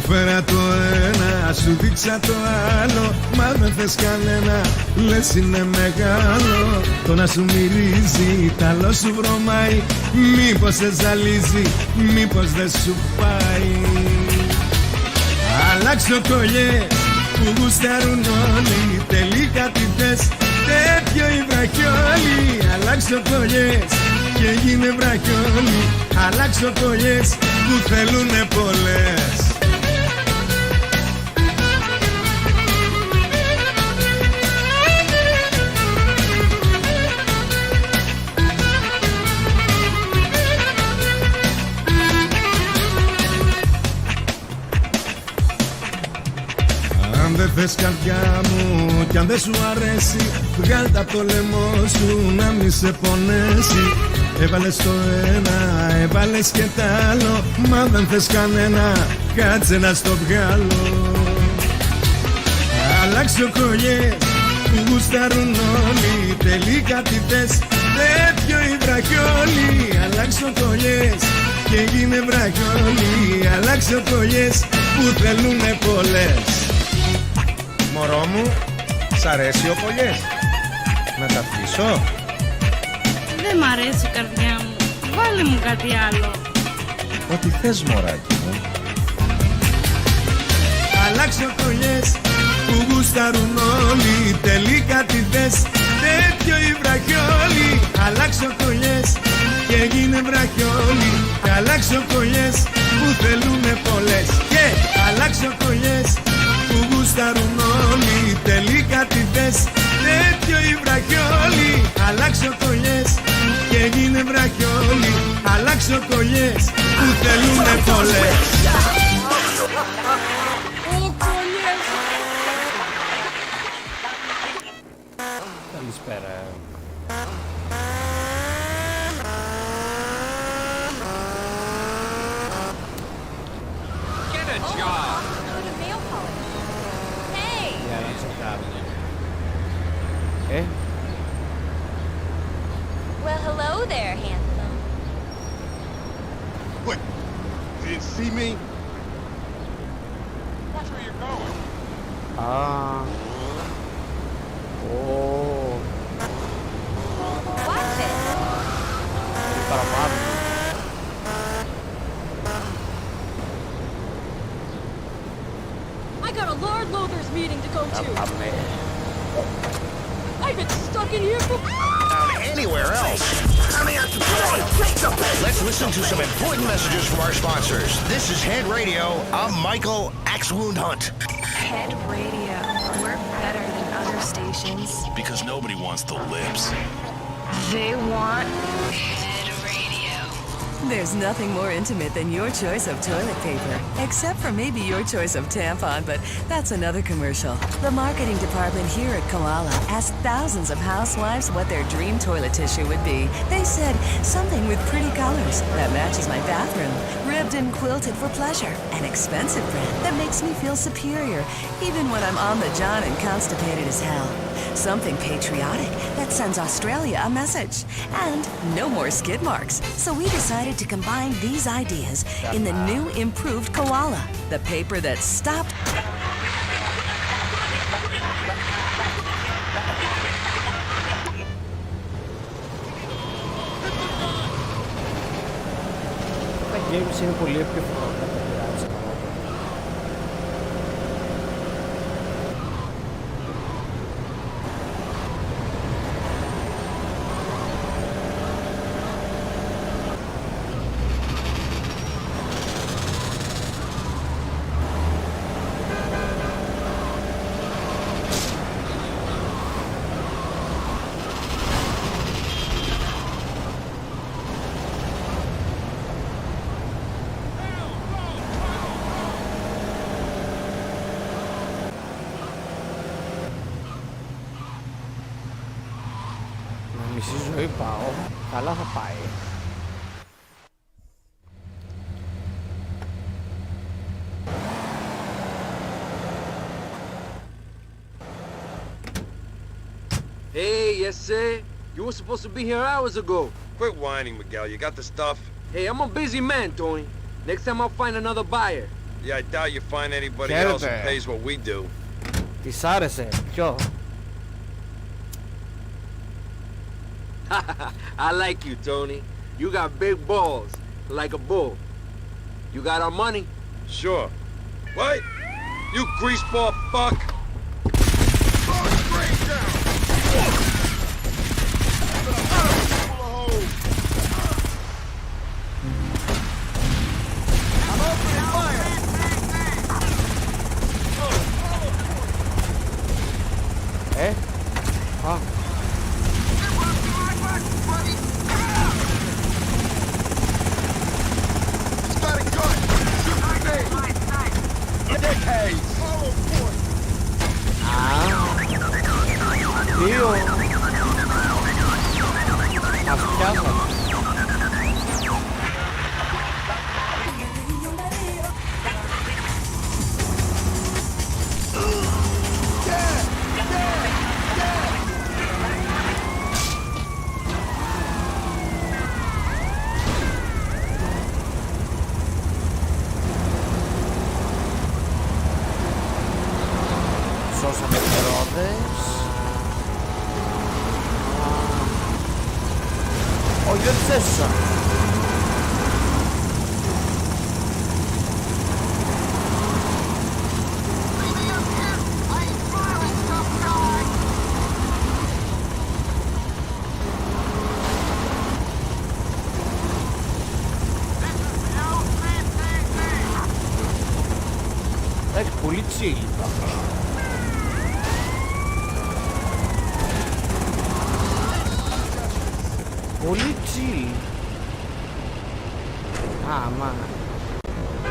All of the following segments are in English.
φέρα το ένα, σου δείξα το άλλο. Μα δεν θες κανένα, λες είναι μεγάλο. Το να σου μυρίζει, τ' άλλο σου βρωμάει. Μήπως σε ζαλίζει, μήπως δεν σου πάει. Αλλάξω κολλιέ που γουστάρουν όλοι. Τελικά τι θες, τέτοιο η βραχιόλη. Αλλάξω κολλιές και γίνε βραχιόλη. Αλλάξω κολλιές που θέλουνε πολλές. Αν δεν θες καρδιά μου κι αν δεν σου αρέσει, βγάλ' τα απ' το λαιμό σου να μη σε πονέσει. Έβαλες το ένα, έβαλες και τ' άλλο. Μα δεν θες κανένα, κάτσε να στο βγάλω. Αλλάξω κολλιές που γουστάρουν όλοι. Τελικά τι θες, τέτοιο η βραχιόλη. Αλλάξω κολλιές και γίνε βραχιόλη. Αλλάξω κολλιές που θέλουνε πολλές. Μωρό μου, σ' αρέσει ο κολλιές? Να τα αφήσω? Δεν μ' αρέσει η καρδιά μου. Βάλε μου κάτι άλλο. Ό,τι θες μωράκι μου. Αλλάξω κολλιές που γουστάρουν όλοι. Τελικά τι θες, τέτοιο η βραχιόλη. Αλλάξω κολλιές και γίνε βραχιόλη. Αλλάξω κολλιές που θέλουνε πολλές. Και αλλάξω κολλιές που γουστάρουν όλοι. Τελικά τι θες, τέτοιο η βραχιόλη. Αλλάξω κολλιές και γίνε βραχιόλη. Αλλάξω κολλιές που θέλουνε πολλές. Καλησπέρα. Get a job. Για να τσεκάρουμε. Well, hello there, handsome. What? You didn't see me? Watch where you're going. Α. Ω. Watch it. Παραπάνω. I got a Lord Lothers meeting to go to. Πάμε. I've been stuck in here for... Anywhere else. Let's listen to some important messages from our sponsors. This is Head Radio. I'm Michael Axwound Hunt. Head Radio. We're better than other stations. Because nobody wants the lips. They want Head Radio. There's nothing more intimate than your choice of toilet paper. Except for maybe your choice of tampon, but that's another commercial. The marketing department here at Koala asked thousands of housewives what their dream toilet tissue would be. They said, something with pretty colors that matches my bathroom. Ribbed and quilted for pleasure. An expensive brand that makes me feel superior, even when I'm on the john and constipated as hell. Something patriotic that sends Australia a message. And no more skid marks. So we decided to combine these ideas in the new improved Koala, the paper that stopped... Τα games είναι πολύ πιο εύκολα να τα πειράξει. Μισή ζωή πάω, καλά θα πάει. Hey, yes sir. You were supposed to be here hours ago. Quit whining, Miguel. You got the stuff? Hey, I'm a busy man, Tony. Next time I'll find another buyer. Yeah, I doubt you find anybody else who pays what we do. Της άρεσε. Ποιο? I like you, Tony. You got big balls, like a bull. You got our money? Sure. What? You greaseball fuck! Σώσαμε χερόδες. Όχι, δεν τις έσωσα. Έχει πολύ τσίλι. Πολύ chill. Άμα.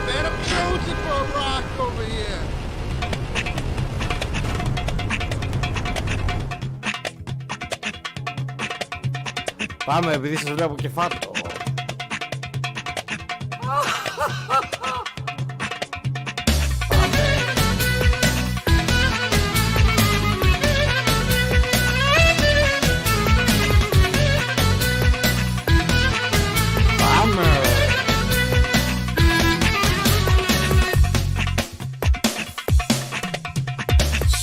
Man, I'm chosen for a rock over here. Πάμε, επειδή σας βλέπω κεφάτο.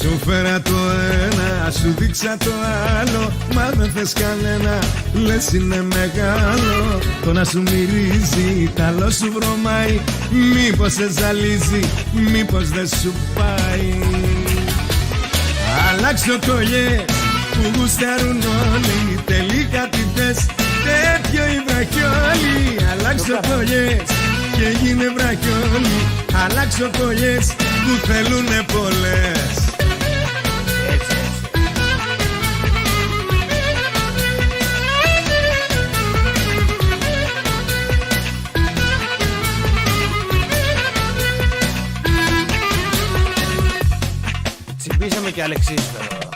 Σου φέρα το ένα, σου δείξα το άλλο. Μα δεν θες κανένα, λες είναι μεγάλο. Το να σου μυρίζει, τ' άλλο σου βρωμάει. Μήπως σε ζαλίζει, μήπως δεν σου πάει. Αλλάξω κολλιές που γουστάρουν όλοι. Τελικά τι θες, τέτοιο η βραχιόλη. Αλλάξω κολλιές και γίνε βραχιόλη. Αλλάξω κολλιές που θέλουνε πολλές. Τσιμπήσαμε και αλεξίσφαιρο.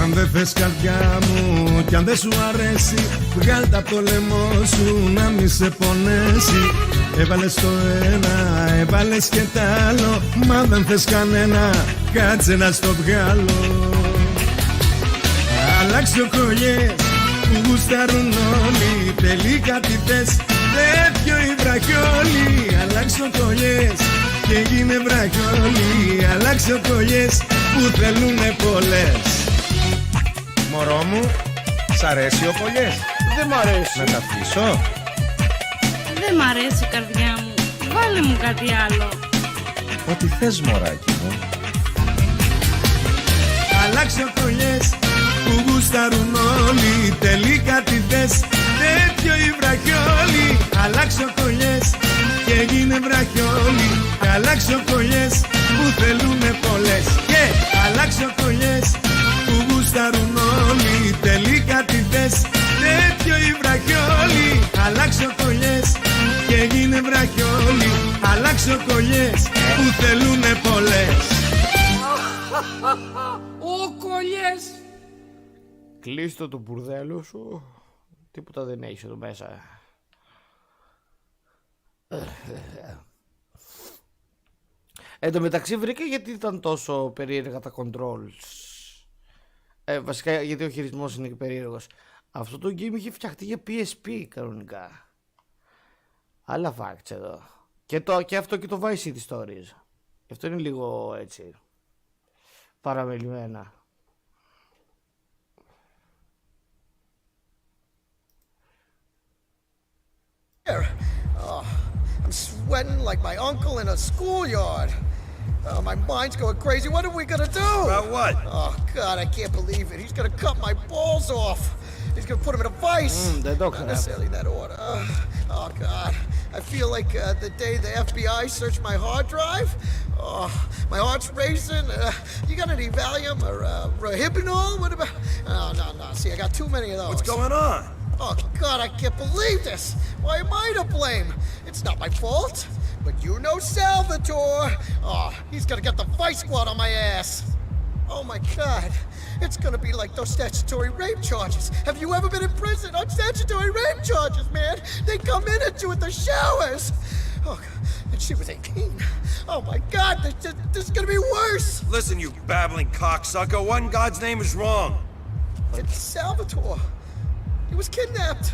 Αν δεν θες καρδιά μου κι αν δεν σου αρέσει, βγάλ' τα απ' το λαιμό σου να μη σε πονέσει. Έβαλες το ένα, έβαλες και τ' άλλο. Μα δεν θες κανένα, κάτσε να στο βγάλω. Αλλάξω κολλιές που γουστάρουν όλοι. Τελικά τι θες, τέτοιο η βραχιόλη. Αλλάξω κολλιές και γίνε βραχιόλη. Αλλάξω κολλιές που θέλουνε πολλές. Μωρό μου, σ' αρέσει ο κολλιές? Δεν μ' αρέσει. Να τα αφήσω? Δεν μ' αρέσει, καρδιά μου. Βάλε μου κάτι άλλο. Ό,τι θες, μωράκι μου. Αλλάξω κολλιές που γουστάρουν όλοι. Τελικά τι θες, τέτοιο η βραχιόλη. Αλλάξω κολλιές και γίνε βραχιόλη. Αλλάξω κολλιές που θέλουνε πολλές. Και αλλάξω κολλιές που γουστάρουν όλοι. Τελικά τι θες, τέτοιο η βραχιόλη. Αλλάξω κολλιές και γίνε βραχιόλη. Αλλάξω κολλιές που θέλουνε πολλές. Ο κολλιές. Κλείστο το μπουρδέλο σου. Τίποτα δεν έχεις εδώ μέσα. Εν τω μεταξύ βρήκα γιατί ήταν τόσο περίεργα τα controls. Βασικά γιατί ο χειρισμός είναι και περίεργος. Αυτό το game είχε φτιαχτεί για PSP κανονικά. Άλλα facts εδώ. Και αυτό και το Vice City Stories. Αυτό είναι λίγο έτσι παραμελημένα. Oh, I'm sweating like my uncle in a schoolyard. Oh, my mind's going crazy. What are we gonna do? About what? Oh, God, I can't believe it. He's gonna cut my balls off. He's gonna put them in a vice. Not necessarily that order. Oh, God. I feel like the day the FBI searched my hard drive. Oh, my heart's racing. You got any Valium or Rohypnol? What about... Oh, no. See, I got too many of those. What's going on? Oh, God, I can't believe this. Why am I to blame? It's not my fault. But you know Salvatore. Oh, he's gonna get the vice squad on my ass. Oh, my God. It's gonna be like those statutory rape charges. Have you ever been in prison on statutory rape charges, man? They come in at you at the showers. Oh, and she was 18. Oh, my God, this is gonna be worse. Listen, you babbling cocksucker, what in God's name is wrong? It's Salvatore. He was kidnapped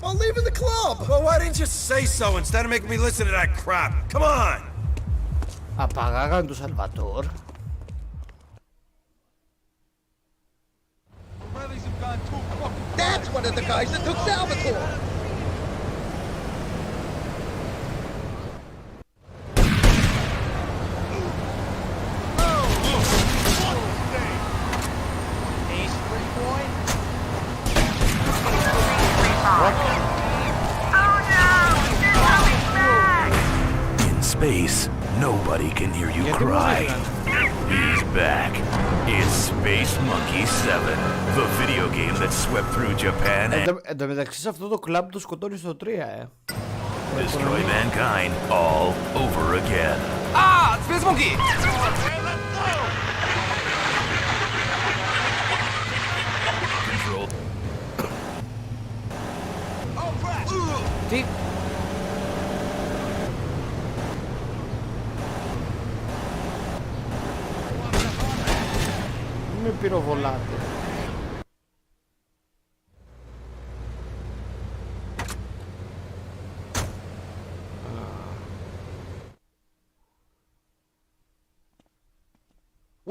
while leaving the club. Well, why didn't you say so instead of making me listen to that crap? Come on! Απαγάγαν του Σαλβατόρ. That's one of the guys that took Salvatore. In space, nobody can hear you cry. He's back. It's Space Monkey 7, the video game that swept through Japan and Εν τω μεταξύ σε αυτό το κλαμπ το σκοτώνει στο 3, destroy mankind all over again. Ah! Space Monkey! Control. Τι? Με πυροβολάτε.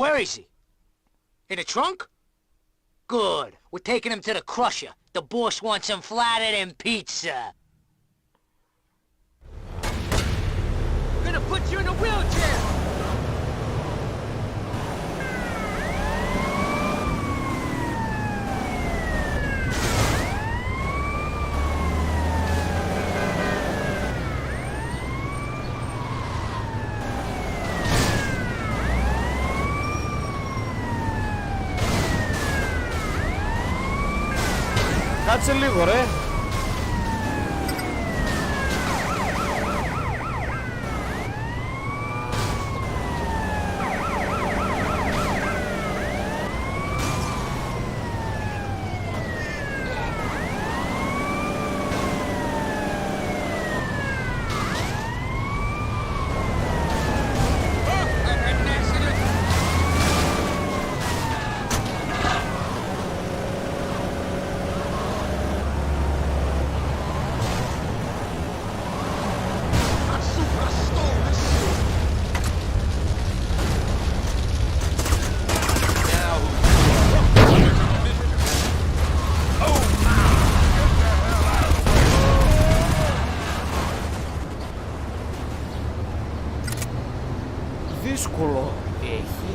Where is he? In the trunk? Good. We're taking him to the crusher. The boss wants him flatter than pizza. We're gonna put you in a wheelchair! Κάτσε λίγο ρε. Δύσκολο έχει.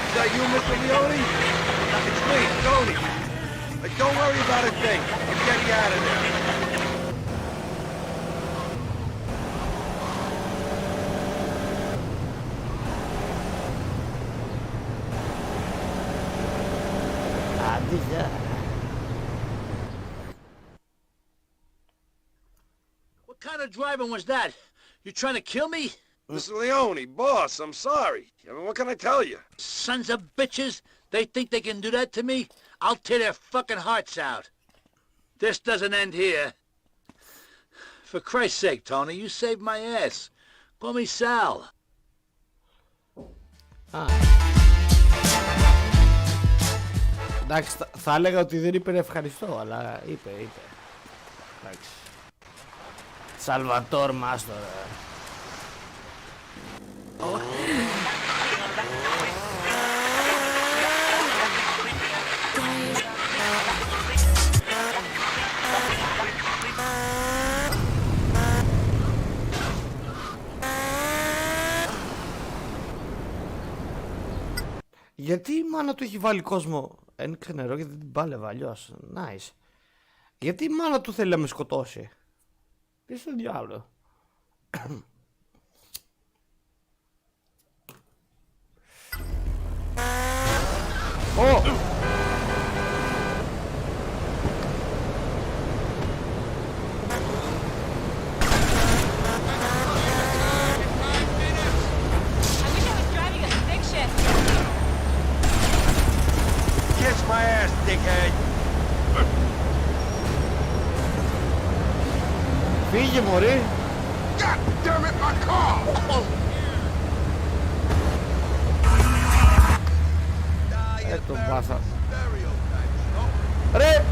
Is that you, Mr. Leone? It's me, Tony. Don't worry about a thing. I'm getting out of there. Άντε γεια. What kind of driving was that? You trying to kill me? Mr. Leone, boss, I'm sorry. I mean, what can I tell you? Sons of bitches! They think they can do that to me? I'll tear their fucking hearts out. This doesn't end here. For Christ's sake, Tony, you saved my ass. Call me Sal. Α. Εντάξει, θα έλεγα ότι δεν είπε ευχαριστώ, αλλά είπε. Εντάξει. Σαλβατόρ Μάστορα. Γιατί η μάνα του έχει βάλει κόσμο? Ένοιξε νερό γιατί την πάλευα αλλιώς. Nice. Γιατί η μάνα του θέλει να με σκοτώσει? Τι στο διάλογο. Ω! Kiss my ass, dickhead. Φύγε μωρή. God damn it, my car! Τον πάσα. Ρε!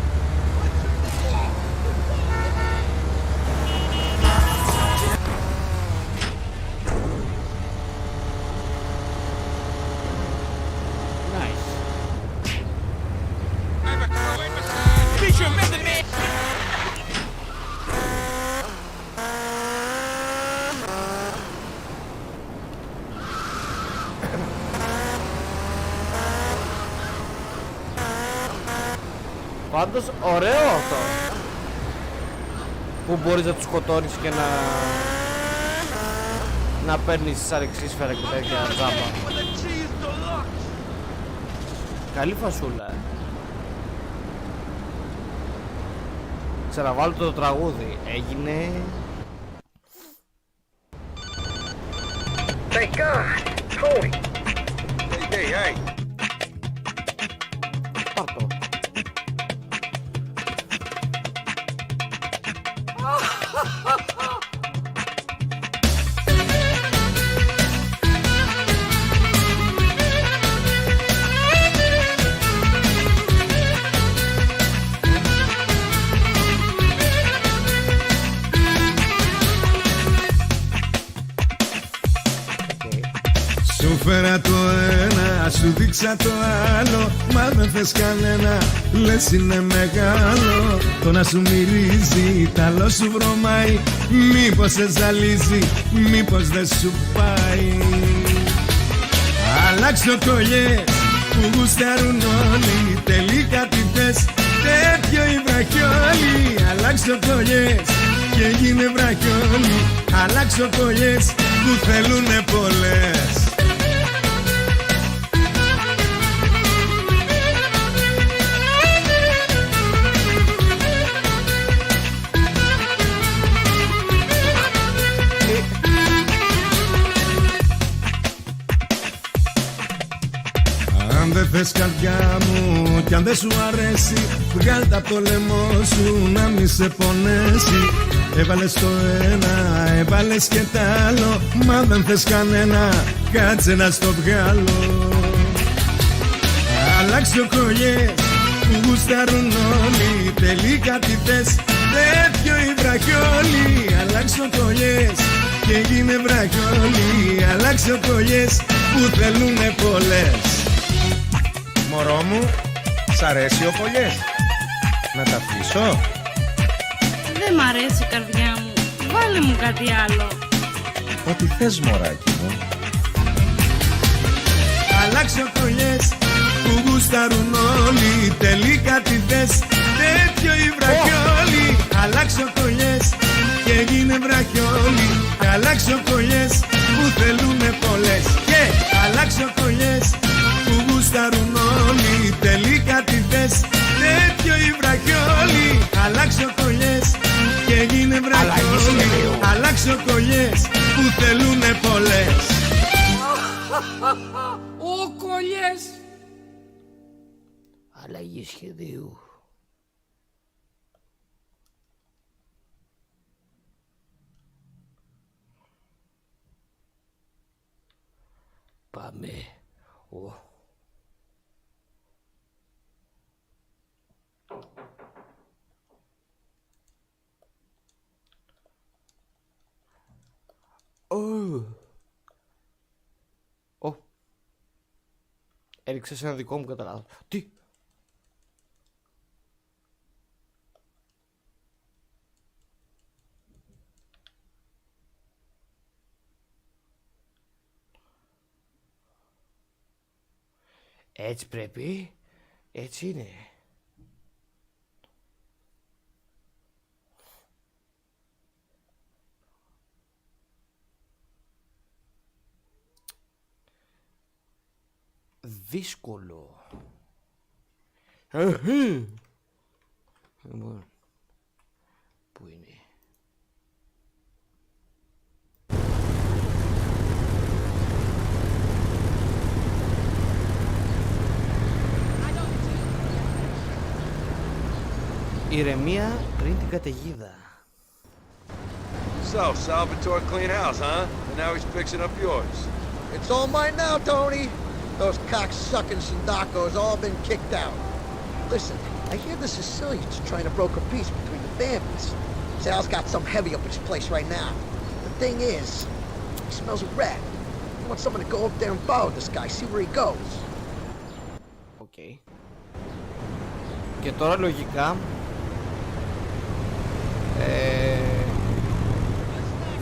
Πάντως ωραίο αυτό που μπορείς να τους σκοτώνεις και να παίρνεις αρεξίσφαιρα και τέτοια τζάμπα. Καλή φασούλα. Ξαναβάλω το τραγούδι. Έγινε. Thank God, Tony. Hey. Πάρτο. Σου φέρα το ένα, σου δείξα το άλλο. Μα δεν θες κανένα, λες είναι μεγάλο. Το να σου μυρίζει, τ' άλλο σου βρωμάει. Μήπως σε ζαλίζει, μήπως δεν σου πάει. Αλλάξω κολλιές που γουστάρουν όλοι. Τελικά τι θες, τέτοιο η βραχιόλη. Αλλάξω κολλιές και γίνε βραχιόλη. Αλλάξω κολλιές που θέλουνε πολλές. Αν δεν θες καρδιά μου κι αν δεν σου αρέσει, βγάλ' τα από το λαιμό σου να μη σε πονέσει. Έβαλες το ένα, έβαλες και τ' άλλο. Μα δεν θες κανένα, κάτσε να στο βγάλω. Αλλάξω κολλιές που γουστάρουν όλοι. Τελικά τι θες, τέτοιο η βραχιόλη. Αλλάξω κολλιές και γίνε βραχιόλη. Αλλάξω κολλιές που θέλουνε πολλές. Μωρό μου, σ' αρέσει ο κολλιές? Να τα αφήσω? Δεν μ' αρέσει η καρδιά μου. Βάλε μου κάτι άλλο. Ό,τι θες μωράκι μου. Αλλάξω κολλιές που γουστάρουν όλοι. Τελικά τι θες, τέτοιο η βραχιόλη. Αλλάξω κολλιές και γίνε βραχιόλη. Αλλάξω κολλιές που θέλουνε πολλές. Και αλλάξω κολλιές που γουστάρουν όλοι. Τελικά τι θες, τέτοιο η βραχιόλη. Αλλάξω κολλιές και γίνε βραχιόλη. Αλλάξω κολλιές που θέλουνε πολλές. Ο κολλιές. Αλλαγή σχεδίου. Πάμε. Έριξε σε ένα δικό μου κατά λάθος. Τι? Έτσι πρέπει. Έτσι είναι. Δύσκολο. Πού είναι? Ηρεμία πριν την καταιγίδα. So, Salvatore clean house, huh? And now he's fixing up yours. It's all mine now, Tony. Those cock-sucking Sindaco's all been kicked out. Listen, I hear the Sicilians are trying to broker peace between the families. Sal's got some heavy up at his place right now. The thing is, he smells a rat. I want someone to go up there and follow this guy, see where he goes. Okay. Και τώρα λογικά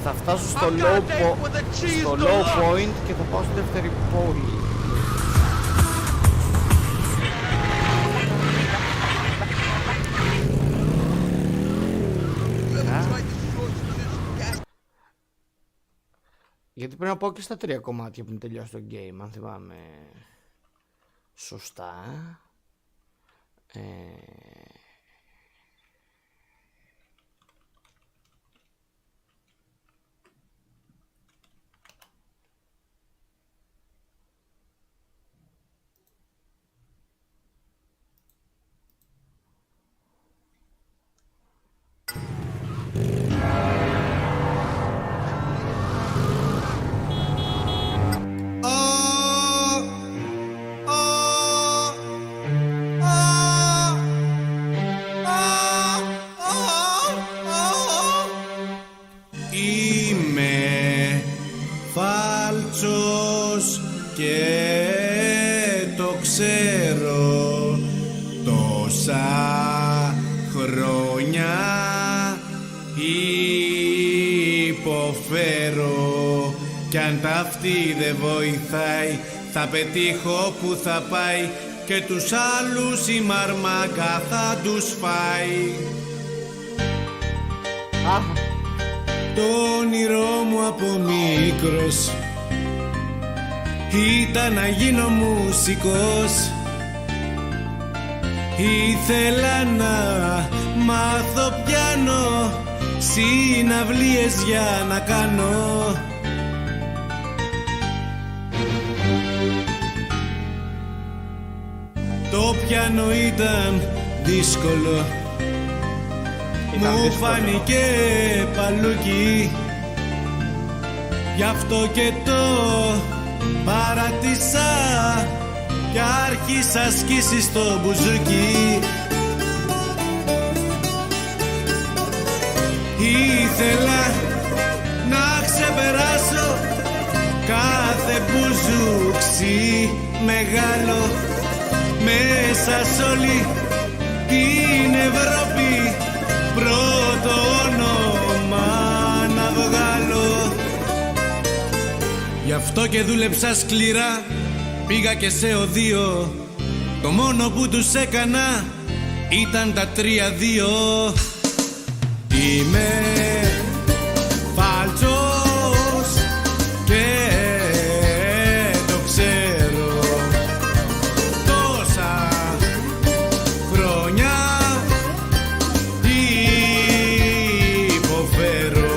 θα φτάσω στο low point και θα πάω στη δεύτερη πόλη. Γιατί πρέπει να πάω και στα 3 κομμάτια πριν τελειώσει το game, αν θυμάμαι σωστά. Κι αν ταύτη δεν βοηθάει, θα πετύχω που θα πάει και τους άλλους η μαρμάκα θα τους φάει. Το όνειρό μου από μικρός ήταν να γίνω μουσικός. Ήθελα να μάθω πιάνο, συναυλίες για να κάνω. Το πιάνο ήταν δύσκολο, μου φάνηκε παλούκι. Γι' αυτό και το παράτησα κι άρχισα σκίσεις στο μπουζούκι. Ήθελα να ξεπεράσω κάθε μπουζούξι μεγάλο, μέσα σ' όλη την Ευρώπη πρώτο όνομα να βγάλω. Γι' αυτό και δούλεψα σκληρά, πήγα και σε οδείο. Το μόνο που τους έκανα ήταν τα 3-2. Είμαι φάλτσος και το ξέρω. Τόσα χρόνια υποφέρω.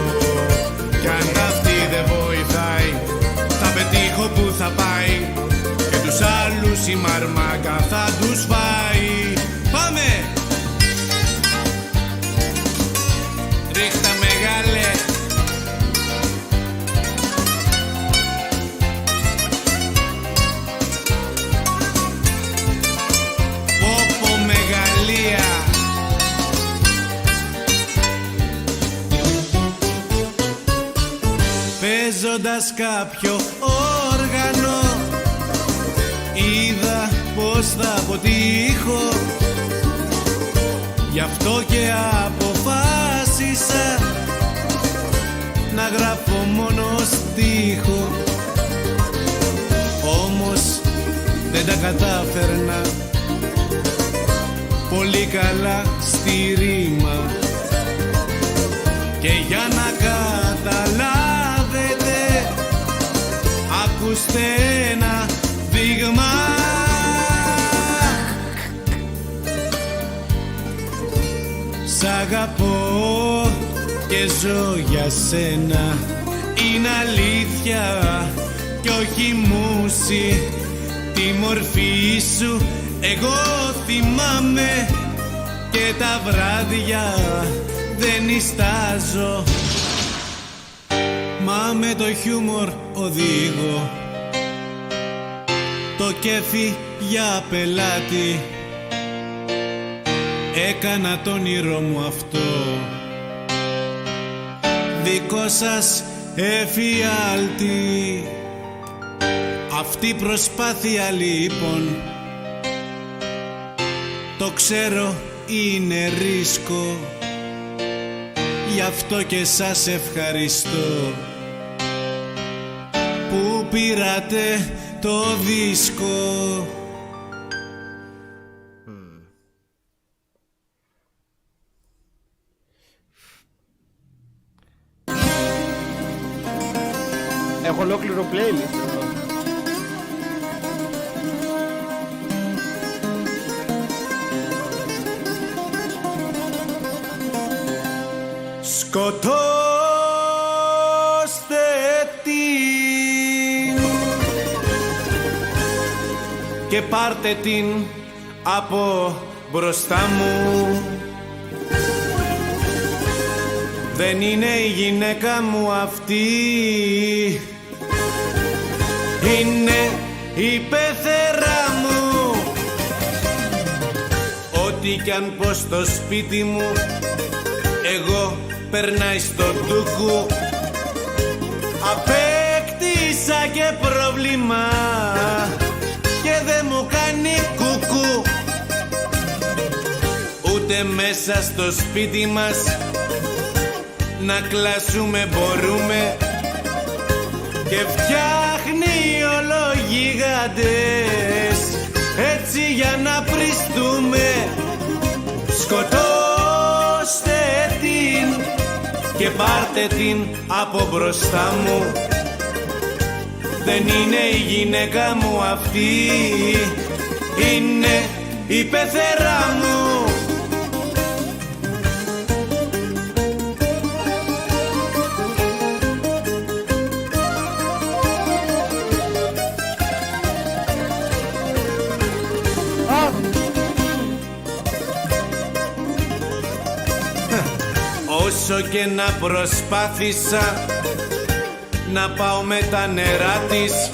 Κι αν αυτή δεν βοηθάει, θα πετύχω που θα πάει και τους άλλους η μαρμάκα θα τους φάει. Πάμε! Ρίχτα μεγάλε. Πόπο μεγαλεία. Παίζω ακουμπώντας κάποιο όργανο. Είδα πως θα αποτύχω, γι' αυτό και αποφάσισα να γράφω μόνο στίχο. Όμως δεν τα κατάφερνα πολύ καλά στη ρήμα. Και για να καταλάβετε, ακούστε ένα δείγμα. Σ' αγαπώ και ζω για σένα, είναι αλήθεια κι όχι μουσι. Τη μορφή σου εγώ θυμάμαι και τα βράδια δεν νιστάζω. Μα με το χιούμορ οδηγώ το κέφι για πελάτη. Έκανα το όνειρό μου αυτό δικό σας εφιάλτη. Αυτή η προσπάθεια λοιπόν, το ξέρω είναι ρίσκο, γι' αυτό και σας ευχαριστώ που πήρατε το δίσκο. Έχω ολόκληρο playlist εδώ. Σκοτώστε την και πάρτε την από μπροστά μου. Δεν είναι η γυναίκα μου αυτή, είναι η πεθερά μου. Ό,τι κι αν πω στο σπίτι μου, εγώ περνάει στο ντούκου. Απέκτησα και πρόβλημα και δεν μου κάνει κουκού. Ούτε μέσα στο σπίτι μας να κλάσουμε μπορούμε, και φτιάχνει όλο γίγαντες έτσι για να πριστούμε. Σκοτώστε την και πάρτε την από μπροστά μου. Δεν είναι η γυναίκα μου αυτή, είναι η πεθερά μου. Όσο και να προσπάθησα να πάω με τα νερά της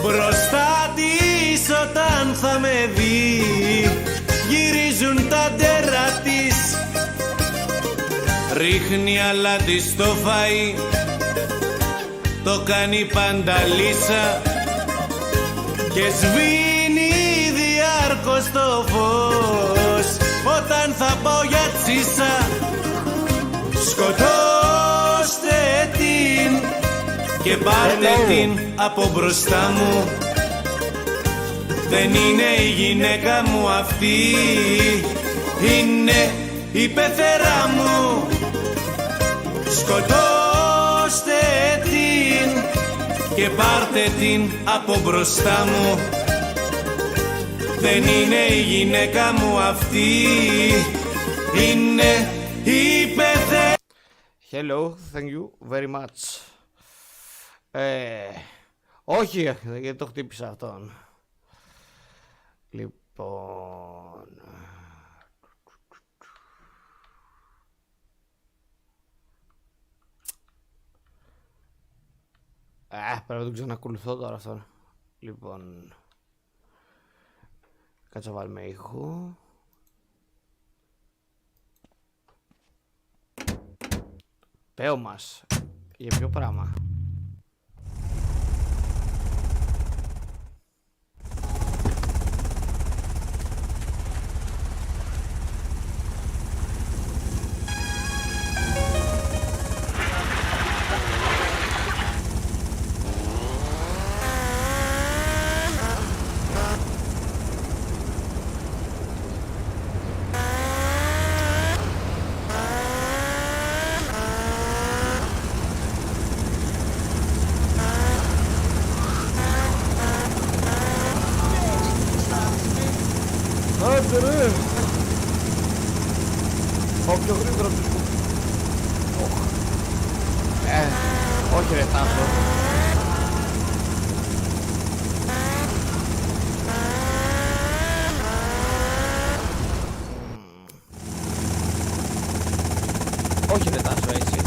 μπροστά της, όταν θα με δει γυρίζουν τα ντερά της. Ρίχνει αλάτι στο φαΐ, το κάνει πανταλίσα και σβήνει διάρκως το φως όταν θα πάω για τσίσα. Σκοτώστε την και πάρτε την από μπροστά μου. Δεν είναι η γυναίκα μου αυτή, είναι η πεθερά μου. Σκοτώστε την και πάρτε την από μπροστά μου. Δεν είναι η γυναίκα μου αυτή, είναι η πεθερά. Hello, thank you very much. Όχι, γιατί το χτύπησα αυτόν. Λοιπόν... πρέπει να τον ξανακολουθώ τώρα αυτόν. Λοιπόν... Κάτσε να βάλουμε ήχο. Πέω μας. Για ποιο πράγμα? Άντε ρε! Πάω πιο γρήγορα από τους όχι ρε Τάσο. Όχι ρε Τάσο έτσι.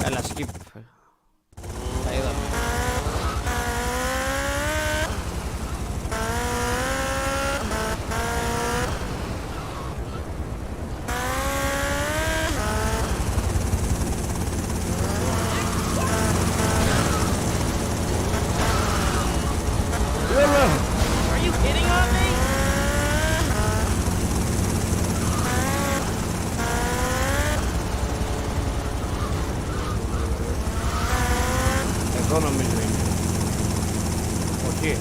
Έλα skip. Τα είδαμε. Εδώ νομίζω είναι. Όχι.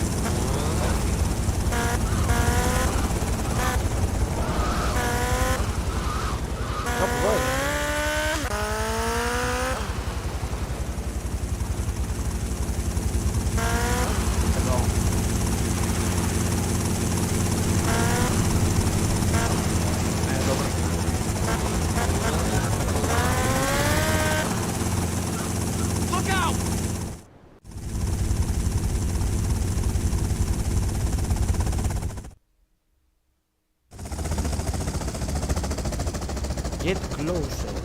Κάπου εδώ είναι. Εδώ. Εδώ πρέπει. Look out! Get closer.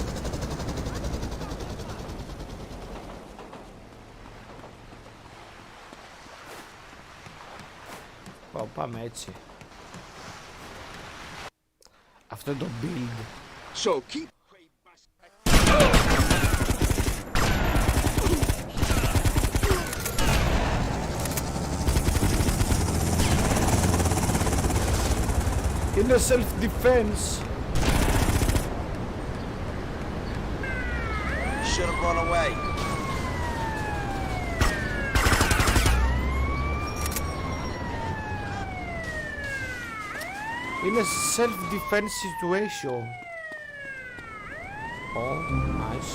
Πάμε έτσι. Αυτό είναι το build. So keep. Είναι self-defense. Should have run away. Είναι self-defense situation. Oh, nice.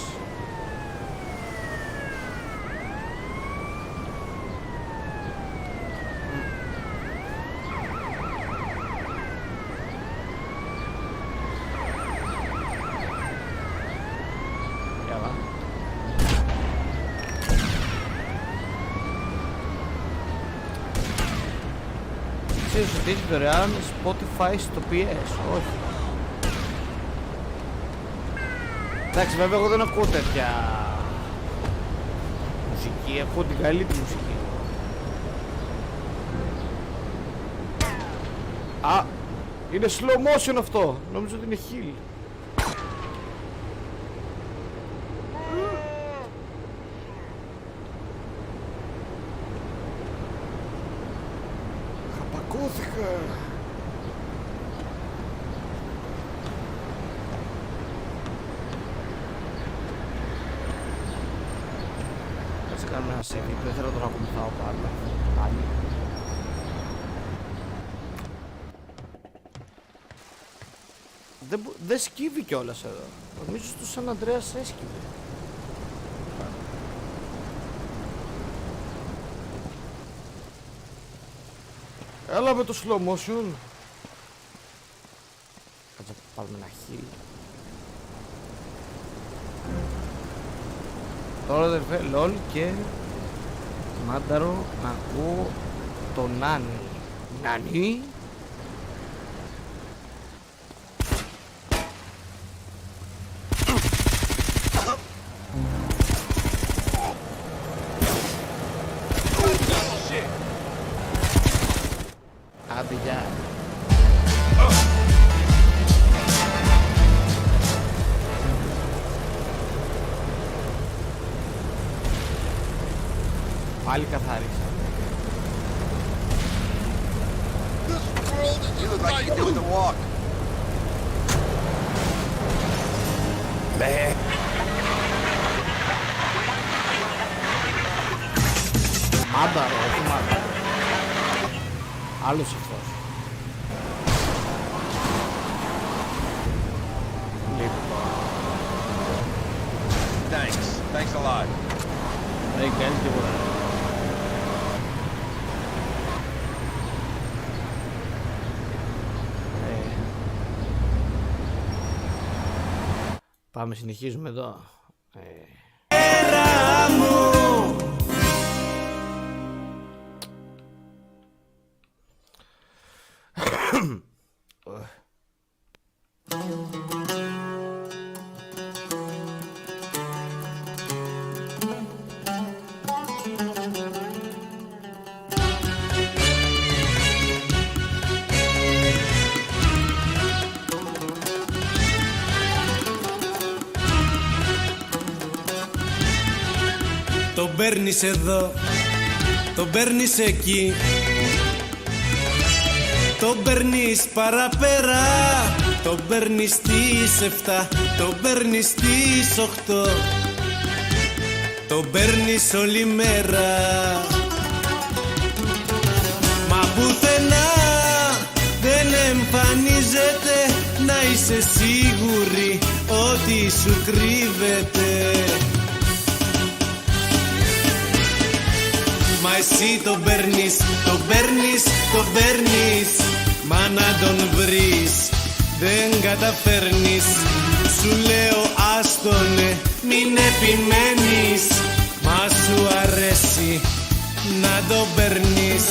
Ξέρεις ότι έχει δωρεάν Spotify στο PS, όχι. Εντάξει, βέβαια εγώ δεν ακούω τέτοια μουσική, ακούω την καλύτερη μουσική. Α, είναι slow motion αυτό, νόμιζα ότι είναι heal. Χαπακώθηκα. Κάτσε κάνουμε ένα save, δεν θέλω να τον ακολουθάω πάλι. Δεν σκύβει κιόλας εδώ. Νομίζω στο Σαν Ανδρέας έσκυβε. Έλα με το slow motion. Κάτσε να πάρουμε ένα heal. Τώρα αδερφέ, λόλ και μάνταρο να ακούω το Νάνι. Νάνι. Άντε γεια. Πάλι καθάρισα. You look like you're doing the walk. Man. Μάνταρο, όχι μάνταρο. Άλλος αυτός. Thanks a lot. Δεν κάνει τίποτα. Πάμε, συνεχίζουμε εδώ. Τον παίρνεις εδώ, τον παίρνεις εκεί, τον παίρνεις παραπέρα, τον παίρνεις στις 7, τον παίρνεις στις 8, τον παίρνεις όλη μέρα. Μα πουθενά δεν εμφανίζεται, να είσαι σίγουρη ότι σου κρύβεται. Μα εσύ τον παίρνεις, τον παίρνεις, τον παίρνεις, μα να τον βρεις δεν καταφέρνεις. Σου λέω άστονε, μην επιμένεις, μα σου αρέσει να τον παίρνεις.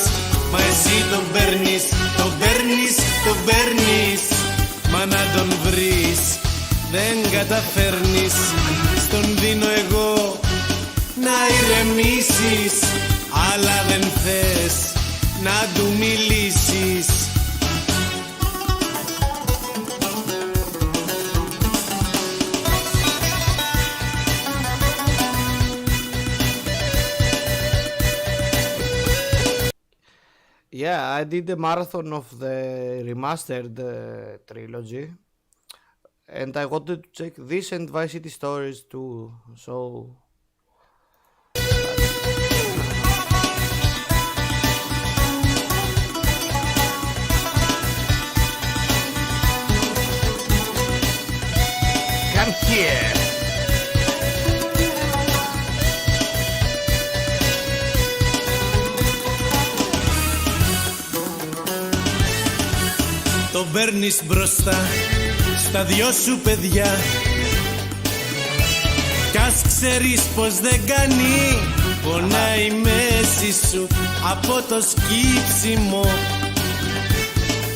Μα εσύ τον παίρνεις, τον παίρνεις, τον παίρνεις, μα να τον βρεις δεν καταφέρνεις. Στον δίνω εγώ να ηρεμήσεις, αλλά δεν θες να του μιλήσεις. Yeah, I did the marathon of the remastered trilogy, and I wanted to check this and Vice City Stories too, so... Come here. Τον παίρνεις μπροστά στα δυο σου παιδιά, κι ας ξέρεις πως δεν κάνει, πονάει η μέση σου από το σκύψιμο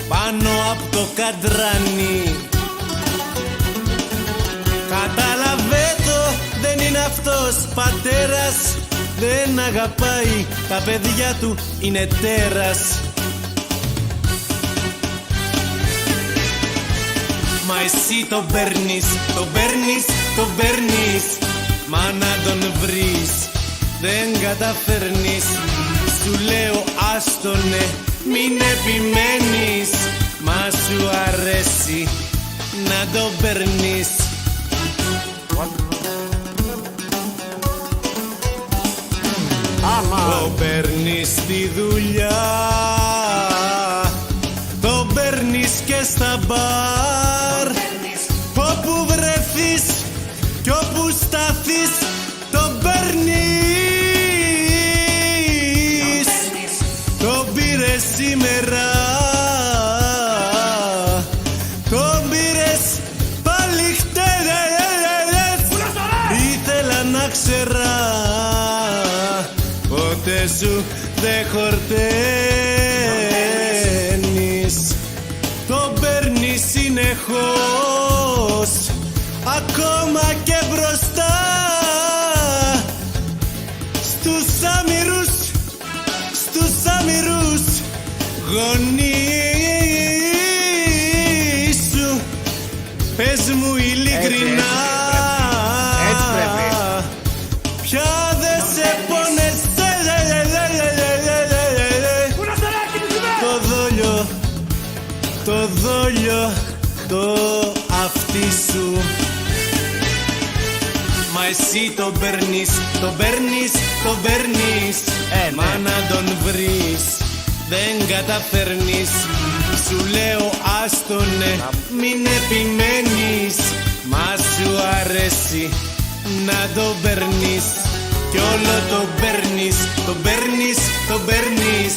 πάνω από το καντράνι. Κατάλαβε το, δεν είναι αυτός πατέρας, δεν αγαπάει τα παιδιά του, είναι τέρας. Μα εσύ τον παίρνεις, τον παίρνεις, τον παίρνεις, μα να τον βρεις δεν καταφέρνεις. Σου λέω άστονε, μην επιμένεις, μα σου αρέσει να τον παίρνεις. Τον παίρνεις στη δουλειά, τον παίρνεις και στα μπαρ, όπου βρεθείς κι όπου σταθείς τον παίρνεις. Τον πήρες σήμερα, τον πήρες πάλι χτες. Ήθελα να ξέρα, ποτέ σου δεν χορταίνεις. Τον παίρνεις συνεχώς, ακόμα και μπροστά στους άμυρους, στους άμυρους γονείς σου. Πες μου ειλικρινά, έτσι πρέπει. Πια δεν σε πόνεσαι το δόλιο, το δόλιο, το αυτί σου. Μα εσύ τον παίρνεις, τον παίρνεις, τον παίρνεις, μα να τον βρεις δεν καταφέρνεις. Σου λέω άστονε, μην επιμένεις, μα σου αρέσει να τον παίρνεις. Κι όλο τον παίρνεις, τον παίρνεις, τον παίρνεις,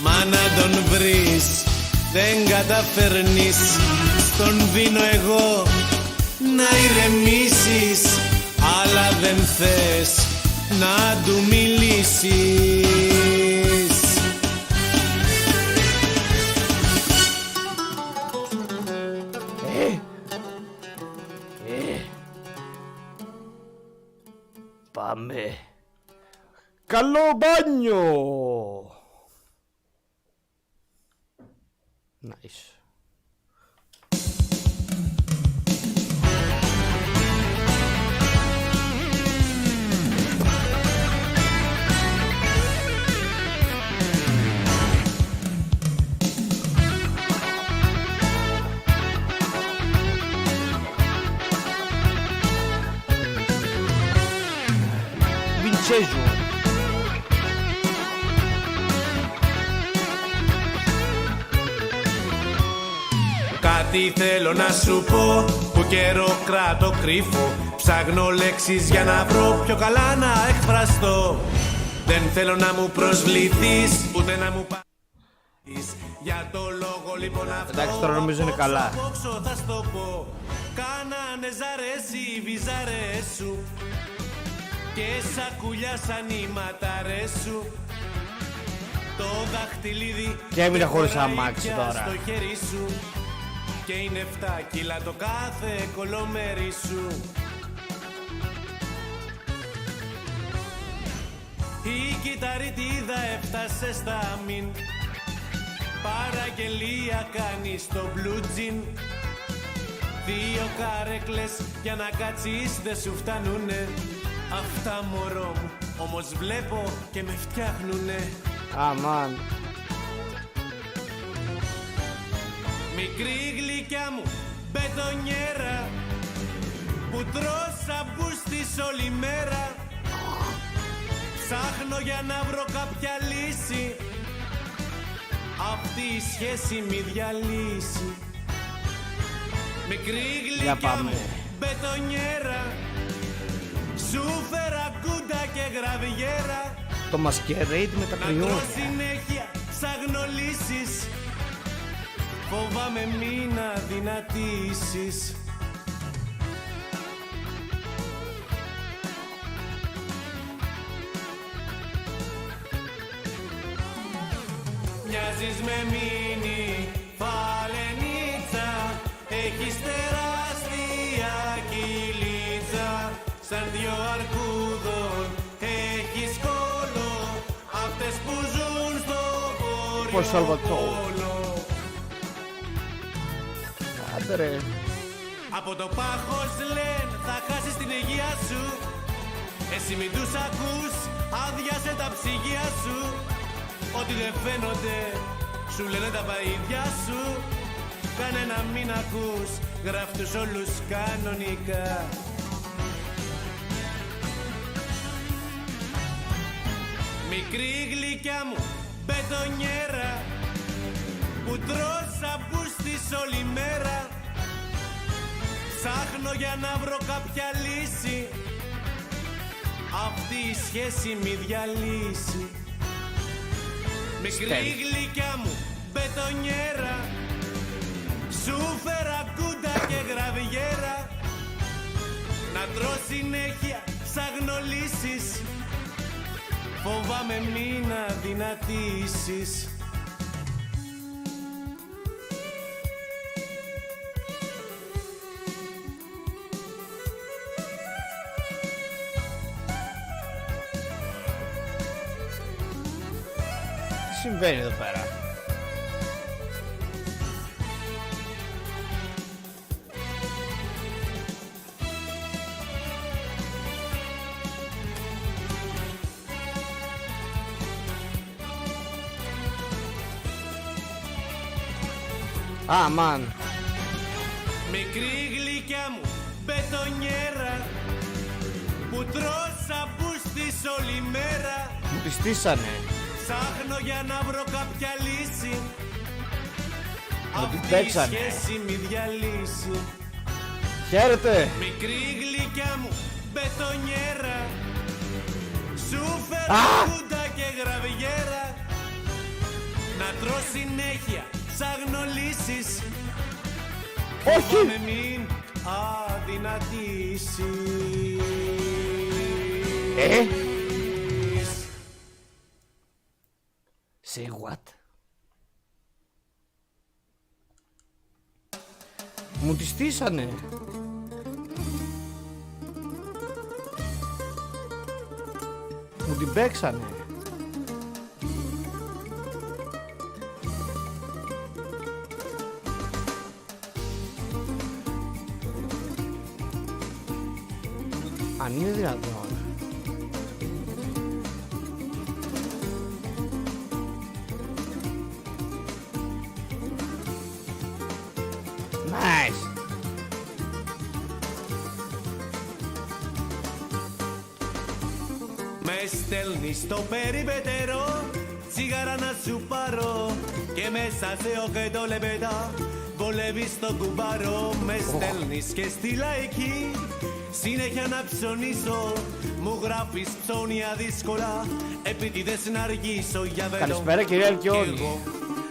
μα να τον βρεις δεν καταφέρνεις. Στον δίνω εγώ να ηρεμήσεις, αλλά δεν θες να του μιλήσεις. Πάμε. Καλό μπάνιο. Nice. Vinceggio. Κάτι θέλω να σου πω, που καιρό κράτω κρύφο. Ψάχνω λέξεις για να βρω πιο καλά να εκφραστώ. Δεν θέλω να μου προσβληθείς, ούτε να μου πάρεις. Για το λόγο λοιπόν αυτό, εντάξει, τώρα νομίζω είναι καλά. θα στο πω. Κάνανε ζαρές οι βυζαρές σου και σακουλιά σαν οι ματαρές σου. Το δαχτυλίδι και έμεινε χωρίς αμάξι τώρα στο χέρι σου. Και είναι 7 κιλά το κάθε κολομέρι σου. Η κυταρίτιδα έφτασε στα μην. Παραγγελία κάνει στο blue jean. 2 καρέκλες για να κάτσεις δεν σου φτάνουνε. Αυτά μωρό μου, όμως βλέπω και με φτιάχνουνε. Αμάν. Μικρή γλυκιά μου μπετονιέρα που τρως αμπούστης όλη μέρα. Ψάχνω για να βρω κάποια λύση, αυτή η σχέση μη διαλύσει. Μικρή γλυκιά μου μπετονιέρα, σου φέρα κούντα και γραβιέρα. Το μασκερέιτ με τα κρυόνια. Να τρως συνέχεια ψάχνω λύσεις, φοβάμαι μην αδυνατήσεις. Μοιάζεις με μίνι φαλενίτσα, έχεις τεράστια κυλίτσα. Σαν 2 αρκούδων έχεις κόλο, αυτές που ζουν στο βόρειο. Από το πάχος λένε θα χάσεις την υγεία σου. Εσύ μην τους ακούς, άδειασε τα ψυγεία σου. Ό,τι δεν φαίνονται σου λένε τα παΐδια σου. Κάνε να μην ακούς, γράφ' τους όλους κανονικά. Μικρή γλυκιά μου μπετονιέρα που τρως αμπούστης όλη μέρα. Ψάχνω για να βρω κάποια λύση, αυτή η σχέση μη διαλύσει. Μικρή γλυκιά μου μπετονιέρα, σου φέρα κούντα και γραβιέρα. Να τρως συνέχεια ψάχνω λύσεις, φοβάμαι μην αδυνατήσεις. Συμβαίνει εδώ πέρα. Αμάν. Μικρή γλυκιά μου μπετονιέρα που τρως αμπούστης όλη μέρα. Μου τη στήσανε. Ψάχνω για να βρω κάποια λύση, μου την αυτή παίξανε. η σχέση μη διαλύσει. Χαίρετε. Μικρή γλυκιά μου μπετονιέρα, σου φέρα κούντα και γραβιέρα. Να τρως συνέχεια ψάχνω λύσεις, όχι, μην Say what? Μου τη στήσανε. Μου την παίξανε. Αν είναι δυνατόν. Nice. Με στέλνεις στο περιπετερό, τσιγάρα να σου πάρω και μέσα σε όκετο λεπέτα βολεύεις το κουμπάρο. Με στέλνεις και στη λαϊκή συνέχεια να ψωνίσω, μου γράφεις ψώνια δύσκολα επίτηδες να αργήσω για βέλο. Καλησπέρα κυρία Αλκιόνη.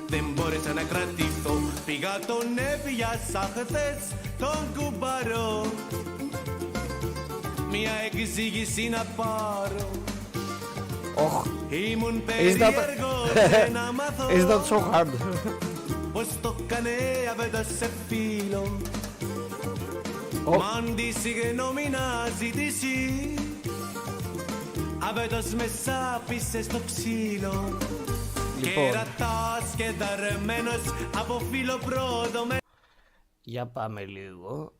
Δεν μπόρεσα να κρατηθώ, πήγα τον έπιασα χθες τον κουμπάρο. Μια εξήγηση να πάρω. Ήμουν περίεργος να μάθω. Is that so hard? Πως το κάνε αβέτο σε φίλο. Μ' τη συγγνώμη να ζητήσει, αβέτος με σάπισε στο ξύλο. Κερατάς και δαρμένος από φίλο πρώτο. Για πάμε λίγο.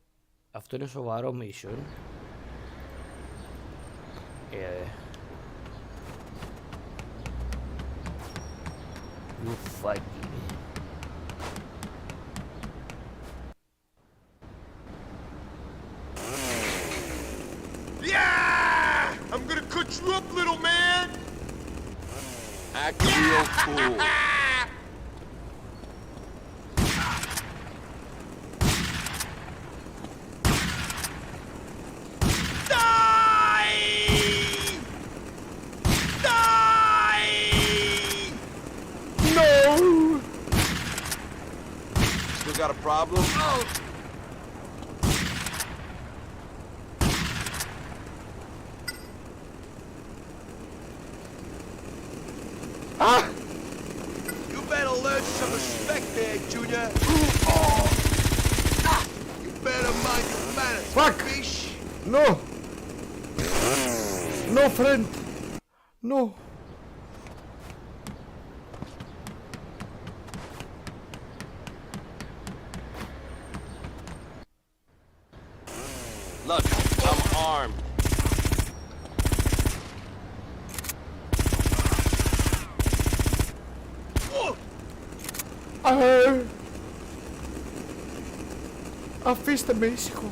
Αυτό είναι σοβαρό mission. You fucking. Yeah! I'm gonna cut you up, little man! Act real cool. Got a problem? Oh. Ah! You better learn some respect there, Junior. Oh. You better mind your manners, Fuck! fish. No! No, friend! No! Look, I'm armed. Αφήστε με ήσυχο.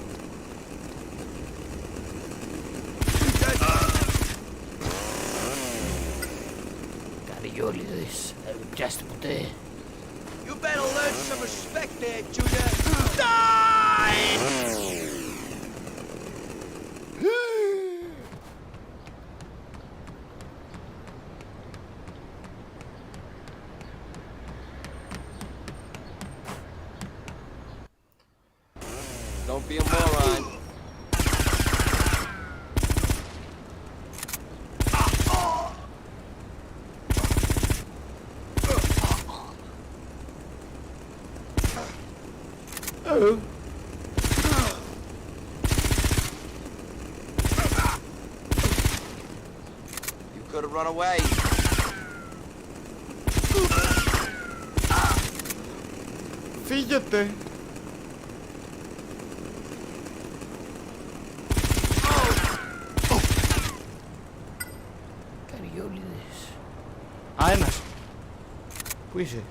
Καριόλιδες, δεν με πιάσετε ποτέ. You better learn some respect there, Junior. Die! Don't be a moron. Oh. You could have run away. Φύγετε. Καριόλιδες. Α, ένας. Πού είσαι?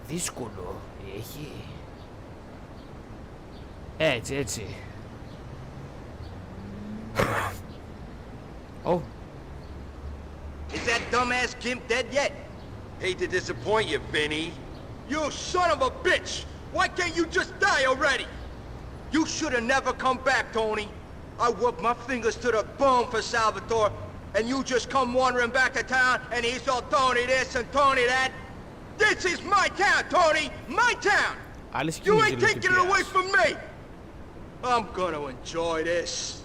Δύσκολο. Έχει. Έτσι, έτσι. Oh. Is that dumbass Kim dead yet? Hate to disappoint you, Vinny. You son of a bitch! Why can't you just die already? You should have never come back, Tony. I worked my fingers to the bone for Salvatore, and you just come wandering back to town, and he's all Tony this and Tony that. This is my town, Tony! My town! You ain't taking it away from me! I'm gonna enjoy this.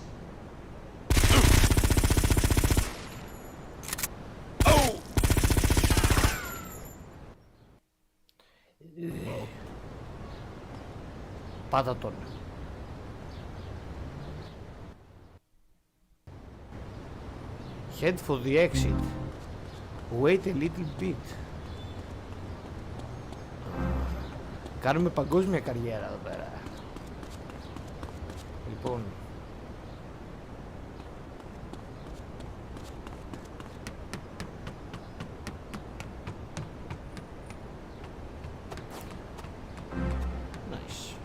Oh! Πάτα τον. Head for the exit. Wait a little bit. Κάνουμε παγκόσμια καριέρα εδώ πέρα. Λοιπόν. Nice.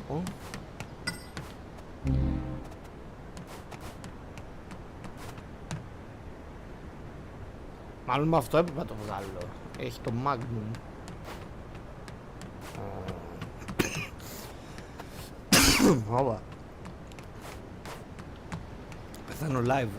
Oh. Μάλλον με αυτό έπρεπε να το βγάλω. Έχει το Magnum. Όπα. Πεθάνω live.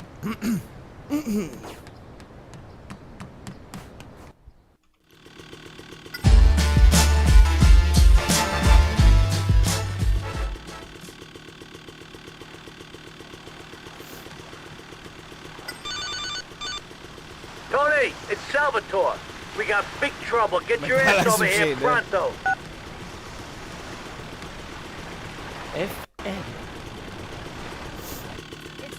Tony, it's Salvatore. We got big trouble. Get your ass over here pronto. It's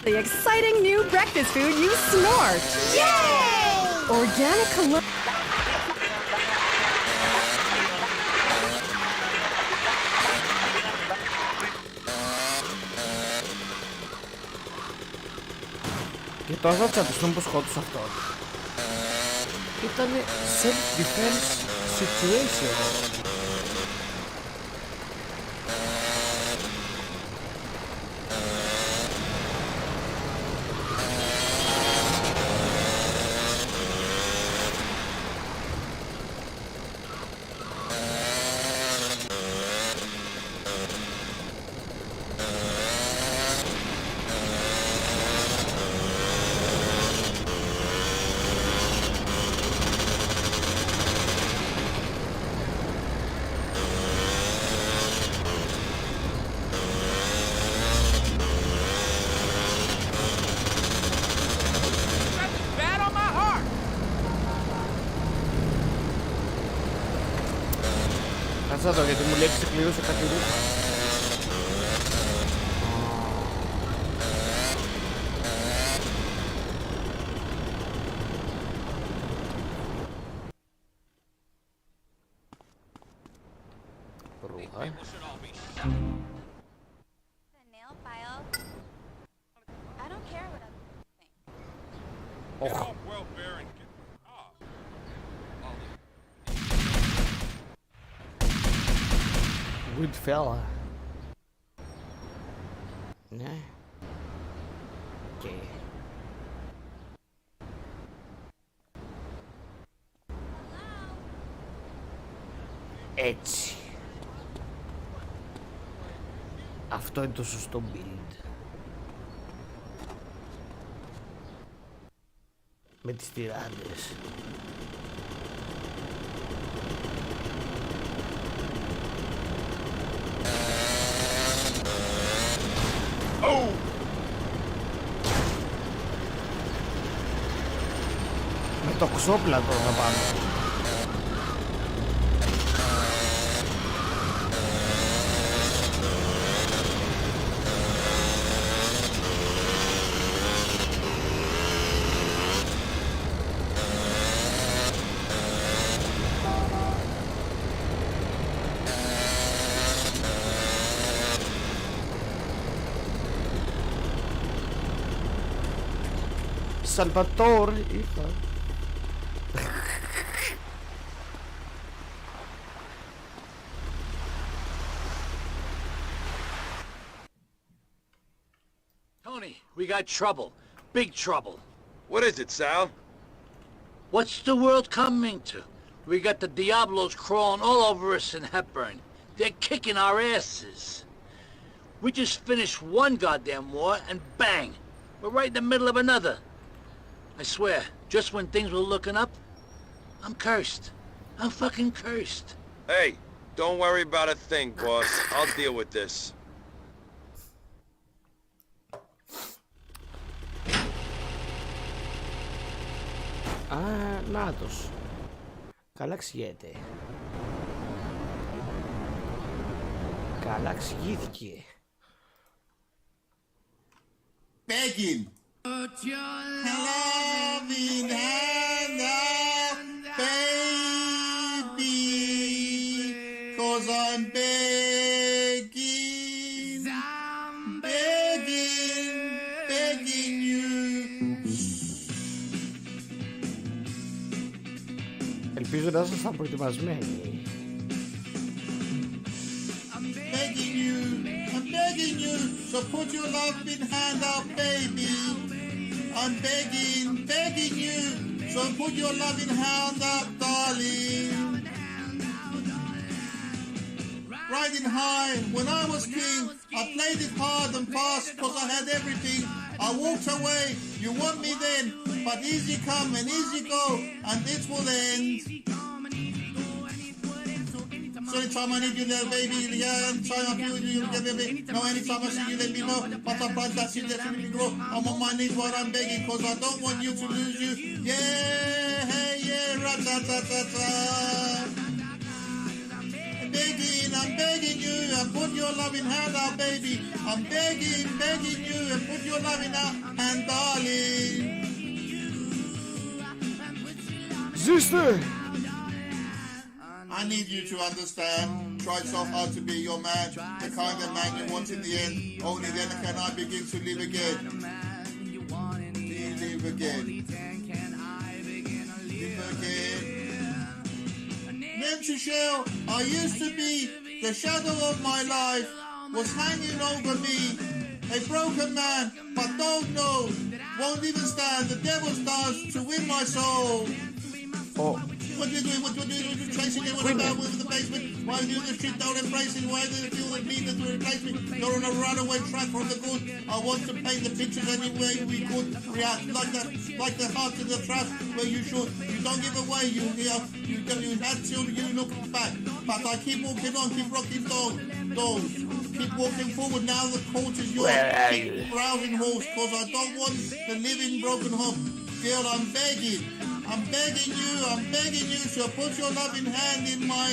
the exciting new breakfast food you snort. Yay! Organic Και τώρα θα τσατιστούν πως σκότωσα αυτό. Ήτανε self-defense situation. Κάτσα το γιατί μου λέει ξεκλήρωσε κάτι ρούχα. Ρούχα. Όχι. Good fella. Ναι. Και... έτσι. Αυτό είναι το σωστό build. Με τις τυράννες. Με το ξόπλατο θα πάμε. Salvatore είπα. Tony, we got trouble. Big trouble. What is it, Sal? What's the world coming to? We got the Diablos crawling all over us in Hepburn. They're kicking our asses. We just finished one goddamn war and bang, we're right in the middle of another. I swear, just when things were looking up, I'm cursed. I'm fucking cursed. Hey, don't worry about a thing, boss. I'll deal with this. Α, νάτος. Καλά ξηγέται. Καλά ξηγήθηκε. Begging. Put your loving hand out, baby, 'cause I'm begging, begging you. Ελπίζω να ήσασταν προετοιμασμένοι. I'm begging you, so put your loving hand out, baby. I'm begging you, so put your loving hand up, darling. Riding high, when I was king, I played it hard and fast, 'cause I had everything. I walked away, you want me then, but easy come and easy go, and this will end. So anytime I need you, little baby, yeah, anytime I feel you, give me. No, anytime I see you, let me know. But I'm glad that you let me grow. I'm on my knees while I'm begging, 'cause I don't want you to lose you. Yeah, hey, yeah, rat-ta-ta-ta-ta. I'm begging you, and put your loving hand out, baby. I'm begging you, and put your loving hand, darling. Sister! I need you to understand. Tried so hard to be your man, the kind of man you want in the end. Only then can I begin to live again. Live again. Live again. Empty shell, I used to be. The shadow of my life was hanging over me. A broken man, but don't know. Won't even stand the devil's dance to win my soul. Oh. What are you doing? What are you doing? Chasing it with the basement. Why are you doing this shit? Don't embrace it. Why do you feel the need to replace me? You're on a runaway track from the good. I want to paint the pictures any way we could. React like the heart in the trash where you should. You don't give away. You had till you look back. But I keep walking on, keep rocking doors. Keep walking forward. Now the court is yours. Keep browsing horse, 'cause I don't want the living broken home. Girl, I'm begging you, so put your loving hand in my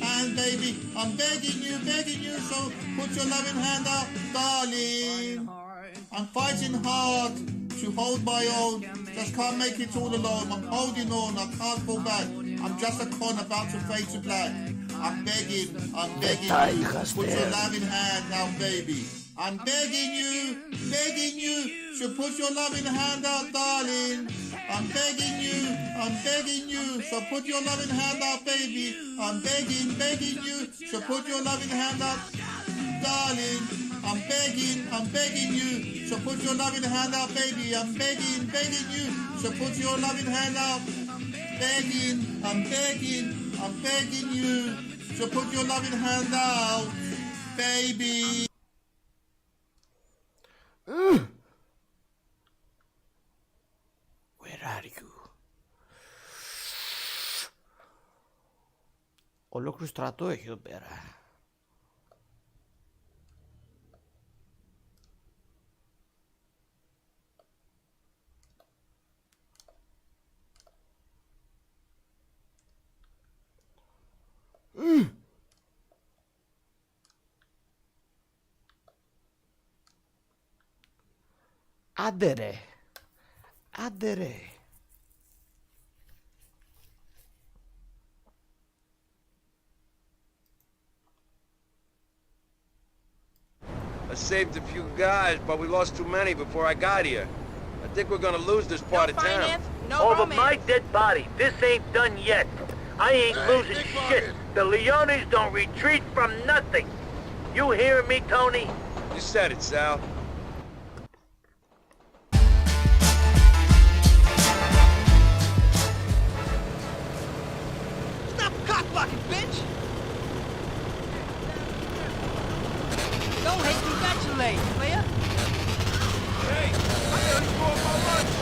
hand, baby. I'm begging you, so put your loving hand out, darling. I'm fighting hard to hold my own, just can't make it all alone. I'm holding on, I can't fall back. I'm just a con about to fade to black. I'm begging you, put your loving hand out, baby. I'm begging you, so put your loving hand out, darling. I'm begging you, so put your loving hand out, baby. I'm begging you, so put your loving hand out, darling. I'm begging you, so put your loving hand out, baby. I'm begging you, so put your loving hand out. I'm begging you, so put your loving hand out, baby. Where are you? Ολόκληρο στρατό έχει εδώ πέρα. Άντε ρε. I saved a few guys, but we lost too many before I got here. I think we're gonna lose this part of town. Over my dead body. This ain't done yet. I ain't losing shit. The Leones don't retreat from nothing. You hearing me, Tony? You said it, Sal. Stop cock-blocking, bitch! Don't hate congratulate, player! Hey, I gotta go on my lunch!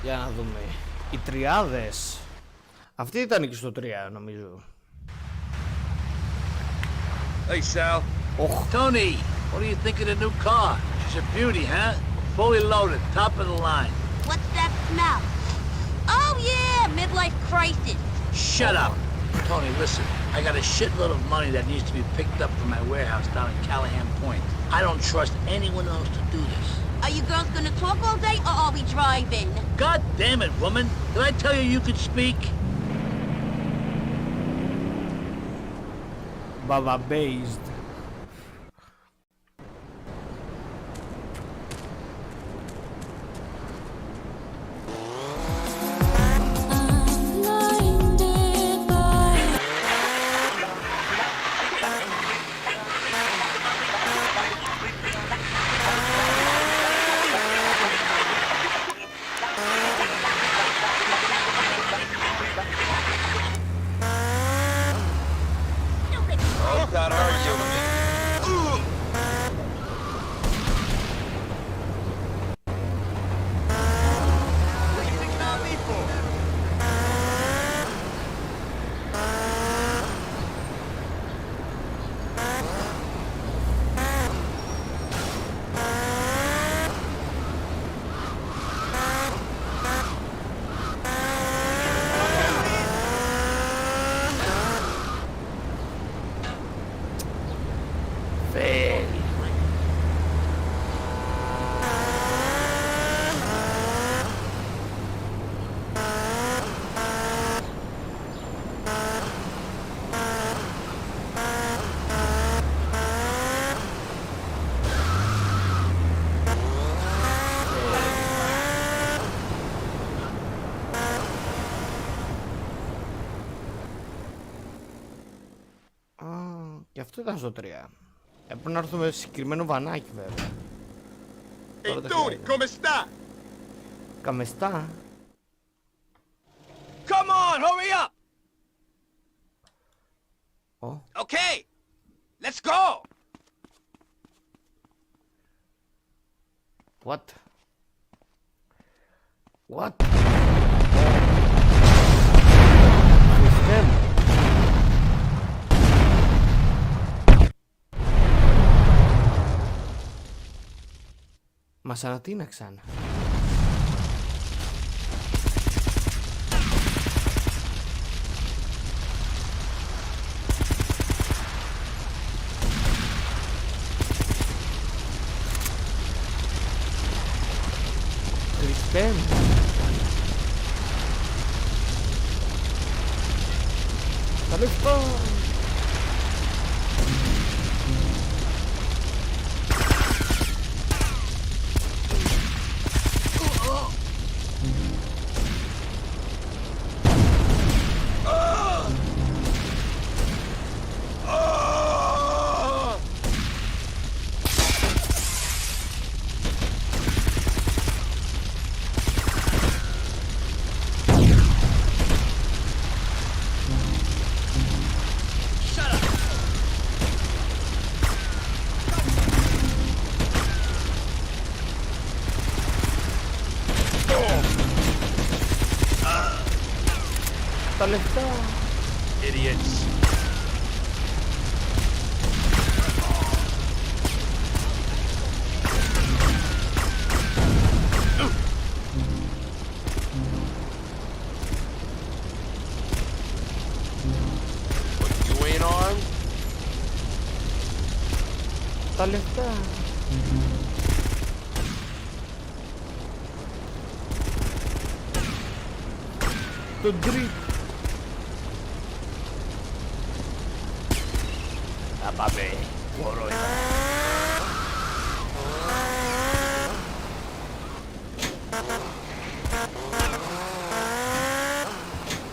Για να δούμε. Οι τριάδες. Αυτή ήταν και στο 3 νομίζω. Hey, Sal. Tony, what do you think of the new car? She's a beauty, huh? Fully loaded, top of the line. What's that smell? Oh yeah, midlife crisis. Shut up. Tony, listen. I got a shitload of money that needs to be picked up from my warehouse down in Callahan Point. I don't trust anyone else to do this. Are you girls gonna talk all day, or are we driving? God damn it, woman. Did I tell you you could speak? Baba based. Και αυτό ήταν στο 3. Έπρεπε να έρθουμε σε συγκεκριμένο βανάκι βέβαια. Hey, dude, come sta? Καμεστά. Come on, hurry up! Oh. Okay, let's go! What? What? System. Μας ανατείναξαν. Κριστέν. Τα λεφτά. Τα λεφτά. Idiots. You ain't armed? Τα λεφτά. Το τρίτο. Θα πάμε. Κορόιδα.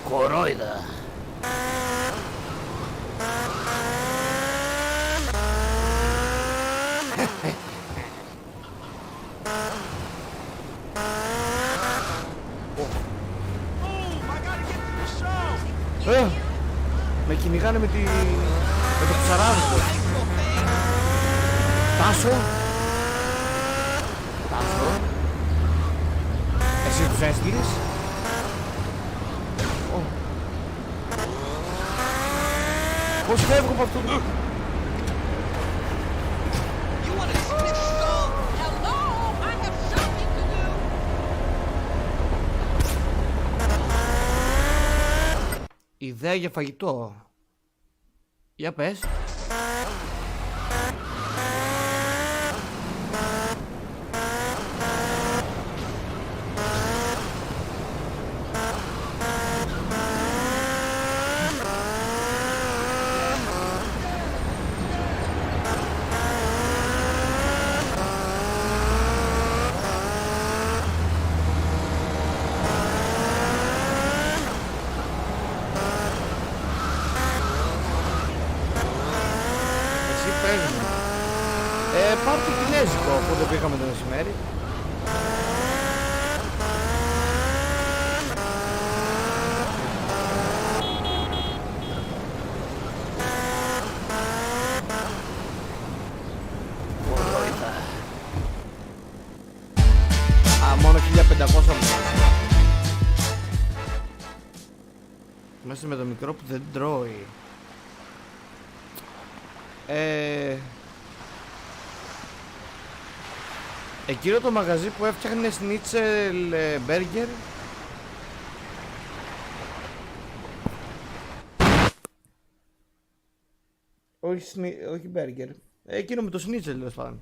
Κορόιδα. Με κυνηγάνε με το ψαράδικο. Τάσο. Τάσο. Εσύ εσύ τους έστειλες? Πώς φεύγω από αυτό το... Ιδέα για φαγητό. Για πες. Πάρ' το κινέζικο που το πήγαμε το μεσημέρι. Μόνο 1500 μέσα με το μικρό που δεν τρώει. Εκείνο το μαγαζί που έφτιαχνε σνίτσελ μπέργκερ. Όχι μπέργκερ. Εκείνο με το σνίτσελ τέλος πάντων.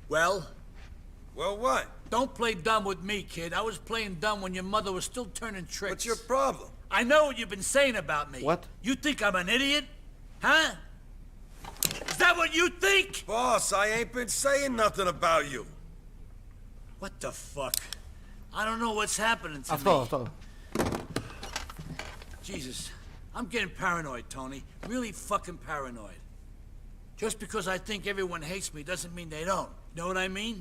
Well, what? Don't play dumb with me, kid. I was playing dumb when your mother was still turning tricks. What's your problem? I know what you've been saying about me. What? You think I'm an idiot? Huh? Is that what you think? Boss, I ain't been saying nothing about you. What the fuck? I don't know what's happening to me. Αυτό. Jesus, I'm getting paranoid, Tony. Really fucking paranoid. Just because I think everyone hates me doesn't mean they don't. Know what I mean?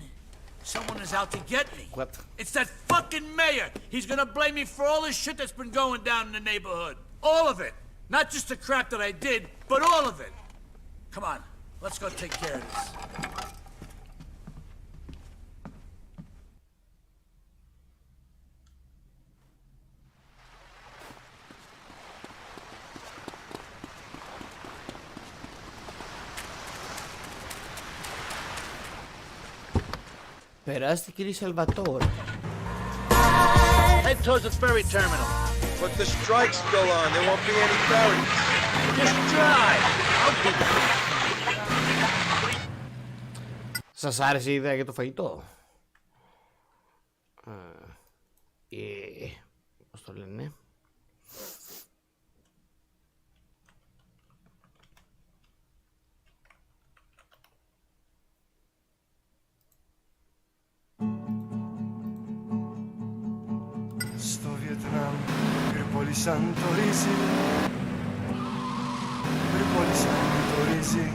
Someone is out to get me. What? It's that fucking mayor. He's gonna blame me for all the shit that's been going down in the neighborhood. All of it. Not just the crap that I did, but all of it. Come on, let's go take care of this. Περάστε κύριε Σαλβατόρ. Head towards the ferry terminal. But the strike's still on. There won't be any ferries. Just drive. I'll be there. Σας άρεσε η ιδέα για το φαγητό? Πώς το λένε? Στο Βιετνάμ πυρπόλησαν το ρύζι, πυρπόλησαν το ρύζι.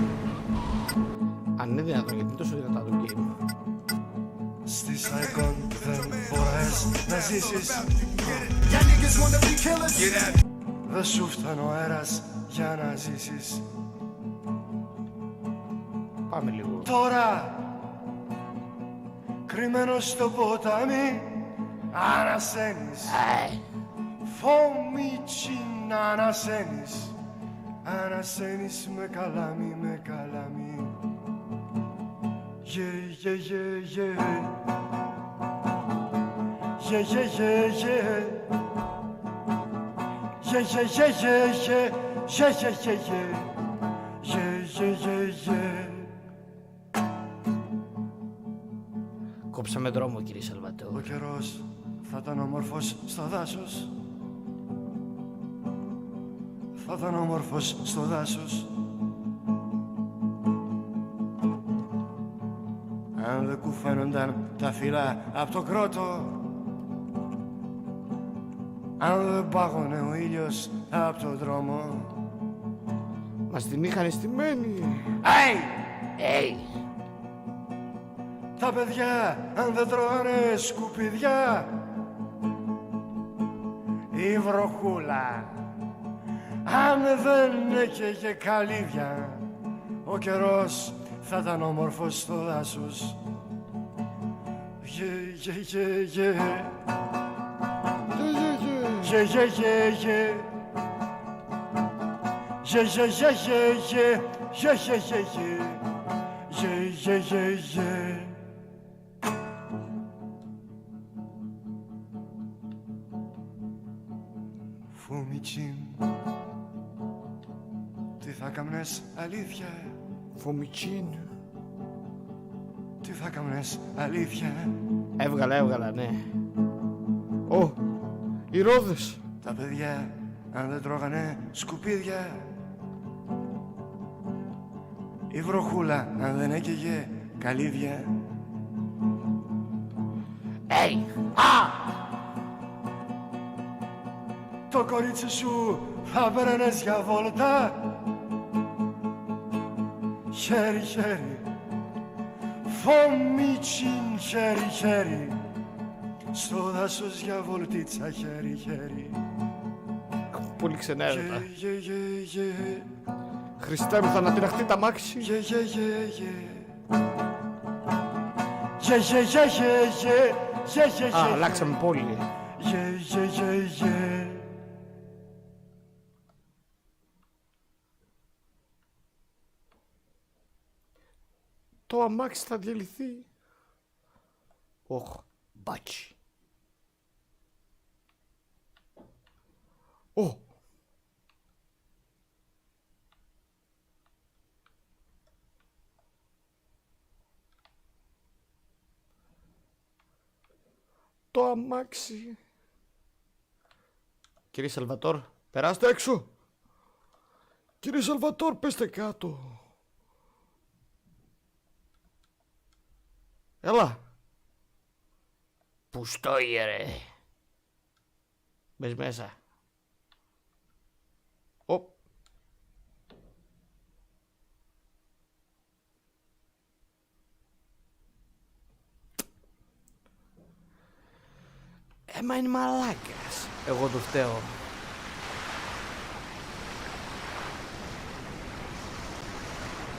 Αν είναι δυνατόν, γιατί είναι τόσο δυνατά το game? Στη Σαϊκόν δεν μπορείς να ζήσεις. Δεν σου φτάνει ο αέρας για να ζήσεις. Πάμε λίγο. Τώρα κρυμμένος στο ποτάμι ανασένεις. Φωμίτσι να ανασένεις. Ανασένεις με καλάμι, με καλάμι. Yeah, yeah, yeah, yeah. Yeah, yeah, yeah, yeah. Yeah, yeah, yeah, yeah, yeah. Yeah, yeah, yeah, yeah. Yeah, yeah, yeah, yeah. Κόψαμε δρόμο κύριε Σαλβατόρ. Ο καιρός θα ήταν όμορφος στο δάσος. Θα ήταν όμορφος στο δάσος. Αν δεν κουφαίνονταν τα φύλλα απ' το κρότο. Αν δεν πάγωνε ο ήλιος απ' το δρόμο. Μας την είχαν στημένη. Hey! Τα παιδιά αν δεν τρώνε σκουπιδιά. Η βροχούλα αν δεν έκαιγε καλύβια. Ο καιρός θα ήταν όμορφος στο δάσος. Φωμιτσίν, τι θα κάμνες αλήθεια? Φωμιτσίν. Τι θα κάμνες αλήθεια? Έβγαλα, ναι. Ω, οι ρόδες. Τα παιδιά, αν δεν τρώγανε σκουπίδια, η βροχούλα, αν δεν έκαιγε καλύδια. Hey! Α! Το κορίτσι σου θα παίρνες για βόλτα, χέρι χέρι, Φωμιτσίν, χέρι χέρι, στο δάσος για βολτίτσα, χέρι χέρι. Πολύ ξενέρωτα. Χριστέ μου, θα ανατιναχτεί τα μάξι. Α, αλλάξαμε πόλη. Το αμάξι θα διαλυθεί. Οχ, μπάτσι. Ω. Το αμάξι. Κύριε Σαλβατόρ, περάστε έξω. Κύριε Σαλβατόρ, πέστε κάτω. Έλα. Πού στόιε ρε. Μπες μέσα. Οπ. Έμα είναι μαλάκας. Εγώ το φταίω.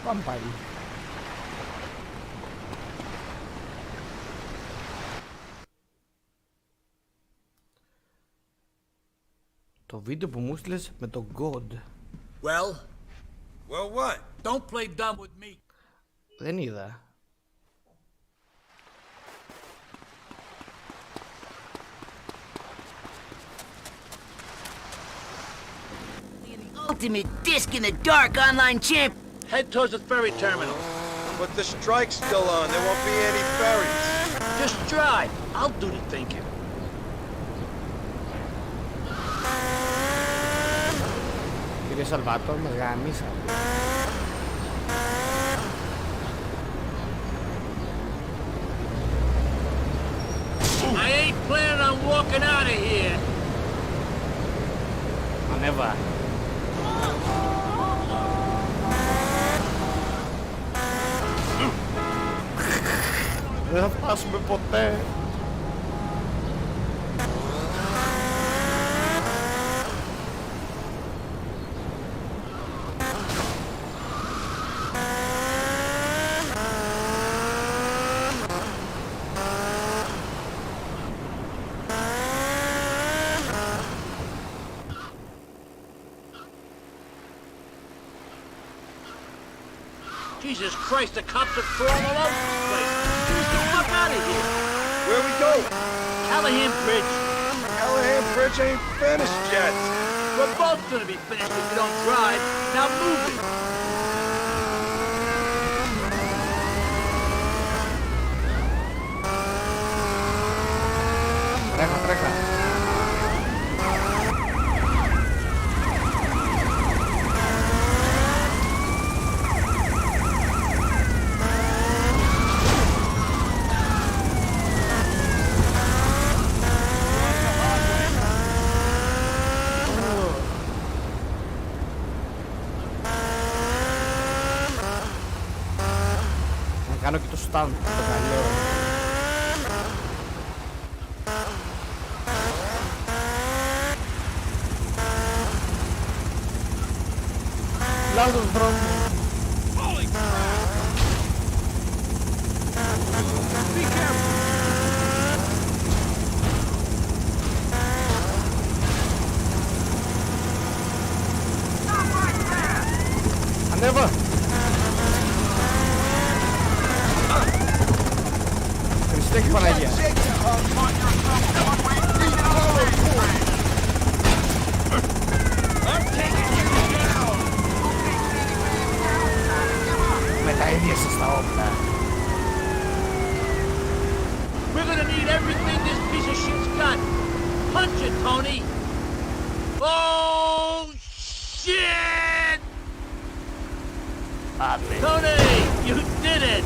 Πάμε πάλι. Το βίντεο που μου στείλες με τον God. Well? Well what? Don't play dumb with me. Δεν είδα. Ultimate disc in the dark online champ. Head towards the ferry terminal. But the strike's still on. There won't be any ferries. Just drive. I'll do the thinking. Κύριε Σαλβάτορ, με γαμίσατε. I ain't planning on walking out of here. Ανέβα. Δεν θα φτάσουμε ποτέ. Jesus Christ, the cops are crawling all over this place. Get the fuck out of here. Where we go? Callahan Bridge. Callahan Bridge ain't finished yet. We're both gonna be finished if we don't drive. Now move it. Τρέχα, τρέχα. Κάνω και το stand, το καλό. Λάθος δρόμο. Be careful. Tony? Oh, shit! Tony, you did it!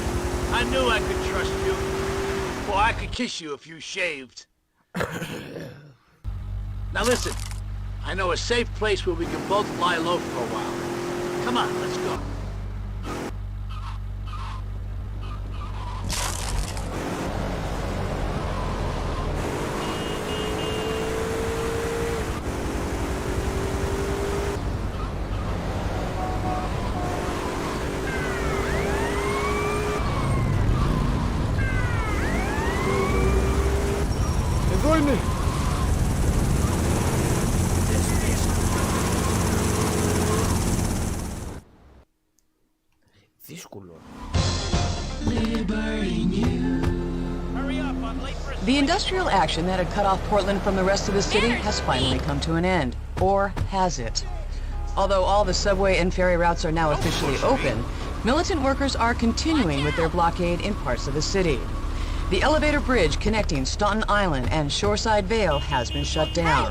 I knew I could trust you. Well, I could kiss you if you shaved. Now listen, I know a safe place where we can both lie low for a while. Come on, let's go. Εδώ είναι. Δύσκολο. The industrial action that had cut off Portland from the rest of the city has finally come to an end. Or has it? Although all the subway and ferry routes are now officially open, militant workers are continuing with their blockade in parts of the city. The elevator bridge connecting Staunton Island and Shoreside Vale has been shut down.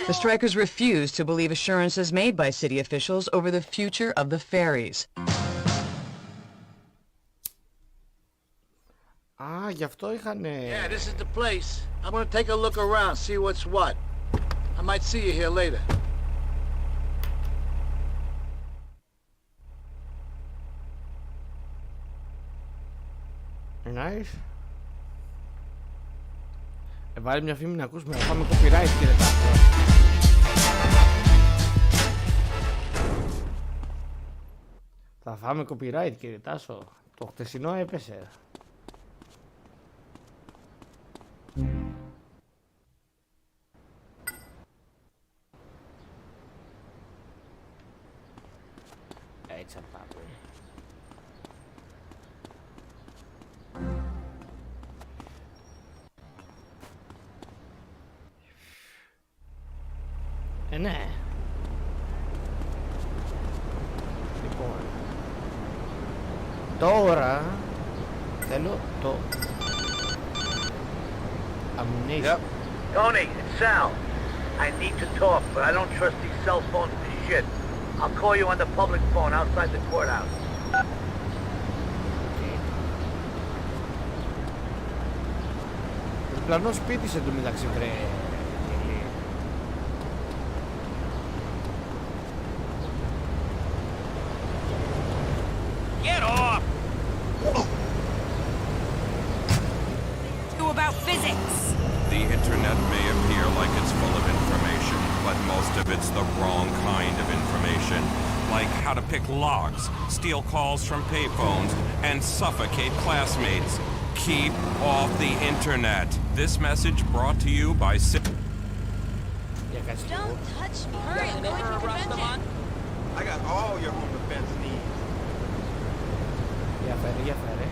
The strikers refuse to believe assurances made by city officials over the future of the ferries. Α, γι' αυτό είχανε... Yeah, this is the place. I'm gonna take a look around, see what's what. I might see you here later. Nice. Βάλει μια φήμη να ακούσουμε, να πάμε copyright, κύριε Τάσο. Θα φάμε copyright, κύριε Τάσο. Το χτεσινό έπεσε. Έτσι θα πάμε. Ναι. Λοιπόν. Τώρα θέλω το ammunition. Yep. Tony, it's Sal. I need to talk, but I don't trust these cell phones for shit. I'll call you on the public phone outside the courthouse. Πλανό σπίτι σε το μεταξύ, βρε. Get off! About physics. The internet may appear like it's full of information, but most of it's the wrong kind of information. Like how to pick locks, steal calls from payphones, and suffocate classmates. Keep off the internet. This message brought to you by Psick. Don't touch me. Hurry, I'm going to convention. I got all your home defense needs. Για φέρε, για φέρε.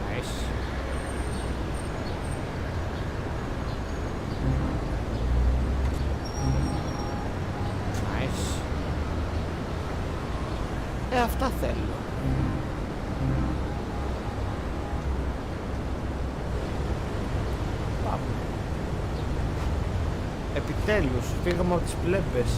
Nice. Nice. Αυτά θέλω. Πάμε. Επιτέλους, φύγαμε από τις πλέμπες.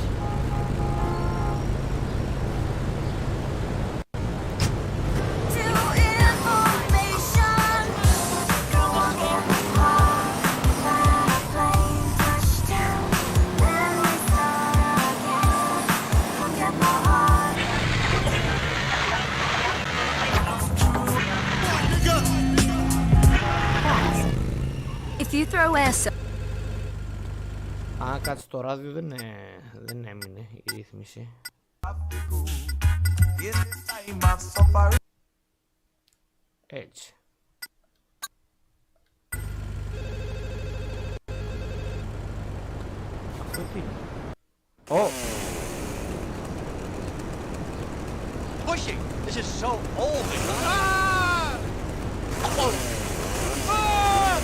If you throw ass... Α, κάτσε, το ράδιο δεν έμεινε η ρύθμιση. Έτσι. Αυτό τι είναι? Ω! Pushing! This is so old! Ah! Oh! Ah!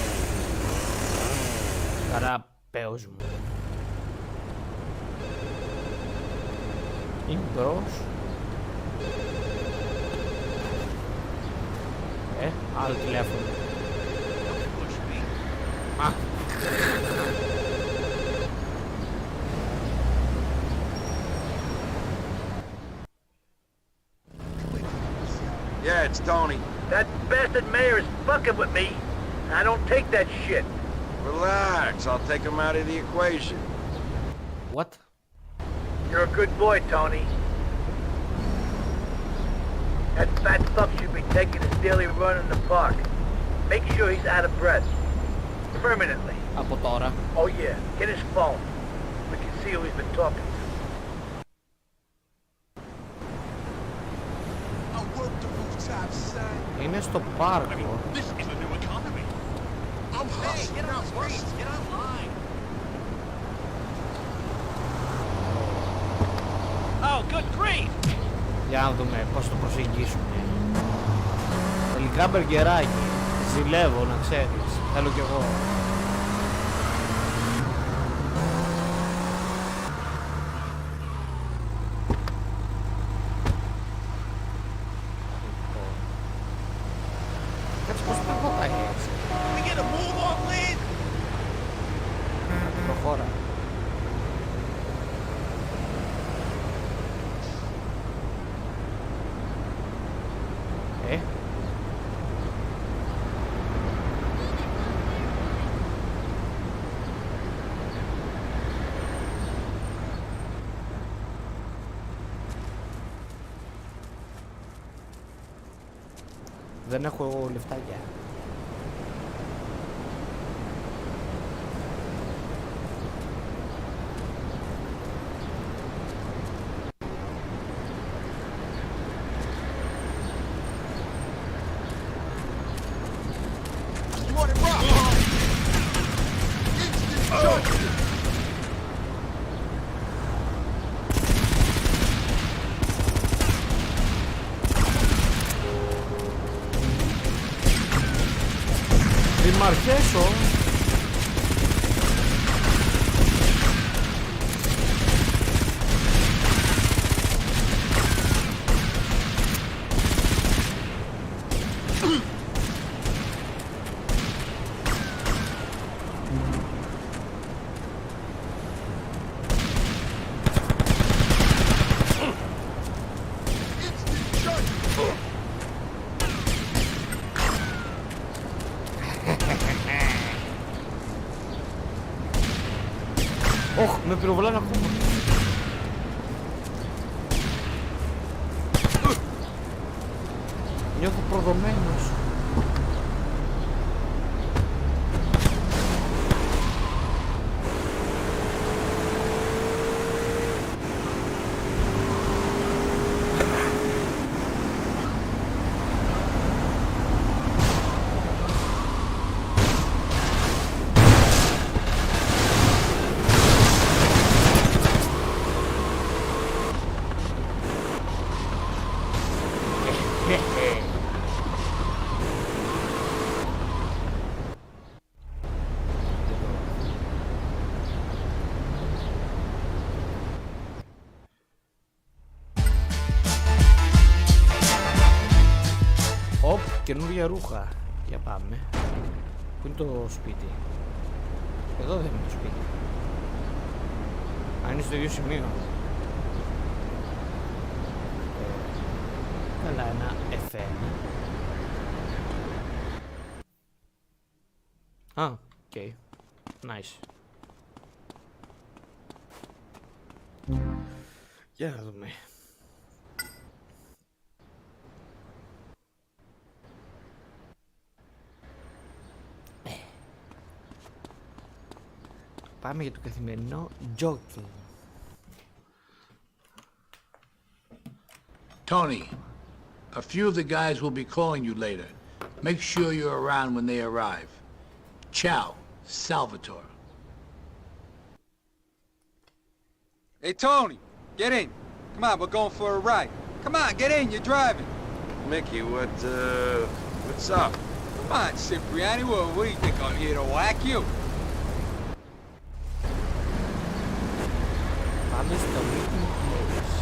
Καραπέος μου. Είναι μπρος. Άλλο τηλέφωνο. Push me. Yeah, it's Tony. That bastard mayor is fucking with me. I don't take that shit. Relax, I'll take him out of the equation. What? You're a good boy, Tony. That fat fuck should be taking his daily run in the park. Make sure he's out of breath. Permanently. Από τώρα. Oh yeah, get his phone. We can see who he's been talking to. Είναι στο πάρκο. Για να δούμε πώς το προσεγγίσουμε. Τελικά μπεργκεράκι. Ζηλεύω, να ξέρεις. Θέλω κι εγώ. Κάτσε πώς περπατάει έτσι. Προχώρα. Δεν έχω λεφτάκια. Αρχέσω. Όχ, με πυροβολάνε ακόμα. Νιώθω προδομένος. Καινούργια ρούχα. Για πάμε. Πού είναι το σπίτι? Εδώ δεν είναι το σπίτι. Αν είναι στο ίδιο σημείο. Καλά, ένα F1. Α, οκ. Nice. Για να δούμε. Πάμε για το καθημερινό jogging. Tony, a few of the guys will be calling you later. Make sure you're around when they arrive. Ciao, Salvatore. Hey, Tony, get in. Come on, we're going for a ride. Come on, get in, you're driving. Mickey, what's up? Come on, Cipriani, what do you think, I'm here to whack you? Πάμε στο meeting place.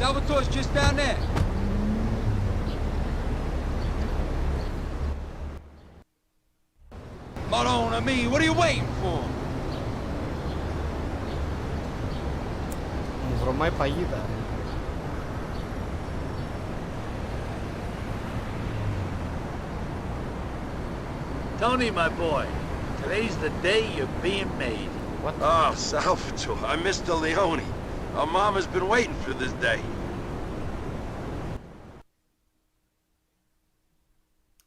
Salvatore's just down there. Malone, I mean, what are you waiting for? Μου βρωμάει παγίδα. Tony, my boy, today's the day you're being made. What? Oh, Salvatore, I missed the Leone. Our mama's been waiting for this day.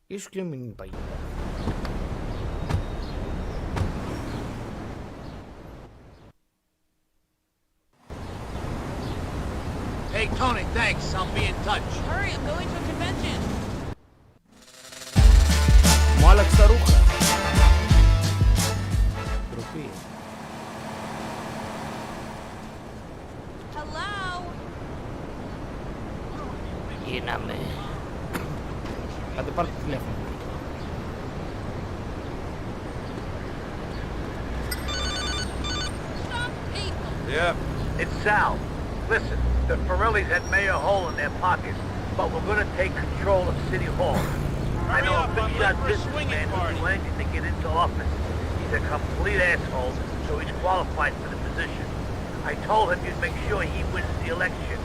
Ίσως και μην είναι παγίδα. Hey, Tony, thanks. I'll be in touch. Hurry, I'm going to a convention. Μου άλλαξε τα ρούχα. Τροπή. Hello? Γίναμε. Κάντε πάρτε τηλέφωνο. Yeah. It's Sal. Listen, the Forellis had Mayor Hall in their pockets, but we're gonna take control of City Hall. I know a big shot businessman who'll do anything to get into office. He's a complete asshole, so he's qualified for the position. I told him you'd make sure he wins the election.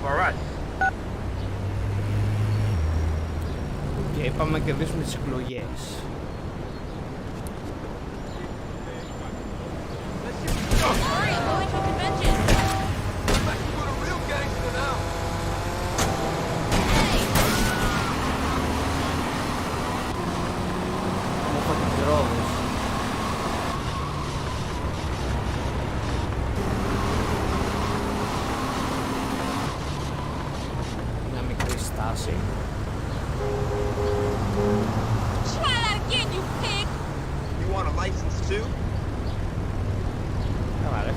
For us. Και είπαμε να κερδίσουμε τις εκλογές. Hurry, I'm going to a convention. Μου έχω την πυρόδος. Μια μικρή στάση. Try that again, you pig! You want a license too? Καλά ρε.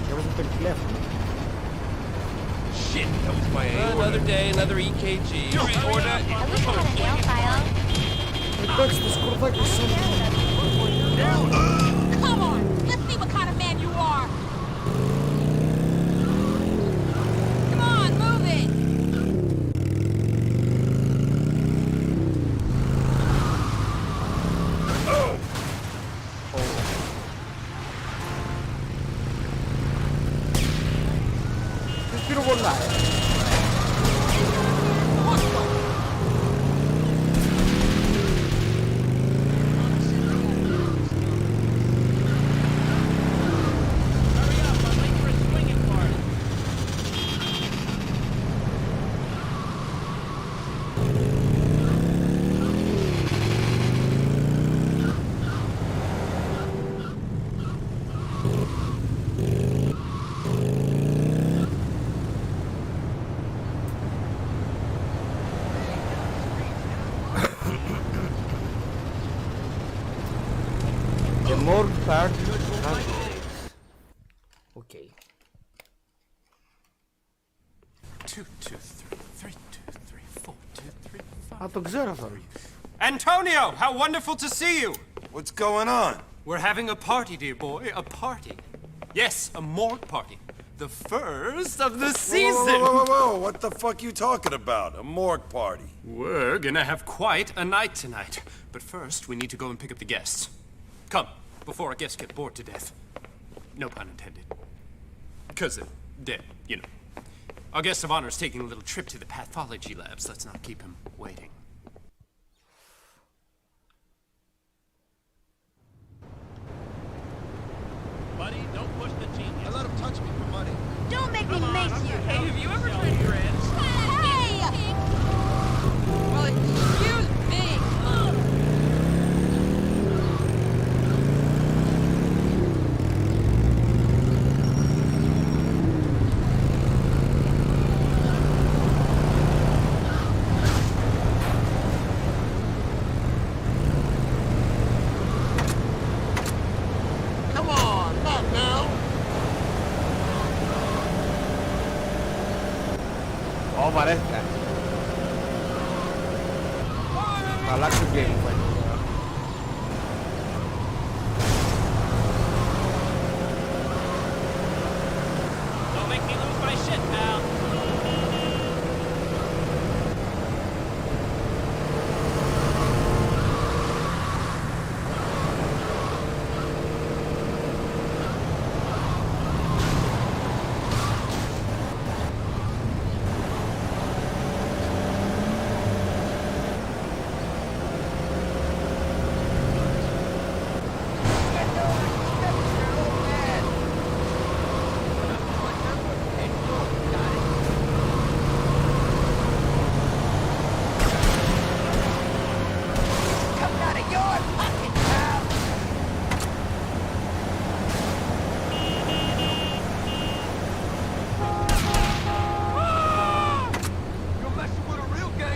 Και έβαζε το τηλέφωνο. Shit, that was my another day, another EKG. Εντάξει, το σκορδάκι σου. Come on, let's see what kind of man you are! Come on, move it! Ποιος πυροβολάει. The more part candidates. Okay. 2, 2, 3, 3, 2, 3, 4, 2, 3, 5. Α, το ξέρω αυτό. Antonio, how wonderful to see you! What's going on? We're having a party, dear boy, a party. Yes, a morgue party. The first of the season! Whoa, what the fuck you talking about? A morgue party? We're gonna have quite a night tonight. But first, we need to go and pick up the guests. Come, before our guests get bored to death. No pun intended. 'Cause they're dead, you know. Our guest of honor is taking a little trip to the pathology labs. Let's not keep him waiting. Buddy, don't push the genius. I let him touch me for money. Don't make me mace you! Hey, have you ever tried dreads? Hey! Well, excuse me. αλλάξει το game μου φαίνεται. Don't make me lose my shit, pal.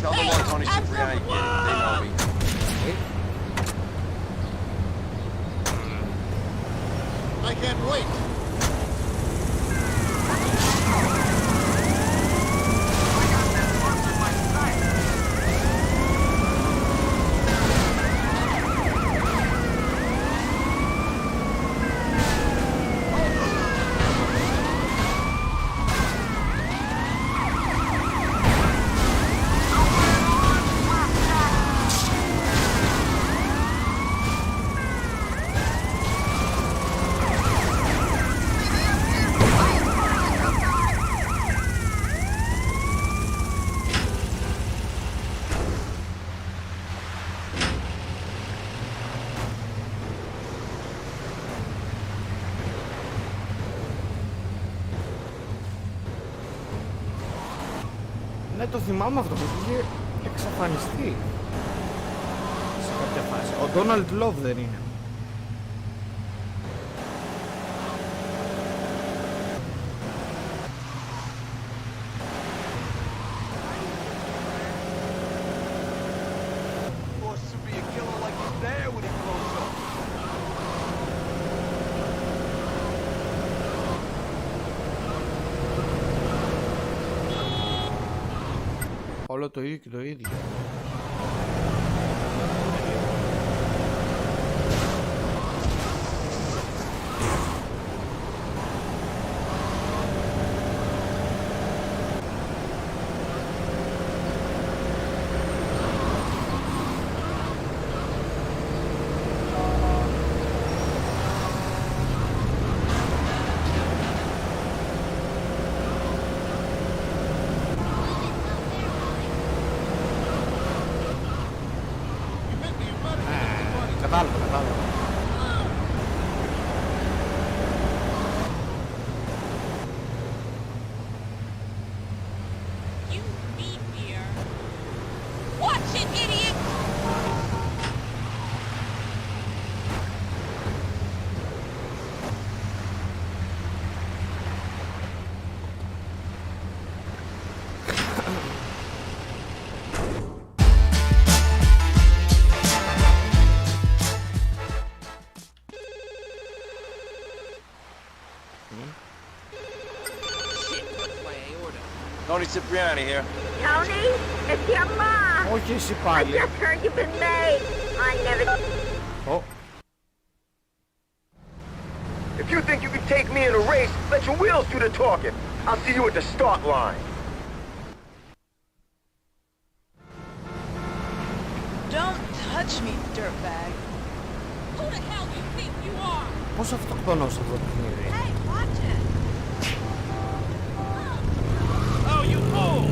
Tell them on Tony Cipriani, get it. They know me. I can't wait. Ναι, το θυμάμαι αυτό που είχε εξαφανιστεί σε κάποια φάση. Ο Donald Love δεν είναι? Όλο το ίδιο και το ίδιο. Κατάλαβα, κατάλαβα. You Vampyr. Watch it, idiot! Tony Cipriani here. Tony, it's your mom. Όχι εσύ I πάλι. just heard you've been made. I never... Oh. If you think you can take me in a race, let your wheels do the talking. I'll see you at the start line. Don't touch me, dirtbag. Who the hell do you think you are? Πώς αυτοκτονώ σε αυτό το παιχνίδι? Hey, watch it! Oh, you fool!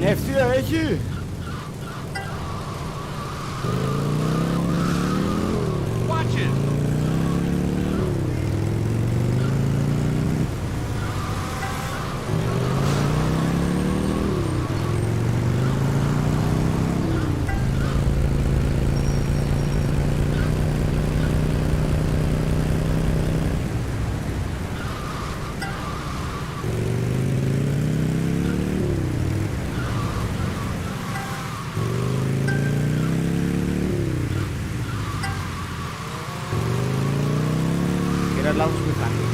Ευθεία έχει. Watch it! Πήρα λάθος μηχανή.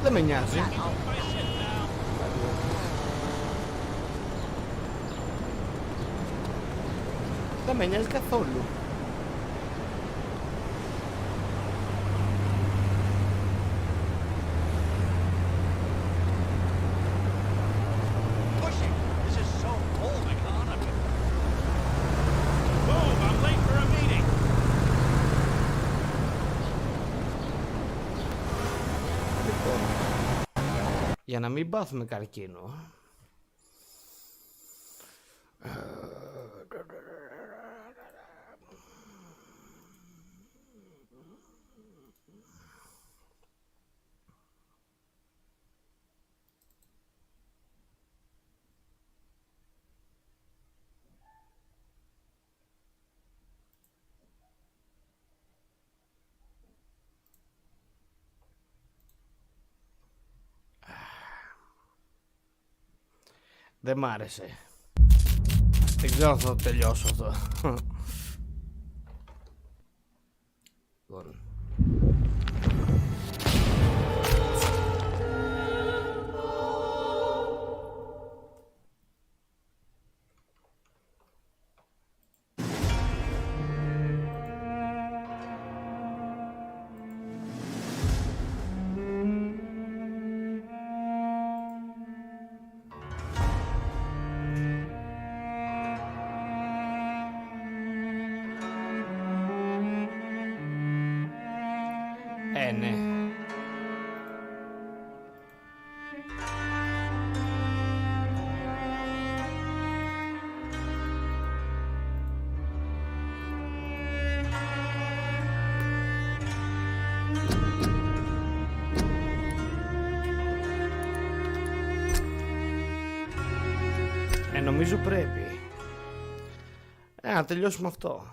Δεν με νοιάζει. Δεν με νοιάζει καθόλου. Για να μην πάθουμε καρκίνο. Δεν μ' άρεσε. Δεν ξέρω αν θα το τελειώσω αυτό. Ναι. Νομίζω πρέπει. Να τελειώσουμε αυτό.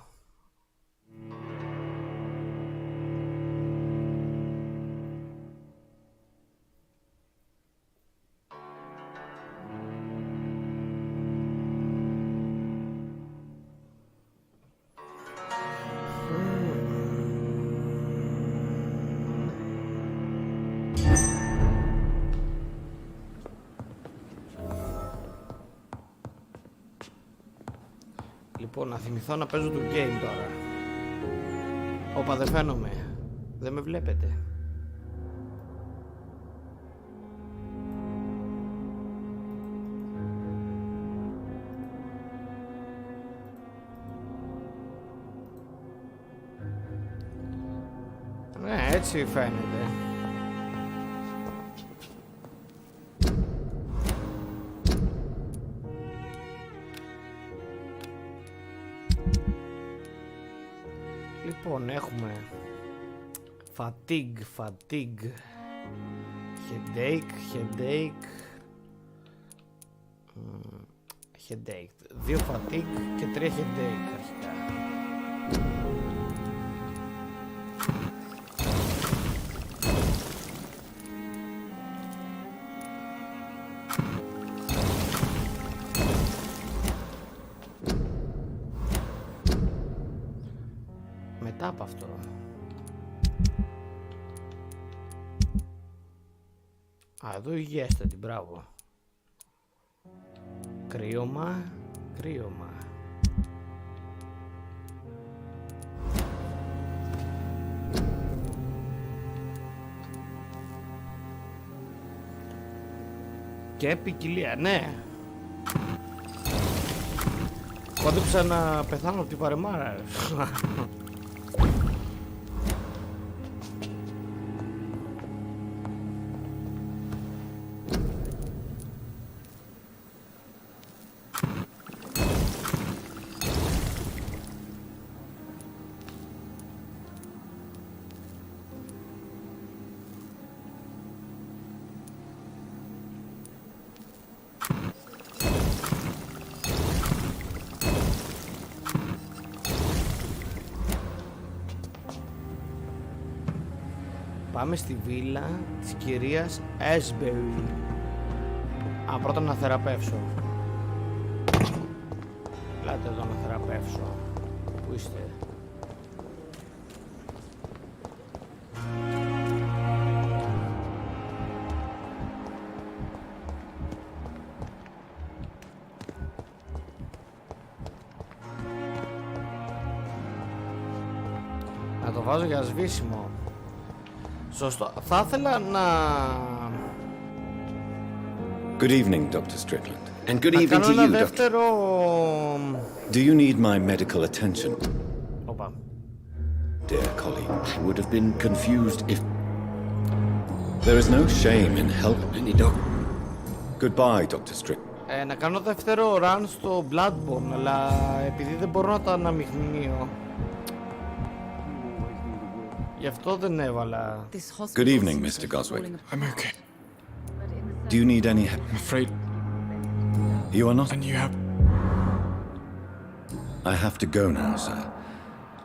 Λοιπόν, να θυμηθώ να παίζω το game τώρα. Όπα, δεν φαίνομαι. Δεν με βλέπετε. Ναι, έτσι φαίνεται. Λοιπόν, έχουμε fatigue, headache, Headache. 2 fatigue και 3 headache αρχικά. Μετά από αυτό εδώ υγιέστατη, μπράβο. Κρύωμα, κρύωμα. Και ποικιλία, ναι. Κόντεψα να πεθάνω από την παρεμάρα. Πάμε στη βίλα της κυρίας Έσμπερι. Α, πρώτα να θεραπεύσω. Ελάτε εδώ να θεραπεύσω. Πού είστε? Να το βάζω για σβήσιμο. Σωστό. Θα ήθελα να... Good evening, Dr. Strickland. And good evening to κάνω ένα you, δεύτερο... Do you need my medical attention? Οπα. Dear colleague, I would have been confused if... There is no shame in helping any doctor. Goodbye, Dr. Strickland. Να κάνω δεύτερο run στο Bloodborne, αλλά επειδή δεν μπορώ να τα αναμειχνύω, γι' αυτό δεν έβαλα. Good evening, Mr. Goswick. I'm okay. Do you need any help? I'm afraid. You are not? And you have... I have to go now, sir.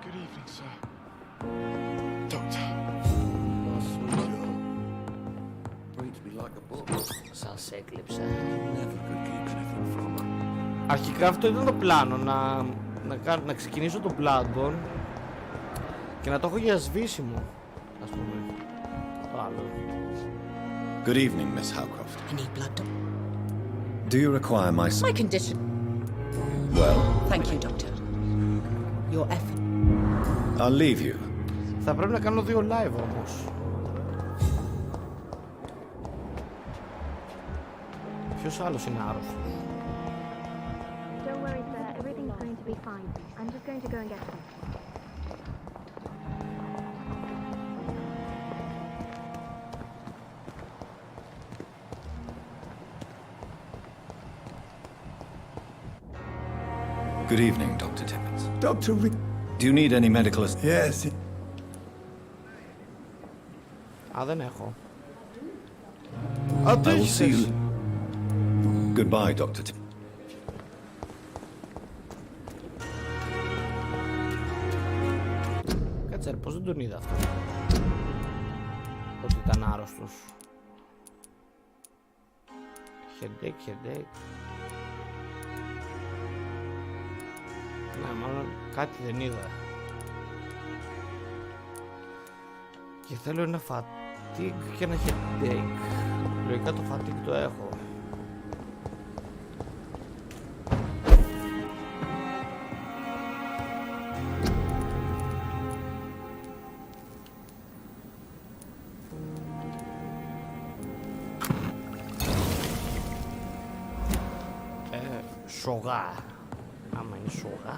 Good evening, sir. Doctor. Σας έκλειψα. Αρχικά αυτό ήταν το πλάνο, να ξεκινήσω το Bloodborne και να το έχω για σβήσιμο, ας πούμε, το άλλο. Good evening, Miss Howcroft. I need blood. Do you require my... My condition. Well... Thank you, doctor. Your effort. I'll leave you. Θα πρέπει να κάνω 2 live όμως. Ποιος άλλος είναι άρρωστος? Don't worry, sir. Everything's going to be fine. I'm just going to go and get them. Good evening, Dr. Timmons. Dr. Rick. Do you need any medical assistance? Yes. Α, δεν έχω. I will see you. Goodbye, Dr. Timmons. Κάτσε, πώς δεν τον είδα αυτό? Ότι ήταν άρρωστος. Headache. Ναι, μάλλον κάτι δεν είδα. Και θέλω ένα fatigue και ένα headache. Λογικά το fatigue το έχω. Σογά. Άμα είναι σογά.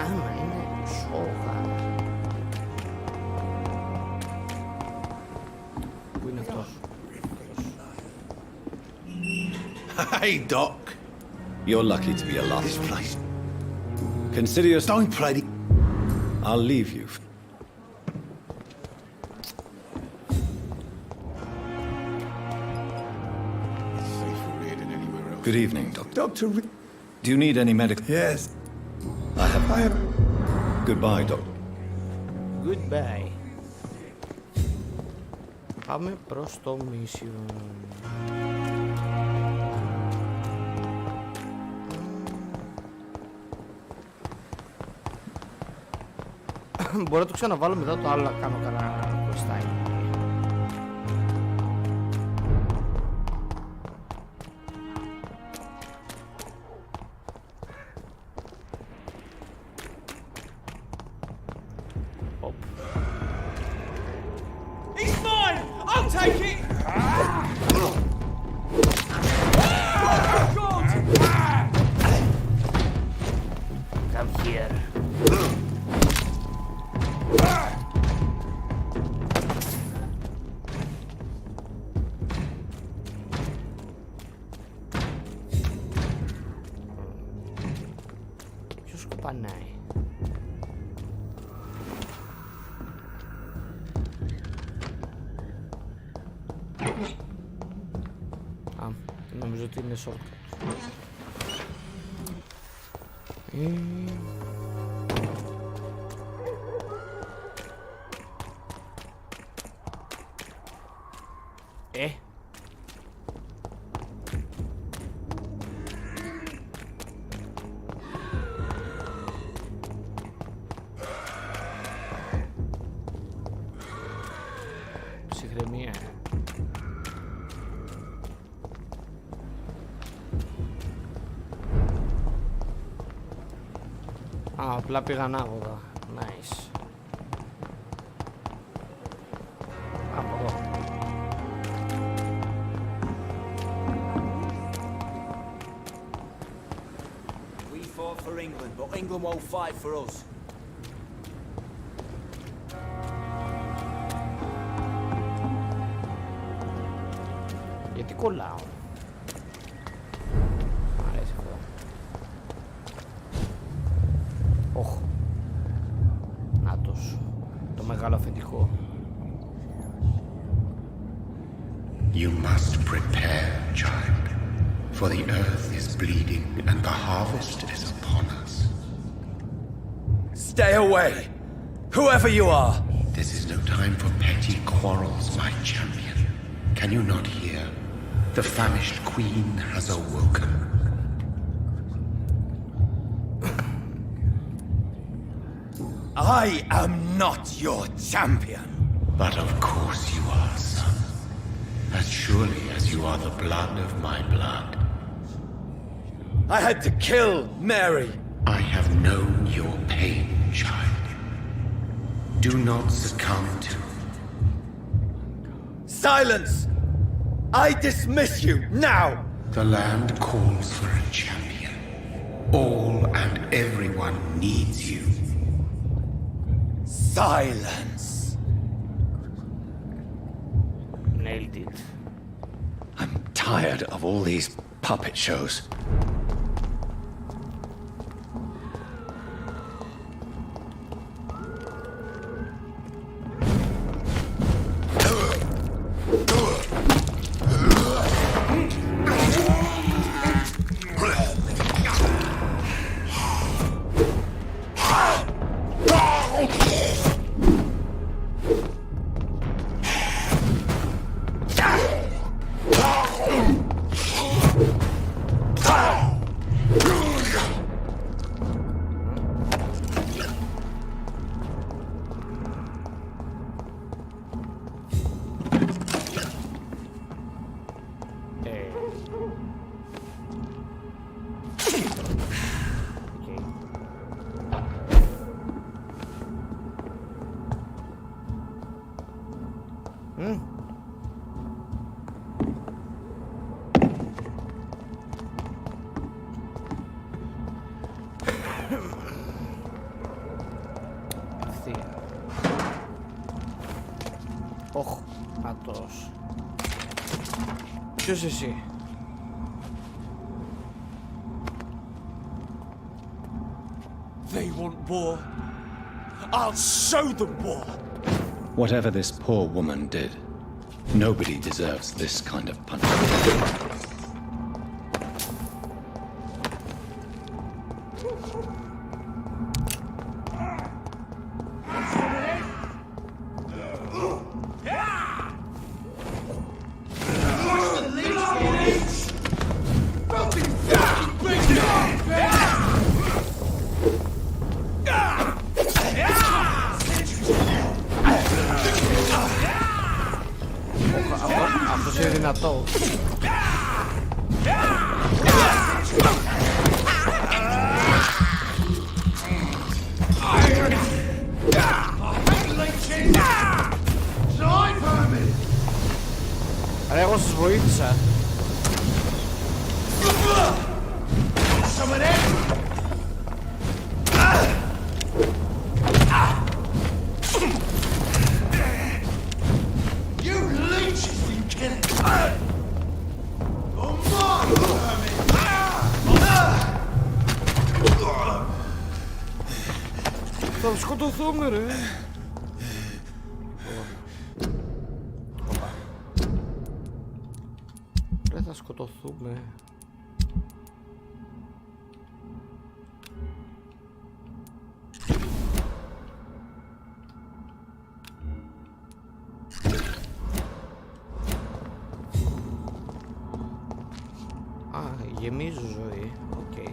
Άμα είναι σογά. Πού είναι αυτός? Hey, Doc. You're lucky to be alive. This place. Consider yourself. Don't play the... I'll leave you. Safer reared in Good evening, Doctor. Do you need any medical? Yes. I have. Goodbye, Doctor. Goodbye. Πάμε προς το mission. Μπορώ να το ξαναβάλω μετά το άλλο να κάνω κανένα questline. He's mine! I'll take it! Come here. Ποιος κοπανάει? Α, νομίζω ότι είναι shortcut. Ψυχραιμία. Α, απλά πήγα ανάποδα. Nice. Από εδώ. We fought for England, but England won't fight for us. Γιατί κολλάω? Μ' αρέσει αυτό. Όχ. Νάτος. Το μεγάλο αφεντικό. You must prepare, child, for the earth is bleeding and the harvest is upon us. Stay away! Whoever you are! This is no time for petty quarrels, my champion. Can you not hear? The famished queen has awoken. I am not your champion. But of course you are, son. As surely as you are the blood of my blood. I had to kill Mary. I have known your pain, child. Do not succumb to... Silence! I dismiss you now! The land calls for a champion. All and everyone needs you. Silence! Nailed it. I'm tired of all these puppet shows. Όχ, ατός. Ποιος εσύ? They want war. I'll show them war. Whatever this poor woman did, nobody deserves this kind of punishment. Αυτός είναι δυνατός. Ρε, εγώ σας βοήθησα. Θα σκοτωθούμε, ρε. Ρε, θα σκοτωθούμε. Α, γεμίζω ζωή. Οκ.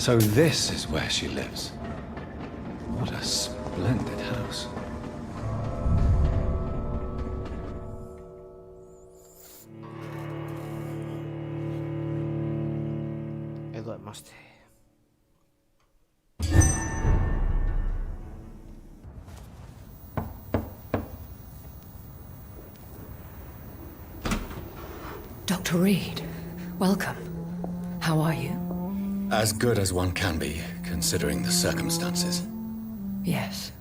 So this is where she lives. What a splendid house. Εδώ είμαστε. Dr. Reed, welcome. How are you? As good as one can be, considering the circumstances. Yes.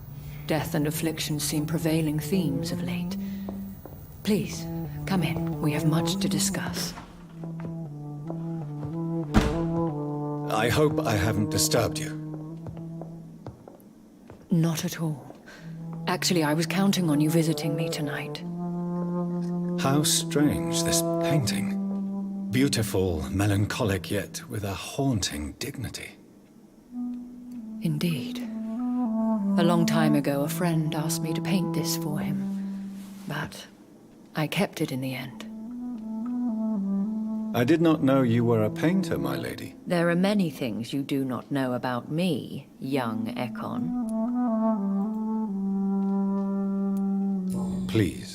Death and affliction seem prevailing themes of late. Please, come in. We have much to discuss. I hope I haven't disturbed you. Not at all. Actually, I was counting on you visiting me tonight. How strange, this painting. Beautiful, melancholic, yet with a haunting dignity. Indeed. A long time ago, a friend asked me to paint this for him, but I kept it in the end. I did not know you were a painter, my lady. There are many things you do not know about me, young Ekon. Please,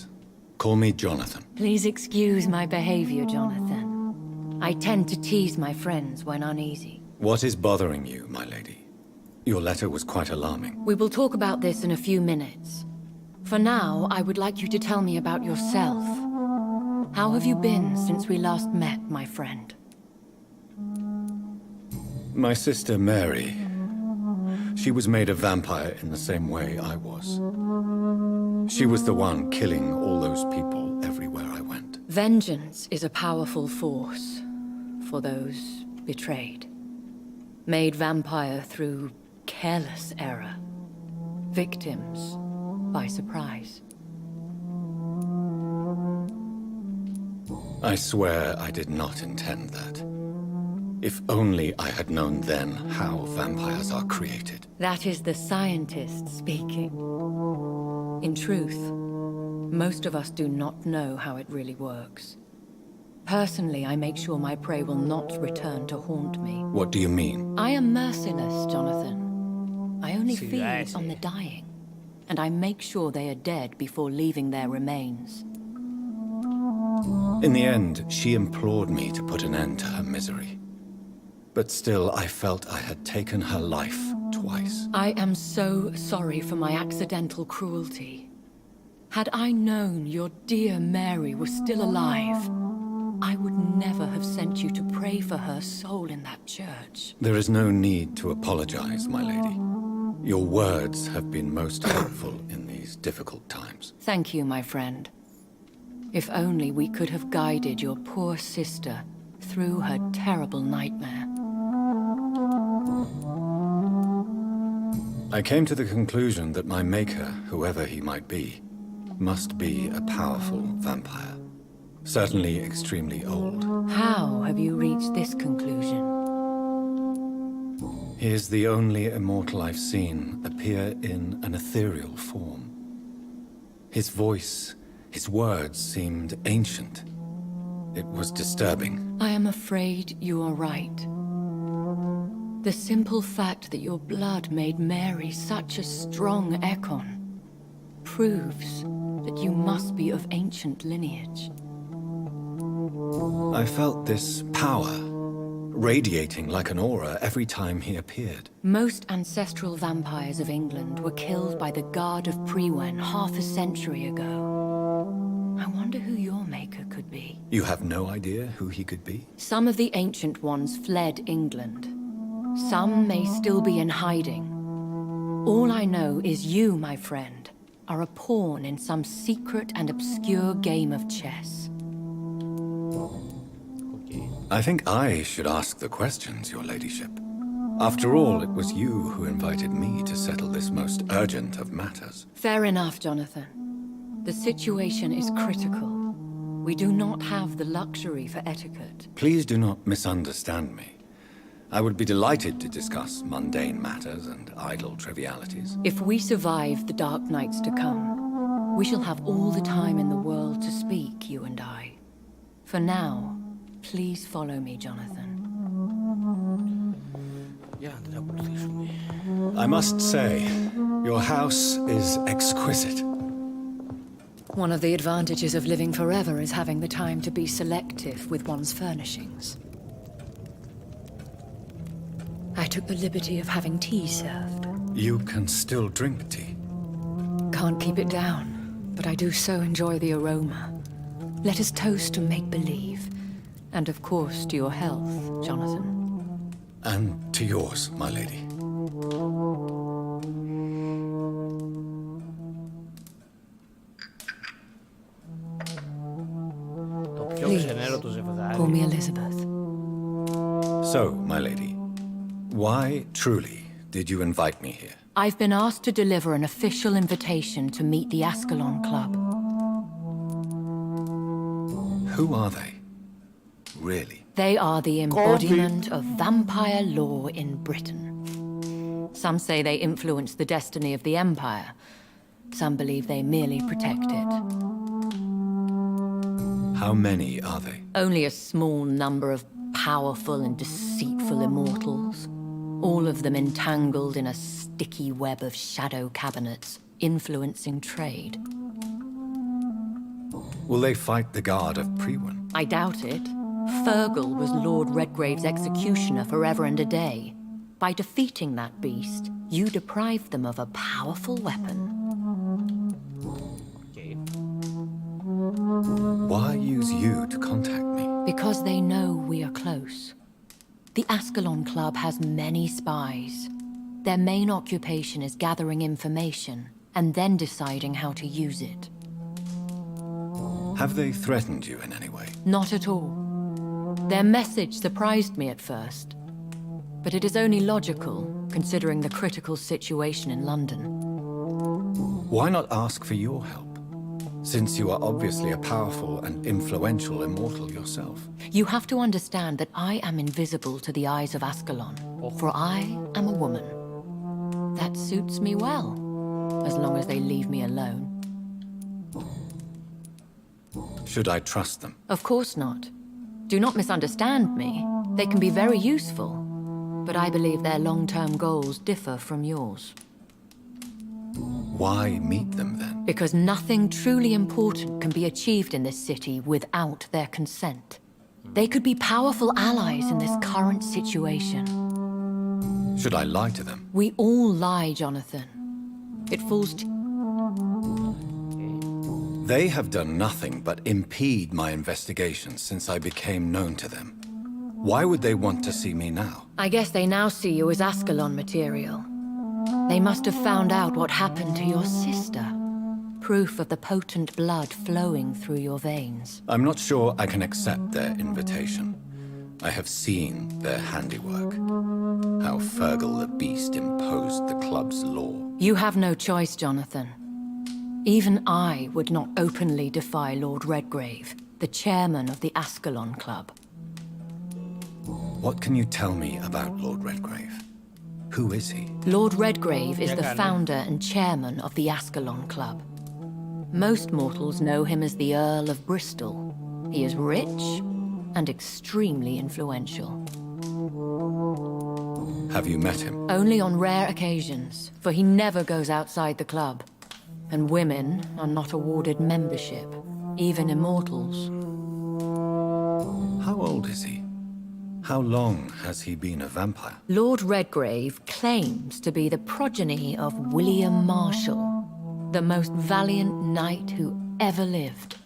call me Jonathan. Please excuse my behavior, Jonathan. I tend to tease my friends when uneasy. What is bothering you, my lady? Your letter was quite alarming. We will talk about this in a few minutes. For now, I would like you to tell me about yourself. How have you been since we last met, my friend? My sister Mary. She was made a vampire in the same way I was. She was the one killing all those people everywhere I went. Vengeance is a powerful force for those betrayed. Made vampire through careless error. Victims by surprise. I swear I did not intend that. If only I had known then how vampires are created. That is the scientist speaking. In truth, most of us do not know how it really works. Personally, I make sure my prey will not return to haunt me. What do you mean? I am merciless, Jonathan. I only feed on the dying, and I make sure they are dead before leaving their remains. In the end, she implored me to put an end to her misery. But still, I felt I had taken her life twice. I am so sorry for my accidental cruelty. Had I known your dear Mary was still alive, I would never have sent you to pray for her soul in that church. There is no need to apologize, my lady. Your words have been most helpful in these difficult times. Thank you, my friend. If only we could have guided your poor sister through her terrible nightmare. I came to the conclusion that my maker, whoever he might be, must be a powerful vampire. Certainly extremely old. How have you reached this conclusion? He is the only immortal I've seen appear in an ethereal form. His voice, his words seemed ancient. It was disturbing. I am afraid you are right. The simple fact that your blood made Mary such a strong Ekon proves that you must be of ancient lineage. I felt this power radiating like an aura every time he appeared. Most ancestral vampires of England were killed by the Guard of Priwen half a century ago. I wonder who your maker could be. You have no idea who he could be? Some of the ancient ones fled England. Some may still be in hiding. All I know is you, my friend, are a pawn in some secret and obscure game of chess. I think I should ask the questions, your ladyship. After all, it was you who invited me to settle this most urgent of matters. Fair enough, Jonathan. The situation is critical. We do not have the luxury for etiquette. Please do not misunderstand me. I would be delighted to discuss mundane matters and idle trivialities. If we survive the dark nights to come, we shall have all the time in the world to speak, you and I. For now, please follow me, Jonathan. I must say, your house is exquisite. One of the advantages of living forever is having the time to be selective with one's furnishings. I took the liberty of having tea served. You can still drink tea. Can't keep it down, but I do so enjoy the aroma. Let us toast to make-believe. And of course, to your health, Jonathan. And to yours, my lady. Please, call me Elizabeth. So, my lady, why truly did you invite me here? I've been asked to deliver an official invitation to meet the Ascalon Club. Who are they? Really? They are the embodiment of vampire law in Britain. Some say they influence the destiny of the Empire. Some believe they merely protect it. How many are they? Only a small number of powerful and deceitful immortals. All of them entangled in a sticky web of shadow cabinets, influencing trade. Will they fight the Guard of Priwen? I doubt it. Fergal was Lord Redgrave's executioner forever and a day. By defeating that beast, you deprived them of a powerful weapon. Why use you to contact me? Because they know we are close. The Ascalon Club has many spies. Their main occupation is gathering information and then deciding how to use it. Have they threatened you in any way? Not at all. Their message surprised me at first, but it is only logical, considering the critical situation in London. Why not ask for your help, since you are obviously a powerful and influential immortal yourself? You have to understand that I am invisible to the eyes of Ascalon, for I am a woman. That suits me well, as long as they leave me alone. Should I trust them? Of course not. Do not misunderstand me. They can be very useful, but I believe their long-term goals differ from yours. Why meet them then? Because nothing truly important can be achieved in this city without their consent. They could be powerful allies in this current situation. Should I lie to them? We all lie, Jonathan. It falls to... They have done nothing but impede my investigation since I became known to them. Why would they want to see me now? I guess they now see you as Ascalon material. They must have found out what happened to your sister. Proof of the potent blood flowing through your veins. I'm not sure I can accept their invitation. I have seen their handiwork. How Fergal the Beast imposed the club's law. You have no choice, Jonathan. Even I would not openly defy Lord Redgrave, the chairman of the Ascalon Club. What can you tell me about Lord Redgrave? Who is he? Lord Redgrave is the founder and chairman of the Ascalon Club. Most mortals know him as the Earl of Bristol. He is rich and extremely influential. Have you met him? Only on rare occasions, for he never goes outside the club. And women are not awarded membership, even immortals. How old is he? How long has he been a vampire? Lord Redgrave claims to be the progeny of William Marshall, the most valiant knight who ever lived.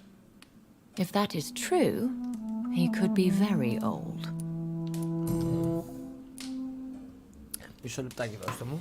If that is true, he could be very old. Μισό λεπτάκι δώστε μου.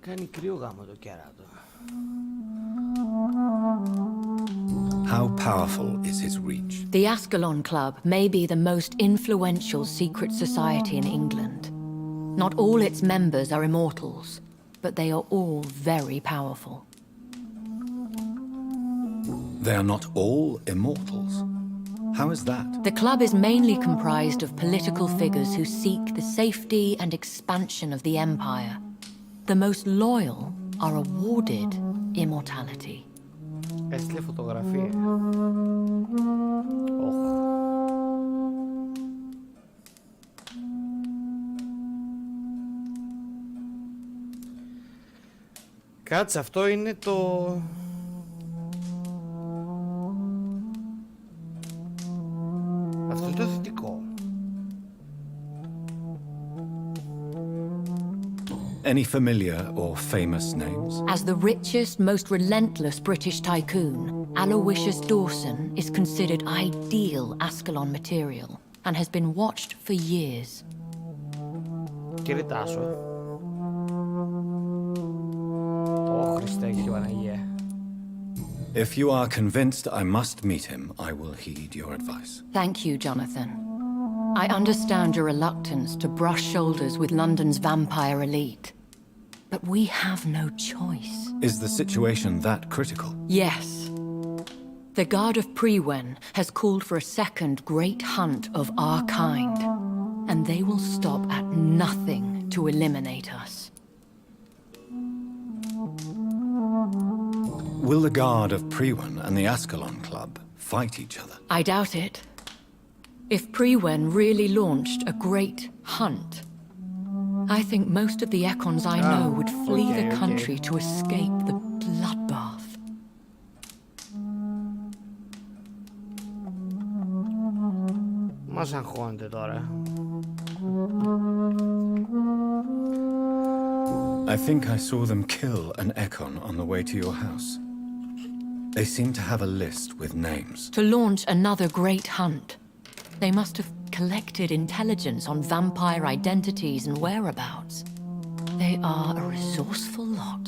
Κάνει κρύο γάμο το κεράτο. How powerful is his reach? The Ascalon Club may be the most influential secret society in England. Not all its members are immortals, but they are all very powerful. They are not all immortals. How is that? The club is mainly comprised of political figures who seek the safety and expansion of the Empire. The most loyal are awarded immortality. Έστειλε φωτογραφία. Κάτσε, αυτό είναι το... Αυτό είναι το θετικό. Any familiar or famous names? As the richest, most relentless British tycoon, Aloysius Dawson is considered ideal Ascalon material and has been watched for years. Κύριε Τάσο. Ω Χριστέ και Παναγία. If you are convinced I must meet him, I will heed your advice. Thank you, Jonathan. I understand your reluctance to brush shoulders with London's vampire elite. But we have no choice. Is the situation that critical? Yes. The Guard of Prewen has called for a second great hunt of our kind, and they will stop at nothing to eliminate us. Will the Guard of Prewen and the Ascalon Club fight each other? I doubt it. If Prewen really launched a great hunt, I think most of the Ekons I know would flee the country to escape the bloodbath. Μας αγχώνεται τώρα. I think I saw them kill an Ekon on the way to your house. They seem to have a list with names. To launch another great hunt, they must have collected intelligence on vampire identities and whereabouts. They are a resourceful lot.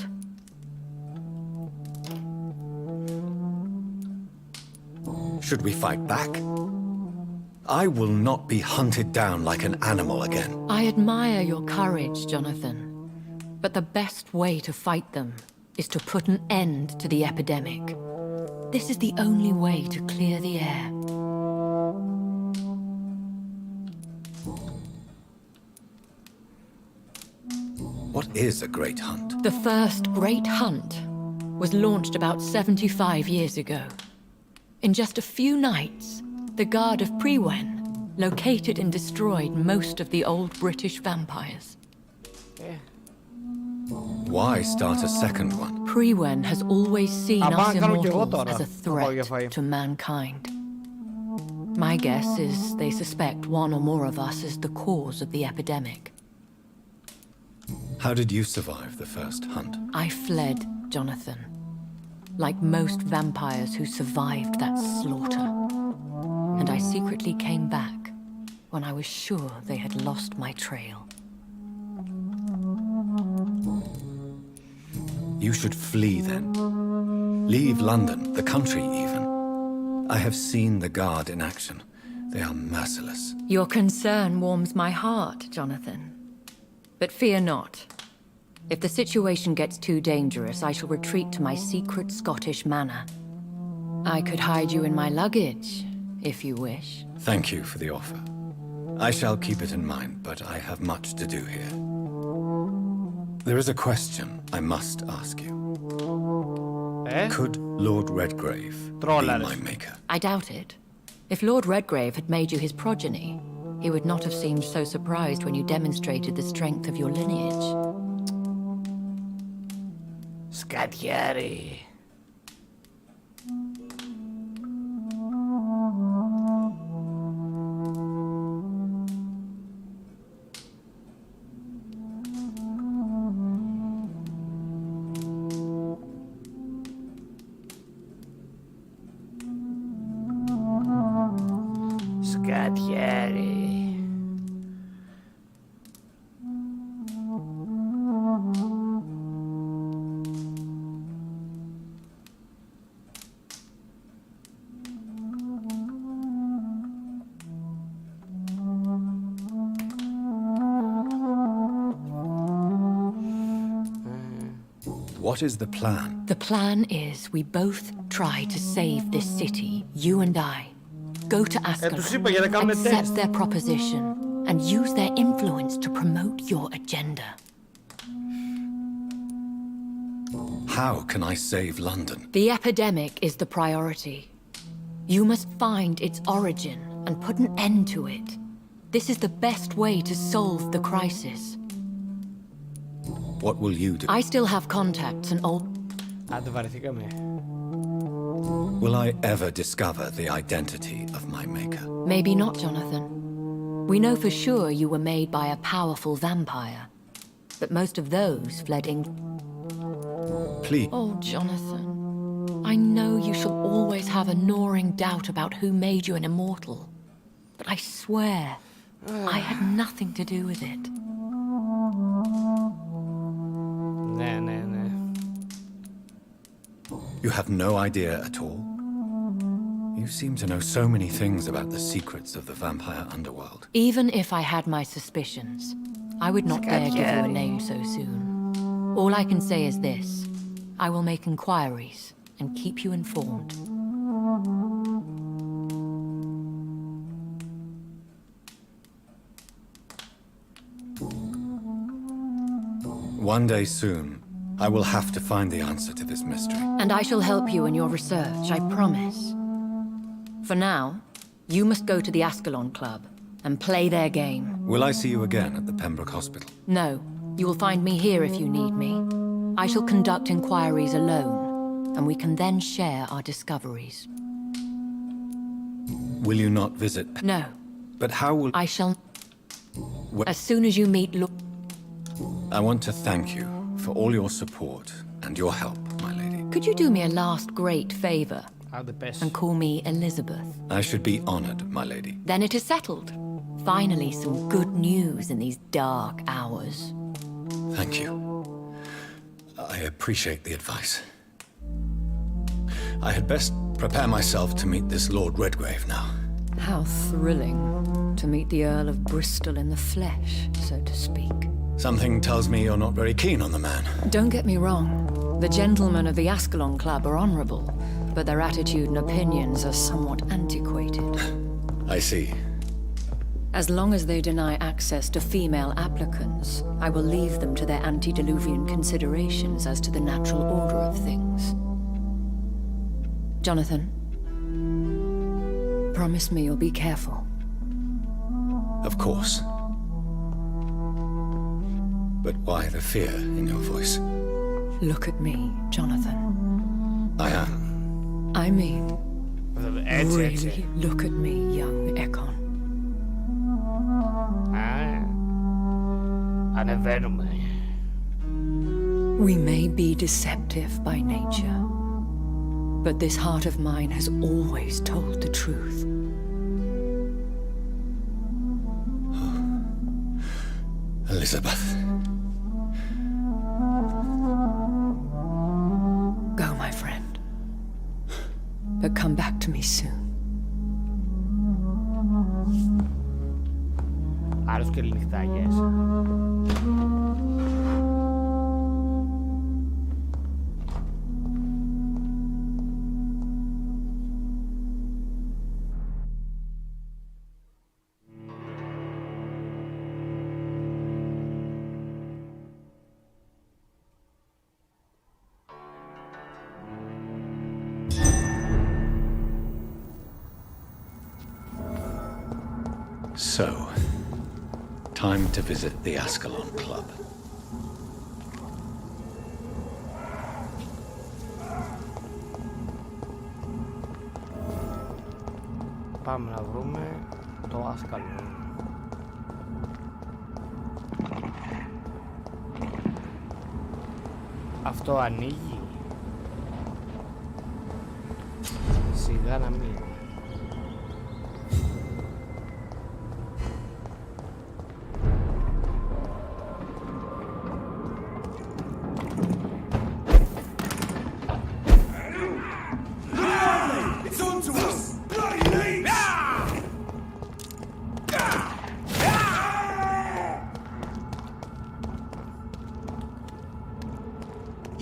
Should we fight back? I will not be hunted down like an animal again. I admire your courage, Jonathan. But the best way to fight them is to put an end to the epidemic. This is the only way to clear the air. What is a great hunt? The first great hunt was launched about 75 years ago. In just a few nights, the Guard of Priwen located and destroyed most of the old British vampires. Why start a second one? Priwen has always seen us immortals τώρα. as a threat to mankind. My guess is they suspect one or more of us is the cause of the epidemic. How did you survive the first hunt? I fled, Jonathan. Like most vampires who survived that slaughter. And I secretly came back when I was sure they had lost my trail. You should flee then. Leave London, the country even. I have seen the Guard in action. They are merciless. Your concern warms my heart, Jonathan. But fear not. If the situation gets too dangerous, I shall retreat to my secret Scottish manor. I could hide you in my luggage, if you wish. Thank you for the offer. I shall keep it in mind, but I have much to do here. There is a question I must ask you. Could Lord Redgrave be my maker? I doubt it. If Lord Redgrave had made you his progeny, he would not have seemed so surprised when you demonstrated the strength of your lineage. Scatieri. Scatieri. What is the plan? The plan is we both try to save this city, you and I. Go to Ascalon, accept their proposition, and use their influence to promote your agenda. How can I save London? The epidemic is the priority. You must find its origin and put an end to it. This is the best way to solve the crisis. What will you do? I still have contacts and old... Will I ever discover the identity of my maker? Maybe not, Jonathan. We know for sure you were made by a powerful vampire. But most of those fled Please. Oh, Jonathan. I know you shall always have a gnawing doubt about who made you an immortal. But I swear, I had nothing to do with it. You have no idea at all? You seem to know so many things about the secrets of the vampire underworld. Even if I had my suspicions, I would not dare give you a name so soon. All I can say is this. I will make inquiries and keep you informed. One day soon, I will have to find the answer to this mystery. And I shall help you in your research, I promise. For now, you must go to the Ascalon Club and play their game. Will I see you again at the Pembroke Hospital? No, you will find me here if you need me. I shall conduct inquiries alone, and we can then share our discoveries. Will you not visit? No. But how will... I shall... As soon as you meet I want to thank you for all your support and your help, my lady. Could you do me a last great favor? And call me Elizabeth. I should be honored, my lady. Then it is settled. Finally, some good news in these dark hours. Thank you. I appreciate the advice. I had best prepare myself to meet this Lord Redgrave now. How thrilling to meet the Earl of Bristol in the flesh, so to speak. Something tells me you're not very keen on the man. Don't get me wrong. The gentlemen of the Ascalon Club are honorable, but their attitude and opinions are somewhat antiquated. I see. As long as they deny access to female applicants, I will leave them to their antediluvian considerations as to the natural order of things. Jonathan, promise me you'll be careful. Of course. But why the fear in your voice? Look at me, Jonathan. I am. I mean, Έτσι. really look at me, young Ekon. Ανεβαίνουμε. We may be deceptive by nature, but this heart of mine has always told the truth. Elizabeth. Go, my friend. But come back to me soon. Άλλος και λιχτάγες. So, time to visit the Ascalon Club. Πάμε να βρούμε το Ascalon. Αυτό ανοίγει. Σιγά να μην.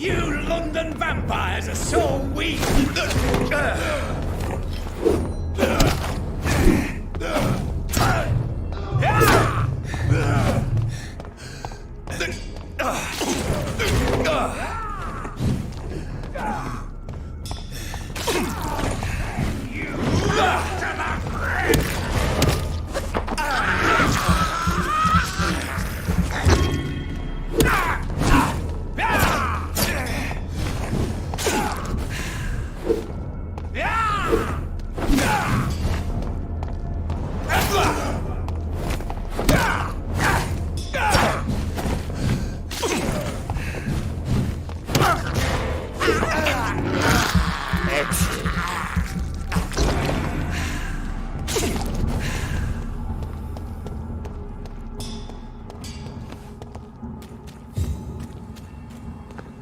You London vampires are so weak!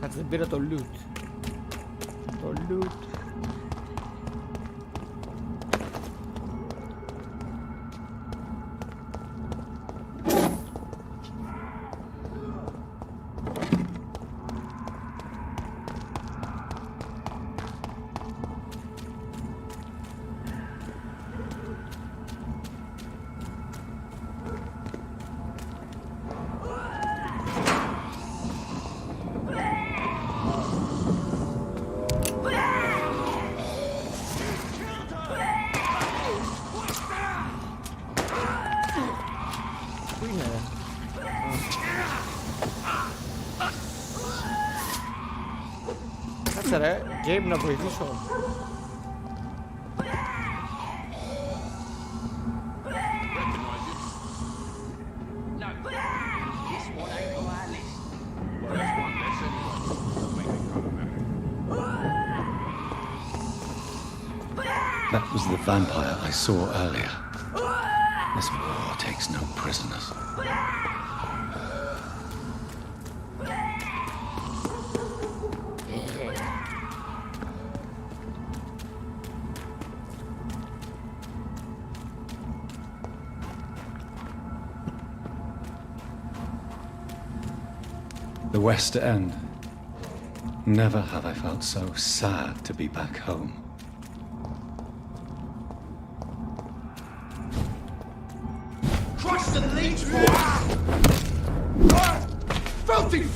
Κάτσε, δεν πήρα το loot. Το loot. Κάτσε ρε, game να βοηθήσω. That was the vampire I saw earlier. This war takes no prisoners. The West End. Never have I felt so sad to be back home. bastard leech boy! Filthy!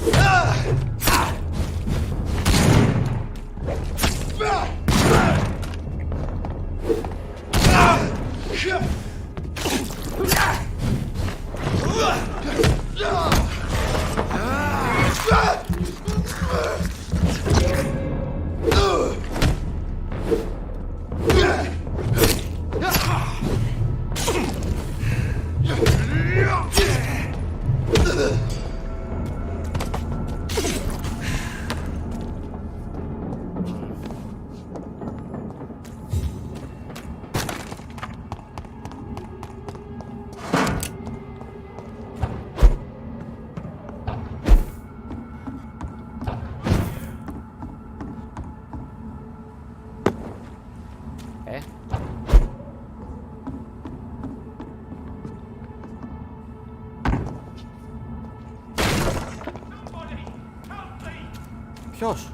Ποιος?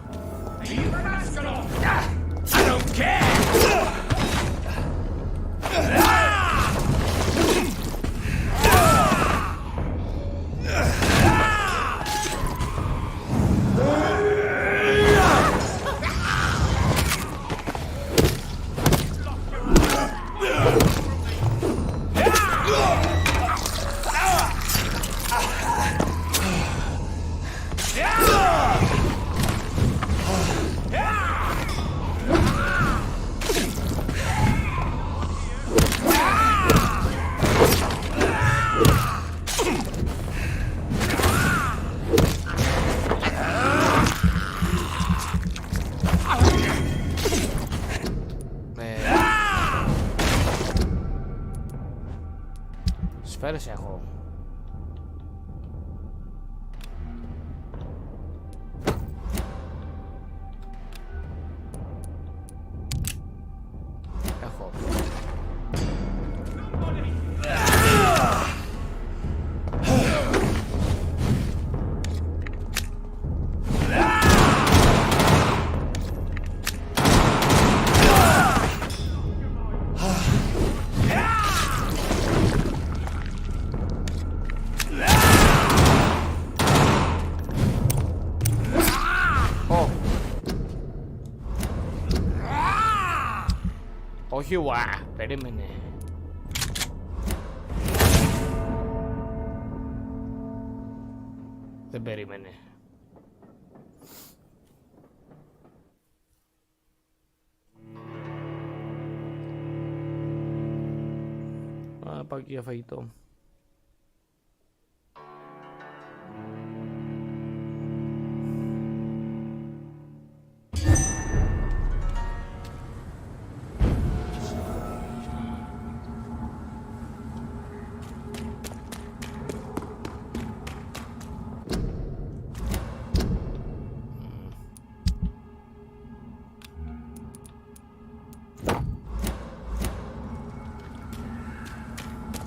I don't care! Σφαίρες έχω. Έχω. Όχι, περίμενε. Δεν περίμενε. Πάω και για φαγητό.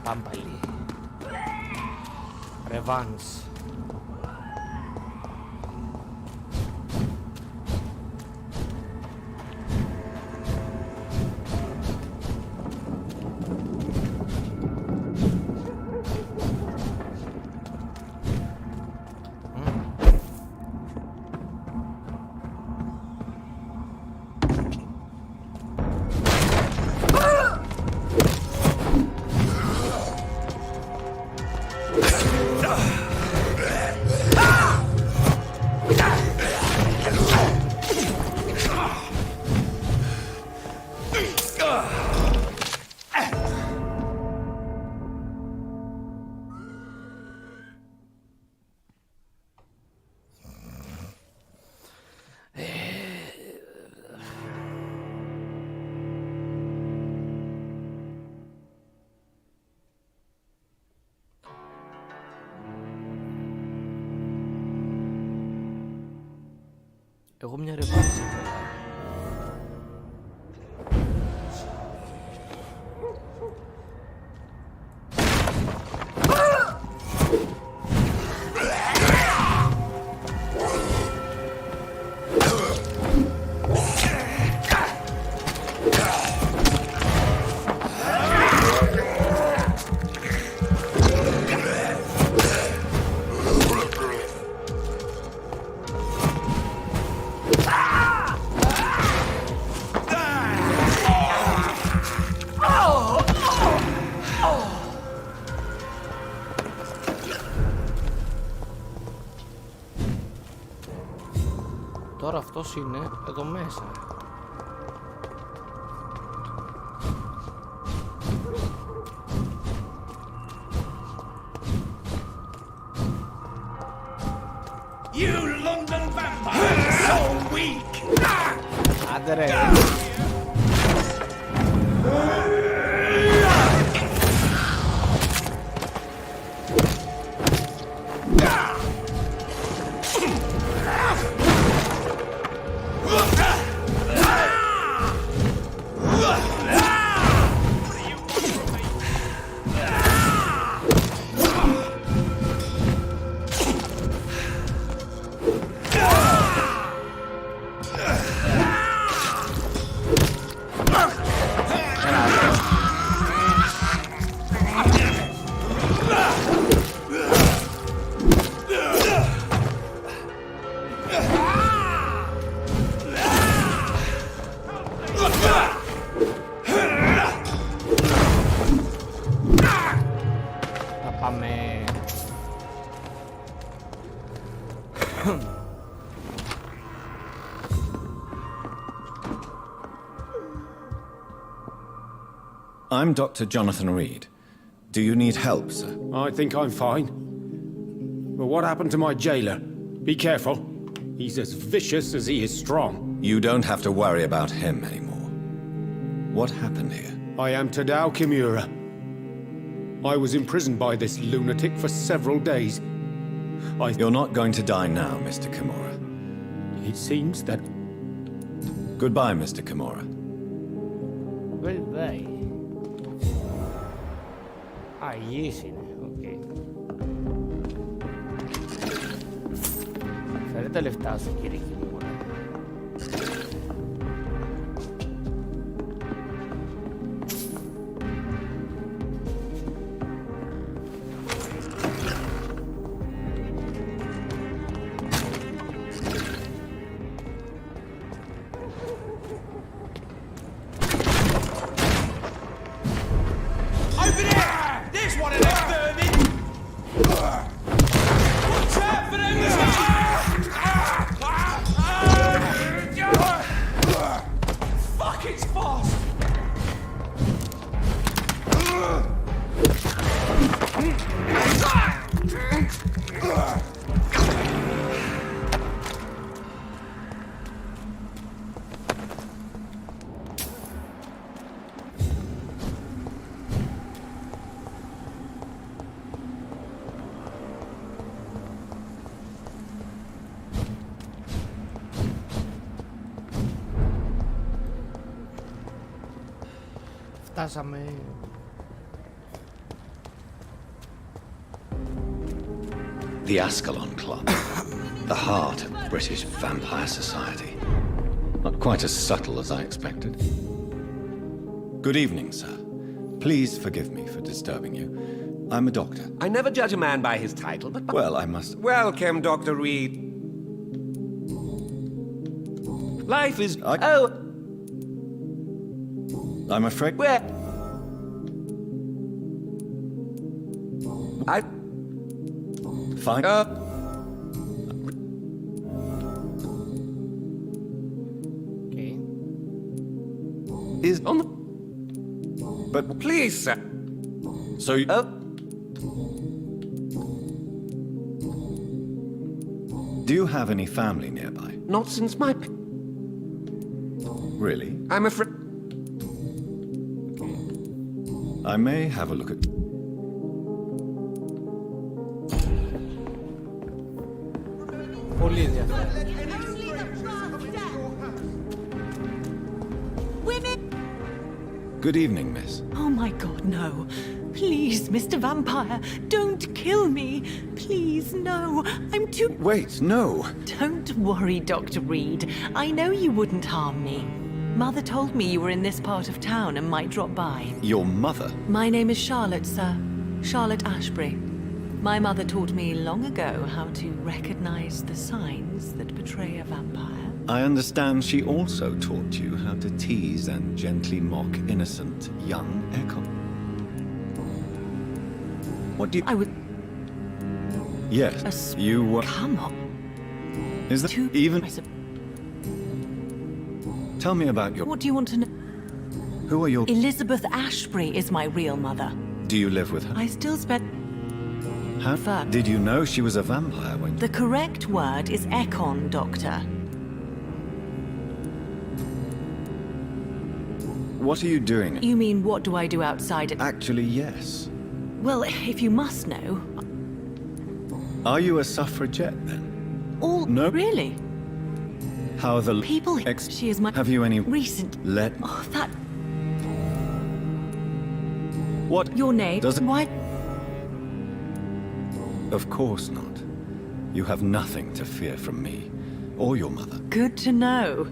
Πάμε πάλι. Revenge. Εγώ μια ρεβάνση ήθελα. τώρα αυτός είναι εδώ μέσα. You London vampire, so weak! Άντε ρε. I'm Dr. Jonathan Reed. Do you need help, sir? I think I'm fine. But what happened to my jailer? Be careful. He's as vicious as he is strong. You don't have to worry about him anymore. What happened here? I am Tadao Kimura. I was imprisoned by this lunatic for several days. You're not going to die now, Mr. Kimura. It seems that... Goodbye, Mr. Kimura. Goodbye. Υγιής είναι, οκ. Φέρε τα λεφτά σου, κύριε Κιμούρα. Φτάσαμε. The Ascalon Club. The heart of British vampire society. Not quite as subtle as I expected. Good evening, sir. Please forgive me for disturbing you. I'm a doctor. I never judge a man by his title, but... Well, I must... Welcome, Dr. Reed. Life is... I'm afraid... Where? Fine. Okay. Is on the... But please, sir. So you... Do you have any family nearby? Not since my... Really? I'm afraid... I may have a look at... Πολύ ενδιαφέρον. Good evening, miss. Oh my god, no. Please, Mr. Vampire, don't kill me. Please, no. I'm too... Wait, no. Don't worry, Dr. Reed. I know you wouldn't harm me. Mother told me you were in this part of town and might drop by. Your mother? My name is Charlotte, sir. Charlotte Ashbury. My mother taught me long ago how to recognize the signs that betray a vampire. I understand she also taught you how to tease and gently mock innocent young Echo. What do you... I would... Yes, you were... Come on. Is that even... Tell me about your... What do you want to know? Who are your... Elizabeth Ashbury is my real mother. Do you live with her? I still spend... How did you know she was a vampire when... The correct word is Ekon, Doctor. What are you doing? You mean, what do I do outside? Actually, yes. Well, if you must know... Are you a suffragette, then? All... No? Really? How are the... People... She is my... Have you any... Recent... Let... Oh, that... What? Your name? Doesn't... Why... Of course not. You have nothing to fear from me, or your mother. Good to know.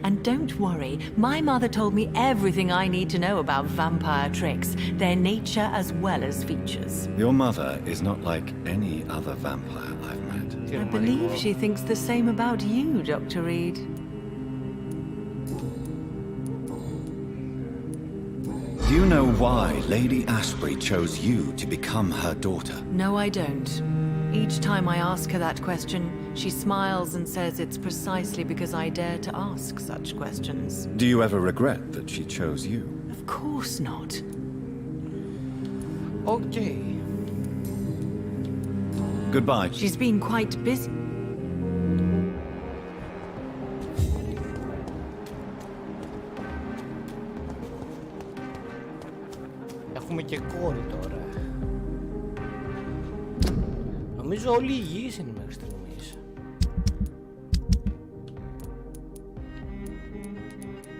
And don't worry, my mother told me everything I need to know about vampire tricks, their nature as well as features. Your mother is not like any other vampire I've met. I believe she thinks the same about you, Dr. Reed. Do you know why Lady Ashbury chose you to become her daughter? No, I don't. Each time I ask her that question, she smiles and says it's precisely because I dare to ask such questions. Do you ever regret that she chose you? Of course not. Okay. Goodbye. She's been quite busy. Έχουμε και κόρη τώρα. Νομίζω όλοι υγιείς είναι μέχρι στιγμής.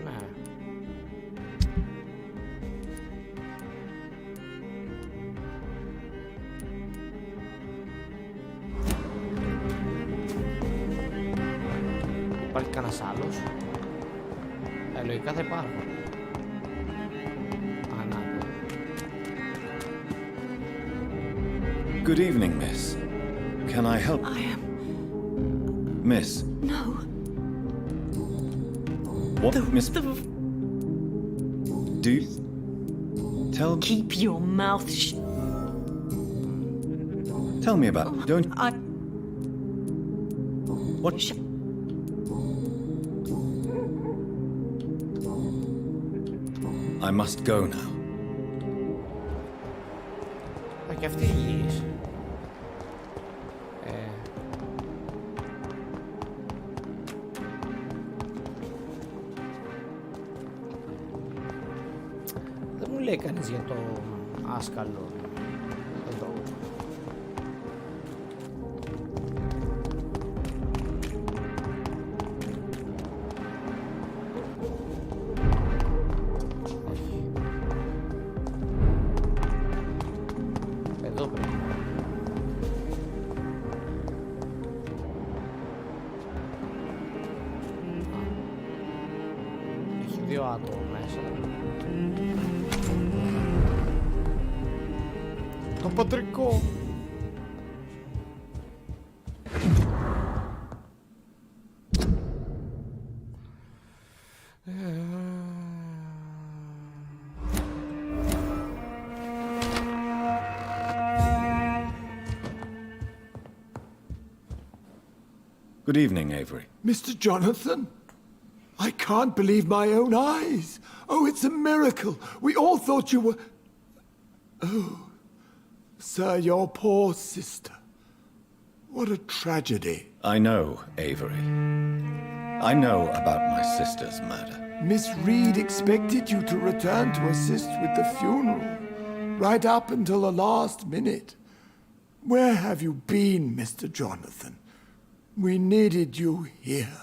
Ναι. Υπάρχει κανένας άλλος? Λογικά θα υπάρχουν. Good evening, miss. Can I help? I am... Miss. No. What, miss? Do you... Tell... Keep your mouth shut. Tell me about... Don't... I... What? I must go now. Και αυτή υγιής. Δεν μου λέει κανείς για το άσκαλο εδώ. Εδώ πρέπει. Έχει δύο άτομα μέσα. Το πατρικό. Good evening, Avery. Mr. Jonathan? I can't believe my own eyes. Oh, it's a miracle. We all thought you were... Oh, sir, your poor sister. What a tragedy. I know, Avery. I know about my sister's murder. Miss Reed expected you to return to assist with the funeral, right up until the last minute. Where have you been, Mr. Jonathan? We needed you here.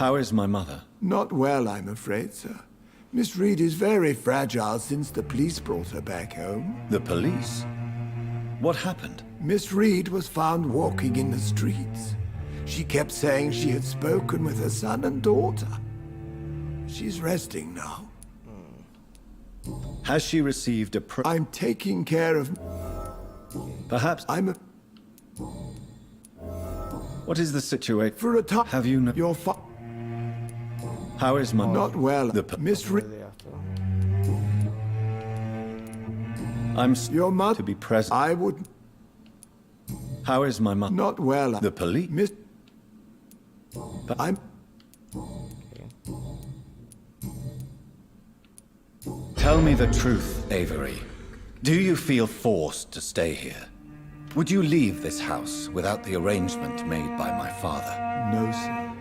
How is my mother? Not well, I'm afraid, sir. Miss Reed is very fragile since the police brought her back home. The police? What happened? Miss Reed was found walking in the streets. She kept saying she had spoken with her son and daughter. She's resting now. Has she received a I'm taking care of... Perhaps... I'm a... What is the situation? For a time... Have you... Your How is my... Not well. Miss Reed... I'm... Your mother... To be present. I would... How is my mother? Not well. The police? Miss... But Tell me the truth, Avery. Do you feel forced to stay here? Would you leave this house without the arrangement made by my father? No, sir.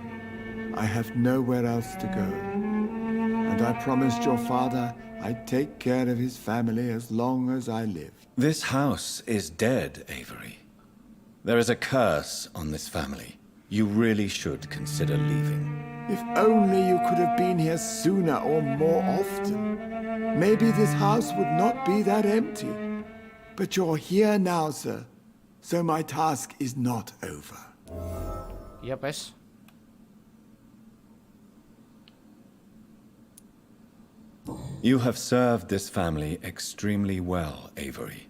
I have nowhere else to go. And I promised your father I'd take care of his family as long as I lived. This house is dead, Avery. There is a curse on this family. You really should consider leaving. If only you could have been here sooner or more often. Maybe this house would not be that empty. But you're here now, sir. So my task is not over. Για πες. You have served this family extremely well, Avery.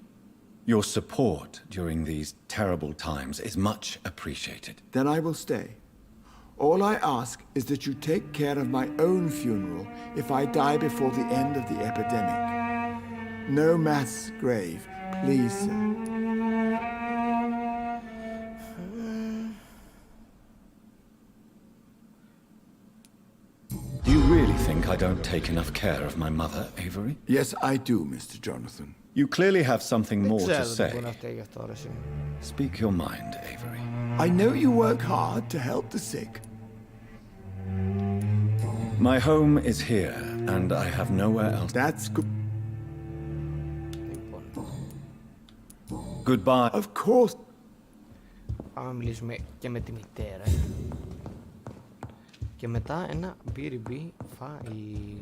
Your support during these terrible times is much appreciated. Then I will stay. All I ask is that you take care of my own funeral if I die before the end of the epidemic. No mass grave, please, sir. Do you really think I don't take enough care of my mother, Avery? Yes, I do, Mr. Jonathan. You clearly have something more to say. say. Speak your mind, Avery. I know you work hard to help the sick. My home is here, and I have nowhere else. That's good. Goodbye. Of course. Πάμε να μιλήσουμε και με τη μητέρα. Και μετά ένα μπιριμπι φαΐ.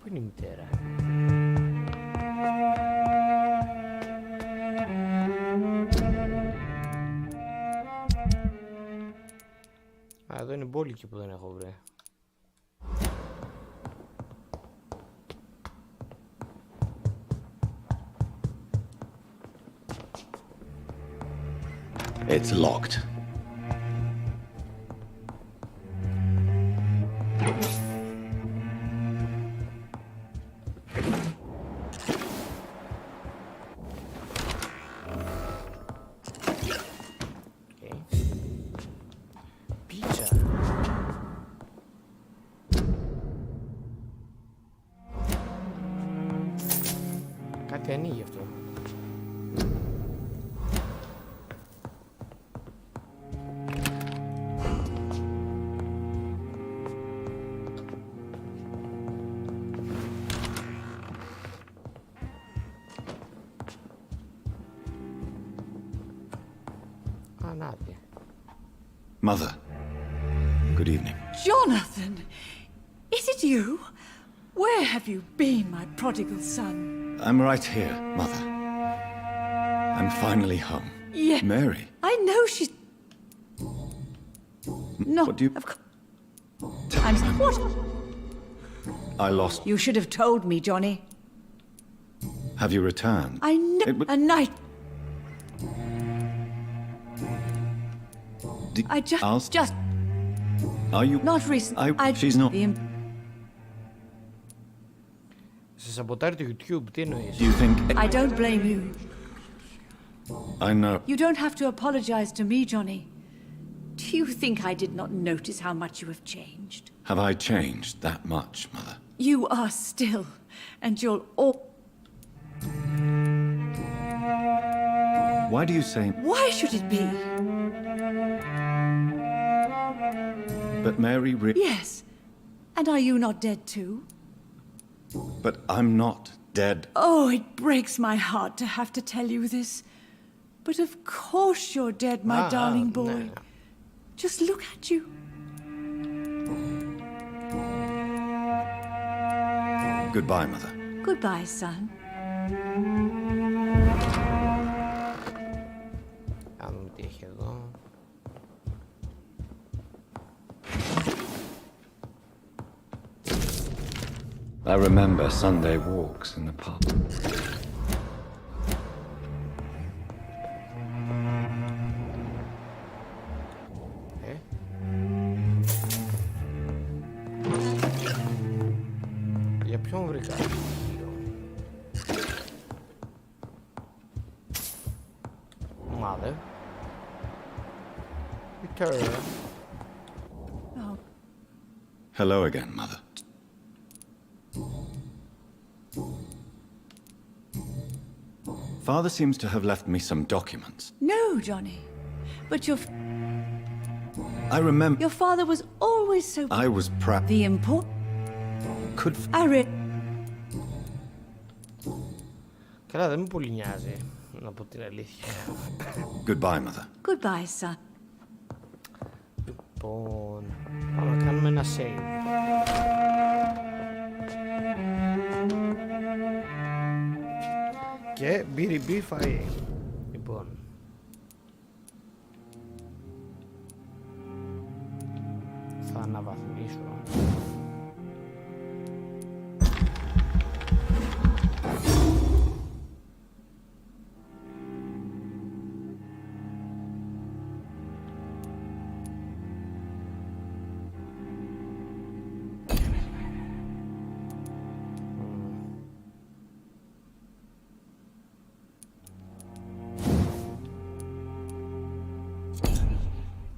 Πού είναι η μητέρα? Α, εδώ είναι μπόλικη που δεν έχω βρει. It's locked. Κάτι ανοίγει αυτό. Ανάδει. Mother, good evening. Jonathan! Is it you? Where have you been, my prodigal son? I'm right here, Mother. I'm finally home. Yeah. Mary. I know she's... No, What do you... What? I lost... You should have told me, Johnny. Have you returned? I know... A night... I just... Are you... Not recent. She's not... Σε σαμποτάρει το YouTube, τι εννοείς? Do you think... I don't blame you. I know. You don't have to apologize to me, Johnny. Do you think I did not notice how much you have changed? Have I changed that much, Mother? You are still, and you'll all... Why do you say... Why should it be? But Mary... Yes. And are you not dead too? But I'm not dead. Oh, it breaks my heart to have to tell you this. But of course you're dead, my darling boy. No. Just look at you. Goodbye, Mother. Goodbye, son. Να δούμε τι έχει εδώ. I remember Sunday walks in the pub. Για ποιον βρήκα? Mother. Victoria. Oh. Hello again, Mother. Father seems to have left me some documents. No, Johnny. But I remember... Your father was always so... I was proud... The import... Could... I read... Καλά, δεν με πολύ νοιάζει, να πω την αλήθεια. Goodbye, Mother. Goodbye, son. Λοιπόν, πάμε να κάνουμε ένα save. Και BRB φαΐ. Λοιπόν. Θα αναβαθμίσω.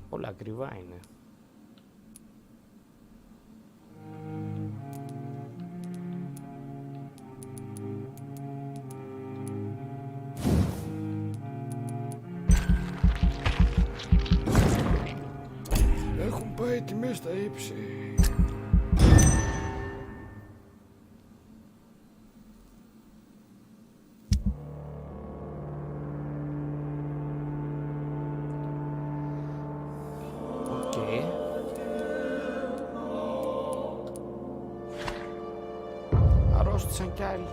Όλα ακριβά είναι. Έχουν πάει τιμές στα ύψη. Αρρώστησαν κι άλλοι.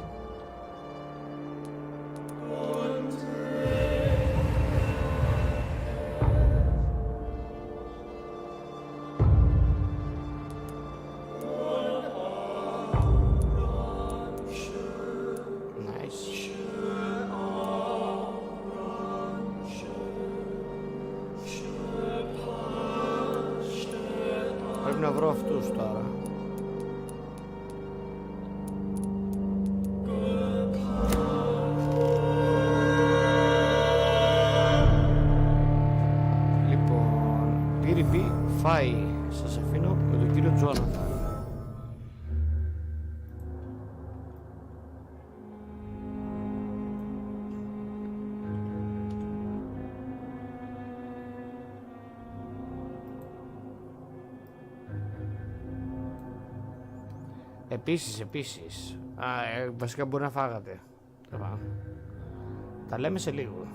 Πρέπει να βρω αυτούς τώρα. Λοιπόν, BRB φάει. Σας αφήνω με τον κύριο Τζόναθαν. Επίσης. Βασικά μπορεί να φάγατε. Τα λέμε σε λίγο.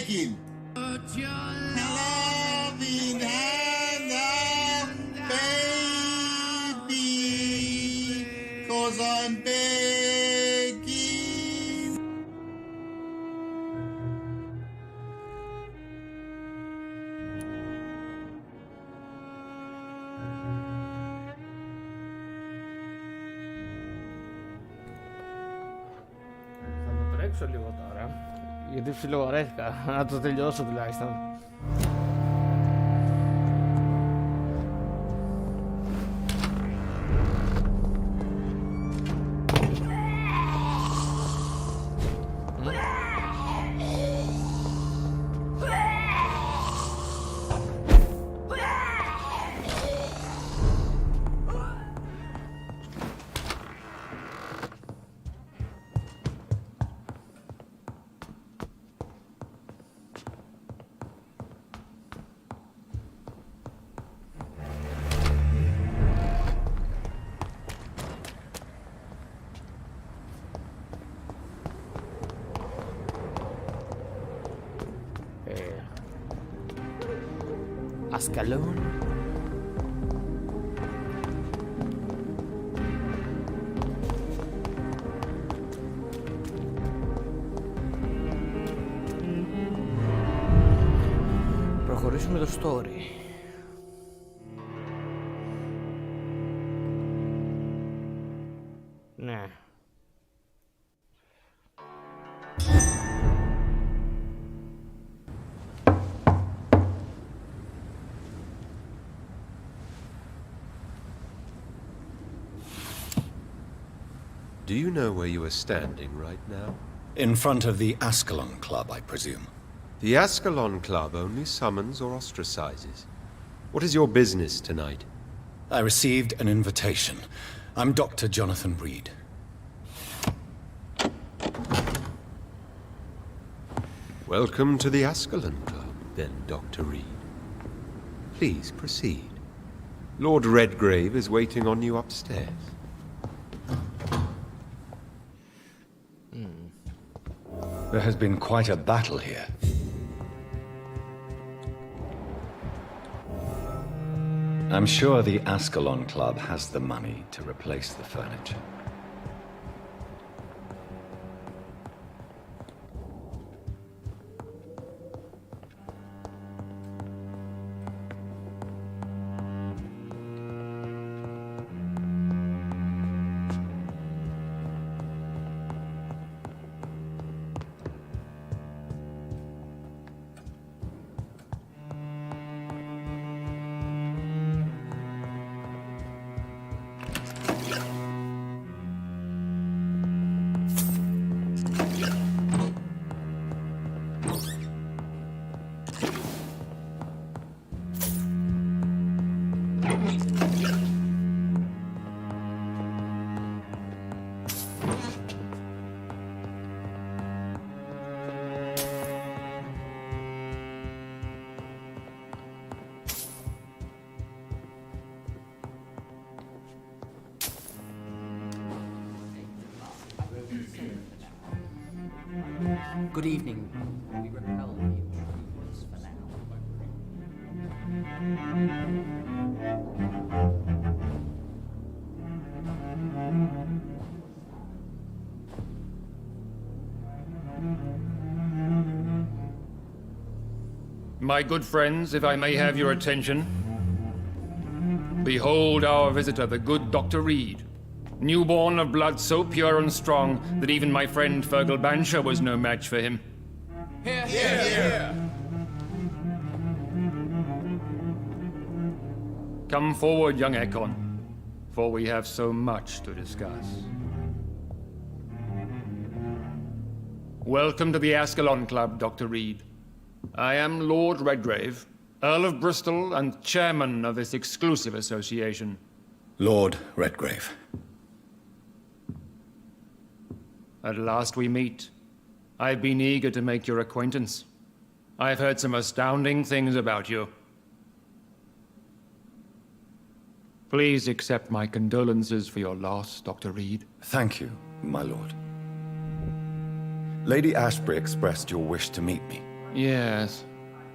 making. Put your loving hand out, baby, 'cause I'm begging. Θα το τρέξω λίγο τώρα, γιατί ψιλοβαρέθηκα, να το τελειώσω τουλάχιστον. Ascalon. Προχωρήσουμε το story. Ναι. Do you know where you are standing right now? In front of the Ascalon Club, I presume. The Ascalon Club only summons or ostracizes. What is your business tonight? I received an invitation. I'm Dr. Jonathan Reed. Welcome to the Ascalon Club, then, Dr. Reed. Please proceed. Lord Redgrave is waiting on you upstairs. There has been quite a battle here. I'm sure the Ascalon Club has the money to replace the furniture. Good evening. We repel the intruders for now. My good friends, if I may have your attention. Behold our visitor, the good Dr. Reed. Newborn of blood so pure and strong that even my friend Fergal Bansher was no match for him. Here, here, here. Come forward, young Ekon, for we have so much to discuss. Welcome to the Ascalon Club, Dr. Reed. I am Lord Redgrave, Earl of Bristol and chairman of this exclusive association. Lord Redgrave. At last we meet. I've been eager to make your acquaintance. I've heard some astounding things about you. Please accept my condolences for your loss, Dr. Reed. Thank you, my lord. Lady Ashbury expressed your wish to meet me. Yes.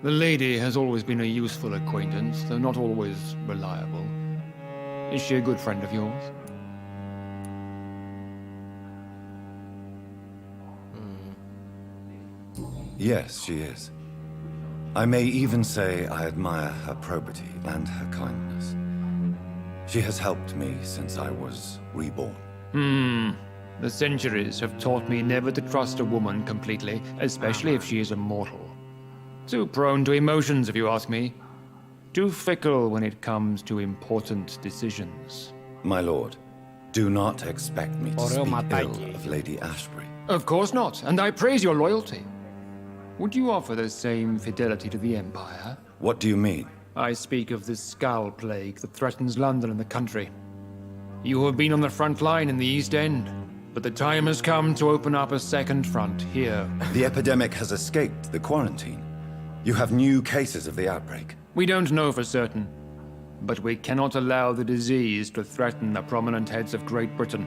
The lady has always been a useful acquaintance, though not always reliable. Is she a good friend of yours? Yes, she is. I may even say I admire her probity and her kindness. She has helped me since I was reborn. The centuries have taught me never to trust a woman completely, especially if she is immortal. Too prone to emotions, if you ask me. Too fickle when it comes to important decisions. My lord, do not expect me to Ωραίο speak ματάκι. ill of Lady Ashbury. Of course not, and I praise your loyalty. Would you offer the same fidelity to the Empire? What do you mean? I speak of the Skull Plague that threatens London and the country. You have been on the front line in the East End, but the time has come to open up a second front here. The epidemic has escaped the quarantine. You have new cases of the outbreak. We don't know for certain, but we cannot allow the disease to threaten the prominent heads of Great Britain.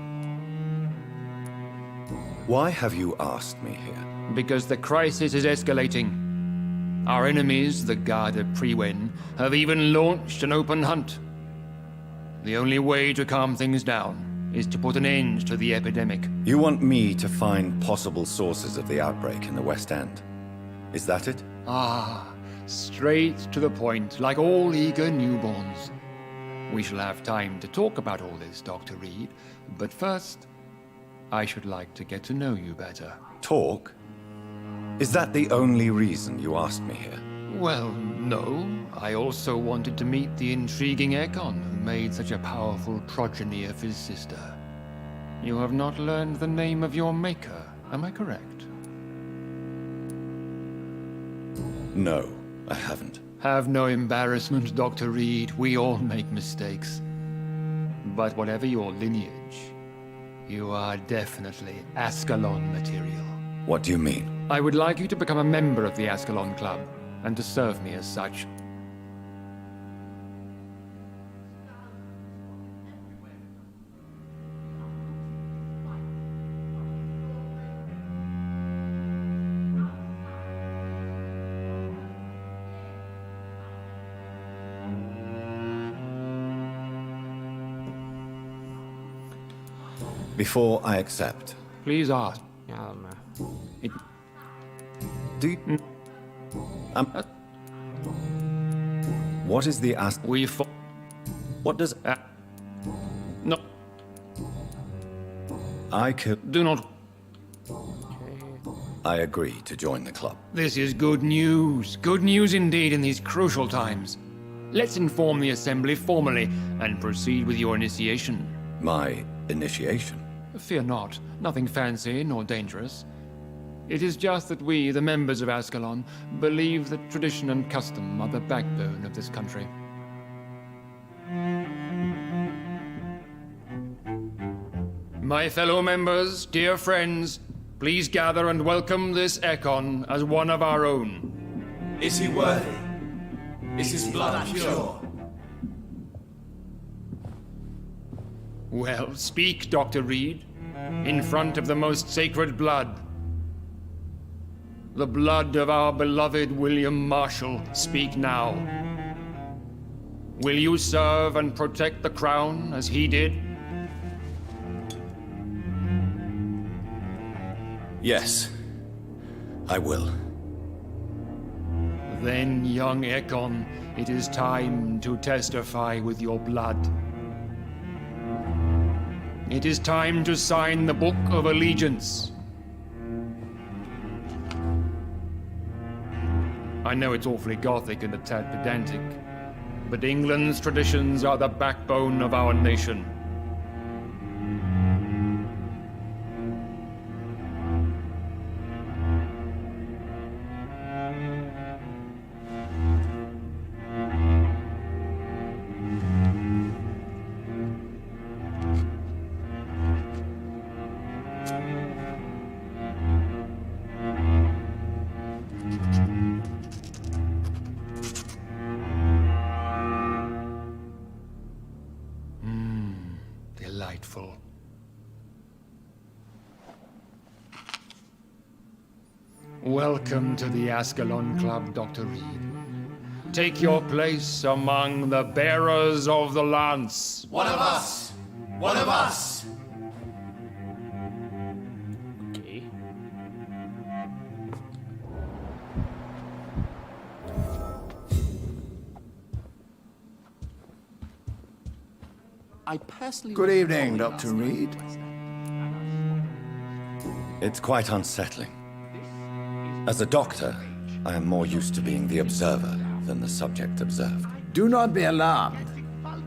Why have you asked me here? Because the crisis is escalating. Our enemies, the Garde Priwen, have even launched an open hunt. The only way to calm things down is to put an end to the epidemic. You want me to find possible sources of the outbreak in the West End? Is that it? Ah, straight to the point, like all eager newborns. We shall have time to talk about all this, Dr. Reed, but first, I should like to get to know you better. Talk? Is that the only reason you asked me here? Well, no. I also wanted to meet the intriguing Ekon, who made such a powerful progeny of his sister. You have not learned the name of your maker, am I correct? No, I haven't. Have no embarrassment, Dr. Reed. We all make mistakes. But whatever your lineage, you are definitely Ascalon material. What do you mean? I would like you to become a member of the Ascalon Club, and to serve me as such. Before I accept, Please ask. It... do you... What is the What does... No. I could... Do not... I agree to join the club. This is good news. Good news indeed in these crucial times. Let's inform the Assembly formally and proceed with your initiation. My initiation? Fear not. Nothing fancy nor dangerous. It is just that we, the members of Ascalon, believe that tradition and custom are the backbone of this country. My fellow members, dear friends, please gather and welcome this Ekon as one of our own. Is he worthy? Is his blood pure? Well, speak, Dr. Reed, in front of the most sacred blood. The blood of our beloved William Marshall, speak now. Will you serve and protect the crown as he did? Yes, I will. Then, young Ekon, it is time to testify with your blood. It is time to sign the Book of Allegiance. I know it's awfully gothic and a tad pedantic, but England's traditions are the backbone of our nation. Welcome to the Ascalon Club, Dr. Reed. Take your place among the bearers of the lance. One of us! One of us! Okay. I personally... Good evening, Dr. Reed. It's quite unsettling. As a doctor, I am more used to being the observer than the subject observed. Do not be alarmed.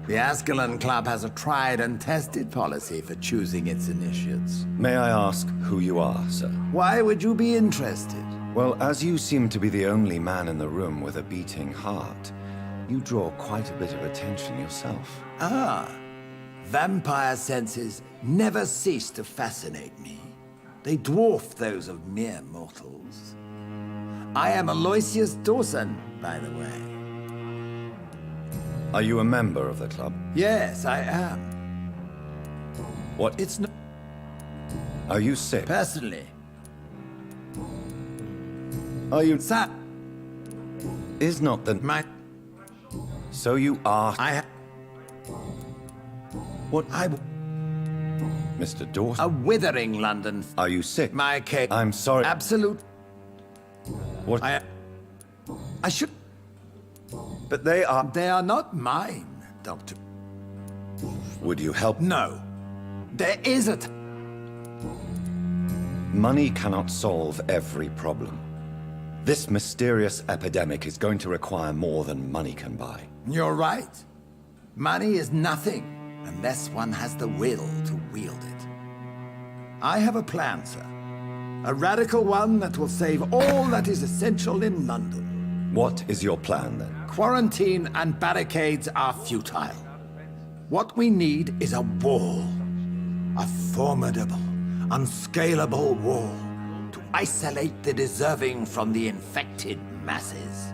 The Ascalon Club has a tried and tested policy for choosing its initiates. May I ask who you are, sir? Why would you be interested? Well, as you seem to be the only man in the room with a beating heart, you draw quite a bit of attention yourself. Ah, vampire senses never cease to fascinate me. They dwarf those of mere mortals. I am Aloysius Dawson, by the way. Are you a member of the club? Yes, I am. What? It's not... Are you sick? Personally. Are you... Sir... Is not the... My... So you are... I... What? I... Mr. Dawson? A withering London... Are you sick? My case... I'm sorry. Absolute... What? I should... But they are... They are not mine, Doctor. Would you help? No. There is a... Money cannot solve every problem. This mysterious epidemic is going to require more than money can buy. You're right. Money is nothing unless one has the will to wield it. I have a plan, sir. A radical one that will save all that is essential in London. What is your plan, then? Quarantine and barricades are futile. What we need is a wall. A formidable, unscalable wall to isolate the deserving from the infected masses.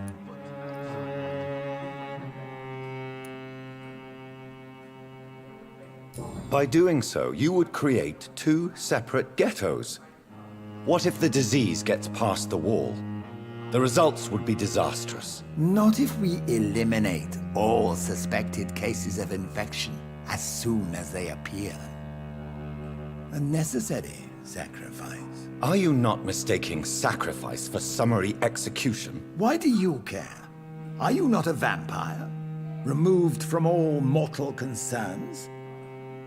By doing so, you would create two separate ghettos. What if the disease gets past the wall? The results would be disastrous. Not if we eliminate all suspected cases of infection as soon as they appear. A necessary sacrifice. Are you not mistaking sacrifice for summary execution? Why do you care? Are you not a vampire? Removed from all mortal concerns?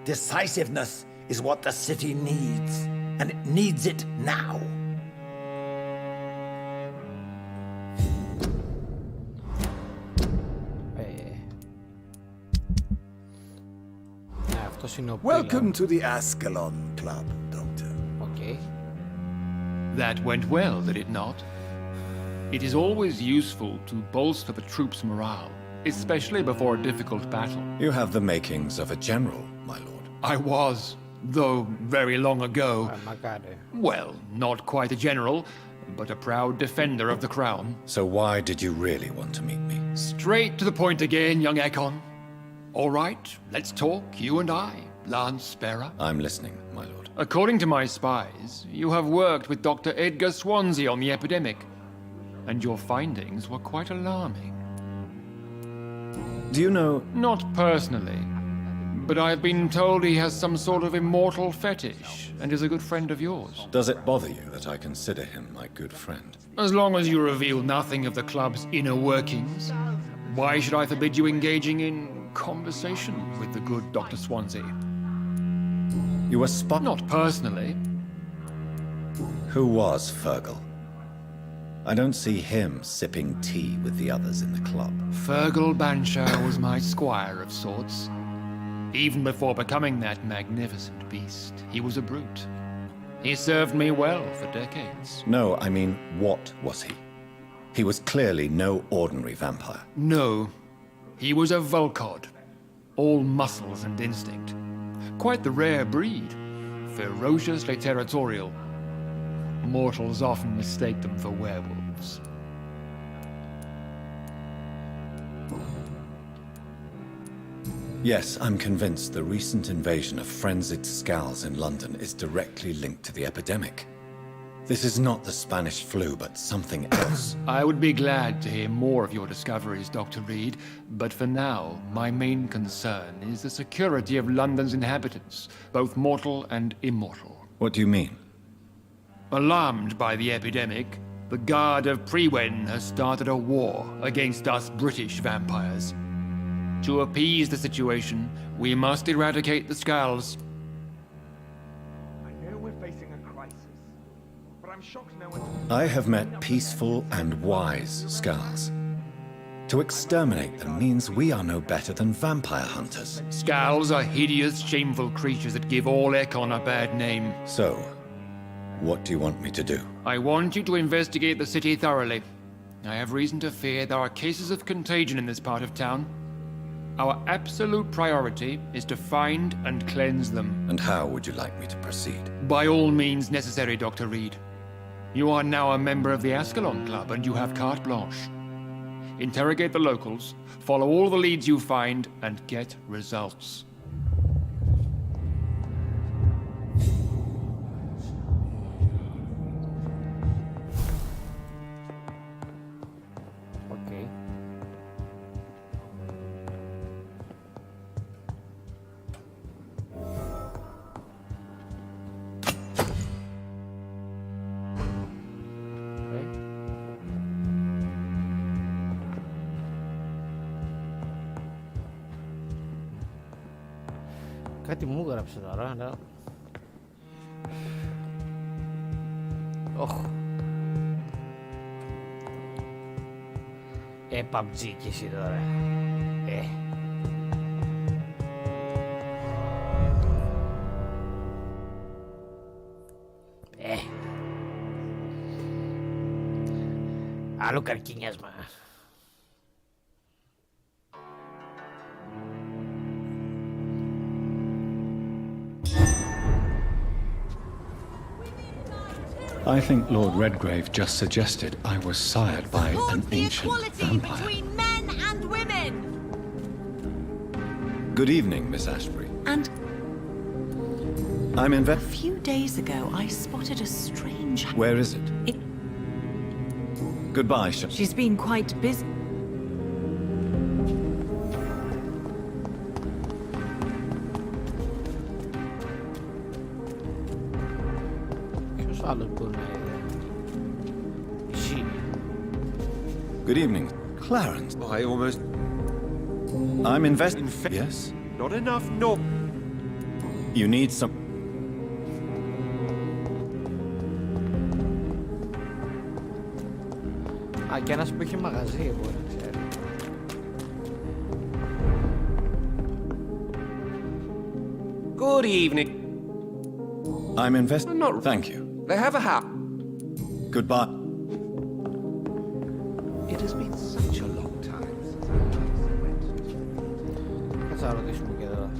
Decisiveness is what the city needs, and it needs it now. Welcome to the Ascalon Club, Doctor. Okay. That went well, did it not? It is always useful to bolster the troops' morale, especially before a difficult battle. You have the makings of a general, my lord. I was, though very long ago. Magari. Well, not quite a general, but a proud defender of the crown. So why did you really want to meet me? Straight to the point again, young Ekon. All right, let's talk, you and I, Lance Sparrow. I'm listening, my lord. According to my spies, you have worked with Dr. Edgar Swansea on the epidemic, and your findings were quite alarming. Do you know... Not personally, but I've been told he has some sort of immortal fetish, and is a good friend of yours. Does it bother you that I consider him my good friend? As long as you reveal nothing of the club's inner workings, why should I forbid you engaging in conversation with the good Dr. Swansea? You were spot... Not personally. Who was Fergal? I don't see him sipping tea with the others in the club. Fergal Banshire was my squire of sorts. Even before becoming that magnificent beast, he was a brute. He served me well for decades. No, I mean, what was he? He was clearly no ordinary vampire. No. He was a Volcod. All muscles and instinct. Quite the rare breed. Ferociously territorial. Mortals often mistake them for werewolves. Yes, I'm convinced the recent invasion of frenzied Scals in London is directly linked to the epidemic. This is not the Spanish flu, but something else. I would be glad to hear more of your discoveries, Dr. Reed, but for now, my main concern is the security of London's inhabitants, both mortal and immortal. What do you mean? Alarmed by the epidemic, the Guard of Prewen has started a war against us British vampires. To appease the situation, we must eradicate the Skulls. I know we're facing a crisis, but I'm shocked no one... I have met peaceful and wise Skulls. To exterminate them means we are no better than vampire hunters. Skulls are hideous, shameful creatures that give all Ekon a bad name. So, what do you want me to do? I want you to investigate the city thoroughly. I have reason to fear there are cases of contagion in this part of town. Our absolute priority is to find and cleanse them. And how would you like me to proceed? By all means necessary, Dr. Reed. You are now a member of the Ascalon Club and you have carte blanche. Interrogate the locals, follow all the leads you find, and get results. Okay. Κάτι μου έγραψε τώρα, αλλά... Όχ. PUBG κι εσύ τώρα. Άλλο καρκίνιασμα. I think Lord Redgrave just suggested I was sired by an ancient vampire. Between men and women. Good evening, Miss Ashbury. And I'm a few days ago, I spotted a strange... Where is it? Goodbye, She's been quite busy. Good evening, Clarence. I almost... I'm investing... Yes? Not enough, no. You need some... Α, και ένας που έχει μαγαζί, μπορεί να ξέρει. Good evening. I'm investing... Not... Thank you. They have a house. Goodbye. It has been such a long time since I went. Θα ρωτήσουμε και εδώ.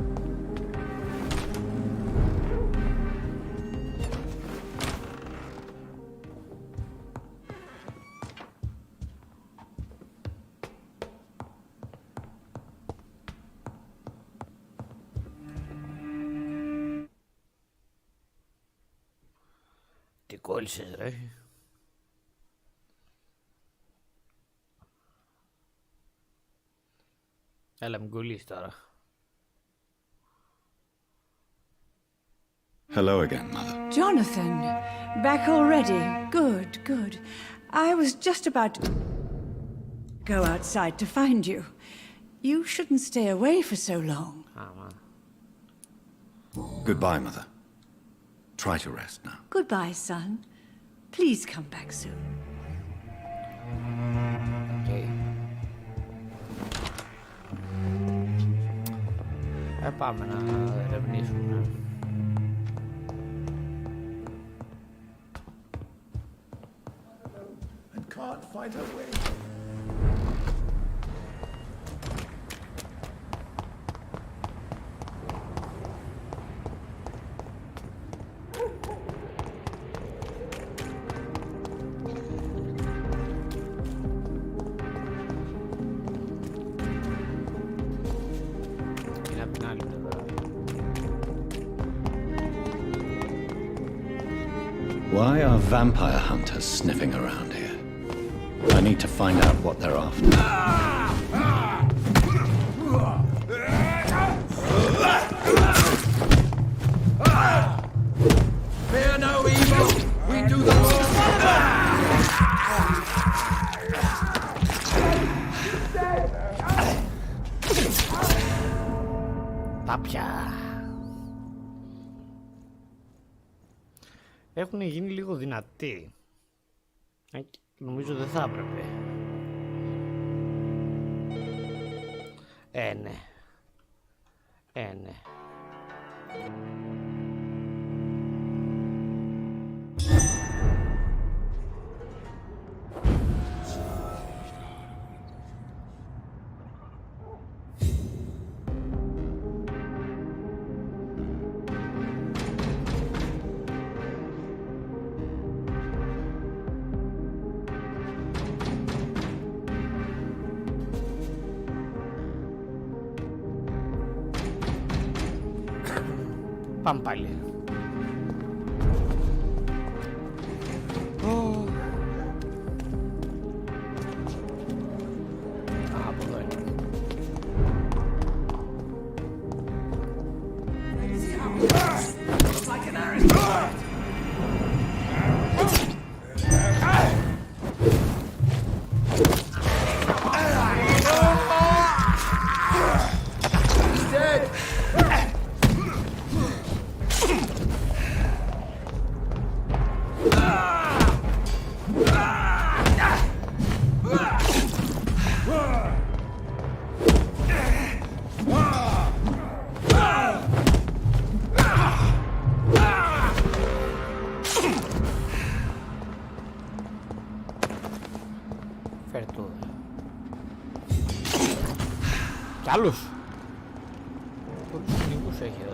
Τι κόλλησες ρε. Έλα μην κολλείς τώρα. Hello again, Mother. Jonathan, back already. Good, good. I was just about to go outside to find you. You shouldn't stay away for so long. Goodbye, Mother. Try to rest now. Goodbye, son. Please come back soon. Okay. Πάμε να ερευνήσουμε. And can't find her way. Why are vampire hunters sniffing around here? I need to find out what they're after. Fear no evil. We do the law. Τάπια. Έχουν γίνει λίγο δυνατοί. Νομίζω δεν θα έπρεπε. Ναι. Ναι. Πάμε πάλι. Από εδώ είναι. Κι άλλους. Πόσους κυνηγούς έχει εδώ.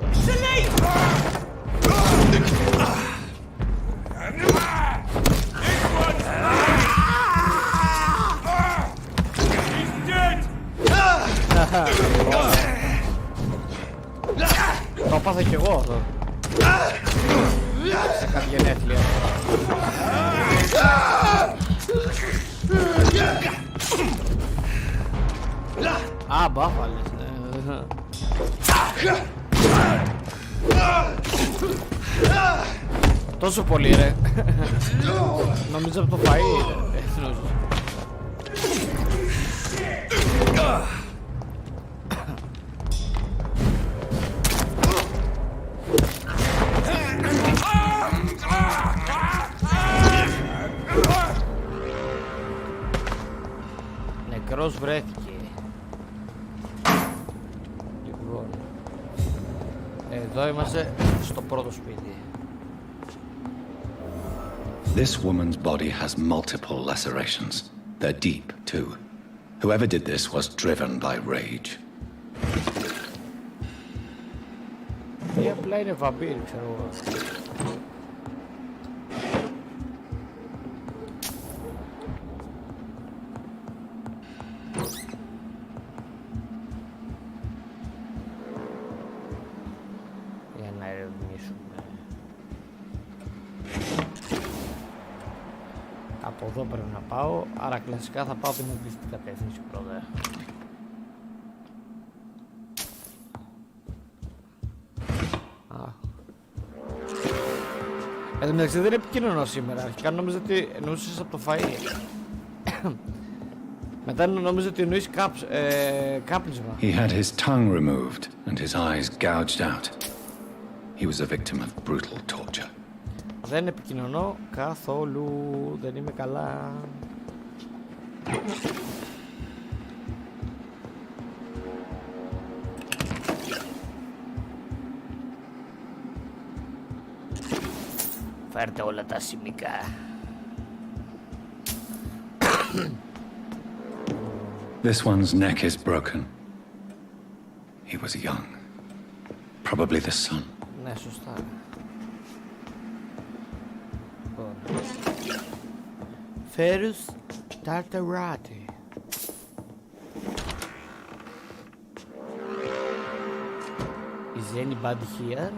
Το έπαθα κι εγώ αυτό. Σε κάτι γενέθλια. Α, μπάφαλες, ναι. Τόσο πολύ ρε. Νομίζω από το φαΐ. Νεκρός βρέθηκε. Λοιπόν, εδώ είμαστε στο πρώτο σπίτι. This woman's body has multiple lacerations. They're deep, too. Whoever did this was driven by rage. Ή απλά είναι βαμπύρ, ξέρω εγώ. Για να ερευνήσουμε. Από εδώ πρέπει να πάω, άρα κλασικά θα πάω την αντίθετη κατεύθυνση πρώτα. Εν τω μεταξύ δεν επικοινωνώ σήμερα, αρχικά νόμιζα ότι εννοούσες από το φαΐ. Μετά νόμιζα ότι εννοείς κάπνισμα. He had his tongue removed and his eyes gouged out. He was a victim of brutal torture. Δεν επικοινωνώ καθόλου, δεν είμαι καλά. Φέρτε όλα τα σημικά. This one's neck is broken. He was young. Probably the son. Ναι, σωστά. Ferus Tartarati. Is anybody here?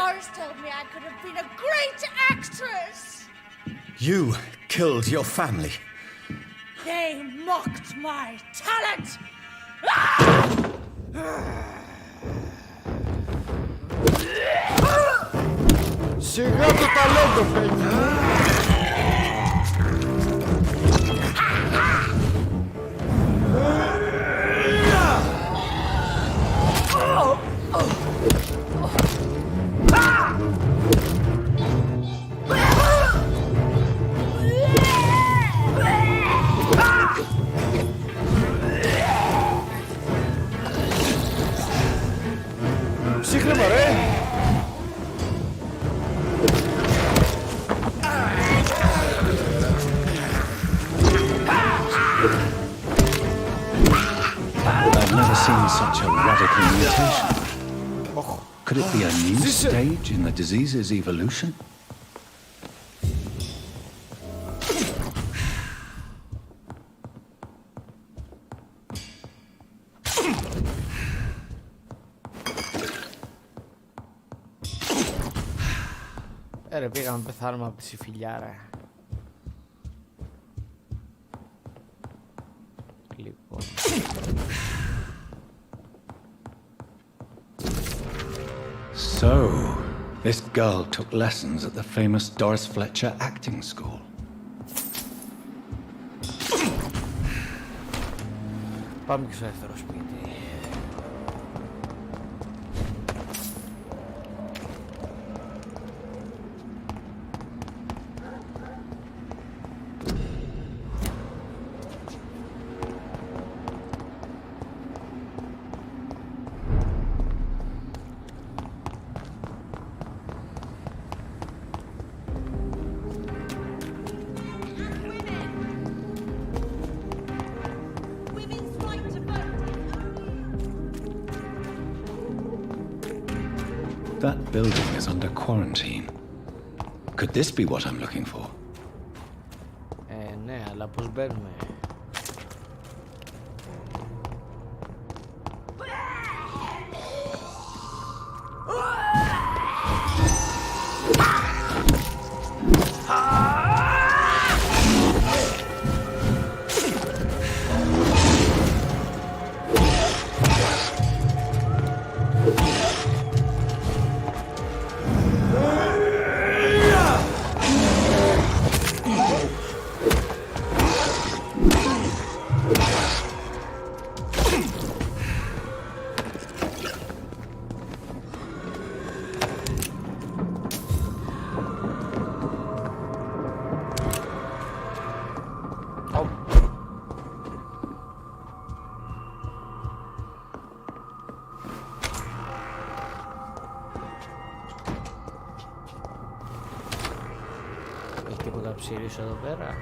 stars told me I could have been a great actress. You killed your family. They mocked my talent. Σιγά το ταλέντο, παιδιά. Ψύχρεμα, ρε! I've never seen such a radical mutation. Could it be a new stage in the disease's evolution? Ρε, πήγαμε να πεθάνουμε από τη συμφιλιά, ρε. Λοιπόν. So, this girl took lessons at the famous Doris Fletcher acting school. Πάμε και στο δεύτερο σπίτι. That building is under quarantine. Could this be what I'm looking for? Ναι, αλλά πώς μπαίνουμε? Έχει τίποτα ψηρής εδώ πέρα?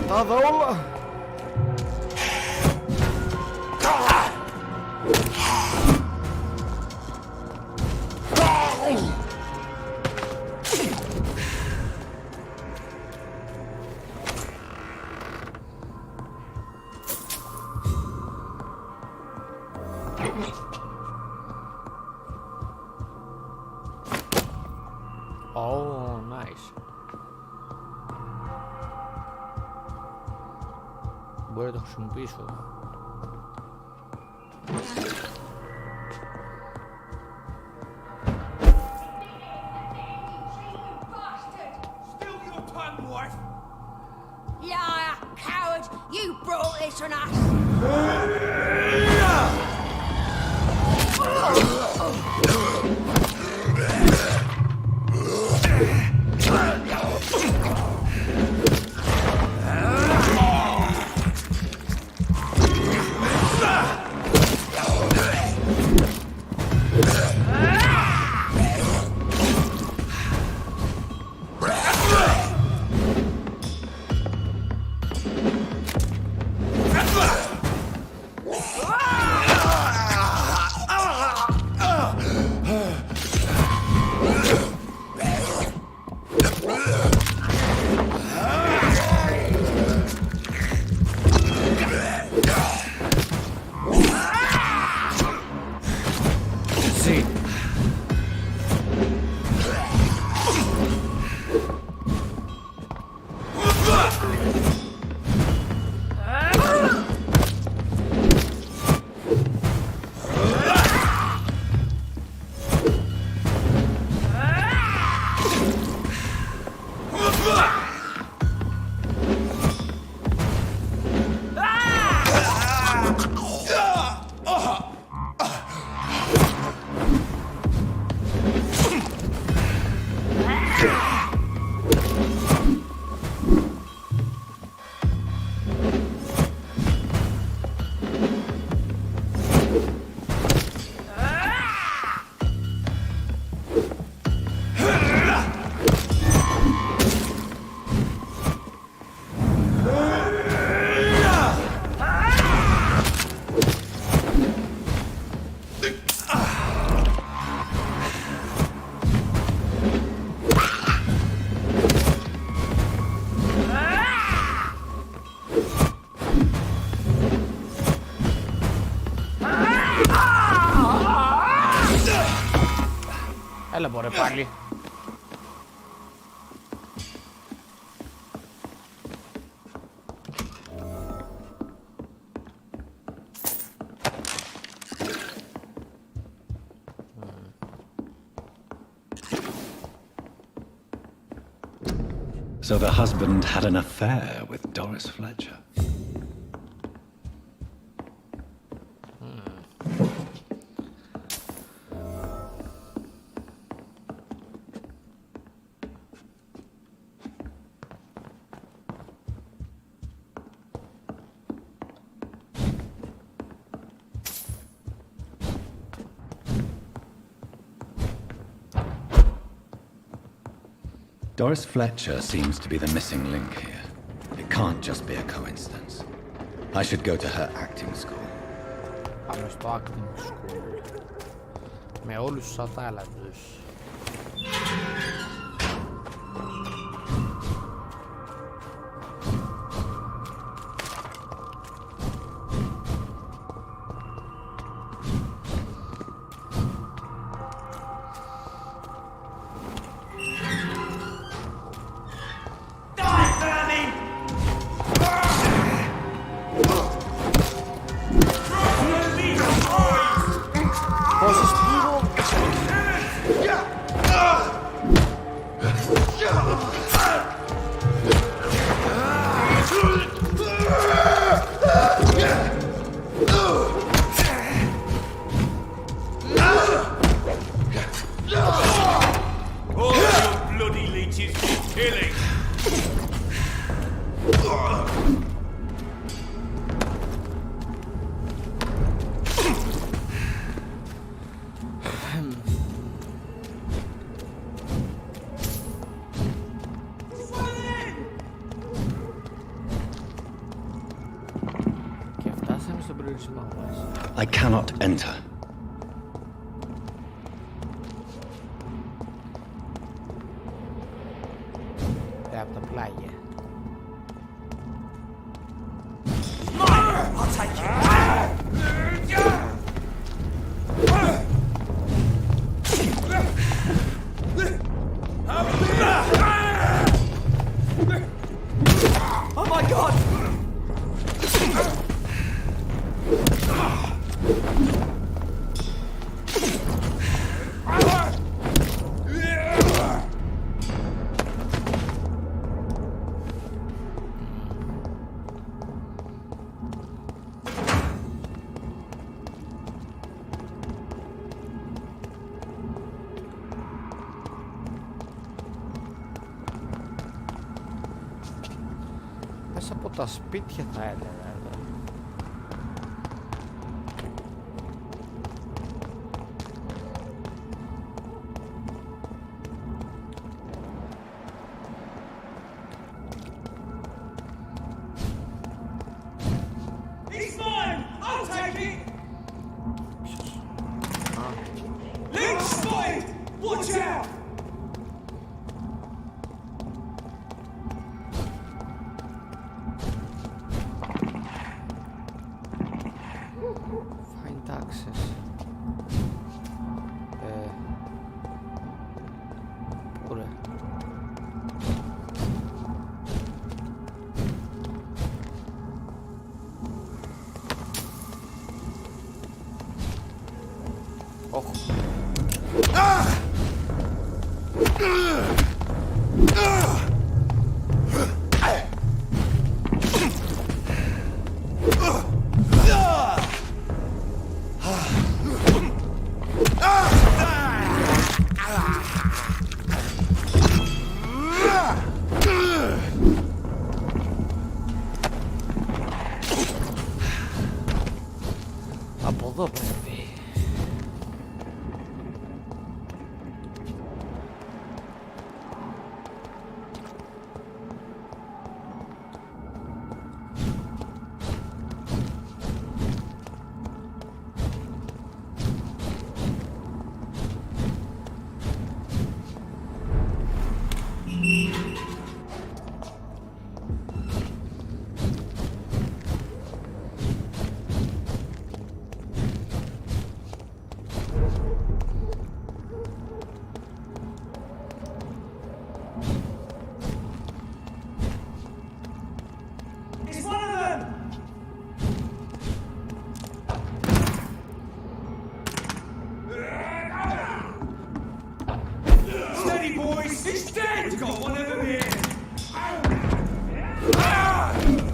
Τα δω όλα. Oh, nice. Μπορεί να το χρησιμοποιήσω. Liar, coward! You brought this on us! Έλα μωρέ πάλι. So the husband had an affair with Doris Fletcher. Doris Fletcher seems to be the missing link here. It can't just be a coincidence. I should go to her acting school. Πάμε στο acting school. Με όλους τους ατάλλαντους. I cannot enter. Από τα πλάγια. I'll take you. How Μέσα από τα σπίτια θα έλεγα εδώ. He's mine! I'll take it! Link spotted! Watch out! Find access. Πού ρε? Όχι. Από εδώ πρέπει. It's one of them! Steady, boys! He's dead! We've got one of them here!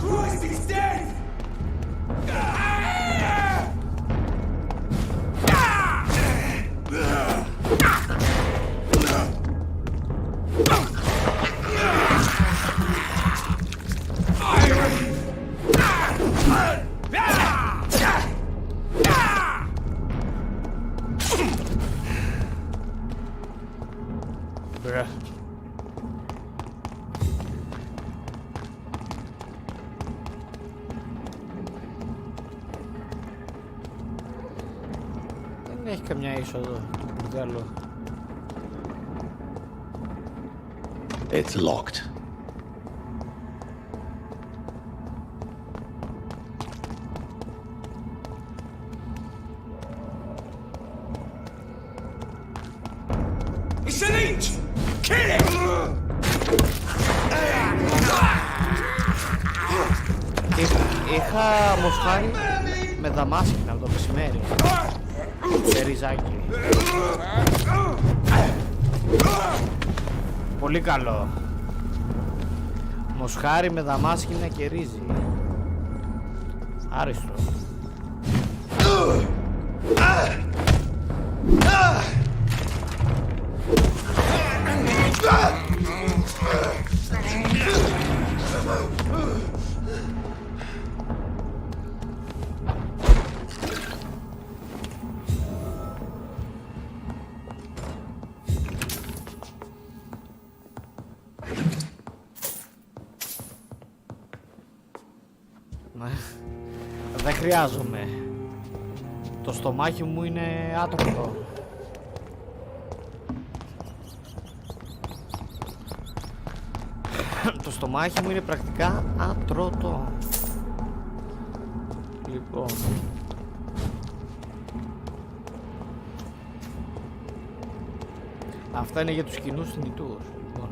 Christ, he's dead! Bruh. Δεν έχει καμιά είσοδο του μπουρδέλου. It's locked. It's an inch! Kill it! Είχα μοσχάρι με δαμάσκηνα από το μεσημέρι. Σε ριζάκι. Πολύ καλό. Μοσχάρι με δαμάσκηνα και ρύζι. Άριστο. Δεν χρειάζομαι. Το στομάχι μου είναι άτρωτο. Το στομάχι μου είναι πρακτικά άτρωτο. Λοιπόν. Αυτά είναι για τους κοινούς θνητούς. Λοιπόν.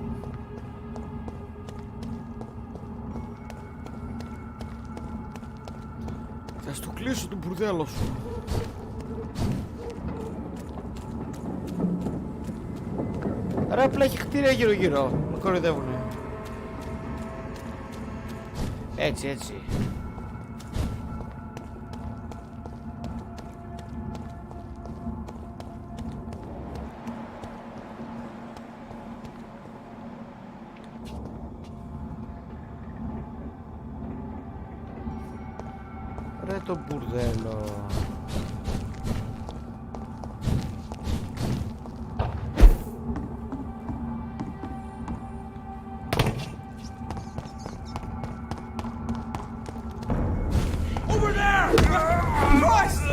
Θα στο κλείσω το μπουρδέλο σου. Ρε απλά έχει κτίρια γύρω γύρω. Με κοροϊδεύουνε. Έτσι έτσι. Ρε το μπουρδέλο. Over there! Christ!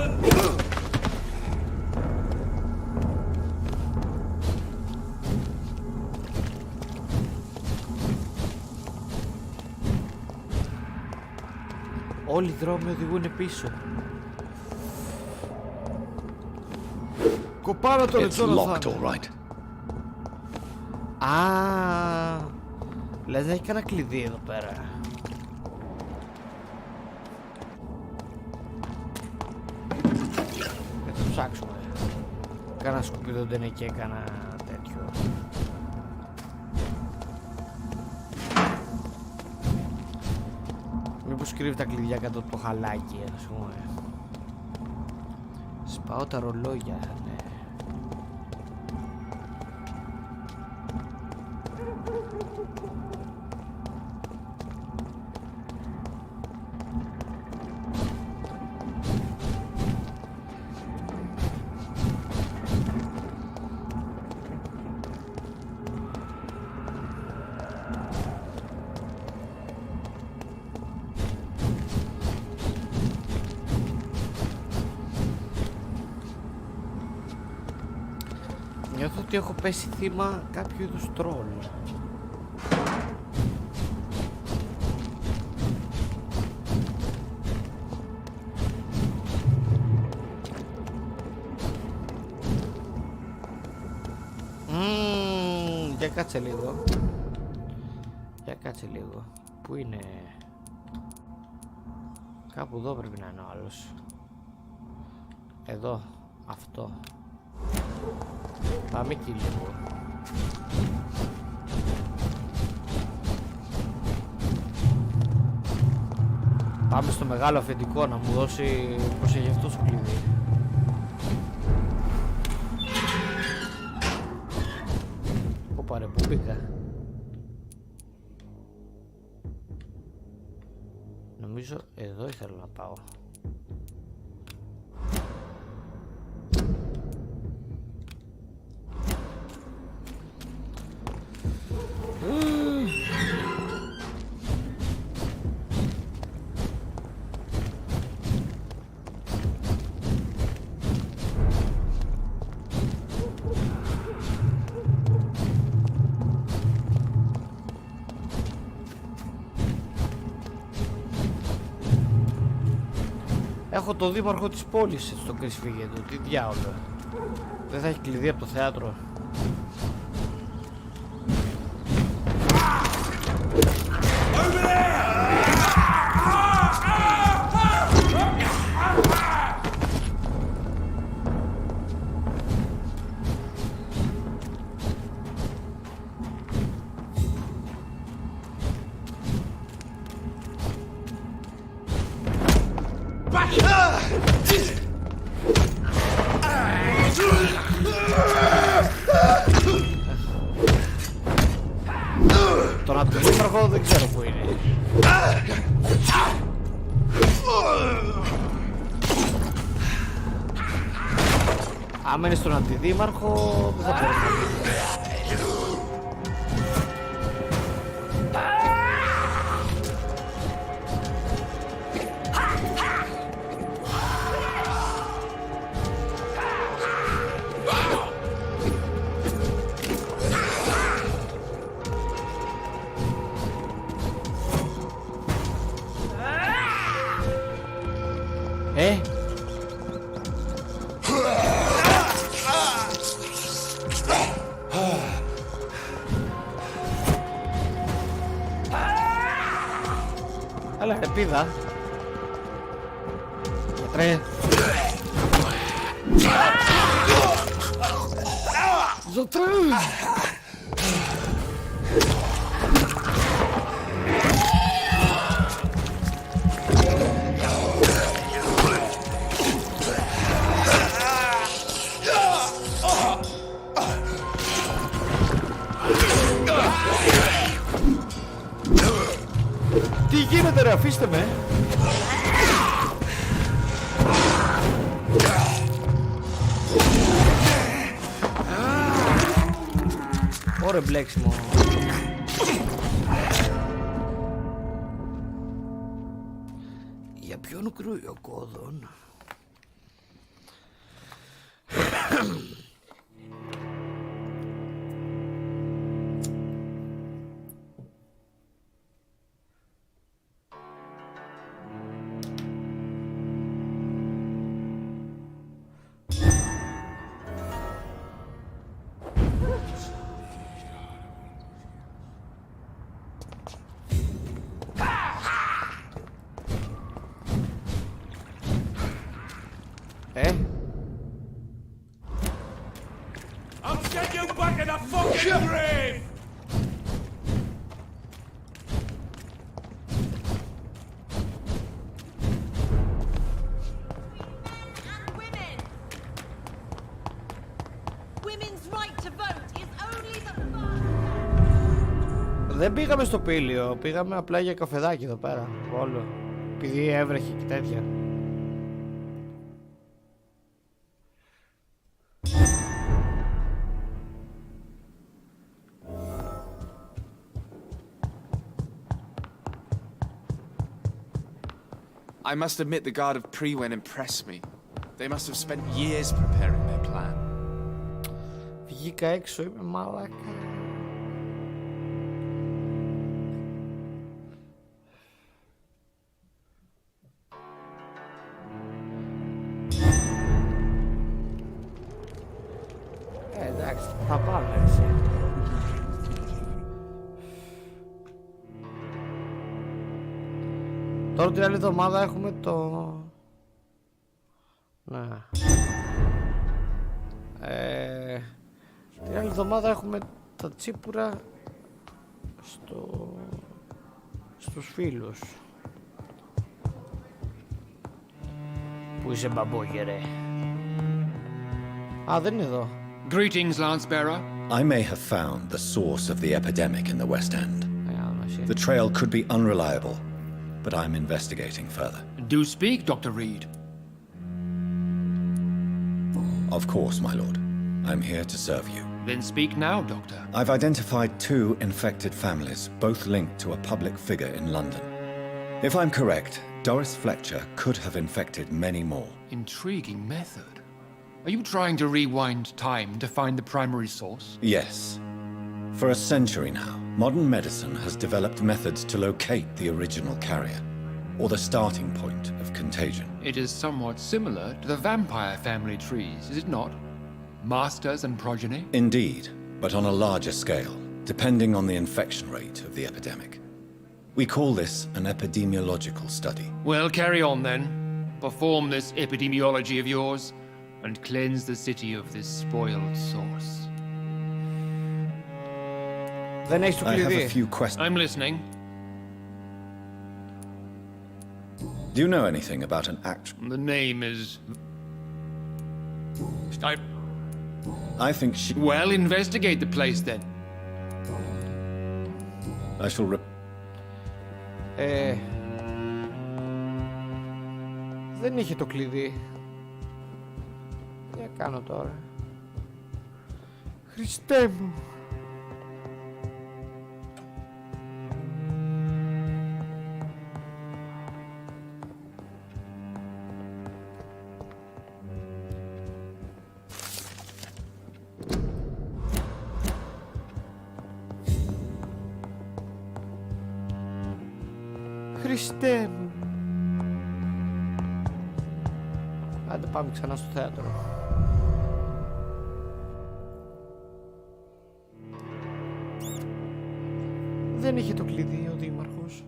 Όλοι οι δρόμοι οδηγούν πίσω. Κοπάρα το Τζόναθαν. Right. Α, δηλαδή έχει κανένα κλειδί εδώ πέρα. Θα το ψάξουμε. Κάνα σκουπίδο δεν είναι και κάνα τέτοιο. Μήπως κρύβει τα κλειδιά κάτω από το χαλάκι, ας πούμε. Σπάω τα ρολόγια, ναι. Νιώθω ότι έχω πέσει θύμα κάποιου είδους τρόλ. Για κάτσε λίγο. Για κάτσε λίγο. Πού είναι? Κάπου εδώ πρέπει να είναι ο άλλος. Εδώ. Αυτό. Πάμε εκεί λίγο. Πάμε στο μεγάλο αφεντικό να μου δώσει πως έχει αυτό το κλειδί. Πού πάρε, πού μπήκα? Νομίζω εδώ ήθελα να πάω. Έχω το δήμαρχο της πόλης στο κρυσφύγετο. Τι διάολο. Δεν θα έχει κλειδί από το θέατρο. Τον αντιδήμαρχο δεν ξέρω που είναι. Άμα είναι στον αντιδήμαρχο δεν θα μπορώ να δει. Έλα ρε πίδα. Γιατρέ. Γιατρέ. Τι γίνεται ρε, αφήστε με. Ωραία μπλέξιμο. Για ποιον κρούει ο κόδων? I'll get you back in the fucking grave! Women's right to vote is only the Δεν πήγαμε στο πήλιο, πήγαμε απλά για καφεδάκι εδώ πέρα, όλο. Επειδή έβρεχε και τέτοια. I must admit the Guard of Priwen impressed me. They must have spent years preparing their plan. Βγήκα έξω, είμαι μαλάκα. Εντάξει, θα πάμε εσύ. Τώρα την άλλη εβδομάδα έχουμε το... Ναι. Την άλλη εβδομάδα έχουμε τα τσίπουρα στους φίλους. Πού είσαι μπαμπόγερε? Α, δεν είναι εδώ. Greetings, Lance-bearer. I may have found the source of the epidemic in the West End. The trail could be unreliable, but I'm investigating further. Do speak, Dr. Reed. Of course, my lord. I'm here to serve you. Then speak now, Doctor. I've identified 2 infected families, both linked to a public figure in London. If I'm correct, Doris Fletcher could have infected many more. Intriguing method. Are you trying to rewind time to find the primary source? Yes. For a century now, modern medicine has developed methods to locate the original carrier, or the starting point of contagion. It is somewhat similar to the vampire family trees, is it not? Masters and progeny? Indeed, but on a larger scale, depending on the infection rate of the epidemic. We call this an epidemiological study. Well, carry on then. Perform this epidemiology of yours, and cleanse the city of this spoiled source. Δεν έχεις το I have κλειδί. a few questions. I'm listening. Do you know anything about an act? The name is... I think she... Well, investigate the place then. I shall... Δεν είχε το κλειδί. Τι να κάνω τώρα? Χριστέ μου. Χριστέ μου. Άντε πάμε ξανά στο θέατρο. Δεν είχε το κλειδί ο δήμαρχος.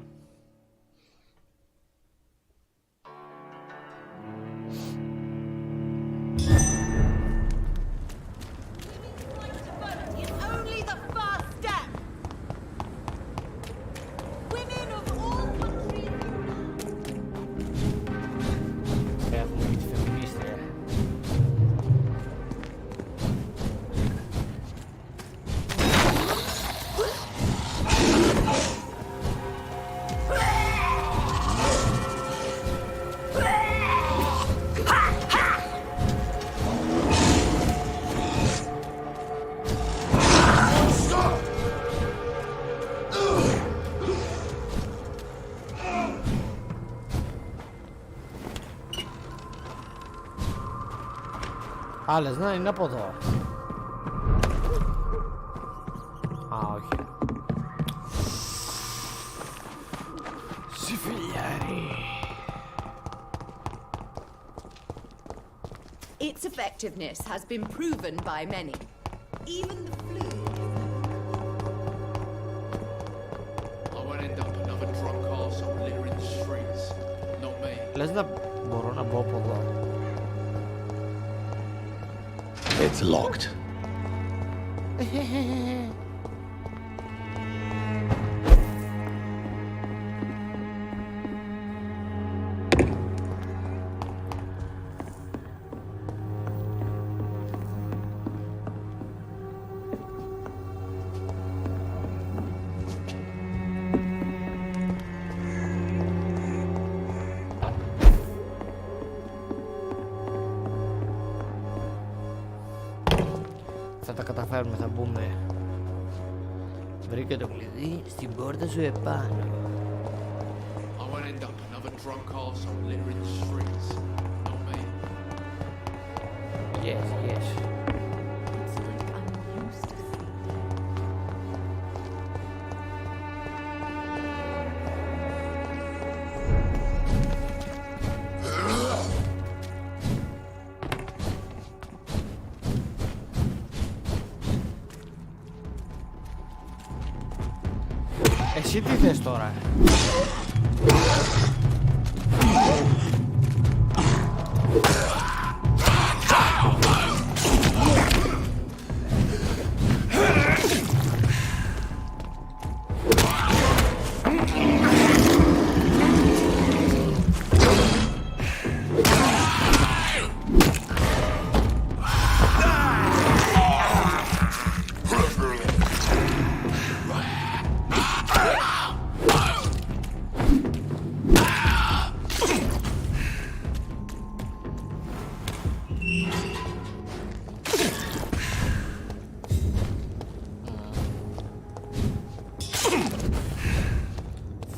Άλλες να είναι από εδώ. Α, όχι. Συμφιλιάρι. Its effectiveness has been proven by many. Even the flu. I won't end up another drunk arsehole littering the streets. Not me. Λες να μπορώ να μπω από εδώ. It's locked. Θα τα καταφέρουμε, θα μπούμε. Βρήκε το κλειδί στην πόρτα σου επάνω. I won't end up another drunk arsehole littering the streets. Not me. Yes, yes. It's like I'm used to seeing. Εσύ τι θες τώρα?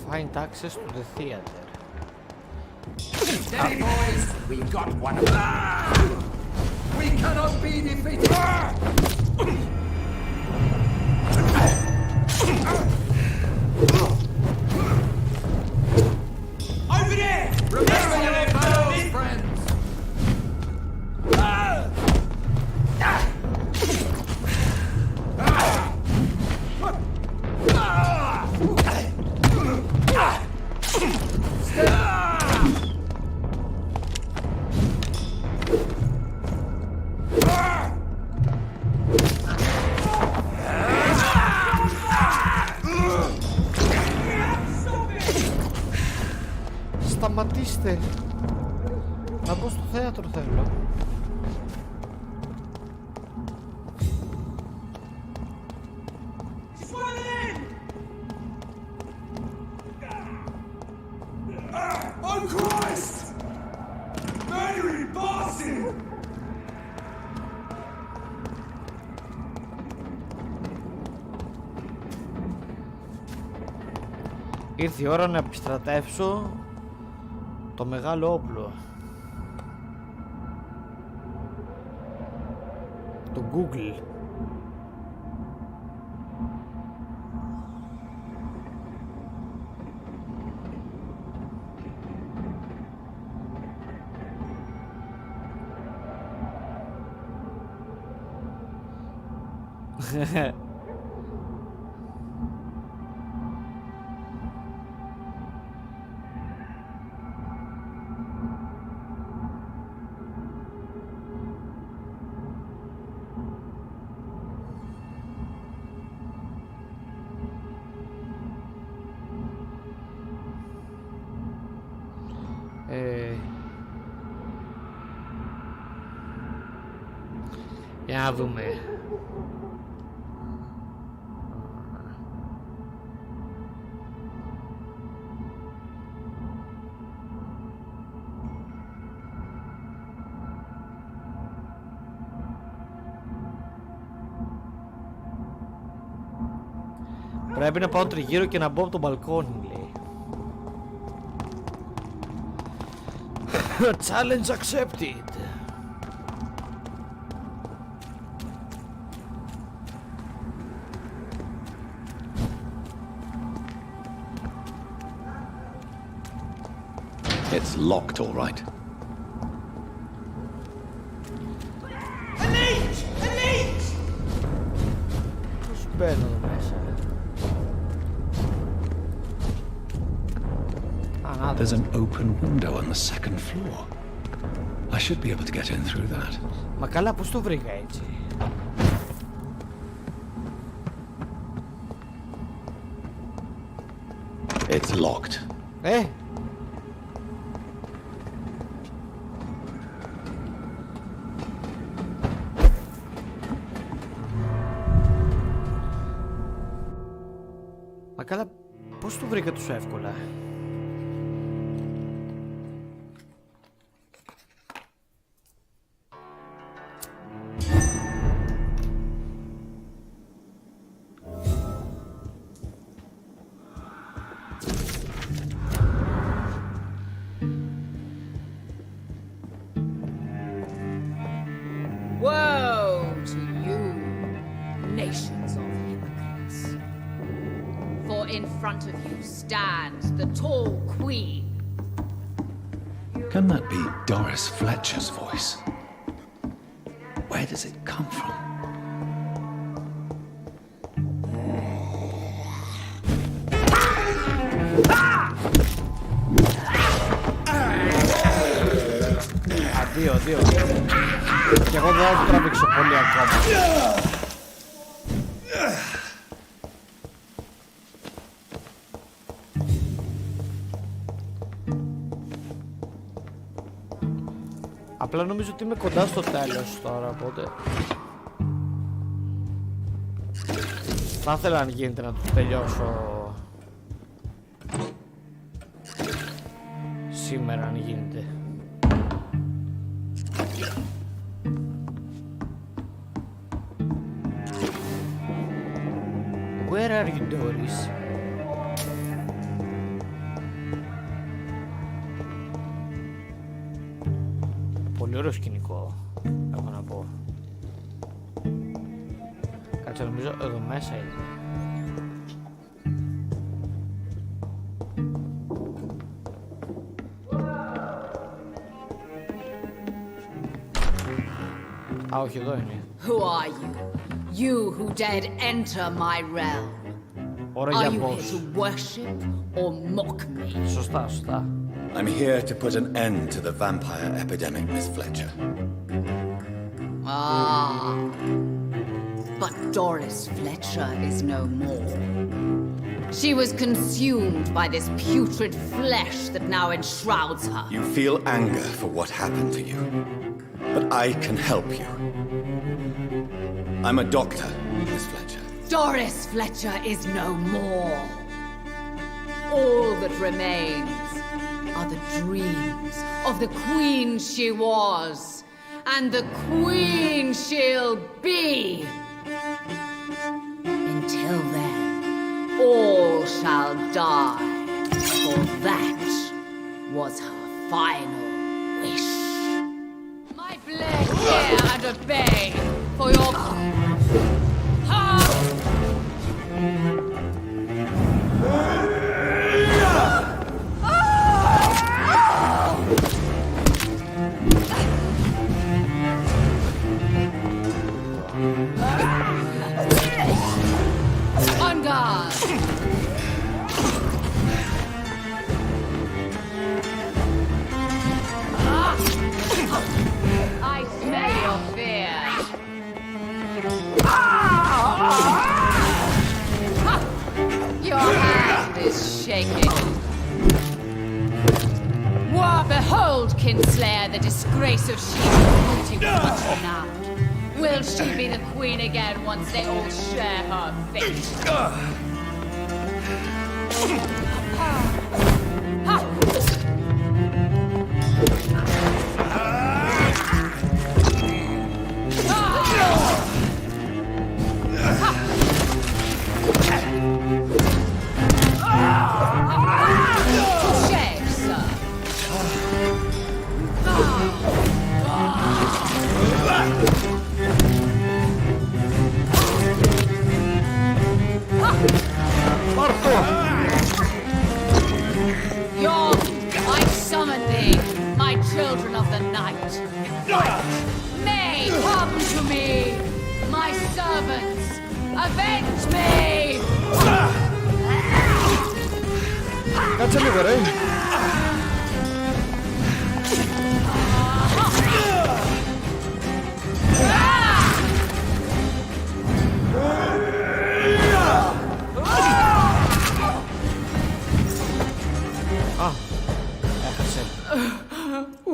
Find access to the theater. Steady, boys! We got one of them! We cannot be defeated! Over there! Remember your vows, friends! Σταματήστε! Να μπω στο θέατρο θέλω. Oh Christ! Mary Boston! Ήρθε η ώρα να επιστρατεύσω το μεγάλο όπλο. Το Google. Για να δούμε. Πρέπει να πάω τριγύρω και να μπω από το μπαλκόνι, λέει. Challenge accepted. It's locked, all right. Elite! Elite! Πώς μπαίνω εδώ μέσα. There's an open window on the second floor. I should be able to get in through that. Μα καλά, πώς το βρήκα έτσι. It's locked. Μα καλά, πώς το βρήκα τόσο εύκολα. Woe to you, nations of hypocrites. For in front of you stands the tall queen. Can that be Doris Fletcher's voice? Where does it come from? Δύο. Και εγώ δεν θα το τραβήξω πολύ ακόμα. Απλά νομίζω ότι είμαι κοντά στο τέλος τώρα, οπότε θα ήθελα αν γίνεται να το τελειώσω σήμερα, αν γίνεται. Where are you, Doris? Πολύ ωραίο σκηνικό, έχω να πω. Κάτσε, νομίζω εδώ μέσα είναι. Α, όχι, εδώ είναι. Who are you? You who dared enter my realm. Are you here to worship or mock me? Σωστά. I'm here to put an end to the vampire epidemic, Miss Fletcher. Ah. But Doris Fletcher is no more. She was consumed by this putrid flesh that now enshrouds her. You feel anger for what happened to you. But I can help you. I'm a doctor, Miss Fletcher. Doris Fletcher is no more. All that remains are the dreams of the queen she was, and the queen she'll be. Until then, all shall die, for that was her final wish. My blade hear and obey, for your... On guard! I smell your fear. Your hand is shaking. Behold, Kinslayer, the disgrace of she who was renowned. Will she be the queen again once they all share her fate? I summon children of the night. Nay, come to me, my servants. Avenge me! Κάτσε λίγο ρε.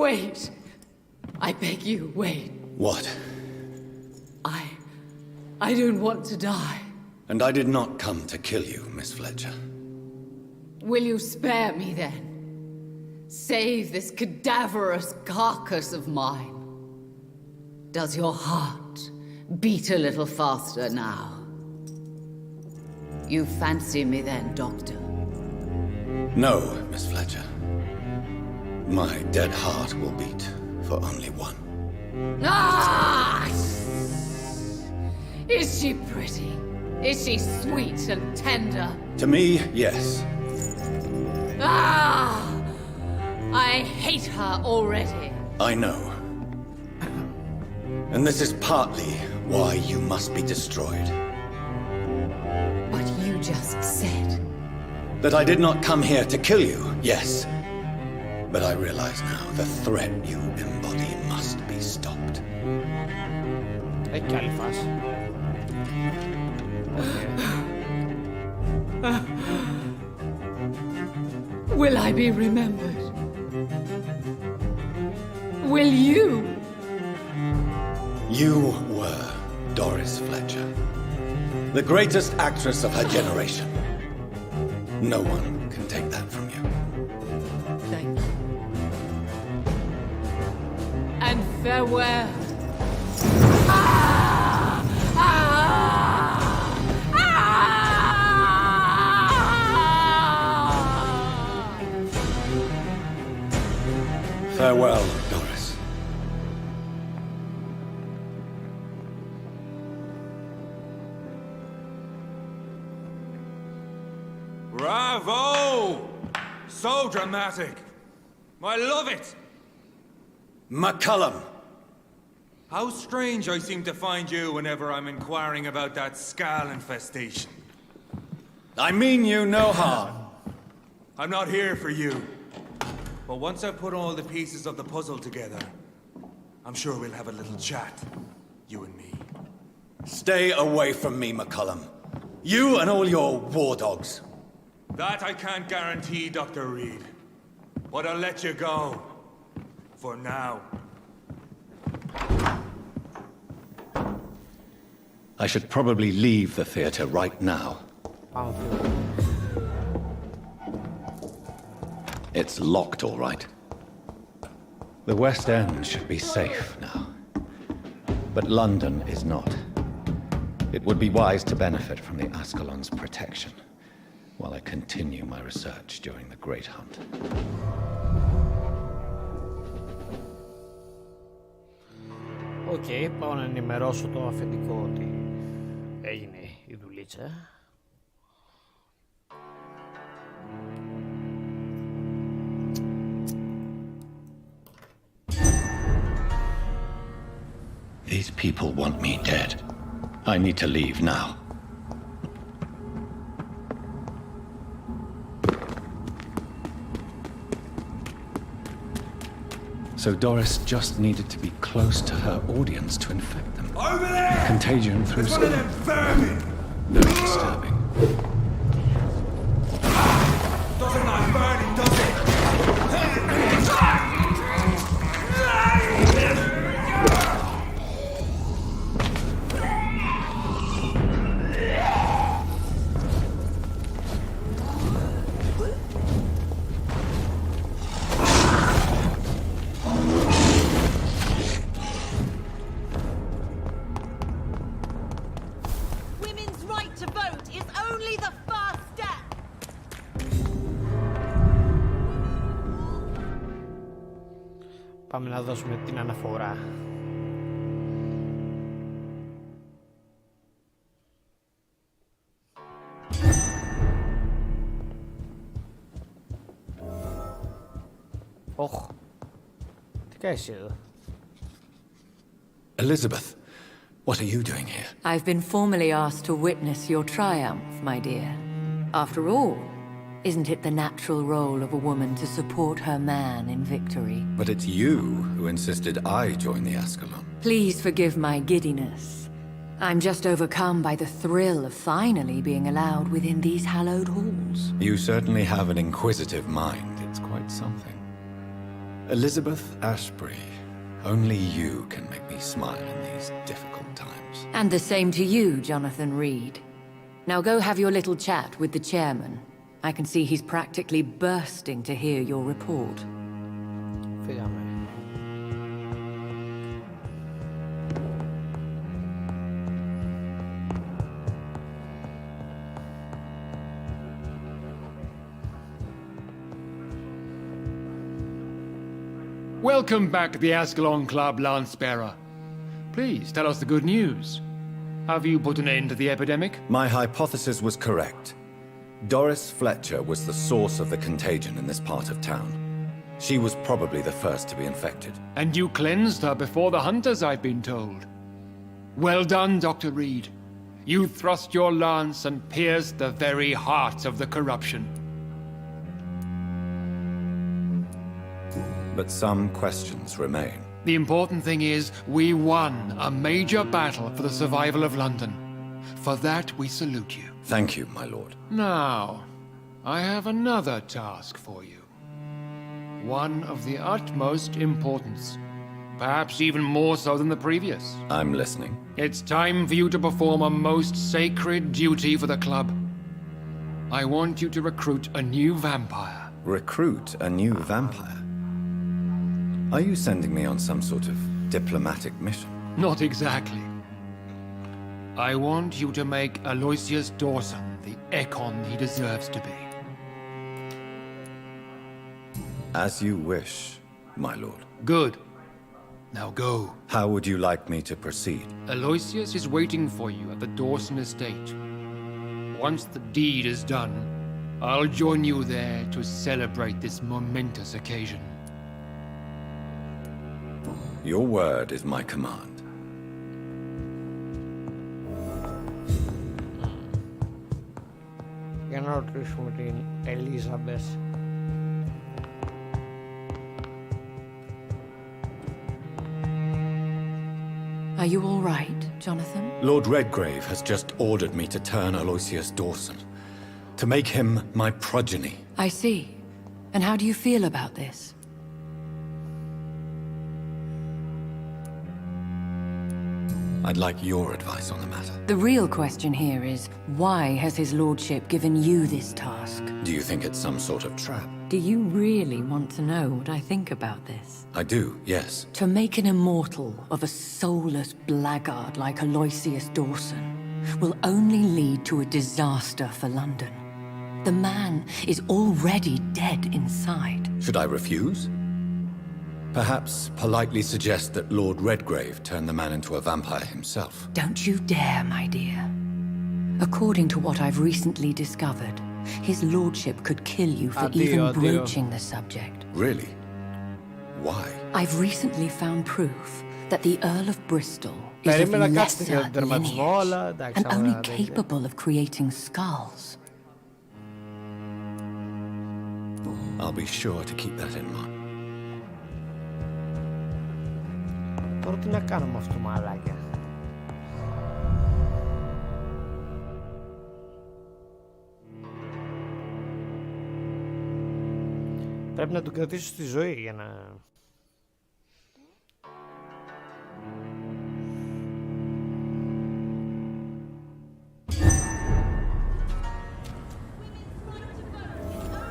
Wait. I beg you, wait. What? I don't want to die. And I did not come to kill you, Miss Fletcher. Will you spare me then? Save this cadaverous carcass of mine. Does your heart beat a little faster now? You fancy me then, Doctor? No, Miss Fletcher. My dead heart will beat for only one. Ah! Is she pretty? Is she sweet and tender? To me, yes. Ah! I hate her already. I know. And this is partly why you must be destroyed. But you just said... That I did not come here to kill you, yes. But I realize now the threat you embody must be stopped. Έχει κι άλλη φάση. Will I be remembered? Will you? You were Doris Fletcher, the greatest actress of her generation. No one can take that from you. Thank you. And farewell. Farewell, Doris. Bravo! So dramatic. I love it. McCullum. How strange I seem to find you whenever I'm inquiring about that Skal infestation. I mean you no harm. I'm not here for you. But once I've put all the pieces of the puzzle together, I'm sure we'll have a little chat, you and me. Stay away from me, McCullum. You and all your war dogs. That I can't guarantee, Dr. Reed. But I'll let you go. For now. I should probably leave the theater right now. It's locked, all right. The West End should be safe now. But London is not. It would be wise to benefit from the Ascalon's protection while I continue my research during the Great Hunt. Οκ, πάω να ενημερώσω το αφεντικό ότι έγινε η δουλίτσα. These people want me dead. I need to leave now. So Doris just needed to be close to her audience to infect them. Over there! Contagion through It's one of them vermin! Very disturbing. Doesn't like burning, does it? Women's right to vote is only the first step. Πάμε να δώσουμε την αναφορά. Όχ, τι Elizabeth, what are you doing here? I've been formally asked to witness your triumph, my dear. After all, isn't it the natural role of a woman to support her man in victory? But it's you who insisted I join the Ascalon. Please forgive my giddiness. I'm just overcome by the thrill of finally being allowed within these hallowed halls. You certainly have an inquisitive mind. It's quite something. Elizabeth Ashbury, only you can make me smile in these difficult times. And the same to you, Jonathan Reed. Now go have your little chat with the chairman. I can see he's practically bursting to hear your report. Welcome back to the Ascalon Club, Lance-Bearer. Please, tell us the good news. Have you put an end to the epidemic? My hypothesis was correct. Doris Fletcher was the source of the contagion in this part of town. She was probably the first to be infected. And you cleansed her before the hunters, I've been told. Well done, Dr. Reed. You thrust your lance and pierced the very heart of the corruption. But some questions remain. The important thing is, we won a major battle for the survival of London. For that, we salute you. Thank you, my lord. Now, I have another task for you. One of the utmost importance. Perhaps even more so than the previous. I'm listening. It's time for you to perform a most sacred duty for the club. I want you to recruit a new vampire. Recruit a new vampire? Are you sending me on some sort of diplomatic mission? Not exactly. I want you to make Aloysius Dawson the Ekon he deserves to be. As you wish, my lord. Good. Now go. How would you like me to proceed? Aloysius is waiting for you at the Dawson estate. Once the deed is done, I'll join you there to celebrate this momentous occasion. Your word is my command. Για να ρωτήσουμε την Elizabeth. Are you all right, Jonathan? Lord Redgrave has just ordered me to turn Aloysius Dawson, to make him my progeny. I see. And how do you feel about this? I'd like your advice on the matter. The real question here is, why has his lordship given you this task? Do you think it's some sort of trap? Do you really want to know what I think about this? I do, yes. To make an immortal of a soulless blackguard like Aloysius Dawson will only lead to a disaster for London. The man is already dead inside. Should I refuse? Perhaps politely suggest that Lord Redgrave turn the man into a vampire himself. Don't you dare, my dear. According to what I've recently discovered, his lordship could kill you for even broaching the subject. Really? Why? I've recently found proof that the Earl of Bristol is of Περίμενα κάτι lesser για τον τερματισμό, αλλά εντάξει. and only capable of creating skulls. I'll be sure to keep that in mind. Τώρα τι να κάνω με αυτό, μαλάκια. Πρέπει να τον κρατήσω στη ζωή για να...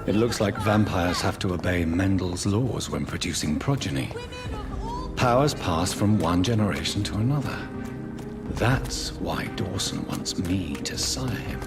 It looks like vampires have to obey Mendel's laws when producing progeny. Powers pass from one generation to another. That's why Dawson wants me to sire him.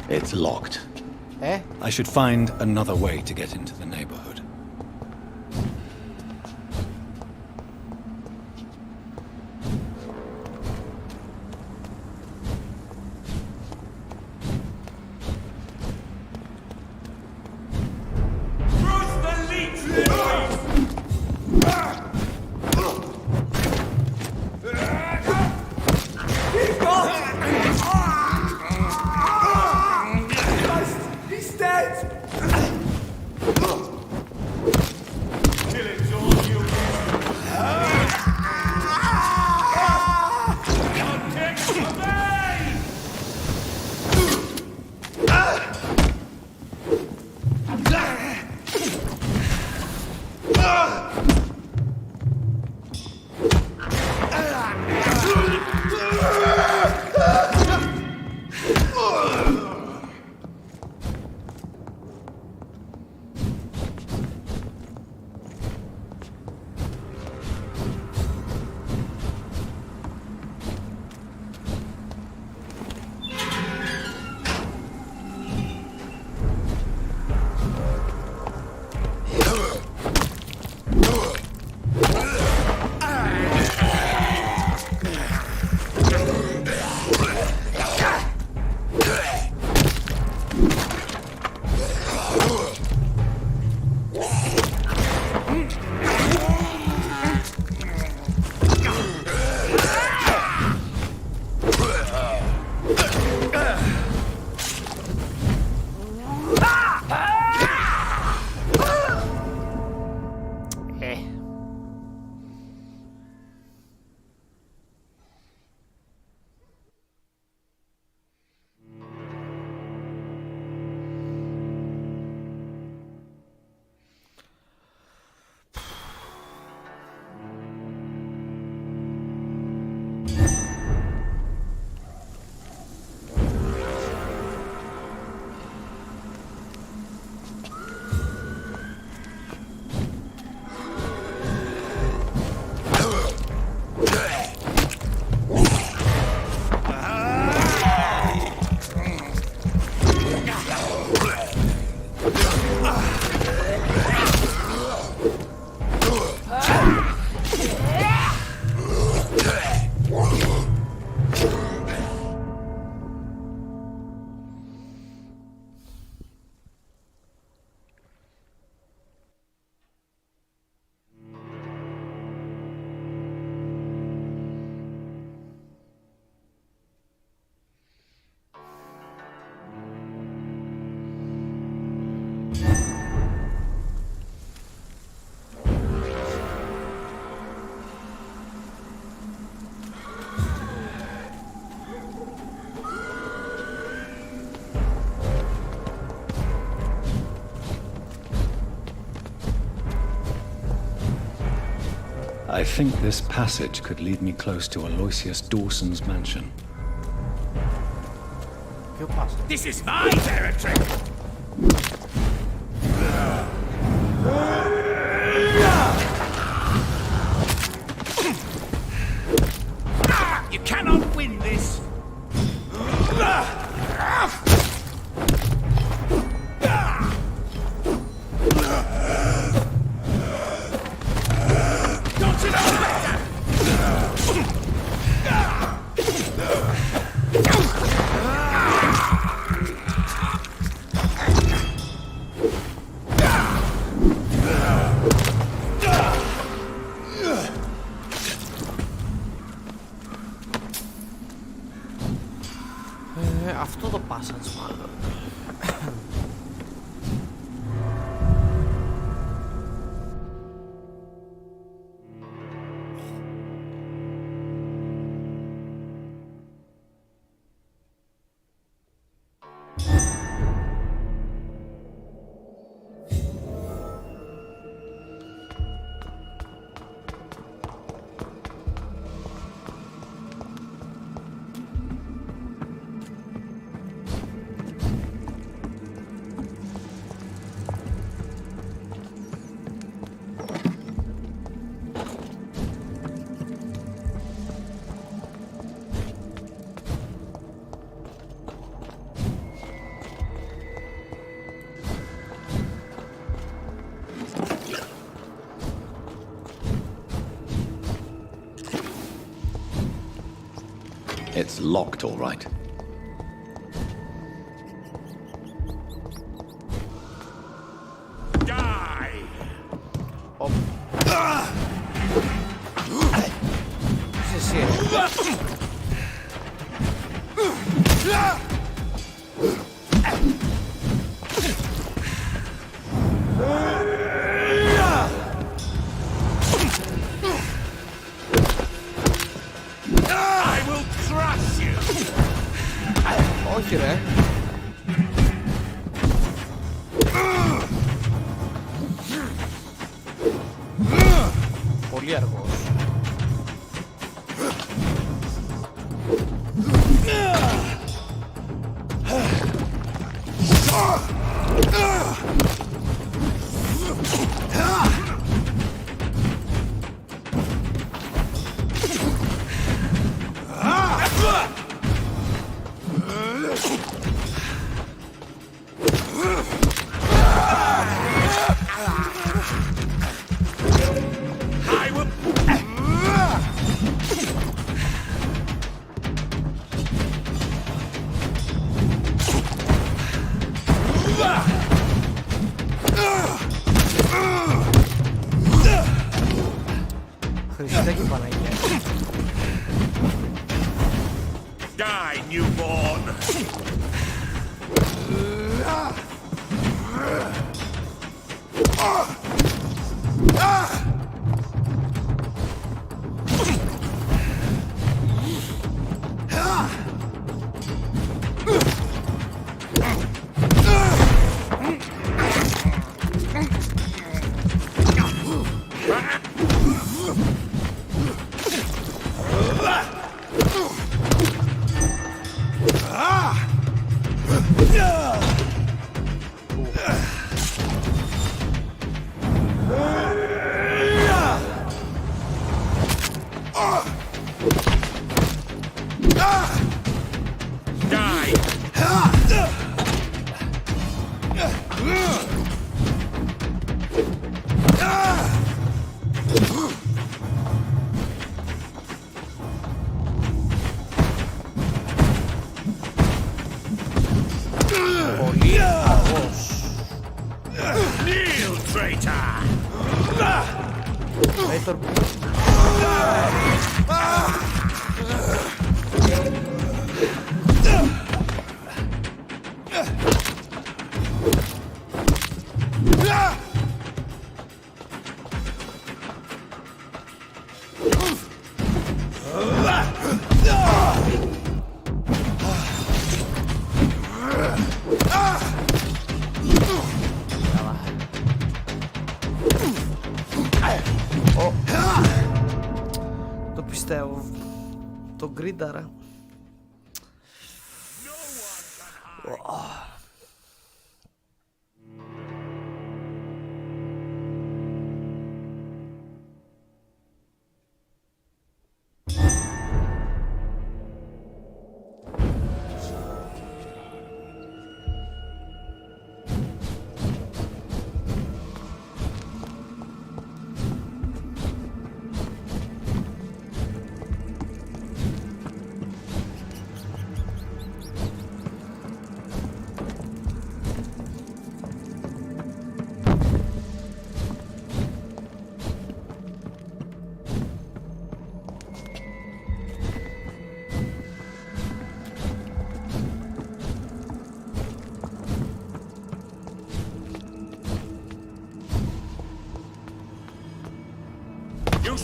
It's locked. Eh? I should find another way to get into the neighborhood. He's dead! I think this passage could lead me close to Aloysius Dawson's mansion. This is my territory! You cannot win this! Don't you know better? Αυτό το passage μάλλον. It's locked, all right. Die! I will crush you! Όχι ρε. Πολύ αργός. Χριστέ και Παναγία. Die, newborn! Πολύ αργός. Kneel, traitor! Traitor. Το πιστεύω. Το γκρίνταρα.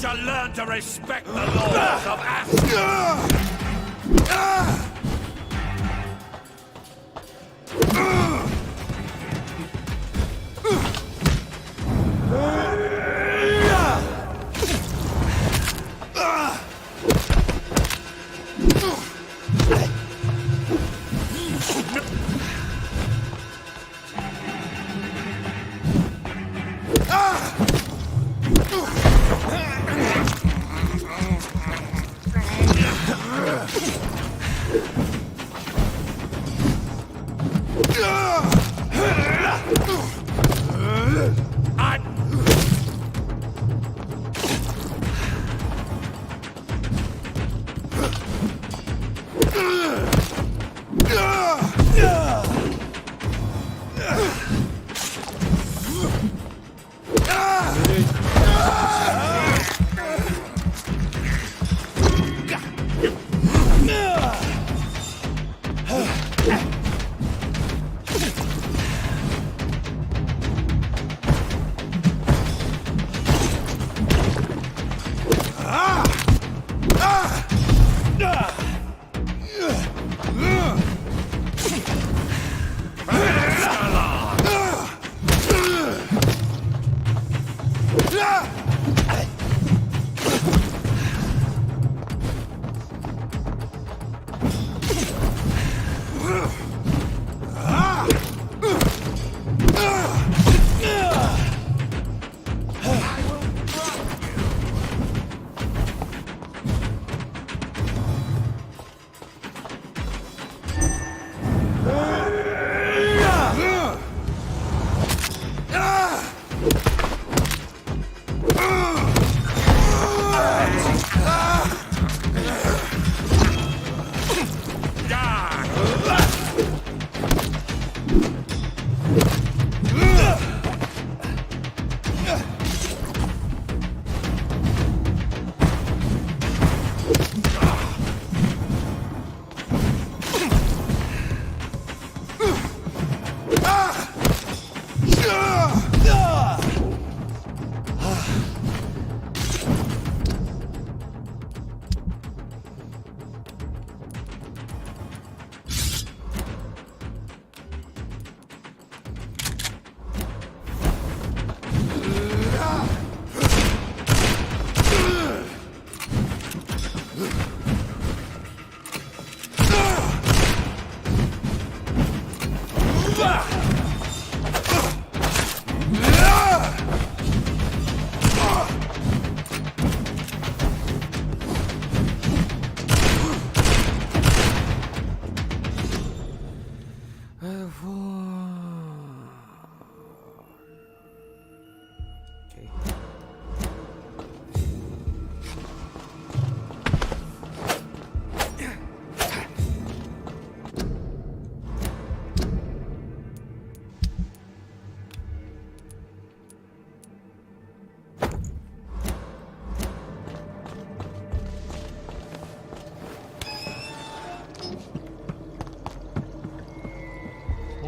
shall learn to respect the laws of Asgard.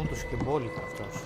Όντως και μπόλικα αυτός.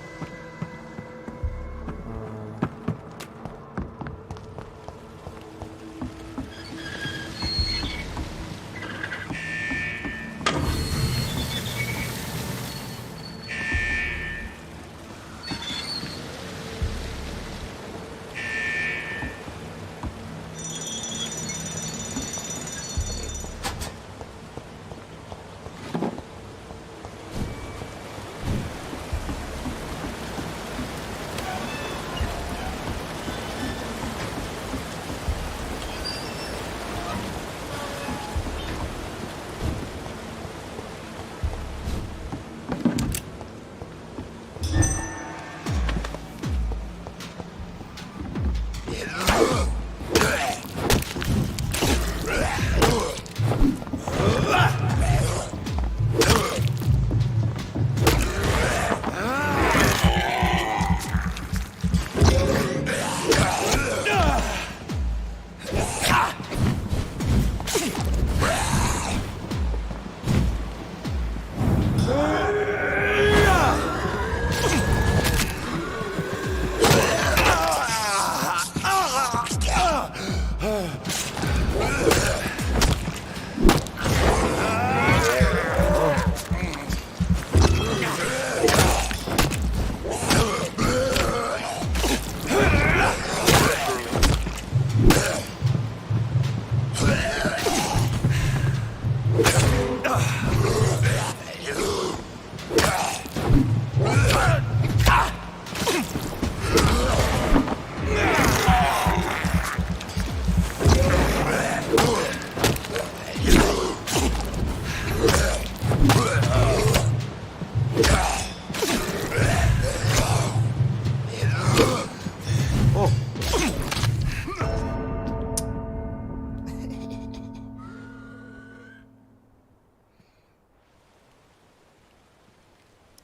Oh.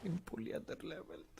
Είναι πολύ underleveled.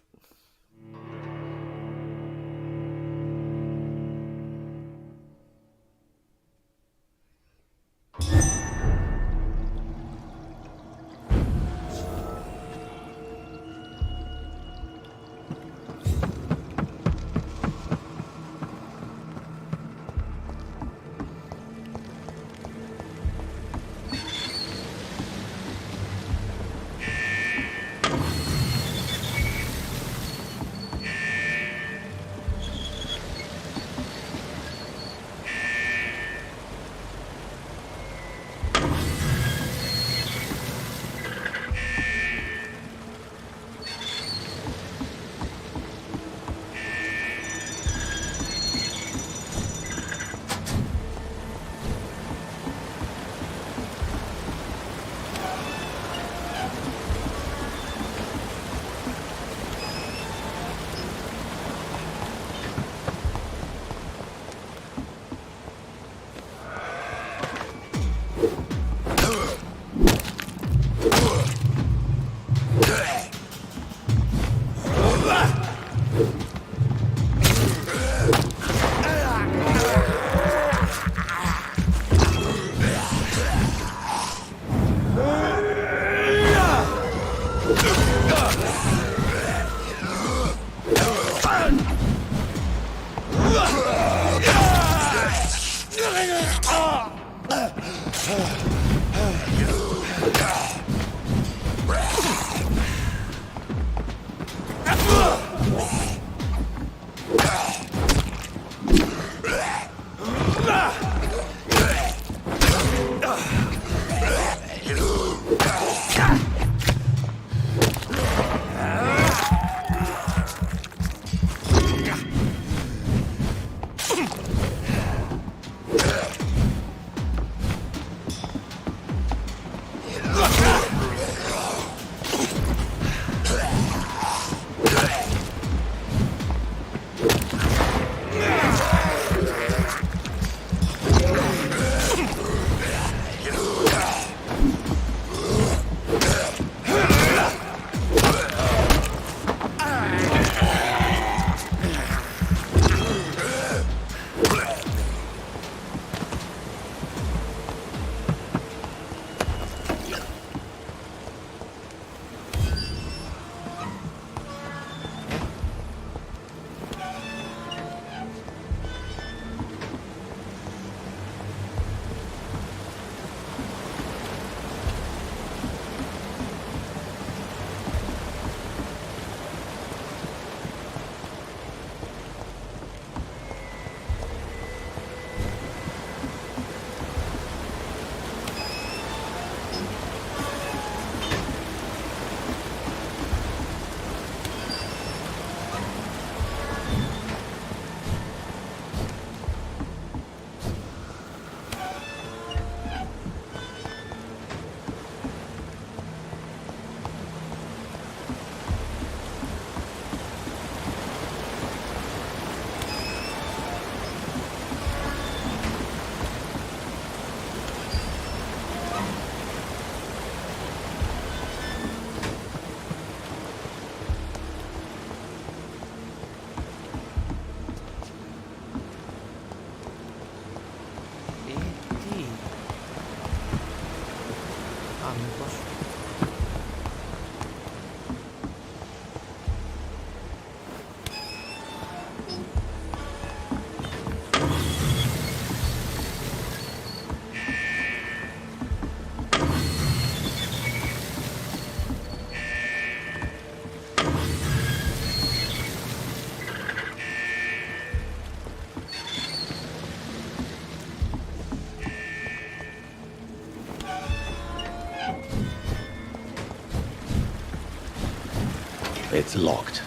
It's locked.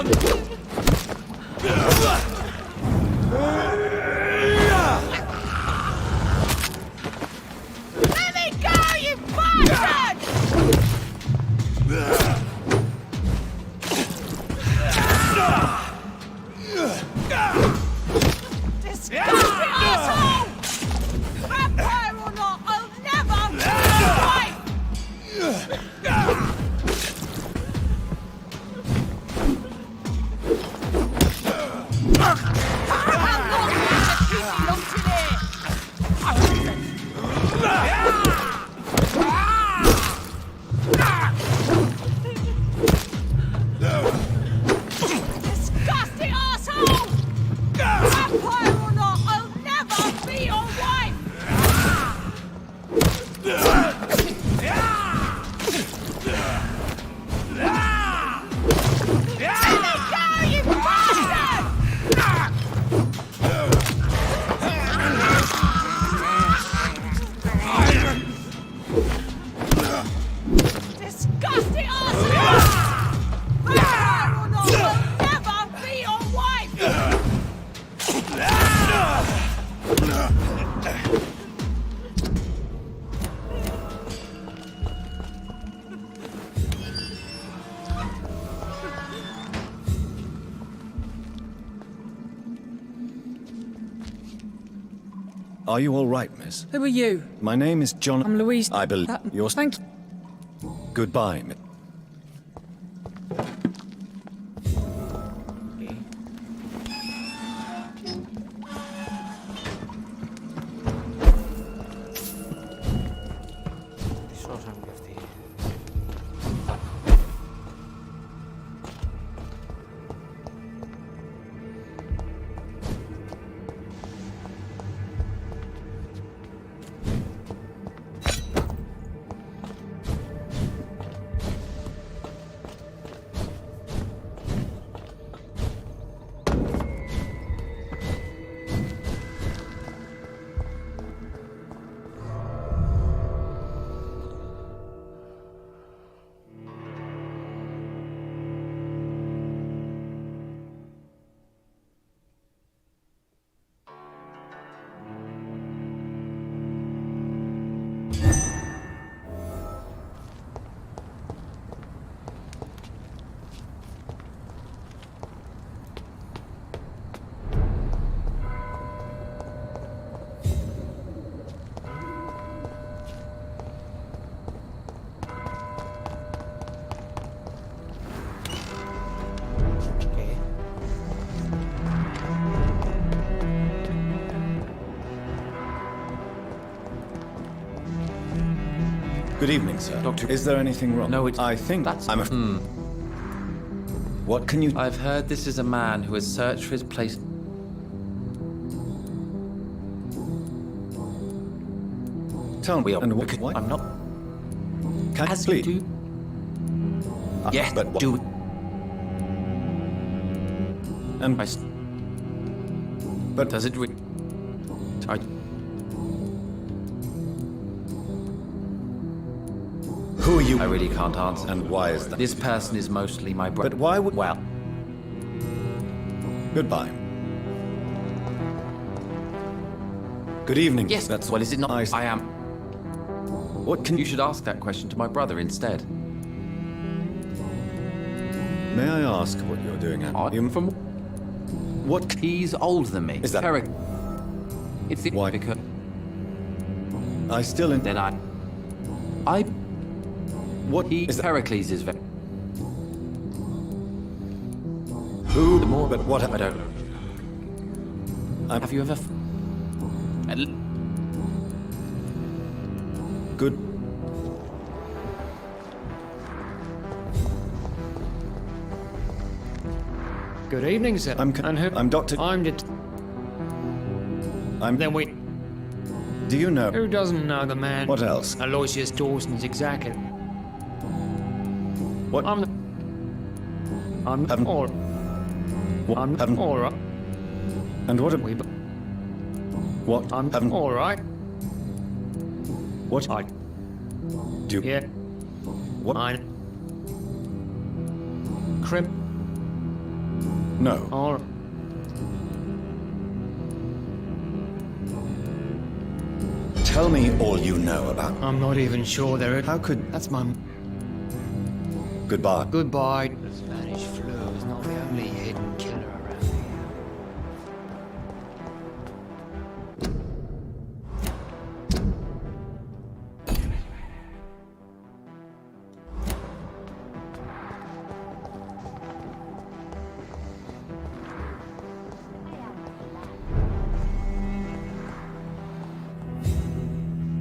Let me go, you bastard! Disgusting asshole! Vampire or not, I'll never be your wife! Disgusting asshole! Vampire or not, I'll never be your wife! Let me go, you bastard! Disgusting asshole! Vampire or not, I'll never be your wife! Are you all right, miss? Who are you? My name is John. I'm Louise. I believe you're... Thank you. Goodbye, miss. Τη σώσαμε κι αυτή. Good evening, sir. Doctor, is there anything wrong? No, it's... I think that's... I'm a... What can you... I've heard this is a man who has searched for his place... Tell me, and what... I'm not... Can As you you please? do... Yes, but what... do it. And... But does it... Who are you? I really can't answer. And why is that? This person is mostly my brother. But why would... Well... Goodbye. Good evening. Yes, that's... well, is it not? I am... What can... You should ask that question to my brother instead. May I ask what you're doing at... From... What... He's older than me. Is that... Eric. It's the... Why? Because... I still... Then I... What he... is that? Pericles is very... Who? The more... But what... I don't... Have you ever... Good... Good evening, sir. I'm Dr... I'm... Then we... Do you know... Who doesn't know the man? What else? Aloysius Dawson's exactly... What? I'm Haven't... all... I'm haven't... all right. And what... We... What? I'm haven't... all right. What? I... Do... Yeah. What? I... Crim... No. Or Tell me all you know about. I'm not even sure there are. How could... That's my. Goodbye. Goodbye. The Spanish flu is not the only hidden killer around here.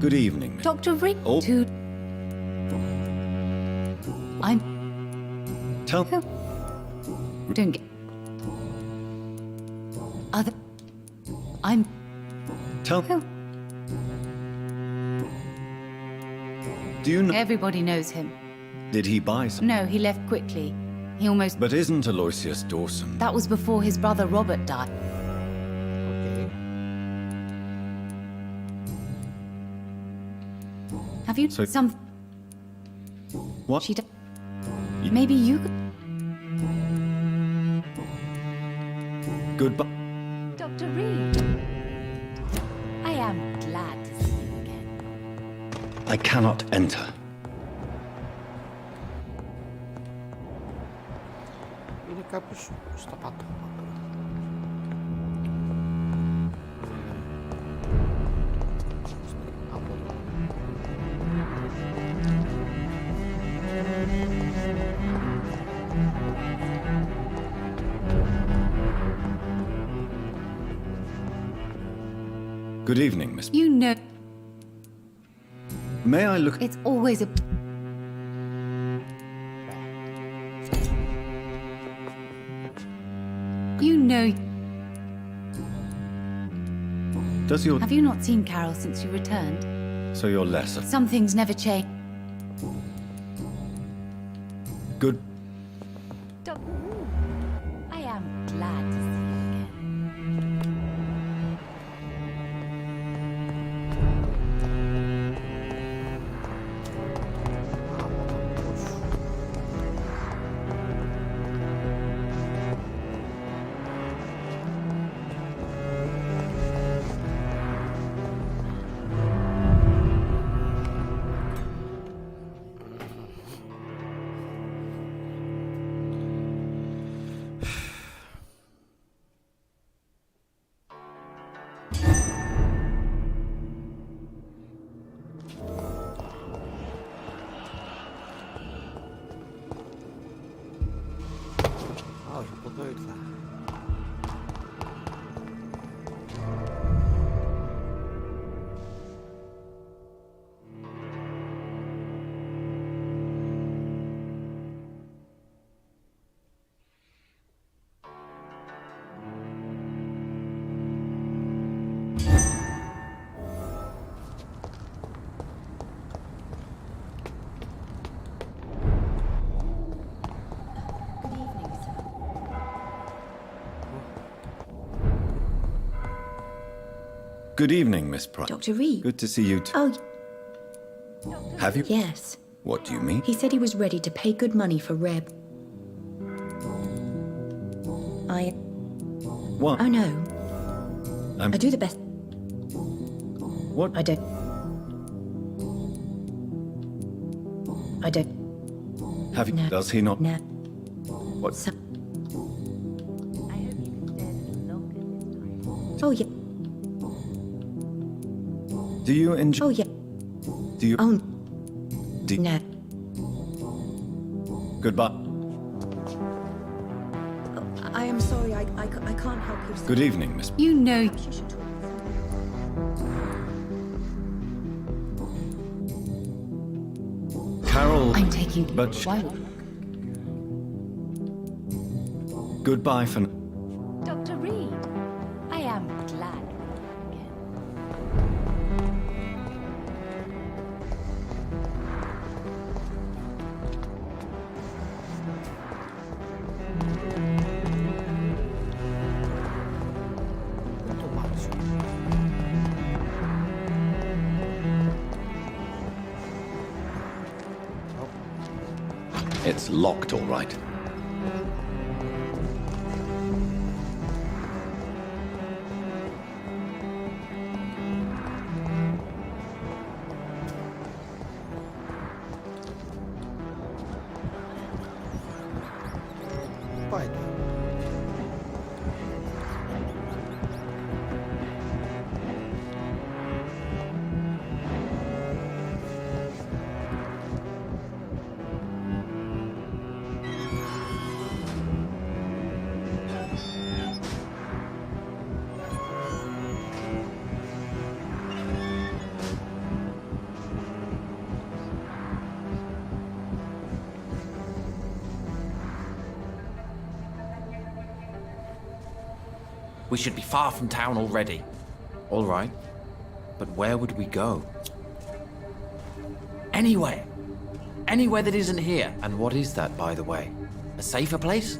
Good evening. Dr. Rick, Oh. I'm... Tell... Don't get... Other... I'm... Tell... Do you know... Everybody knows him. Did he buy some? No, he left quickly. He almost... But isn't Aloysius Dawson... That was before his brother Robert died. Okay. Have you So- some... What? She... Maybe you could... Goodbye. Dr. Reed. I am glad to see you again. I cannot enter. Είναι κάπως στα πάτωμα. Good evening, Miss... You know... May I look... It's always a... You know... Does your... Have you not seen Carol since you returned? So you're less of... Some things never change. Good... I am glad to see you again. Όχι, από εδώ ήρθα. Good evening, Miss Price. Dr. Reed. Good to see you too. Oh, Have you? yes. What do you mean? He said he was ready to pay good money for Reb. What? Oh, no. I'm... I do the best. What? I don't. Have you? No. Does he not? No. What? Oh, yeah. Do you enjoy? Oh, yeah. Do you? Oh, Do... no. Goodbye. I am sorry. I can't help you. Good evening, Miss... You know... Carol... I'm taking... But... Why? Goodbye for... Dr. Reed, I am glad. It's locked, all right. We should be far from town already. All right. But where would we go? Anywhere. Anywhere that isn't here. And what is that, by the way? A safer place?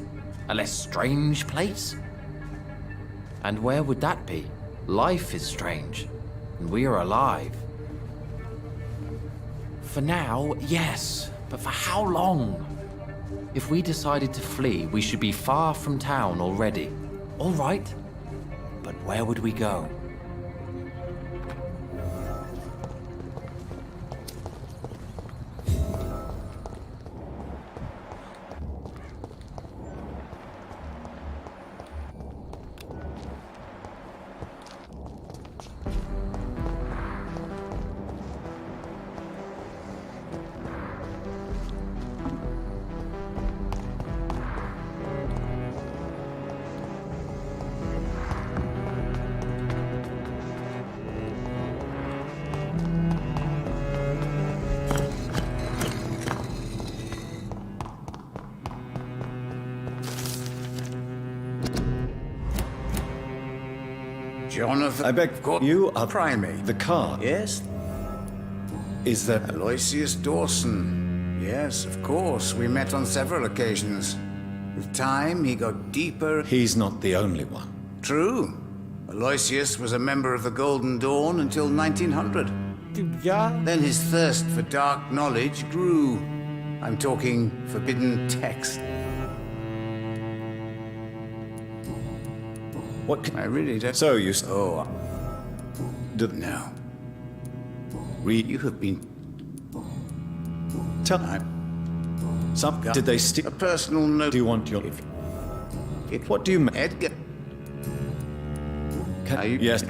A less strange place? And where would that be? Life is strange. And we are alive. For now, yes. But for how long? If we decided to flee, we should be far from town already. All right. But where would we go? Jonathan, I beg, you are primate. The car. Yes? Is that Aloysius Dawson. Yes, of course. We met on several occasions. With time, he got deeper. He's not the only one. True. Aloysius was a member of the Golden Dawn until 1900. Then his thirst for dark knowledge grew. I'm talking forbidden text. What can I really don't... So you... Oh. No. Read... You have been... Tell... Some... Did they steal... A personal note... Do you want your... What do you mean? Edgar... Can you... Yes.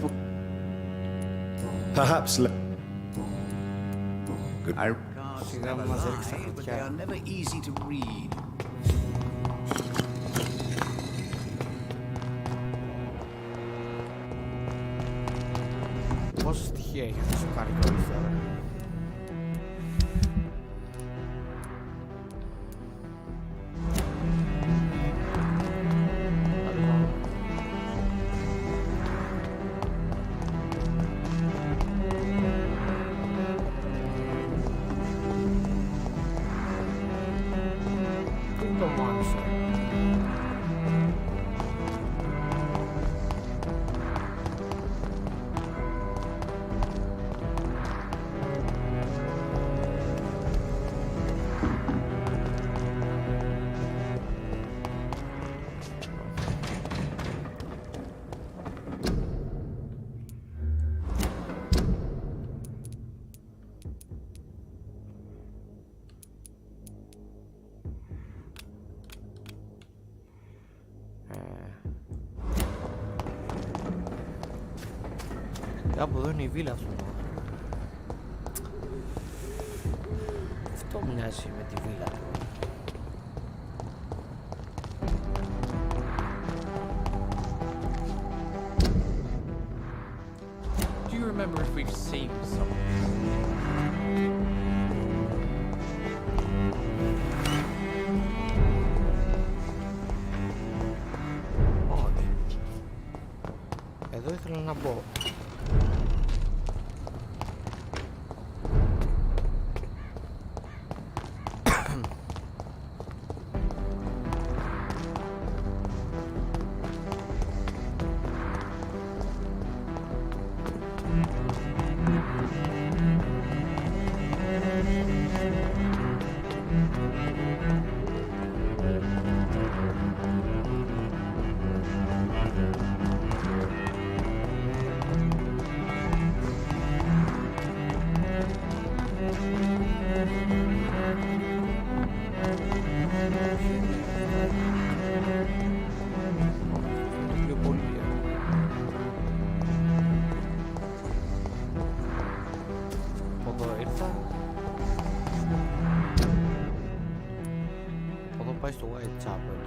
Perhaps... Good. I... But they are never easy to read. Πόσα στοιχεία έχει αυτό ο καρικόλης τώρα? Τι είναι το monster? Κάπου εδώ είναι η βίλα του. Αυτό μοιάζει με τη βίλα του. Do you remember if we've seen someone? Όχι. Εδώ ήθελα να μπω. πάει στο Whitechapel.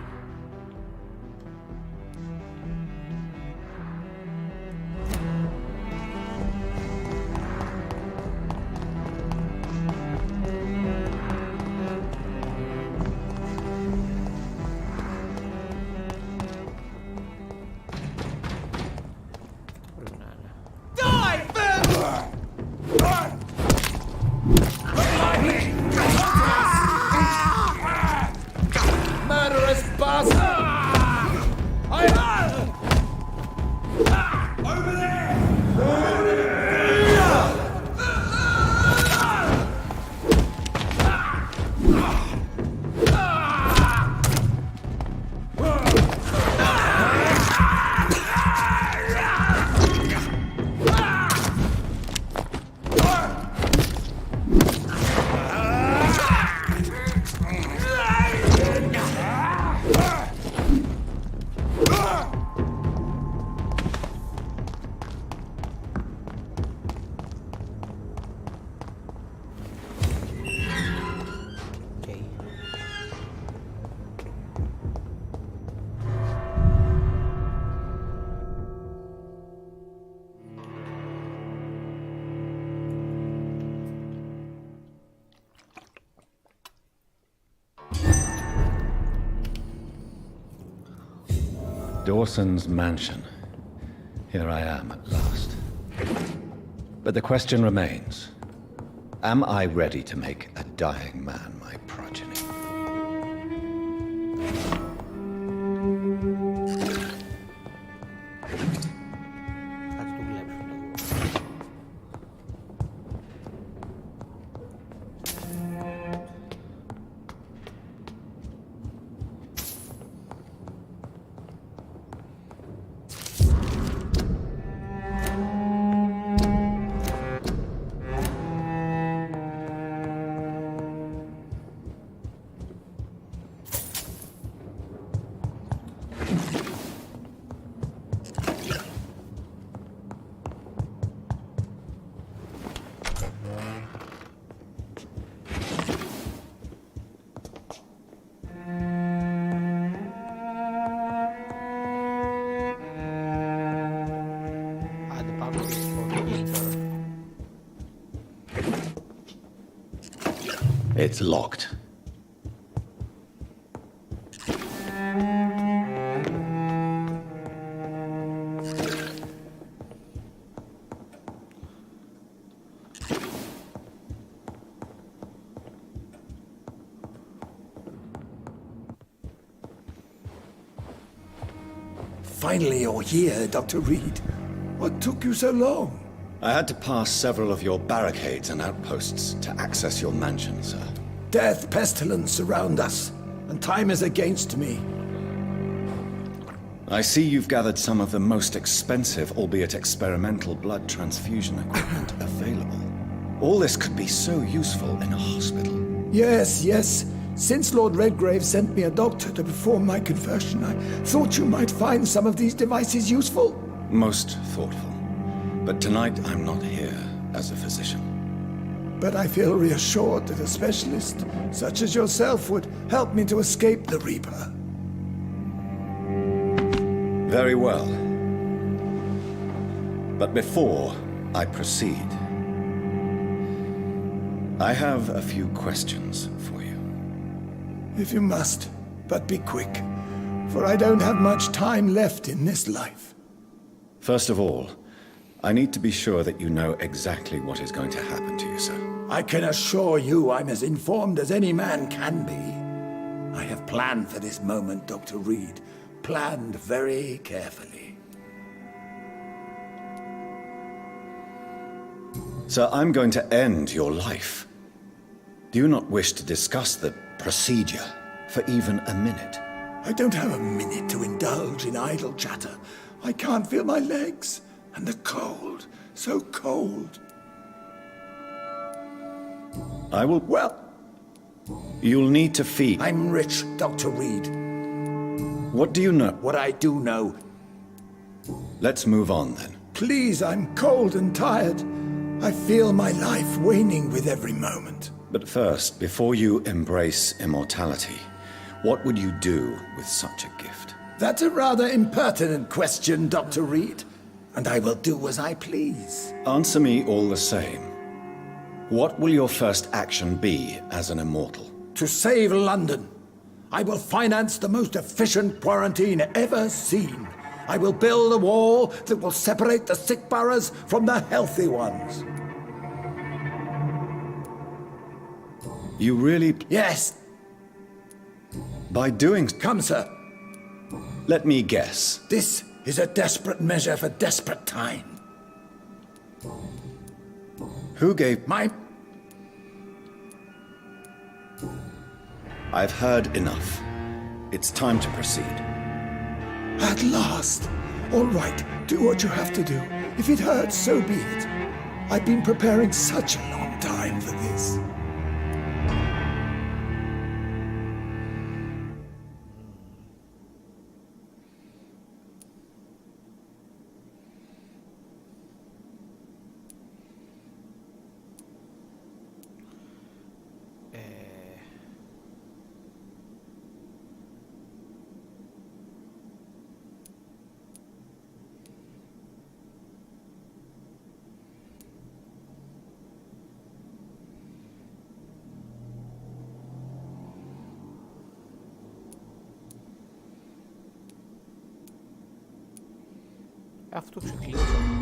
Dawson's mansion. Here I am at last. But the question remains, am I ready to make a dying man my progeny? It's locked. Finally, you're here, Dr. Reed. What took you so long? I had to pass several of your barricades and outposts to access your mansion, sir. Death, pestilence surround us, and time is against me. I see you've gathered some of the most expensive, albeit experimental, blood transfusion equipment available. All this could be so useful in a hospital. Yes, yes. Since Lord Redgrave sent me a doctor to perform my conversion, I thought you might find some of these devices useful. Most thoughtful. But tonight I'm not here as a physician. But I feel reassured that a specialist such as yourself would help me to escape the Reaper. Very well. But before I proceed, I have a few questions for you. If you must, but be quick, for I don't have much time left in this life. First of all, I need to be sure that you know exactly what is going to happen to you, sir. I can assure you I'm as informed as any man can be. I have planned for this moment, Dr. Reed. Planned very carefully. Sir, I'm going to end your life. Do you not wish to discuss the procedure for even a minute? I don't have a minute to indulge in idle chatter. I can't feel my legs. And the cold. So cold. I will... Well... You'll need to feed... I'm rich, Dr. Reed. What do you know? What I do know. Let's move on, then. Please, I'm cold and tired. I feel my life waning with every moment. But first, before you embrace immortality, what would you do with such a gift? That's a rather impertinent question, Dr. Reed. And I will do as I please. Answer me all the same. What will your first action be as an immortal? To save London. I will finance the most efficient quarantine ever seen. I will build a wall that will separate the sick boroughs from the healthy ones. You really... Yes. By doing... Come, sir. Let me guess. This is a desperate measure for desperate time. Who gave... I've heard enough. It's time to proceed. At last. All right, do what you have to do. If it hurts, so be it. I've been preparing such a long time for this.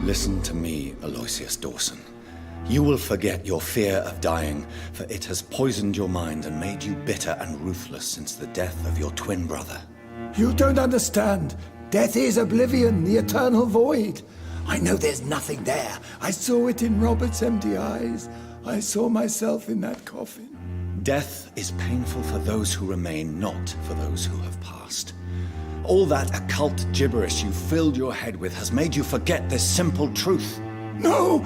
Listen to me, Aloysius Dawson. You will forget your fear of dying, for it has poisoned your mind and made you bitter and ruthless since the death of your twin brother. You don't understand. Death is oblivion, the eternal void. I know there's nothing there. I saw it in Robert's empty eyes. I saw myself in that coffin. Death is painful for those who remain, not for those who have passed. All that occult gibberish you filled your head with has made you forget this simple truth. No!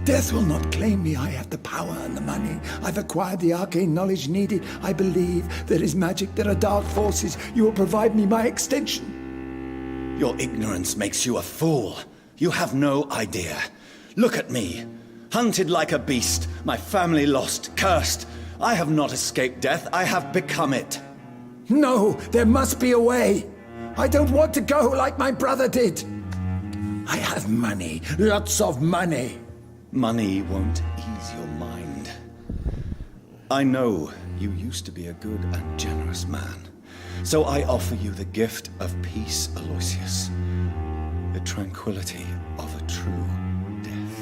Death will not claim me. I have the power and the money. I've acquired the arcane knowledge needed. I believe there is magic, there are dark forces. You will provide me my extension. Your ignorance makes you a fool. You have no idea. Look at me. Hunted like a beast, my family lost, cursed. I have not escaped death, I have become it. No, there must be a way. I don't want to go like my brother did. I have money, lots of money. Money won't ease your mind. I know you used to be a good and generous man. So I offer you the gift of peace, Aloysius. The tranquility of a true death.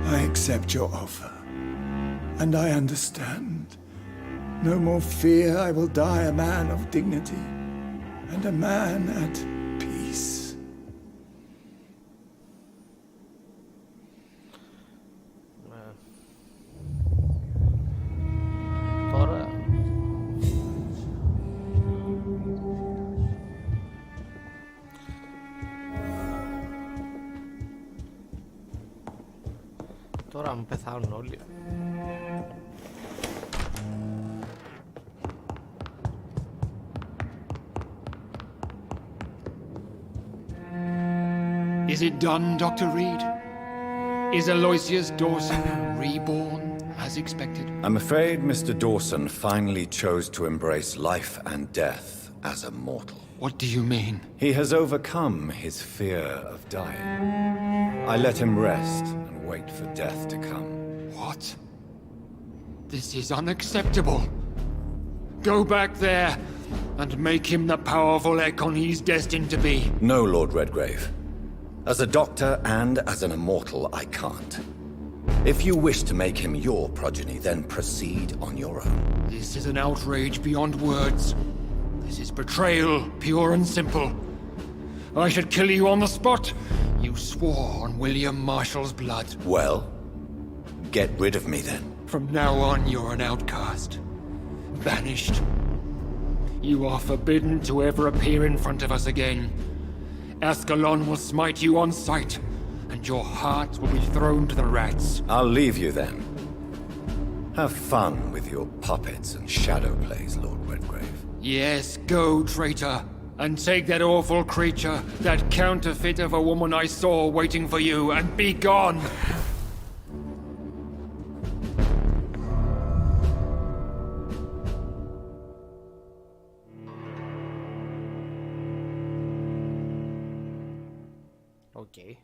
I accept your offer. And I understand. No more fear, I will die a man of dignity. And a man at peace. Τώρα μου πεθάνουν όλοι. Is it done, Dr. Reed? Is Aloysius Dawson reborn, as expected? I'm afraid Mr. Dawson finally chose to embrace life and death as a mortal. What do you mean? He has overcome his fear of dying. I let him rest and wait for death to come. What? This is unacceptable. Go back there and make him the powerful Ekon he's destined to be. No, Lord Redgrave. As a doctor and as an immortal, I can't. If you wish to make him your progeny, then proceed on your own. This is an outrage beyond words. This is betrayal, pure and simple. I should kill you on the spot. You swore on William Marshall's blood. Well, get rid of me then. From now on, you're an outcast. Banished. You are forbidden to ever appear in front of us again. Ascalon will smite you on sight, and your heart will be thrown to the rats. I'll leave you then. Have fun with your puppets and shadow plays, Lord Redgrave. Yes, go, traitor, and take that awful creature, that counterfeit of a woman I saw waiting for you, and be gone! Okay.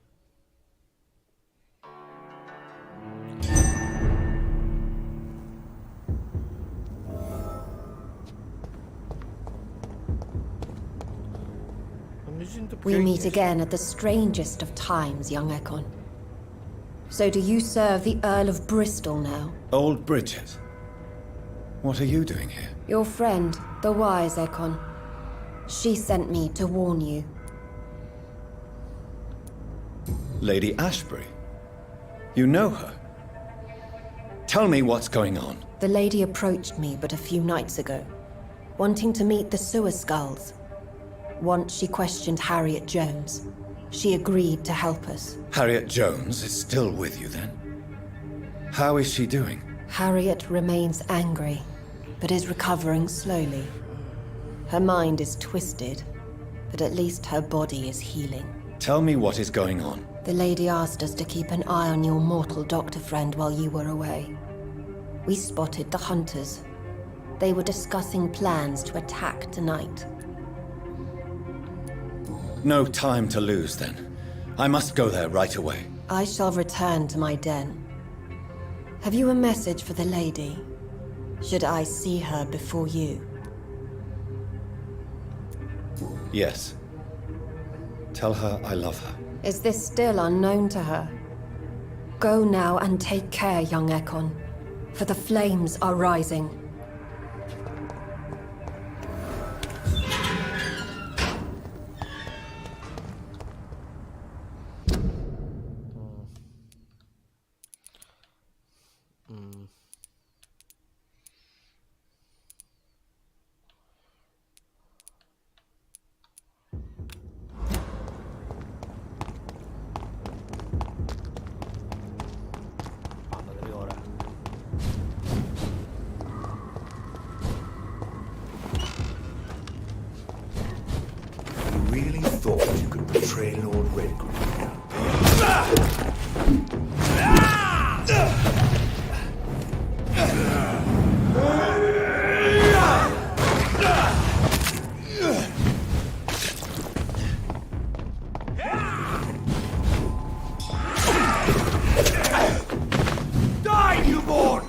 We meet again at the strangest of times, young Ekon. So do you serve the Earl of Bristol now? Old Bridget. What are you doing here? Your friend, the wise Ekon. She sent me to warn you. Lady Ashbury? You know her? Tell me what's going on. The lady approached me but a few nights ago, wanting to meet the sewer skulls. Once she questioned Harriet Jones. She agreed to help us. Harriet Jones is still with you, then? How is she doing? Harriet remains angry, but is recovering slowly. Her mind is twisted, but at least her body is healing. Tell me what is going on. The lady asked us to keep an eye on your mortal doctor friend while you were away. We spotted the hunters. They were discussing plans to attack tonight. No time to lose, then. I must go there right away. I shall return to my den. Have you a message for the lady? Should I see her before you? Yes. Tell her I love her. Is this still unknown to her? Go now and take care, young Ekon, for the flames are rising. Really thought you could betray Lord Redgrave. Die, newborn!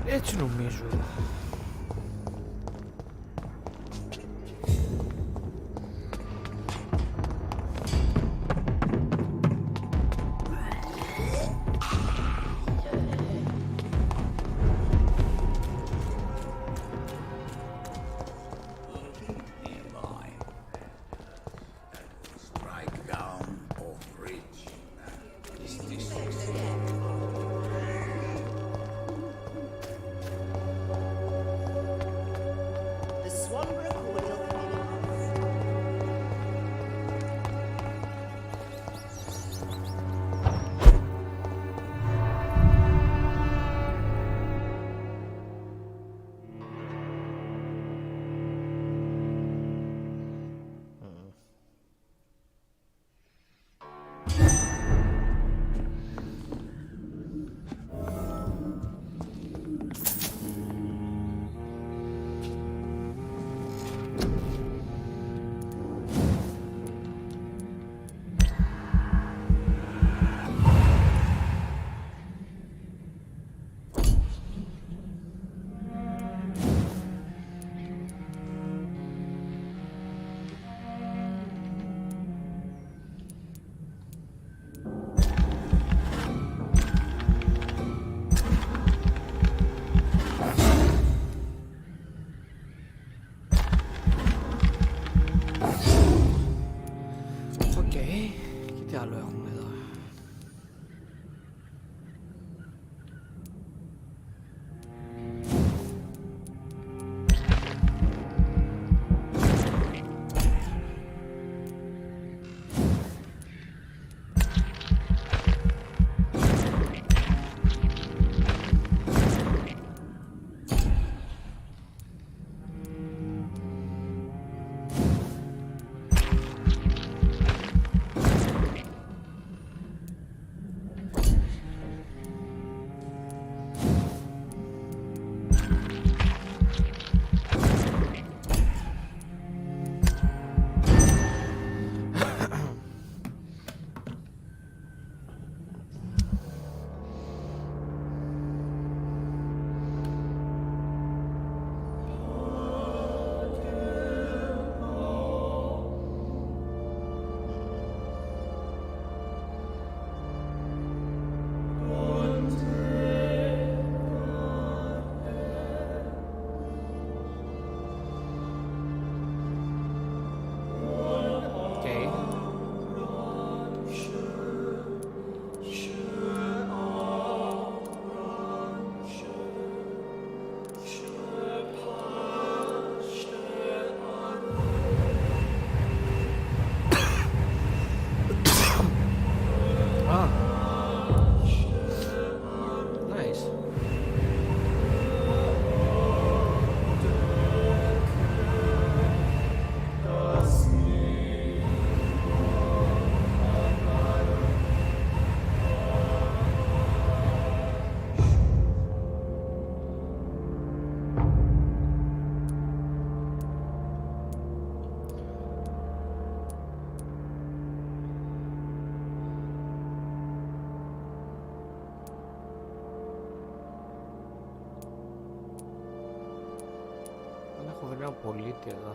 Έτσι νομίζω. πολίτη εδώ.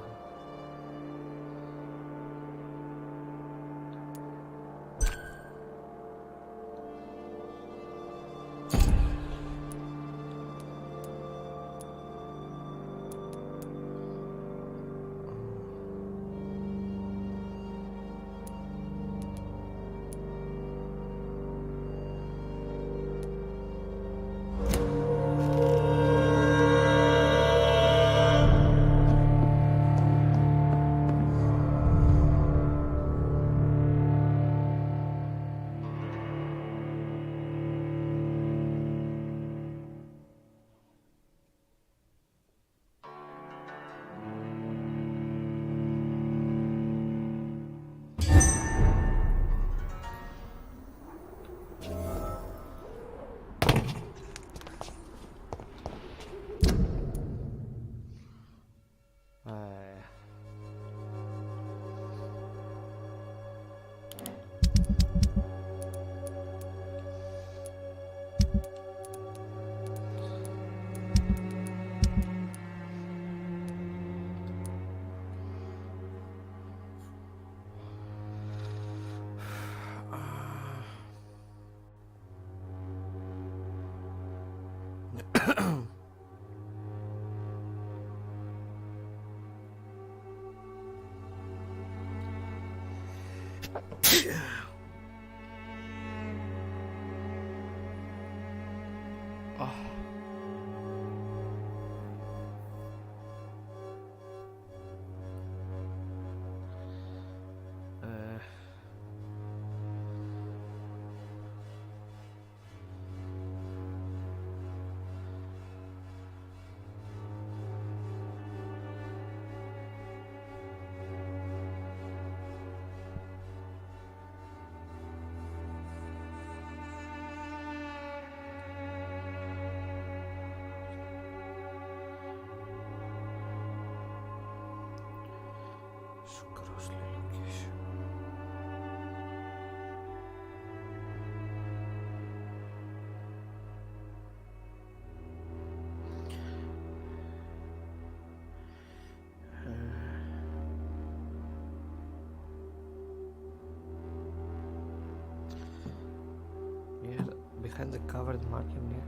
Behind the covered marking here.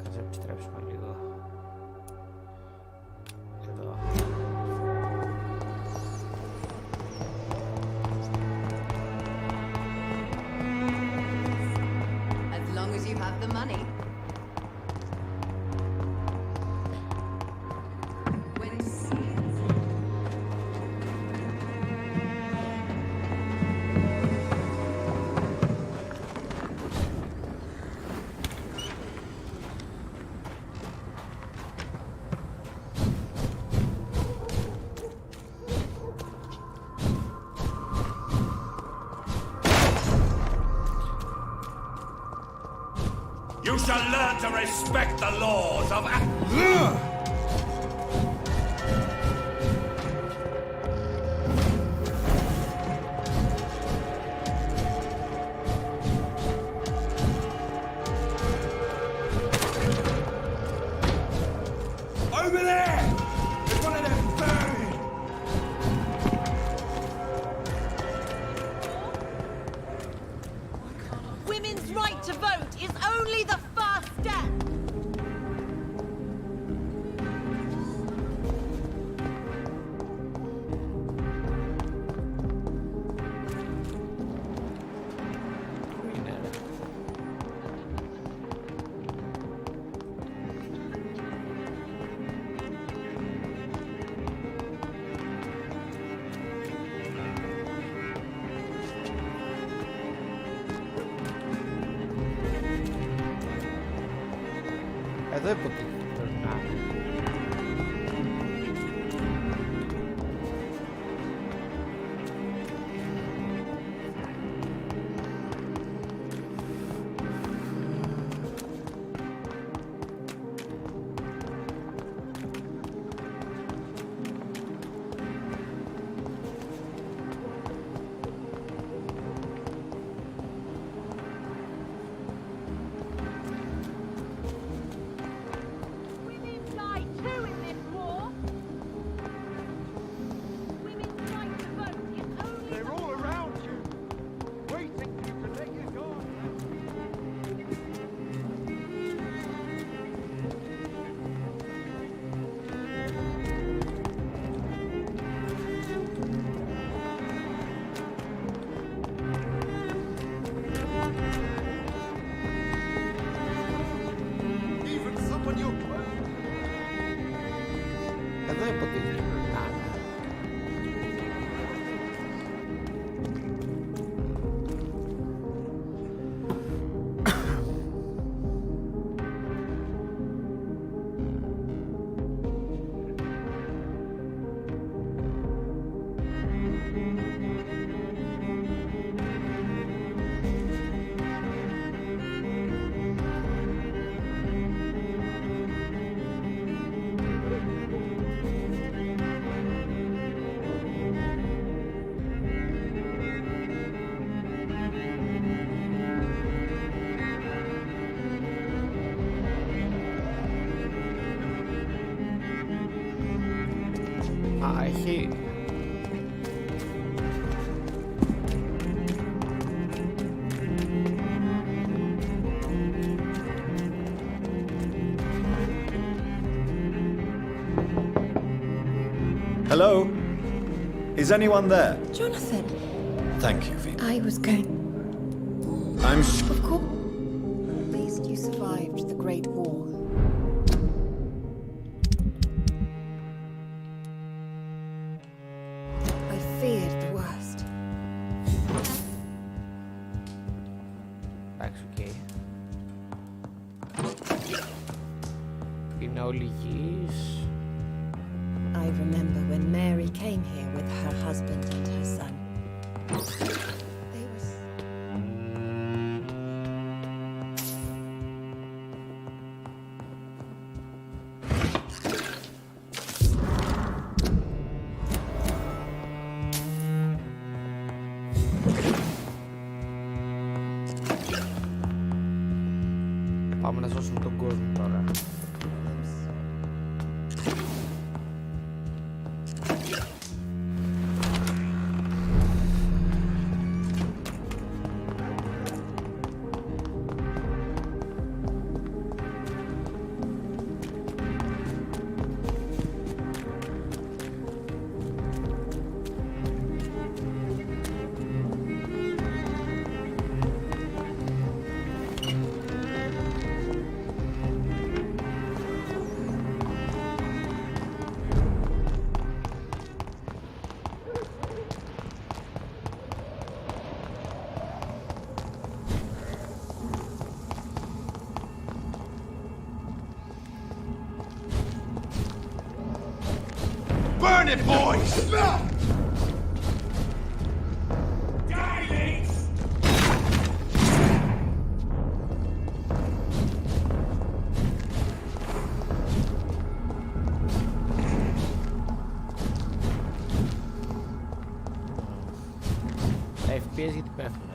Κάτσε επιστρέψουμε λίγο. Εδώ. As long as you have the money. You shall learn to respect the laws of Over there! There's one of them burning! Women's right to vote is only the first step. Εδώ υποτίθεται πρέπει να είναι. Εδώ υποτίθεται. Α, έχει... Hello? Is anyone there? Jonathan, Thank you, Phoebe. I was going. I'm Of course. At least you survived the Great War. I feared the worst. Εντάξει, οκ. Είναι όλοι υγιείς. I remember when Mary came here with her husband and her son. They were... Πάμε να σώσουμε τον κόσμο τώρα. Burn it, boys! Dilate! Τα FPS γιατί πέφτουν.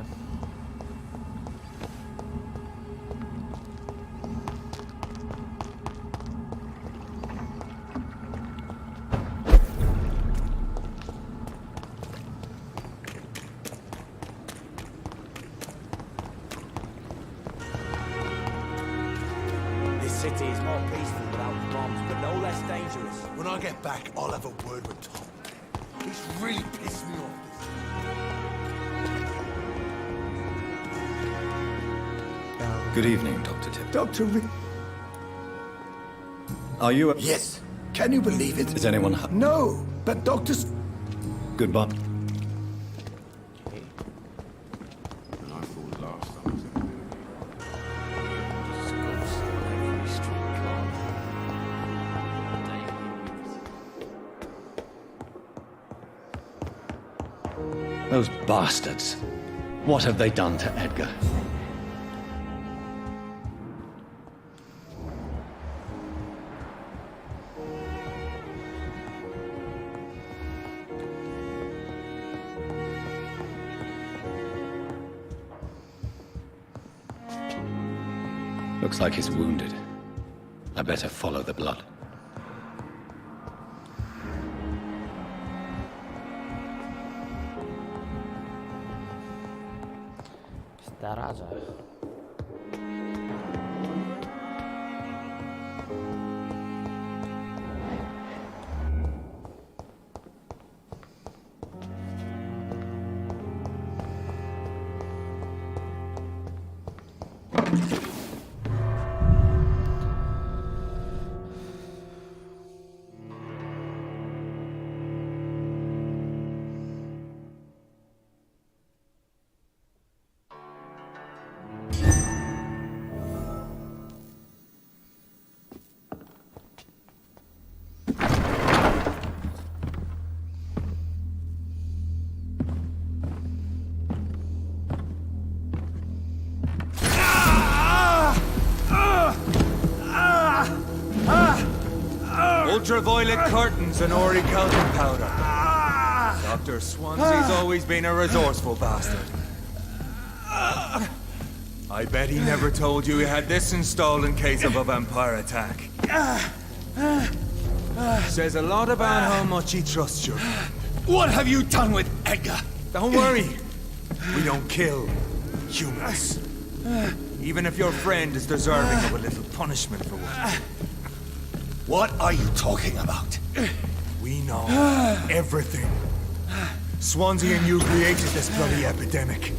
This city is more peaceful without the bombs, but no less dangerous. When I get back, I'll have a word with Tom. He's really pissed me off. Good evening, Dr. Tip. Dr. Are you a... Yes. Can you believe it? Is anyone... No, but Doctor's... Goodbye. Those bastards. What have they done to Edgar? Looks like he's wounded. I better follow the blood. Στα ράζα. Ultraviolet curtains and orichalcum powder. Dr. Swansea's always been a resourceful bastard. I bet he never told you he had this installed in case of a vampire attack. Says a lot about how much he trusts you. What have you done with Edgar? Don't worry. We don't kill humans. Even if your friend is deserving of a little punishment for one. What are you talking about? We know everything. Swansea and you created this bloody epidemic.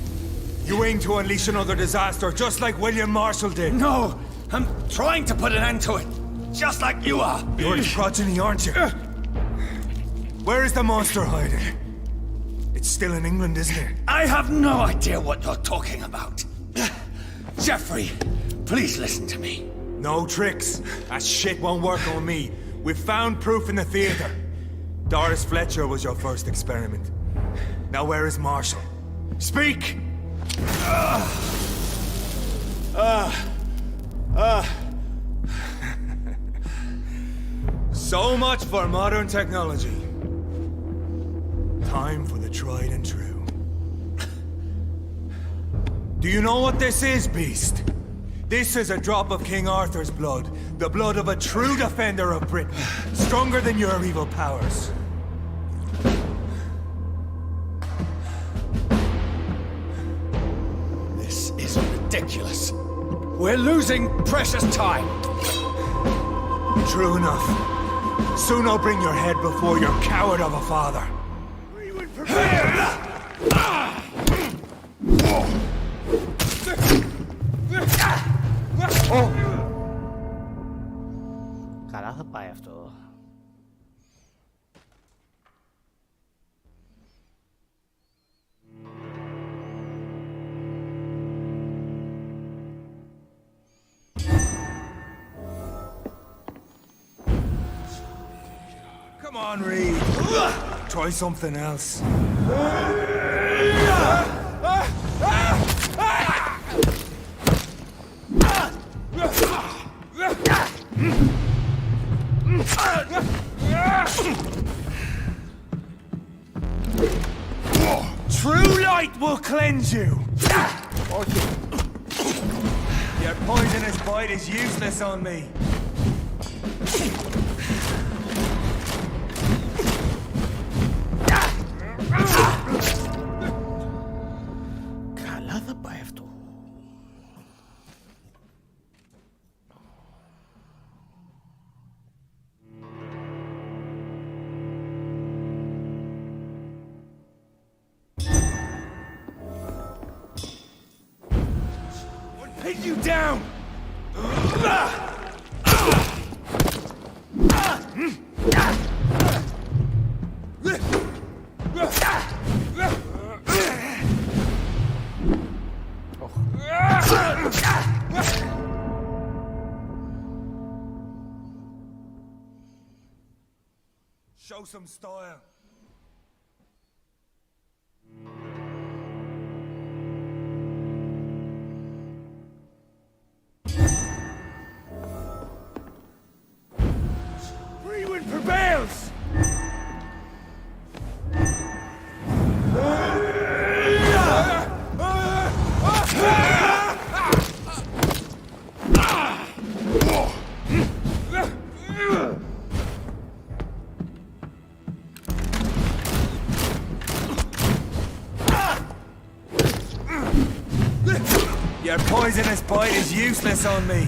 You aim to unleash another disaster, just like William Marshall did. No, I'm trying to put an end to it, just like you are. You're the progeny, aren't you? Where is the monster hiding? It's still in England, isn't it? I have no idea what you're talking about. Jeffrey, please listen to me. No tricks. That shit won't work on me. We've found proof in the theater. Doris Fletcher was your first experiment. Now where is Marshall? Speak! So much for modern technology. Time for the tried and true. Do you know what this is, Beast? This is a drop of King Arthur's blood. The blood of a true defender of Britain. Stronger than your evil powers. This is ridiculous. We're losing precious time. True enough. Soon I'll bring your head before your coward of a father. Καλά θα πάει αυτό. Come on, Reed. Try something else. True light will cleanse you. Your poisonous bite is useless on me. Καλά θα πάει αυτό. Pin you down! Show some style. Freewind prevails! Your poisonous bite is useless on me.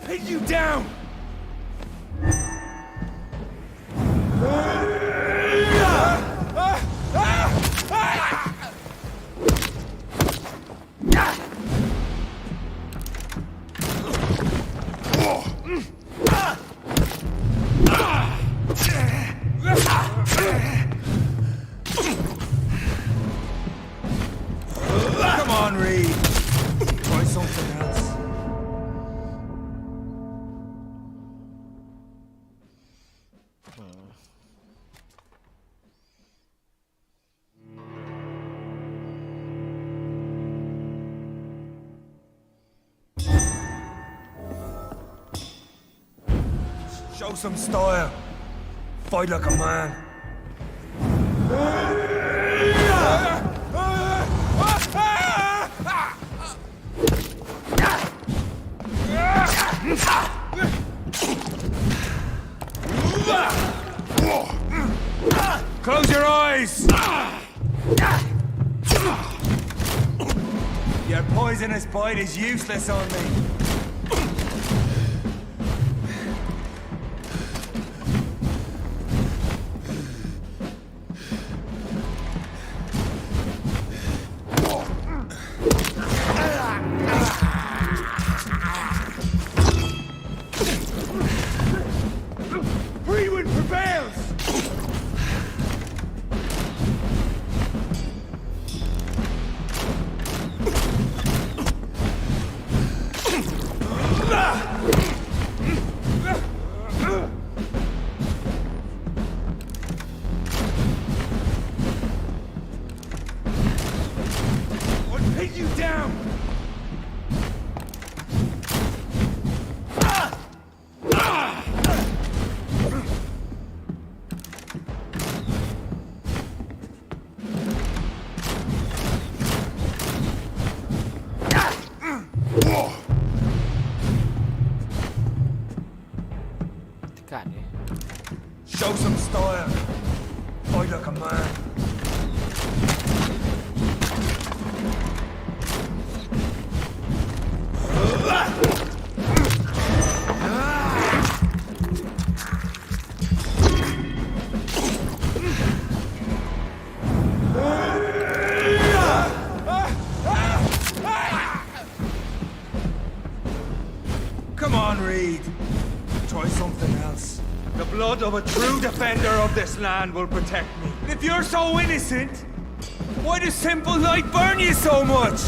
Pin you down! Show some style. Fight like a man. Close your eyes! Your poisonous bite is useless on me. Freewind prevails! I'll pin you down! Τι κάνει? Show some style. Fight like a man. Come on, Reed. Try something else. The blood of a true defender of this land will protect me. And if you're so innocent, why does simple light burn you so much?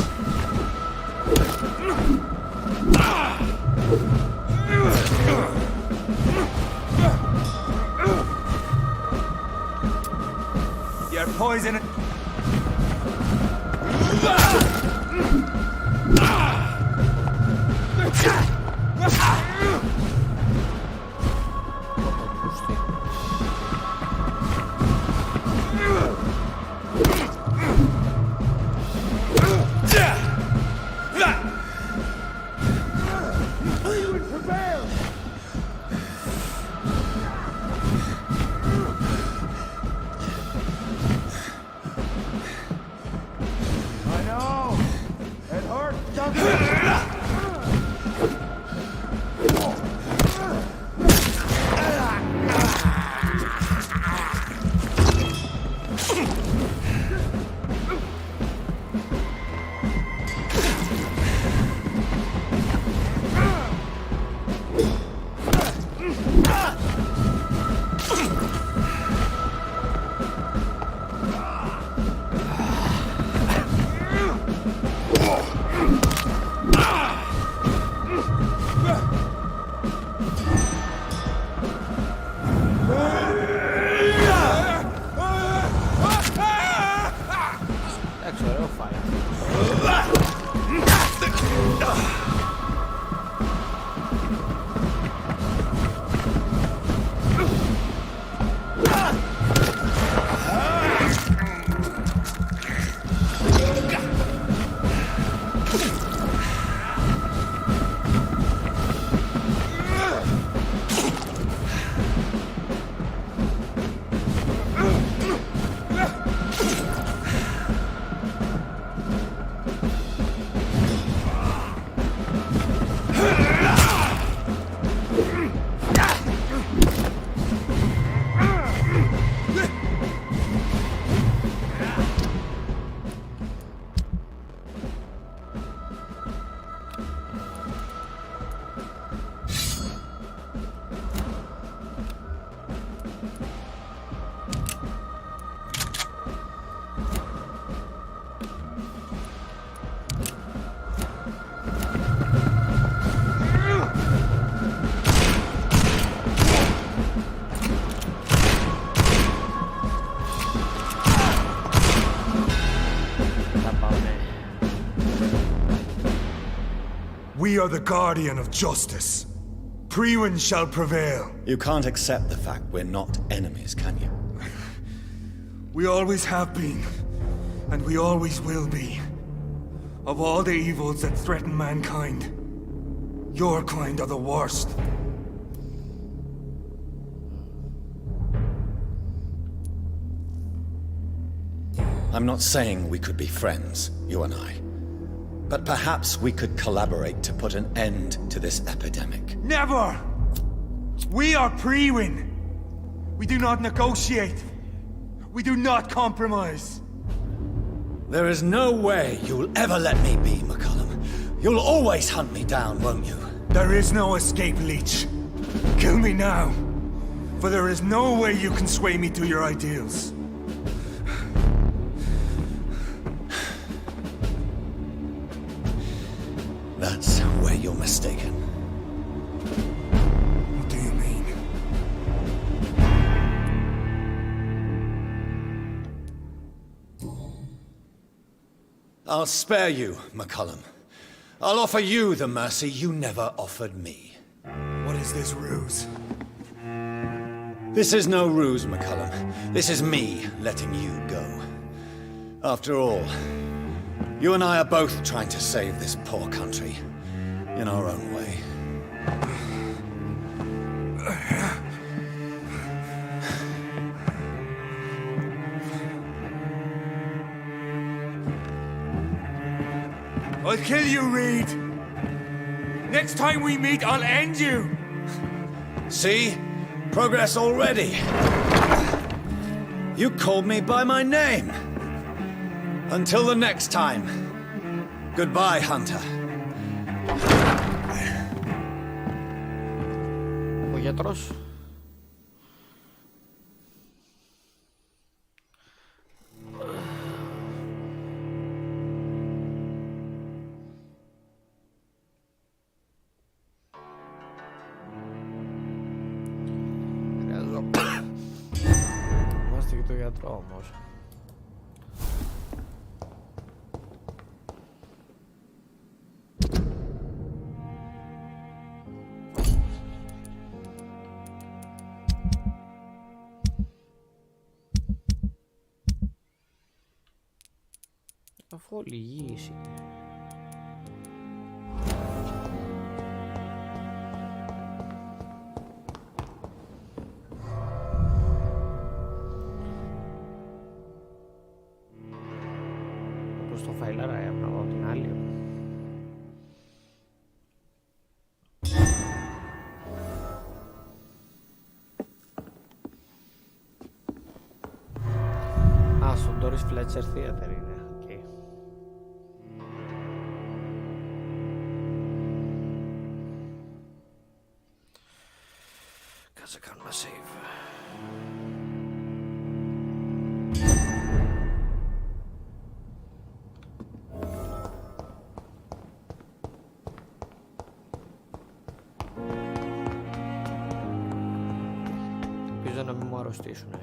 You're poison. I know. It hurts, doesn't it? Εντάξει, ωραίο fight. We are the guardian of justice. Priwen shall prevail. You can't accept the fact we're not enemies, can you? We always have been, and we always will be. Of all the evils that threaten mankind, your kind are the worst. I'm not saying we could be friends, you and I. But perhaps we could collaborate to put an end to this epidemic. Never! We are Priwen. We do not negotiate. We do not compromise. There is no way you'll ever let me be, McCullum. You'll always hunt me down, won't you? There is no escape, Leech. Kill me now. For there is no way you can sway me to your ideals. That's where you're mistaken. What do you mean? I'll spare you, McCullum. I'll offer you the mercy you never offered me. What is this ruse? This is no ruse, McCullum. This is me letting you go. After all, you and I are both trying to save this poor country, in our own way. I'll kill you, Reed! Next time we meet, I'll end you! See? Progress already. You called me by my name. Until the next time. Goodbye, Hunter. Ο γιατρός. Είμαστε και το γιατρό όμως. Αφού όλη η γη είναι. Όπως το φαϊλάρα έμεινα από την άλλη. Α, στον Doris Fletcher Theater είναι. Okay. Κάτσε κάνουμε save. Ελπίζω να μην μου αρρωστήσουνε.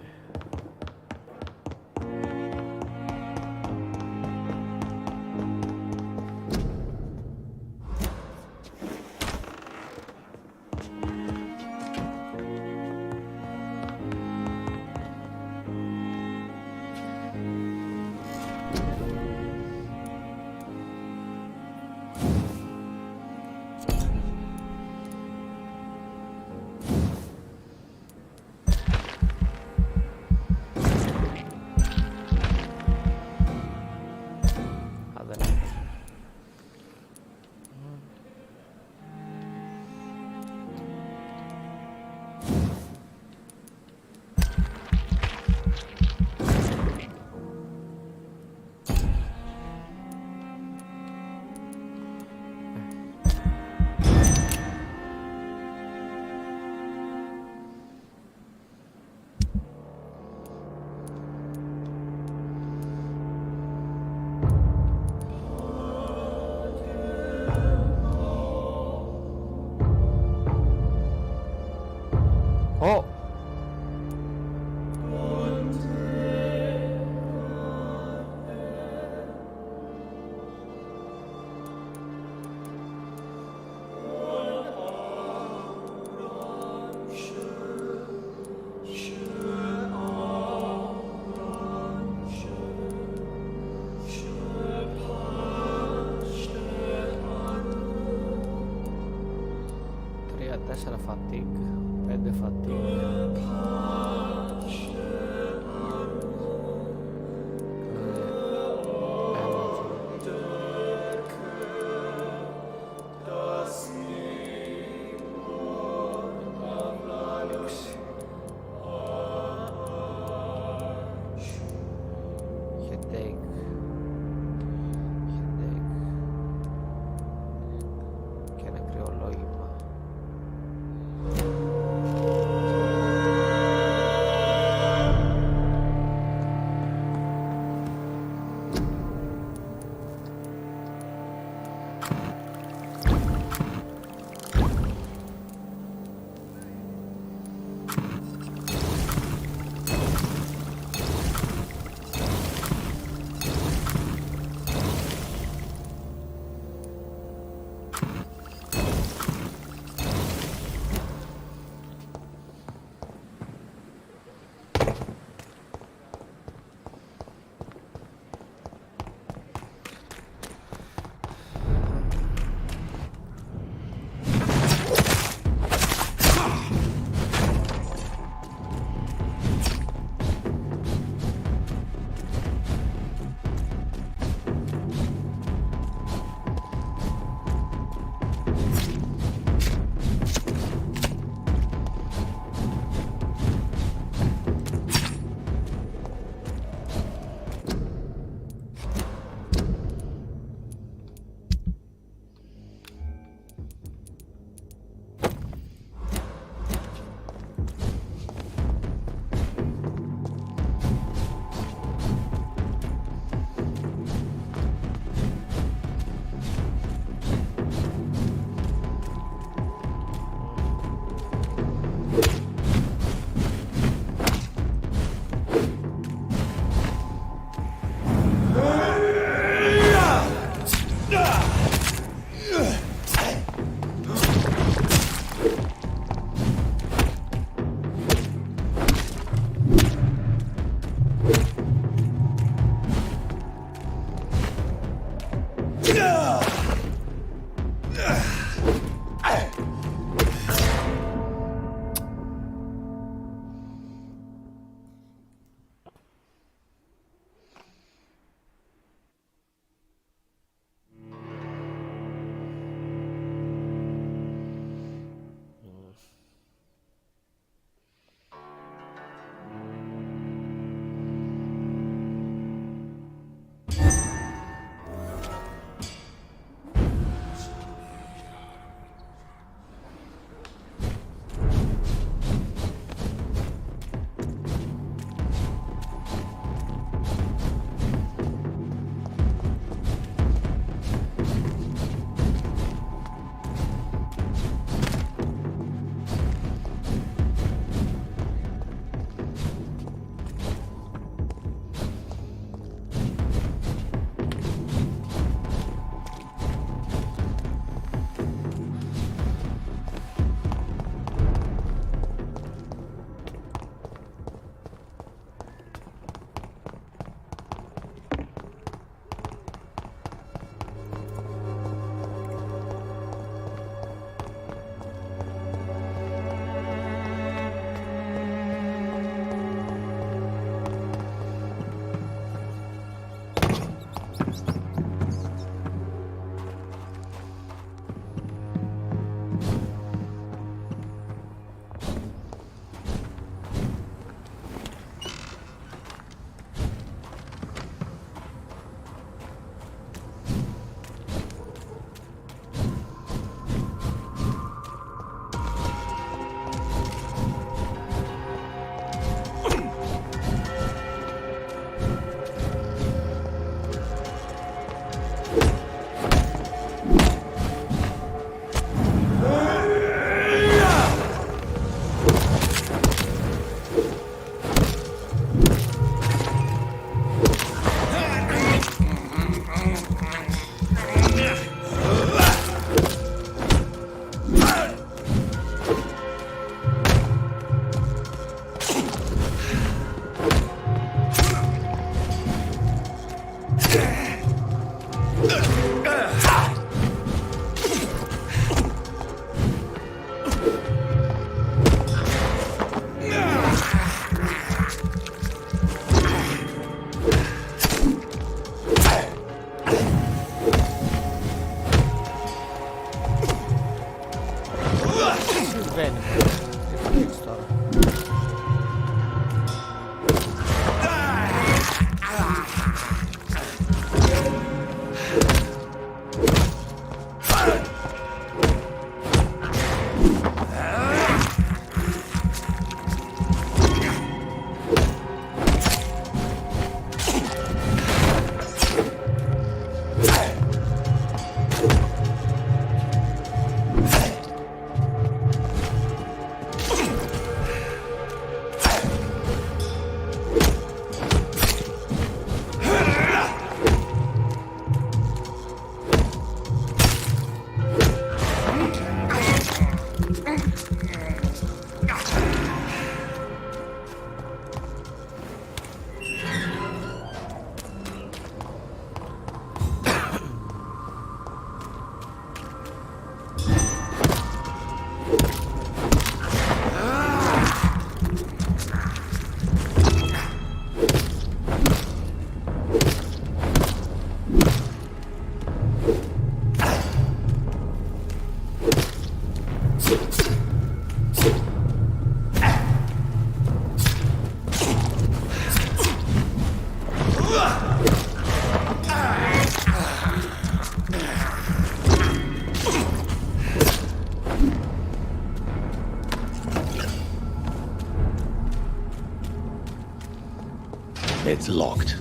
It's locked.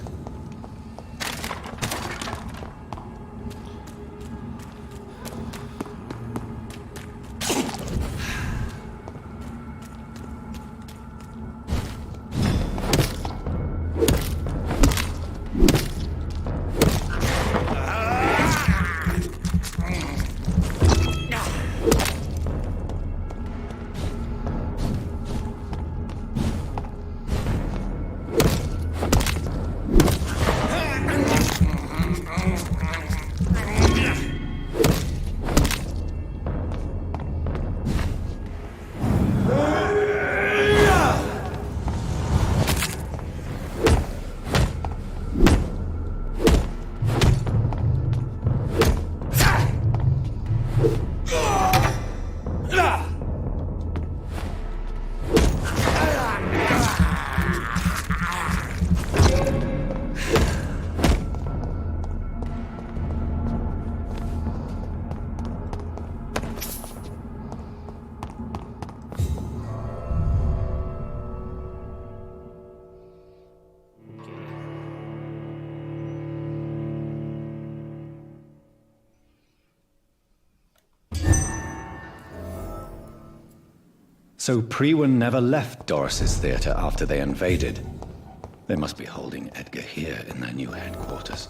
So Priwen never left Doris's theater after they invaded. They must be holding Edgar here in their new headquarters.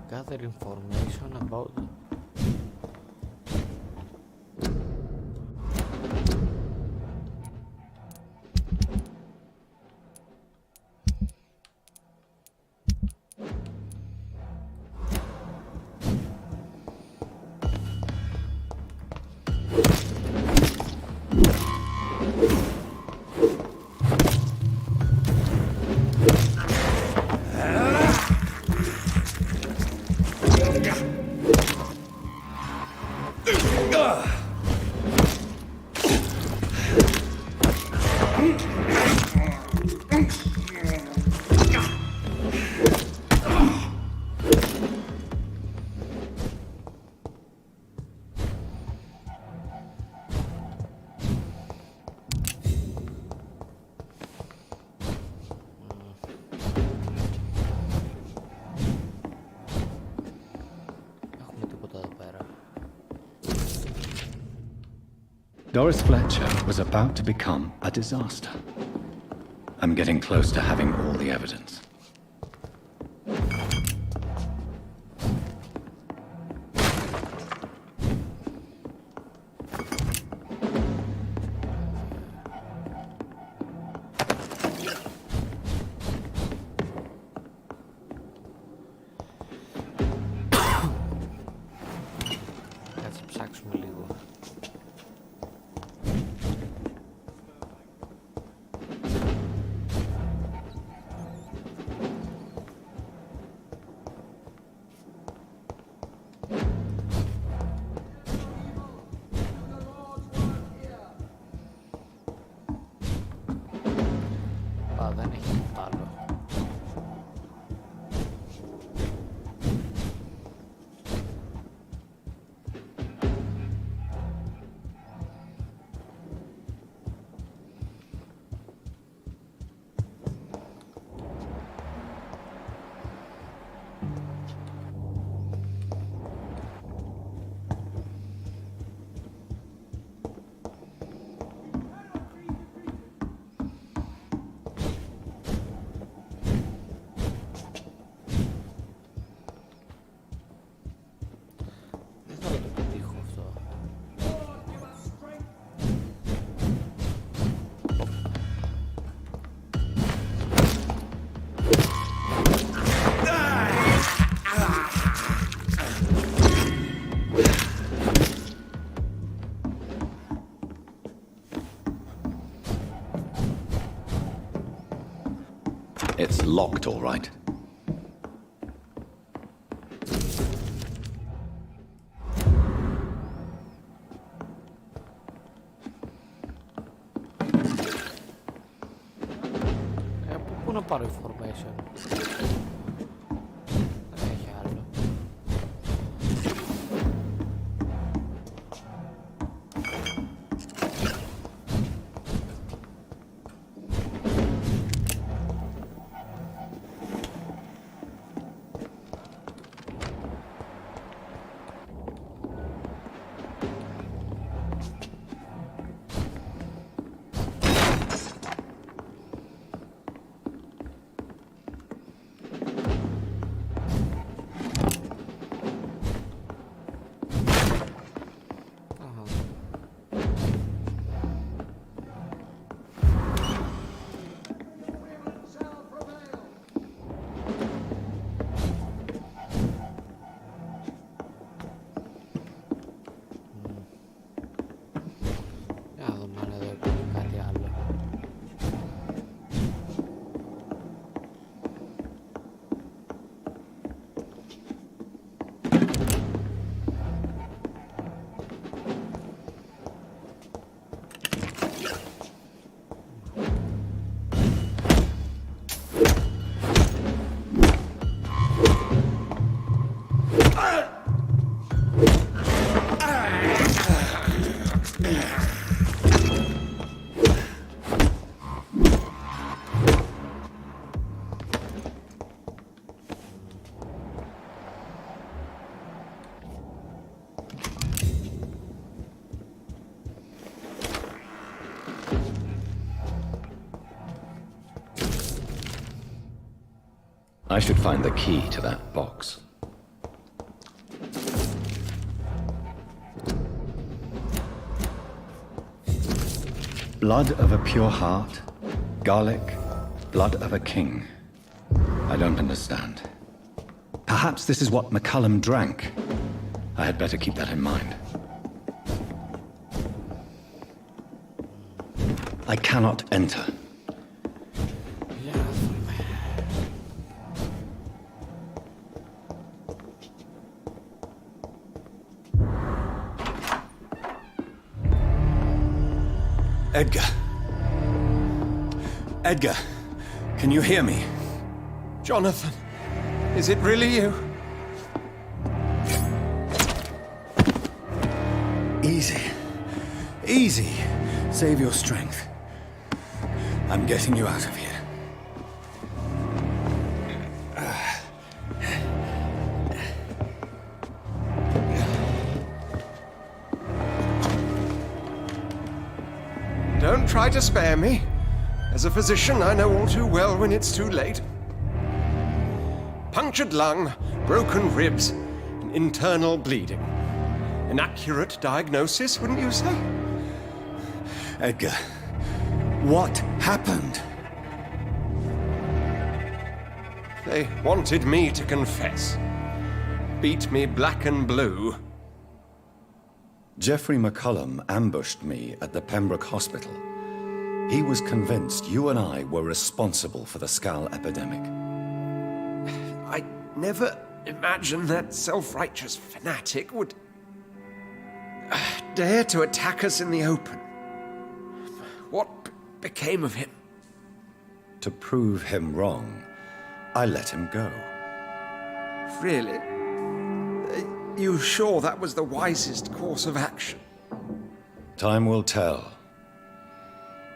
Gather information about Doris Fletcher was about to become a disaster. I'm getting close to having all the evidence. Κάτσε ψάξουμε λίγο. Α, δεν έχει τίποτα άλλο. Δεν θα το πετύχω αυτό. It's locked, all right. Πού να πάρω information. Δεν έχει άλλο. Για να δούμε αν εδώ υπάρχει κάτι άλλο. I should find the key to that box. Blood of a pure heart, garlic, blood of a king. I don't understand. Perhaps this is what McCullum drank. I had better keep that in mind. I cannot enter. Edgar. Edgar, can you hear me? Jonathan, is it really you? Easy. Easy. Save your strength. I'm getting you out of here. Don't try to spare me. As a physician, I know all too well when it's too late. Punctured lung, broken ribs, and internal bleeding. An accurate diagnosis, wouldn't you say? Edgar, what happened? They wanted me to confess. Beat me black and blue. Jeffrey McCullum ambushed me at the Pembroke Hospital. He was convinced you and I were responsible for the Skal epidemic. I never imagined that self-righteous fanatic would dare to attack us in the open. What became of him? To prove him wrong, I let him go. Really? You sure that was the wisest course of action? Time will tell.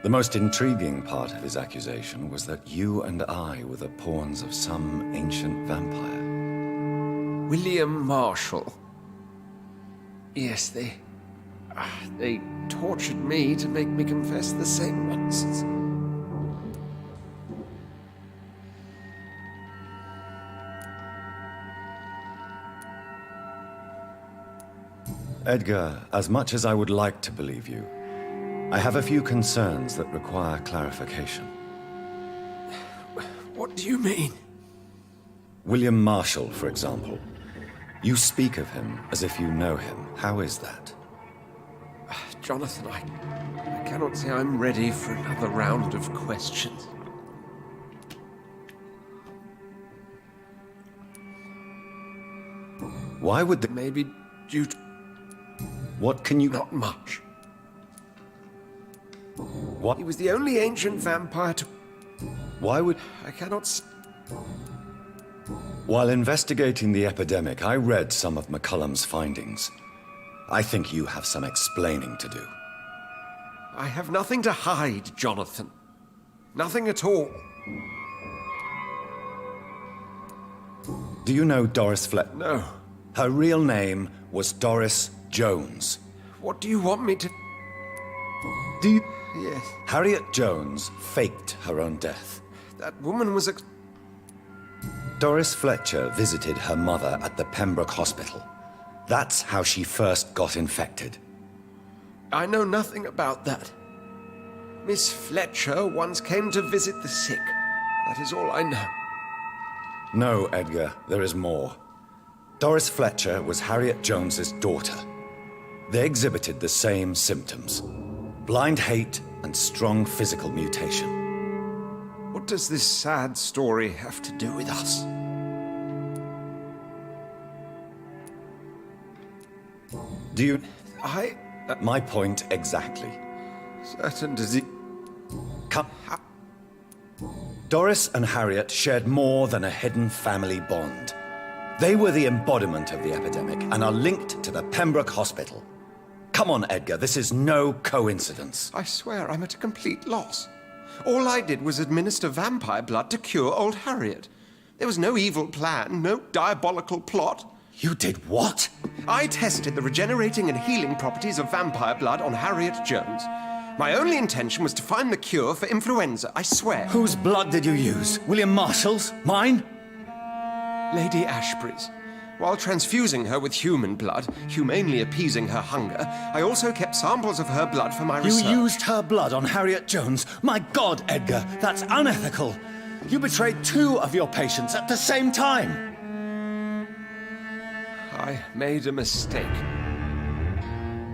The most intriguing part of his accusation was that you and I were the pawns of some ancient vampire. William Marshall. Yes, they tortured me to make me confess the same nonsense. Edgar, as much as I would like to believe you, I have a few concerns that require clarification. What do you mean? William Marshall, for example. You speak of him as if you know him. How is that? Jonathan, I cannot say I'm ready for another round of questions. Why would the... Maybe due to... What can you... Not much. What? He was the only ancient vampire to... Why would... I cannot... While investigating the epidemic, I read some of McCullum's findings. I think you have some explaining to do. I have nothing to hide, Jonathan. Nothing at all. Do you know Doris Fletcher? No. Her real name was Doris Jones. What do you want me to... Do you... Yes. Harriet Jones faked her own death. That woman was a... Doris Fletcher visited her mother at the Pembroke Hospital. That's how she first got infected. I know nothing about that. Miss Fletcher once came to visit the sick. That is all I know. No, Edgar, there is more. Doris Fletcher was Harriet Jones's daughter. They exhibited the same symptoms. Blind hate and strong physical mutation. What does this sad story have to do with us? Do you... I... My point exactly. Certain disease... Come... Doris and Harriet shared more than a hidden family bond. They were the embodiment of the epidemic and are linked to the Pembroke Hospital. Come on, Edgar, this is no coincidence. I swear I'm at a complete loss. All I did was administer vampire blood to cure old Harriet. There was no evil plan, no diabolical plot. You did what? I tested the regenerating and healing properties of vampire blood on Harriet Jones. My only intention was to find the cure for influenza, I swear. Whose blood did you use? William Marshall's? Mine? Lady Ashbury's. While transfusing her with human blood, humanely appeasing her hunger, I also kept samples of her blood for my research. You used her blood on Harriet Jones? My God, Edgar, that's unethical. You betrayed 2 of your patients at the same time. I made a mistake.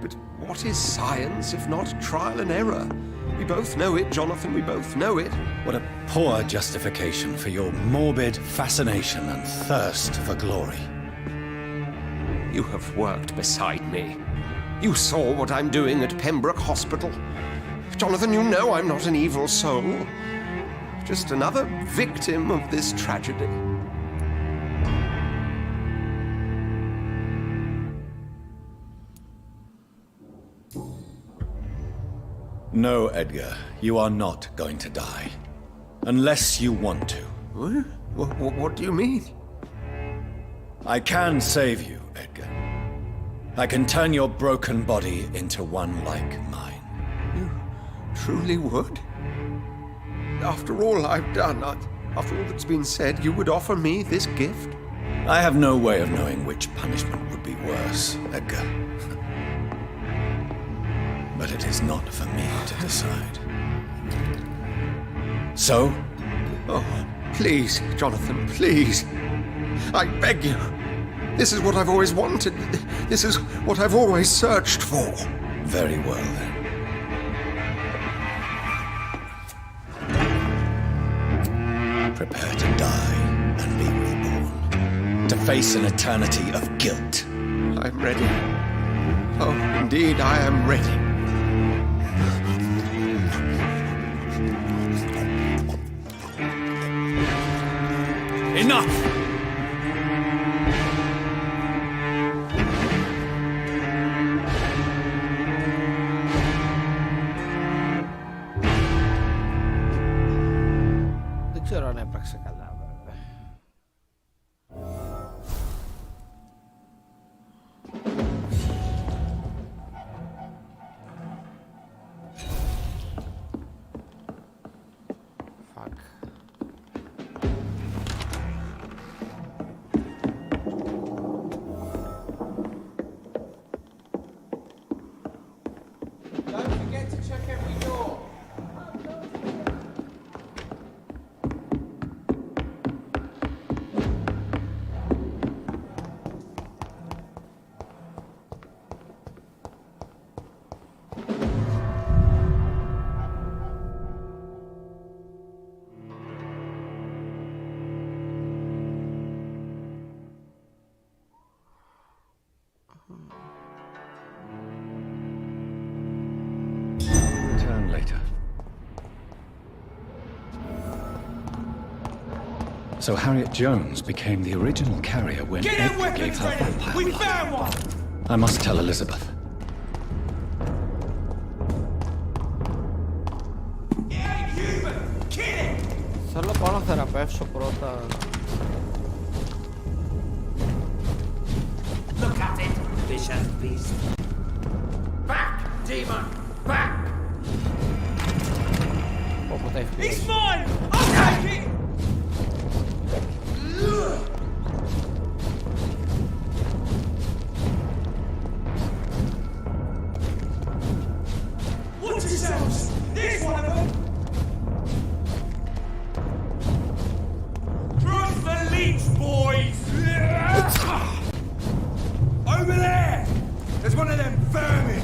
But what is science if not trial and error? We both know it, Jonathan, we both know it. What a poor justification for your morbid fascination and thirst for glory. You have worked beside me. You saw what I'm doing at Pembroke Hospital. Jonathan, you know I'm not an evil soul. Just another victim of this tragedy. No, Edgar, you are not going to die. Unless you want to. What do you mean? I can save you, Edgar. I can turn your broken body into one like mine. You truly would? After all I've done, after all that's been said, you would offer me this gift? I have no way of knowing which punishment would be worse, Edgar. But it is not for me to decide. So? Oh, please, Jonathan, please. I beg you. This is what I've always wanted. This is what I've always searched for. Very well, then. Prepare to die and be reborn. To face an eternity of guilt. I'm ready. Oh, indeed, I am ready. Enough! Δεν ξέρω αν έπραξε καλά, βέβαια. Fuck. Don't forget to check every door. Return later. So Harriet Jones became the original carrier when Get in Edgar gave her weapons ready! vampire We blood. found one! I must tell Elizabeth. Θέλω να πάω να θεραπεύσω πρώτα. Look at it, vicious beast. Back, demon! Back! Όποτε έχει. It's mine! I'll take it! Watch yourselves! There's one of them! Trust the leech, boys! Over there! There's one of them vermin!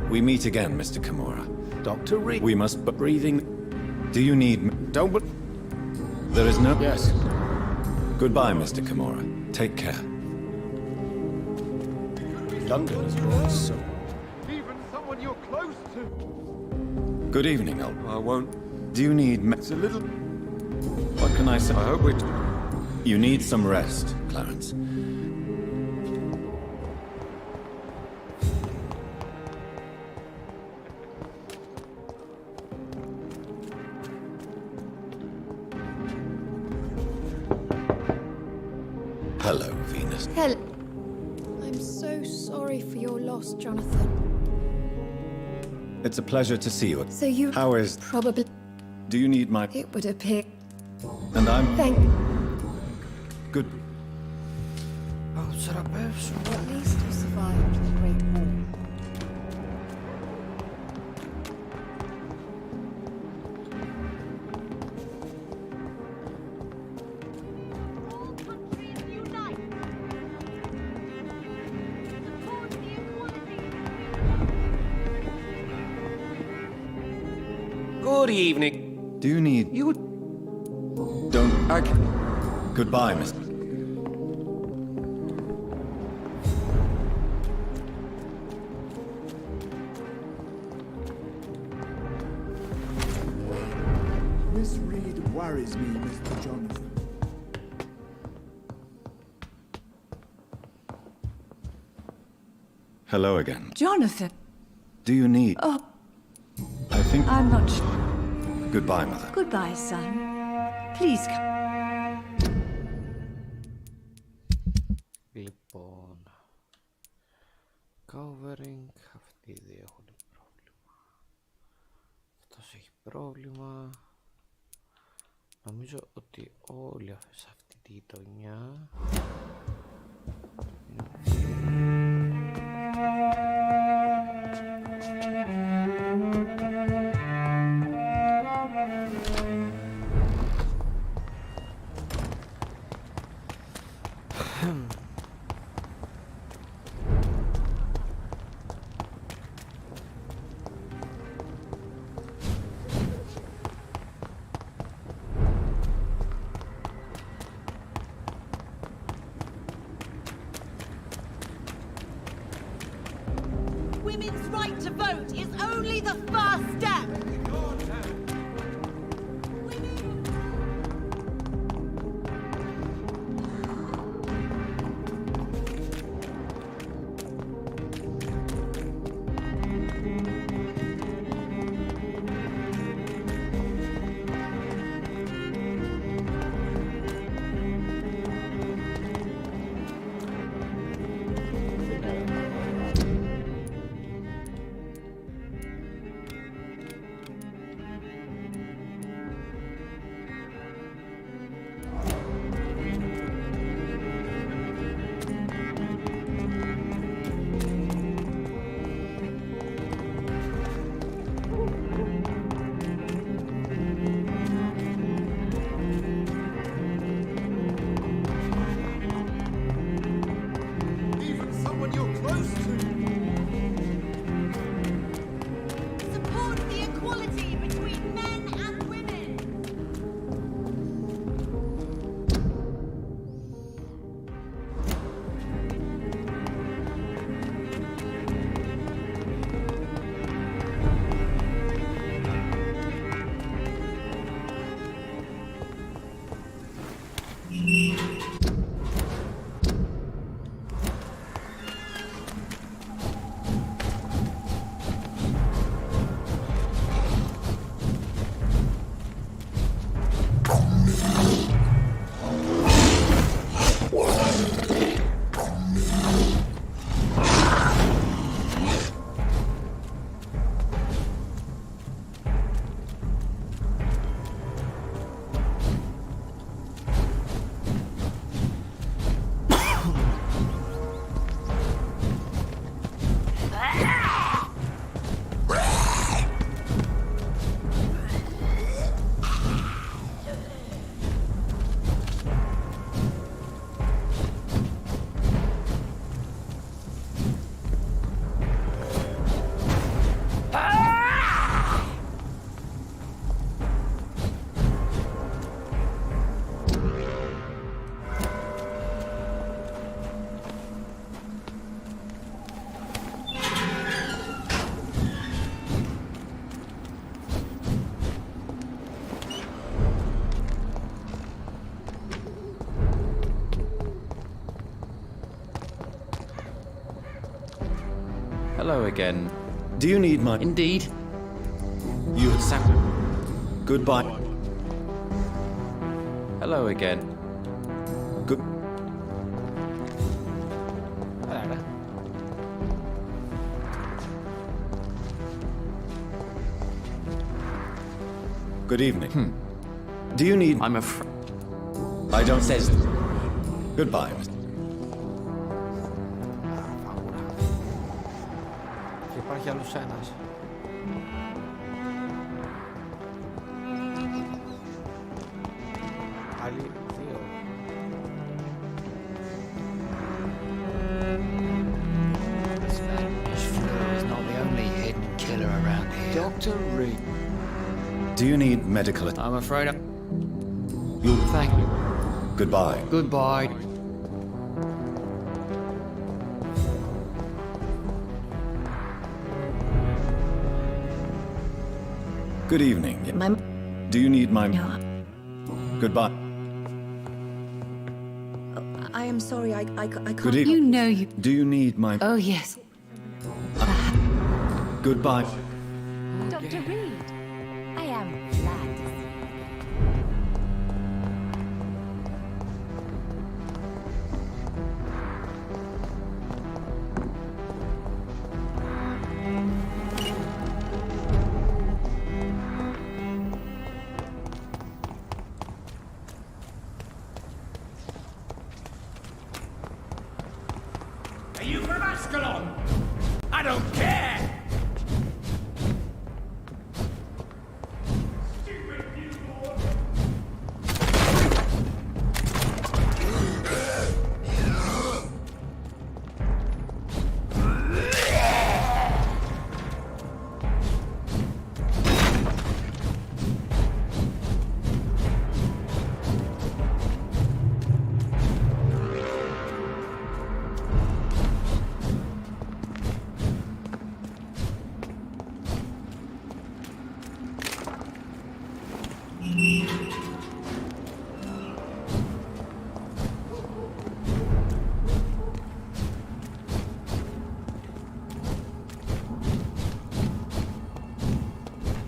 We meet again, Mr. Kimura. Dr. Reed. We must but breathing. Do you need... Don't... There is no... Yes. Goodbye, Mr. Kimura. Take care. London has drawn so. Even someone you're close to. Good evening, I won't. Do you need... It's a little... What can I say? I hope it... You need some rest, Clarence. Hello, Venus. Hell. I'm so sorry for your loss, Jonathan. It's a pleasure to see you. So you How is... probably... Do you need my... It would appear... And I'm... Thank... Good. Πάω τους θεραπεύσω. At least you survived the Great War. Good evening. Do you need... You... Don't... Goodbye, Miss... Miss Reed worries me, Mr. Jonathan. Hello again. Jonathan. Do you need... Oh, I think... I'm not sure. Goodbye, Mother. Goodbye, son. Please come. Λοιπόν, covering, αυτοί οι δύο έχουν πρόβλημα. Αυτός έχει πρόβλημα. Νομίζω ότι όλοι σε αυτή τη γειτονιά. Women's right to vote is only the first step. Support the equality between men and women. Hello again. Do you need my... Indeed. You... Goodbye. Hello again. Good... Good evening. Do you need... I'm afraid... I don't... Says... Goodbye. Και υπάρχει άλλος ένας. Άλλοι δύο. This Vampyr is not the only hidden killer around here. Dr. Reed. Do you need medical... I'm afraid You... Thank you. Goodbye. Goodbye. Good evening. My... Do you need my... No. Goodbye. I am sorry, I can't... Good evening. You know you... Do you need my... Oh, yes. Goodbye. Dr. Reed, I am glad to see you. Are you from Ascalon? I don't care!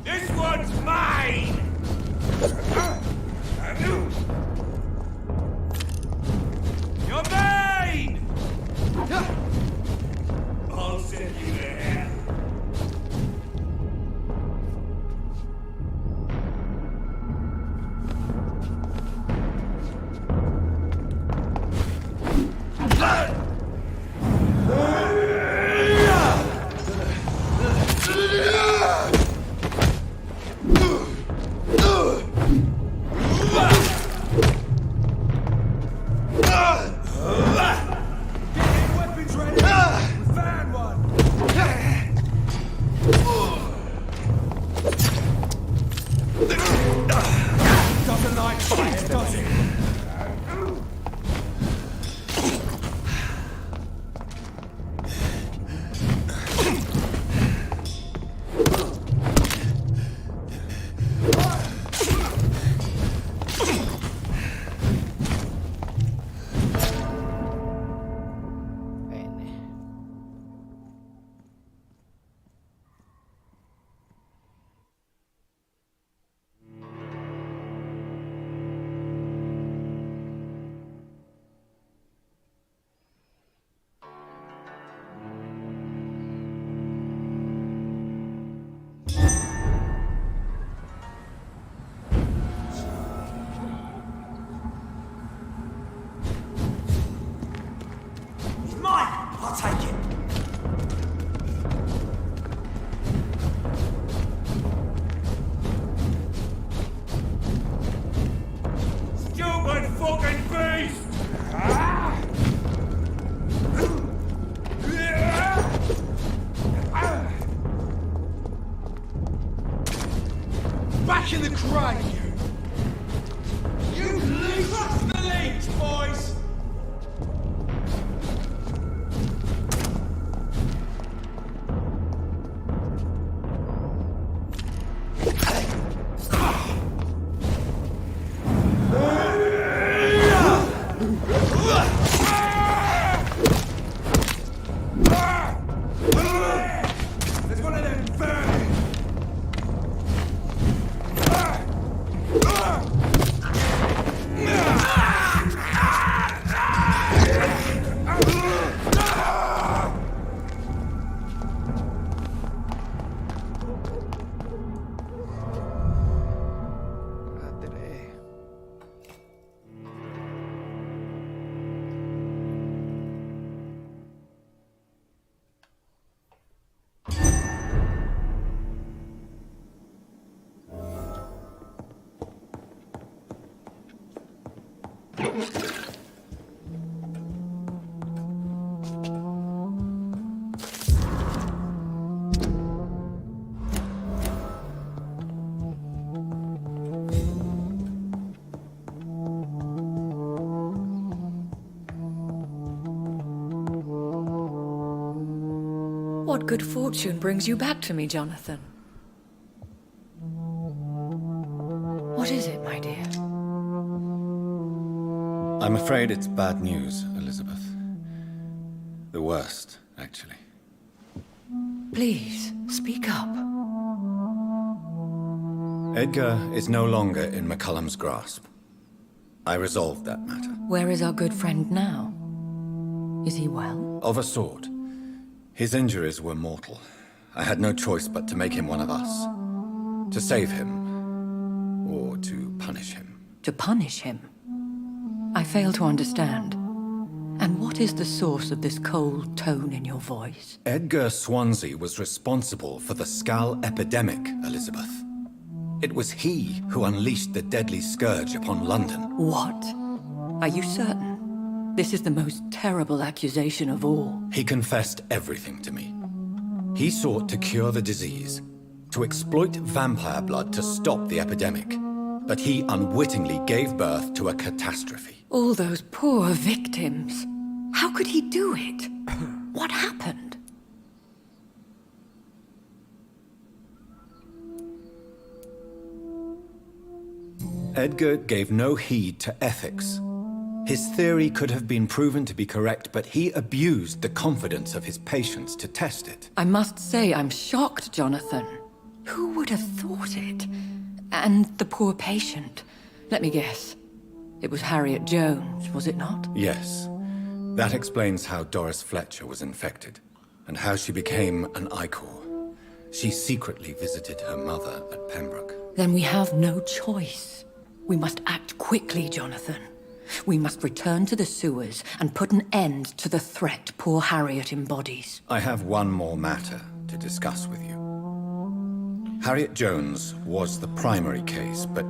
This one's mine! You're mine! I'll send you to hell. Weapons ready! We found one! Doesn't like fire, does it? It's mine! I'll take it! Stupid fucking beast! Back in the crate, you! You leech! Trust the leech, boys! There's one of them burning! What good fortune brings you back to me, Jonathan? What is it, my dear? I'm afraid it's bad news, Elizabeth. The worst, actually. Please, speak up. Edgar is no longer in McCullum's grasp. I resolved that matter. Where is our good friend now? Is he well? Of a sort. His injuries were mortal. I had no choice but to make him one of us. To save him, or to punish him. To punish him? I fail to understand. And what is the source of this cold tone in your voice? Edgar Swansea was responsible for the Skal epidemic, Elizabeth. It was he who unleashed the deadly scourge upon London. What? Are you certain? This is the most terrible accusation of all. He confessed everything to me. He sought to cure the disease, to exploit vampire blood to stop the epidemic. But he unwittingly gave birth to a catastrophe. All those poor victims. How could he do it? What happened? Edgar gave no heed to ethics. His theory could have been proven to be correct, but he abused the confidence of his patients to test it. I must say I'm shocked, Jonathan. Who would have thought it? And the poor patient. Let me guess. It was Harriet Jones, was it not? Yes. That explains how Doris Fletcher was infected, and how she became an Icor. She secretly visited her mother at Pembroke. Then we have no choice. We must act quickly, Jonathan. We must return to the sewers and put an end to the threat poor Harriet embodies. I have one more matter to discuss with you. Harriet Jones was the primary case, but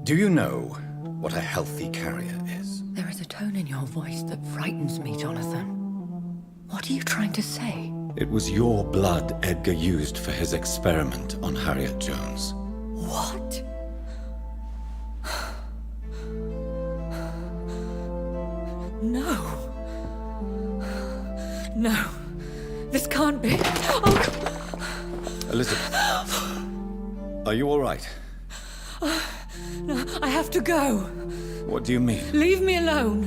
do you know what a healthy carrier is? There is a tone in your voice that frightens me, Jonathan. What are you trying to say? It was your blood Edgar used for his experiment on Harriet Jones. What? No. No. This can't be. Oh. Elizabeth, are you all right? No, I have to go. What do you mean? Leave me alone.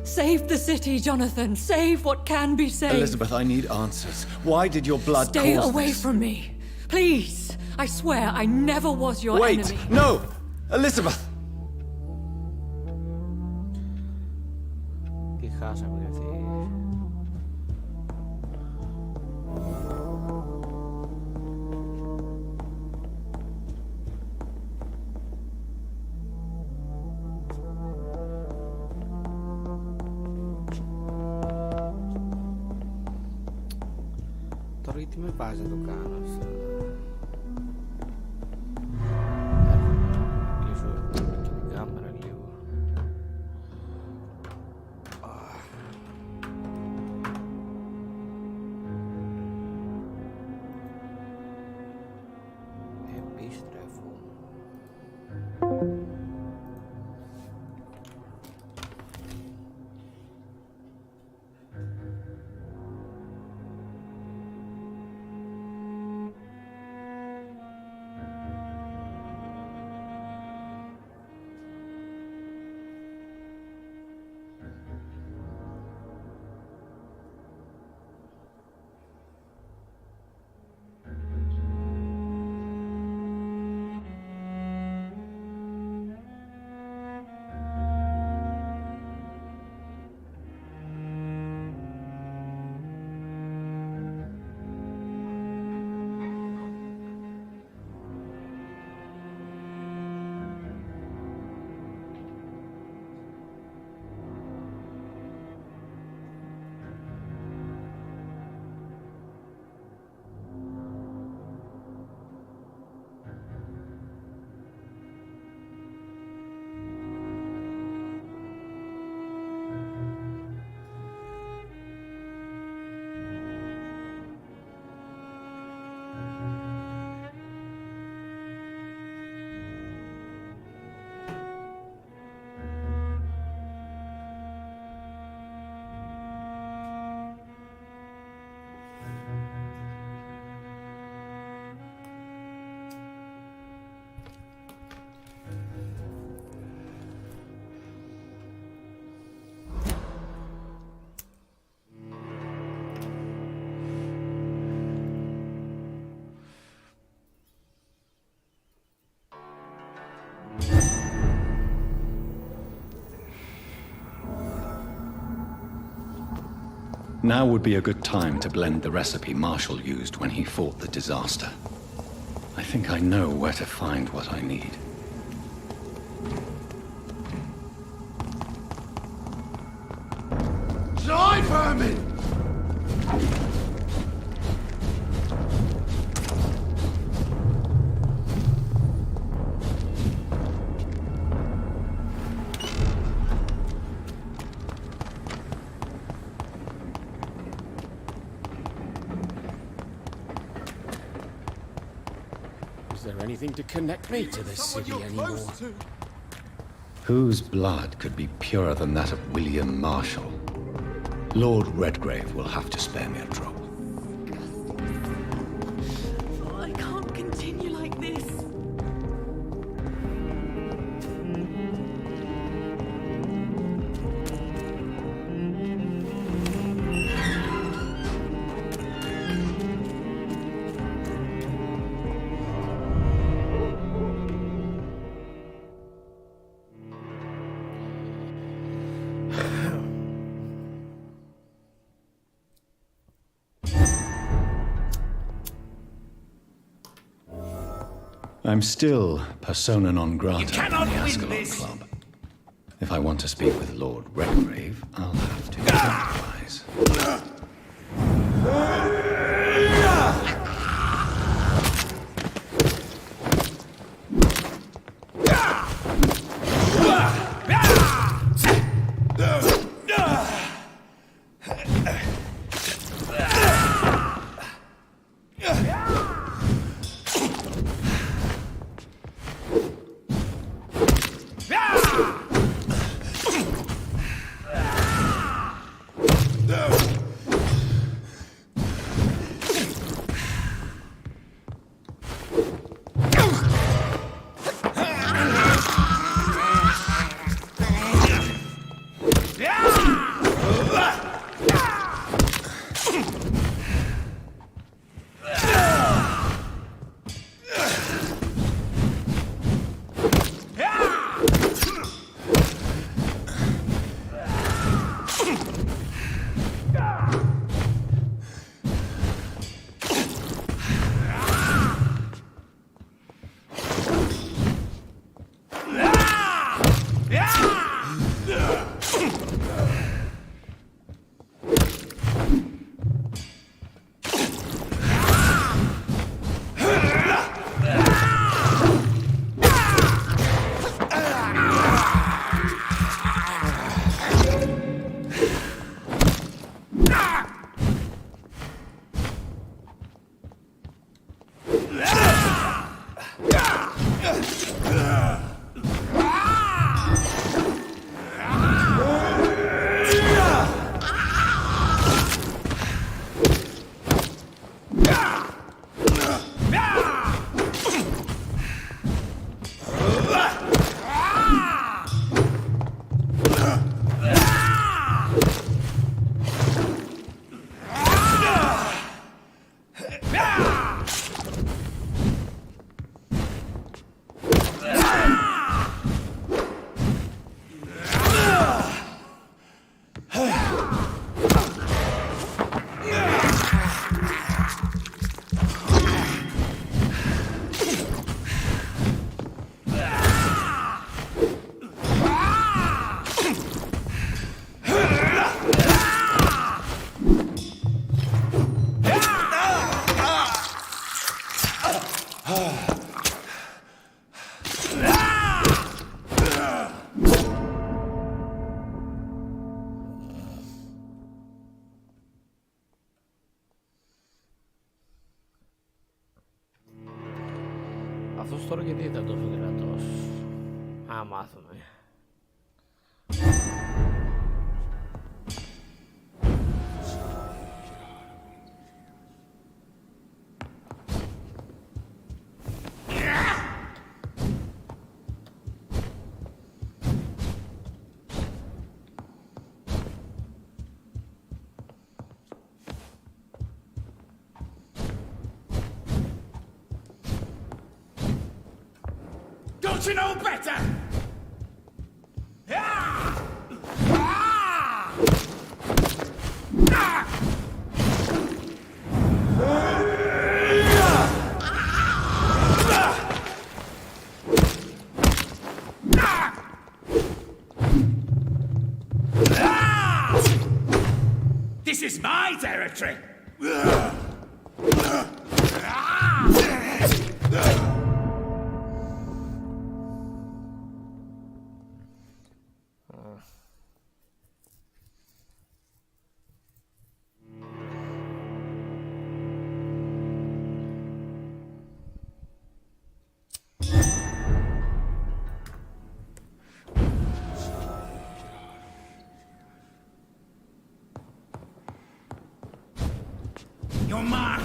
Save the city, Jonathan. Save what can be saved. Elizabeth, I need answers. Why did your blood Stay cause away this? from me. Please. I swear I never was your Wait! enemy. No! Elizabeth! Τι χάσαμε γιατί... Τώρα γιατί με βάζει να το κάνω αυτό. Κλείσω και την κάμερα λίγο. Επιστρέφω. Now would be a good time to blend the recipe Marshall used when he fought the disaster. I think I know where to find what I need. Die, vermin! Is there anything to connect me to this city anymore? Whose blood could be purer than that of William Marshall? Lord Redgrave will have to spare me a drop. Oh, I can't continue like this. I'm still persona non grata You cannot in the win Ascalon this. Club. If I want to speak with Lord Redgrave, I'll have to improvise. Αυτός τώρα γιατί ήταν τόσο δυνατός? Α, μάθουμε. Don't you know better? This is my territory! Your mark!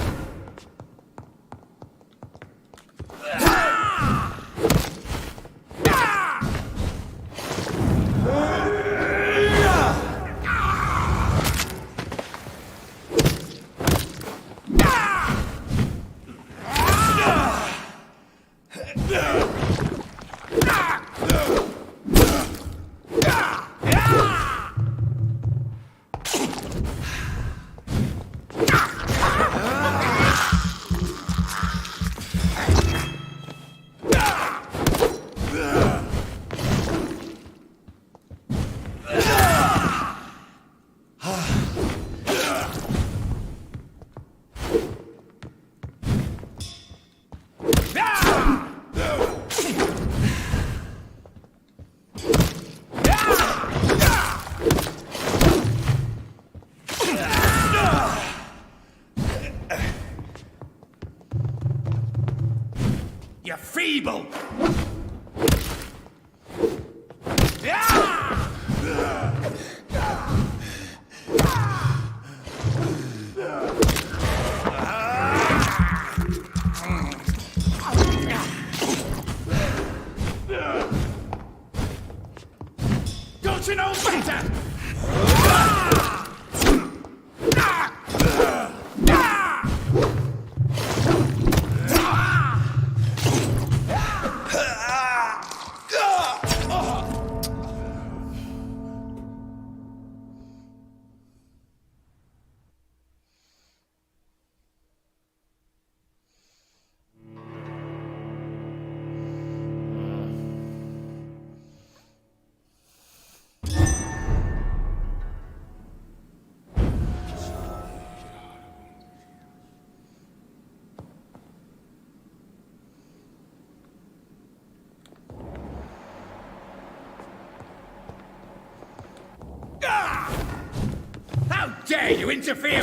You're feeble! Don't you know better? How dare you interfere?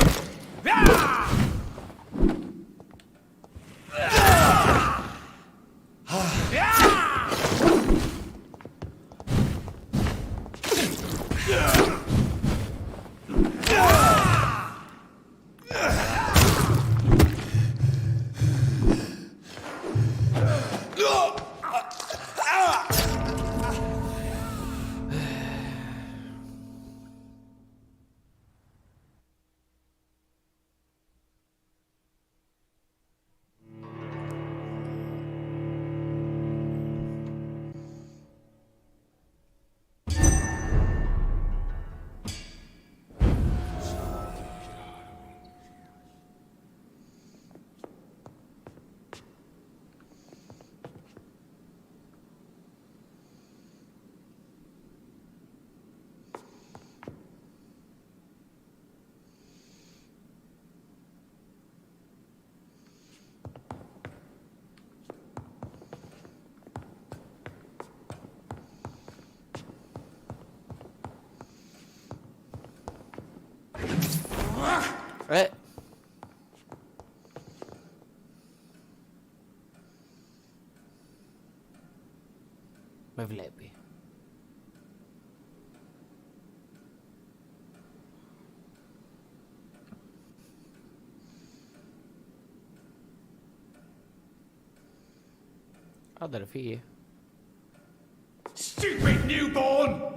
Με βλέπει. Άντε ρε φύγε. Stupid newborn!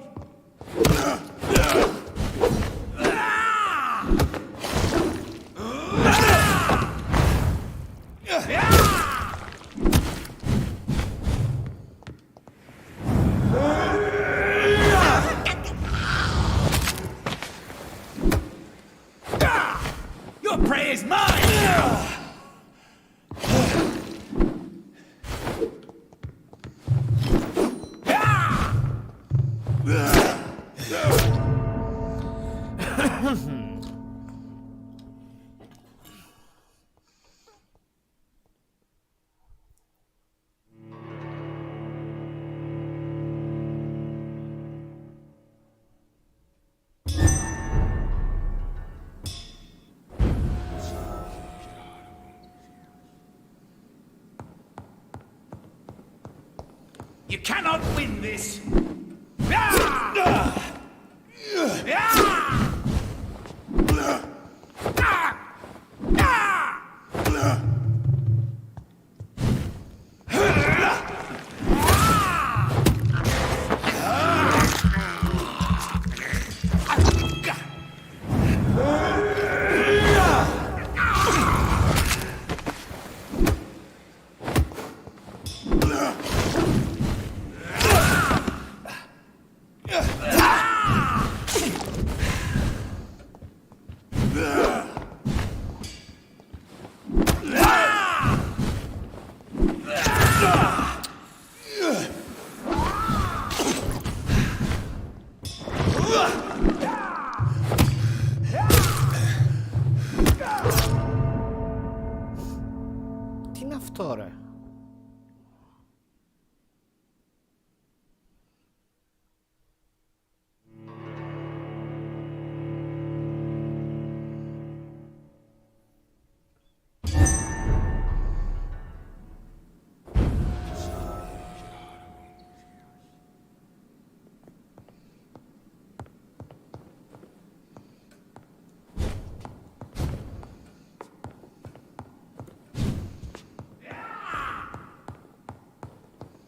Your prey is mine! You cannot win this! Τι είναι αυτό ρε?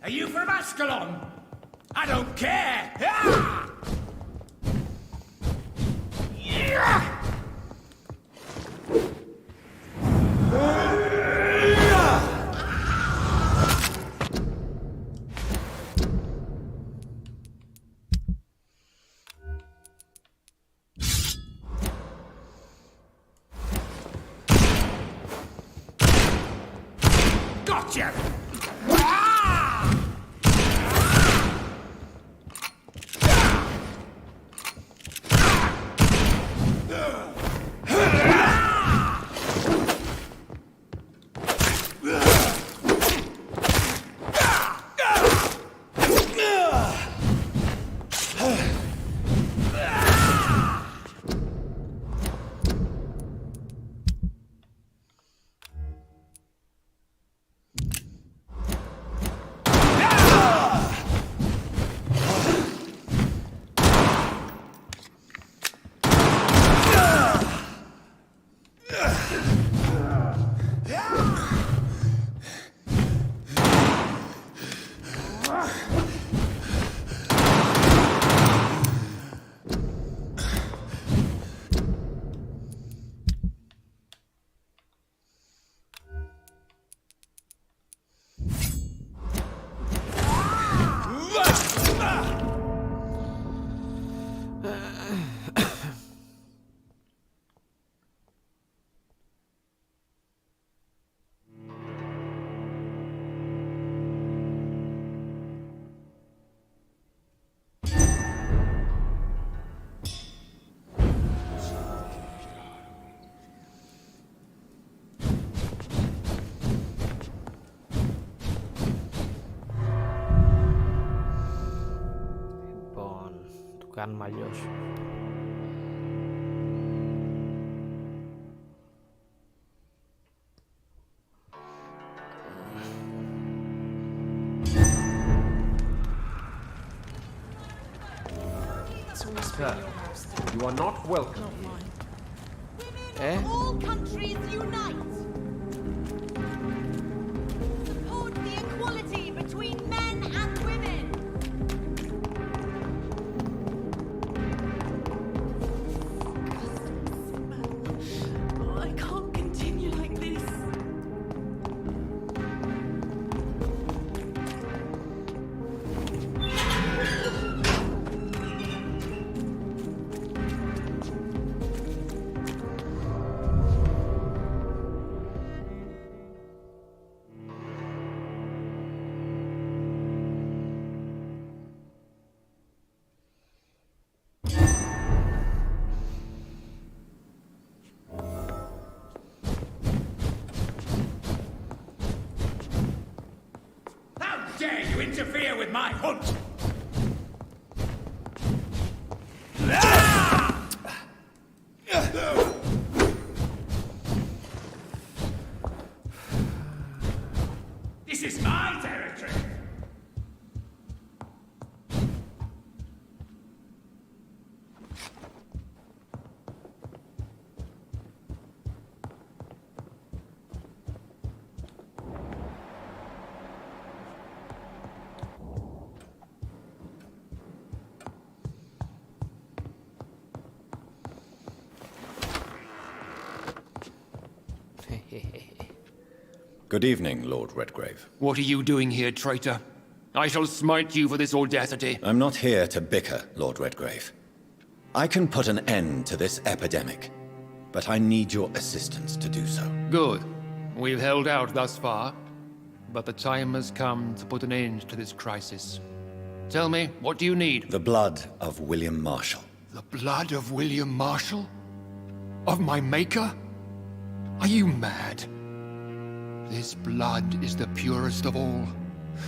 Are you from Ascalon? I don't care! Ah! Yeah! Gotcha! Κάνουμε αλλιώς. Sir, you are not welcome. All countries unite! Support the equality between men and women! I can't continue like this. Dare you interfere with my hunt? This is my territory. Good evening, Lord Redgrave. What are you doing here, traitor? I shall smite you for this audacity. I'm not here to bicker, Lord Redgrave. I can put an end to this epidemic, but I need your assistance to do so. Good. We've held out thus far, but the time has come to put an end to this crisis. Tell me, what do you need? The blood of William Marshall. The blood of William Marshall? Of my maker? Are you mad? This blood is the purest of all.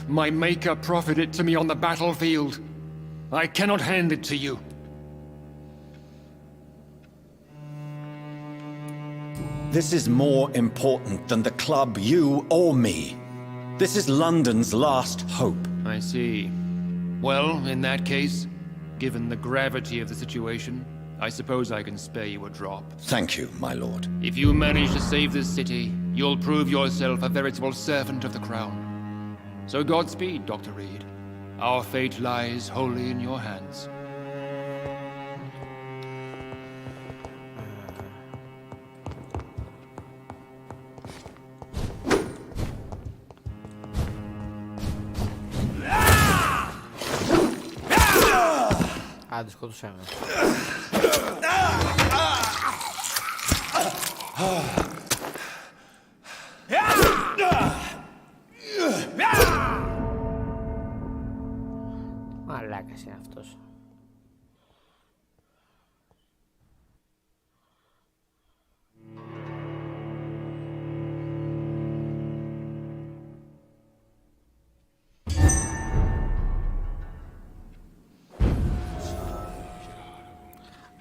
My maker proffered it to me on the battlefield. I cannot hand it to you. This is more important than the club, you, or me. This is London's last hope. I see. Well, in that case, given the gravity of the situation, I suppose I can spare you a drop. Thank you, my lord. If you manage to save this city, you'll prove yourself a veritable servant of the crown. So Godspeed, Dr. Reed. Our fate lies wholly in your hands. Άντε, σκότωσε ένα. Μαλάκας είναι αυτός.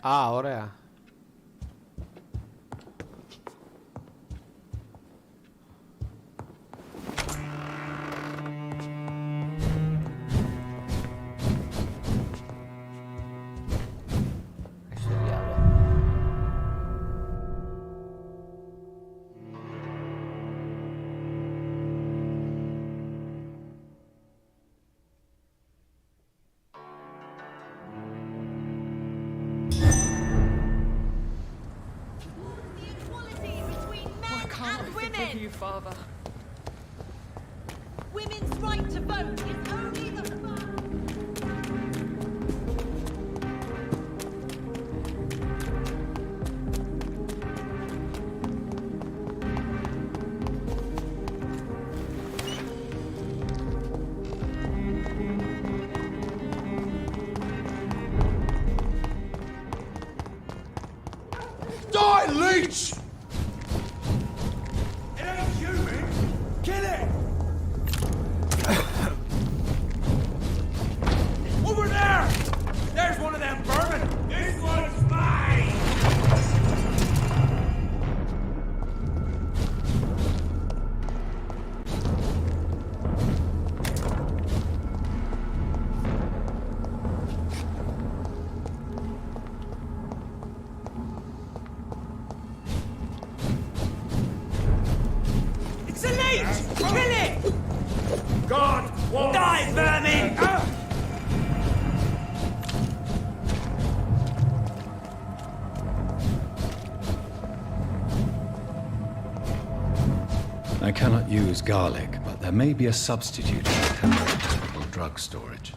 Α, ωραία. You, Father. Women's right to vote is only the first. Die, leech! Over there! There's one of them vermin! This one's mine! It's a leech! Kill it! God won't... Die, vermin! I cannot use garlic, but there may be a substitute for temporary drug storage.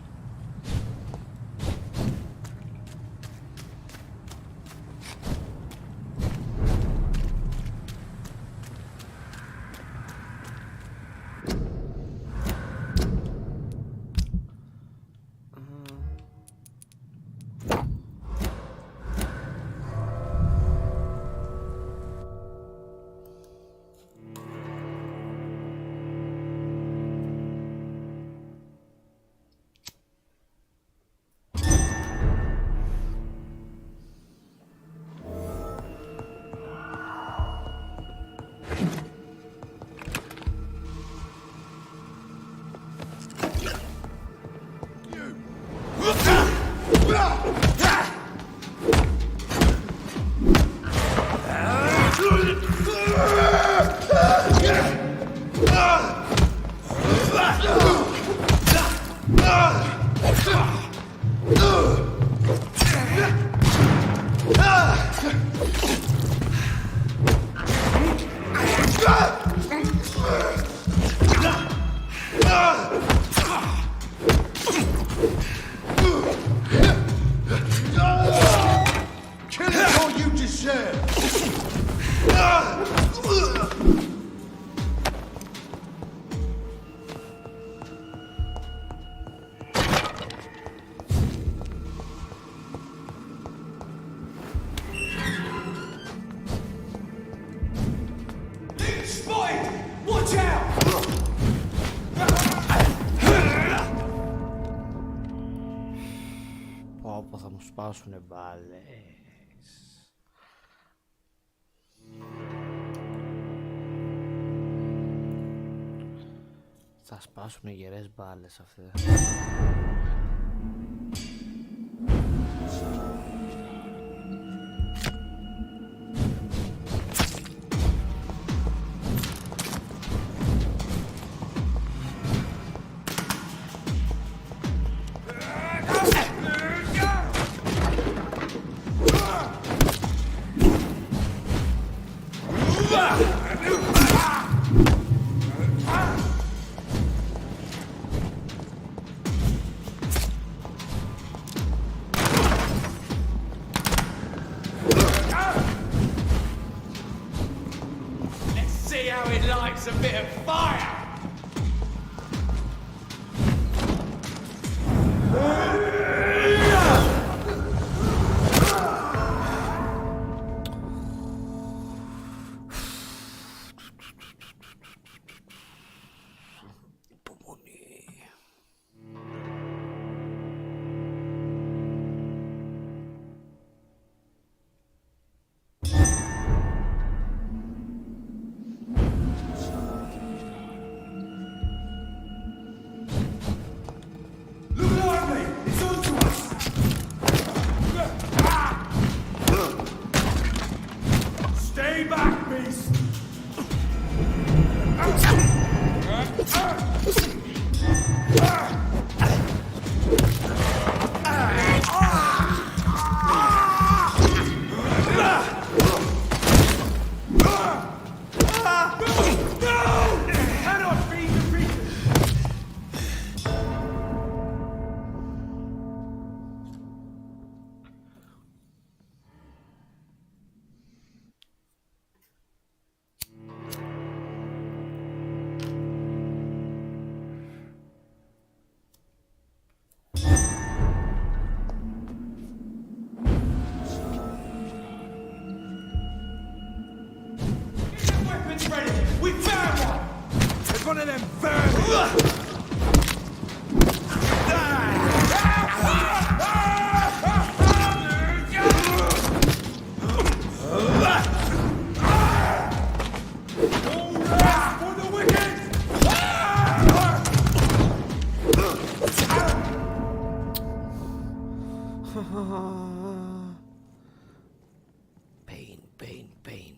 σπάσουνε μπάλες. Θα σπάσουνε γερές μπάλες αυτές. A bit of fire! One of them vermin! Pain, pain, pain.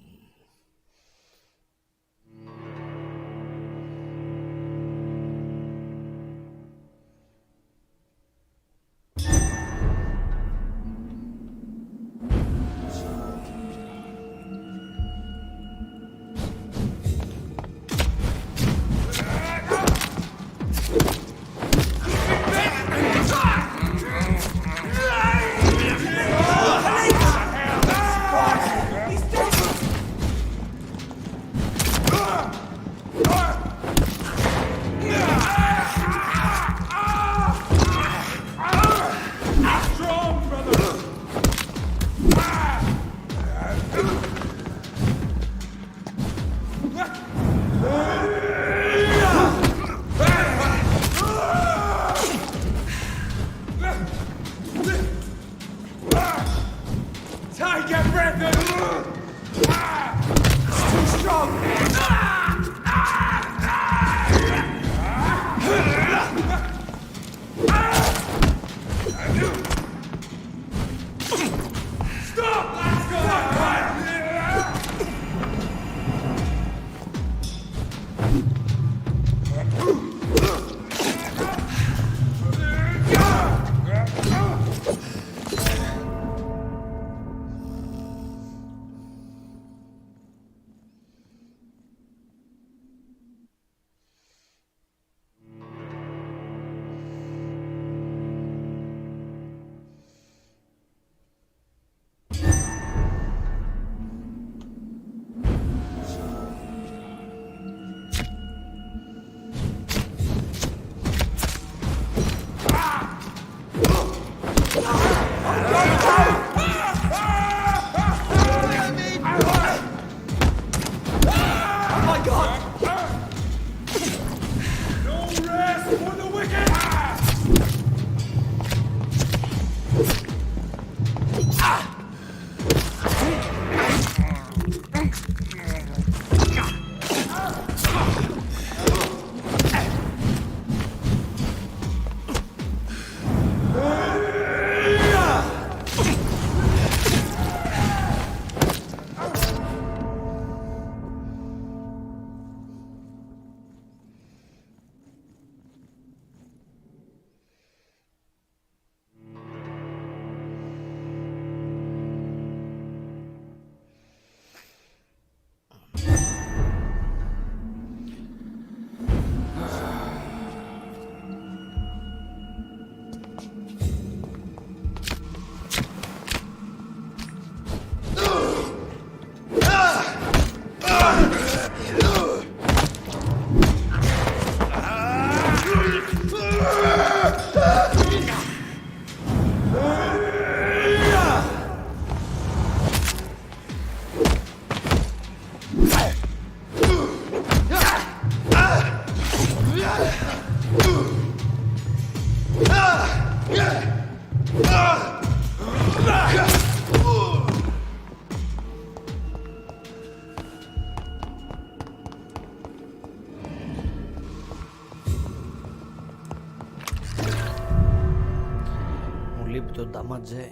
το νταμάτζε.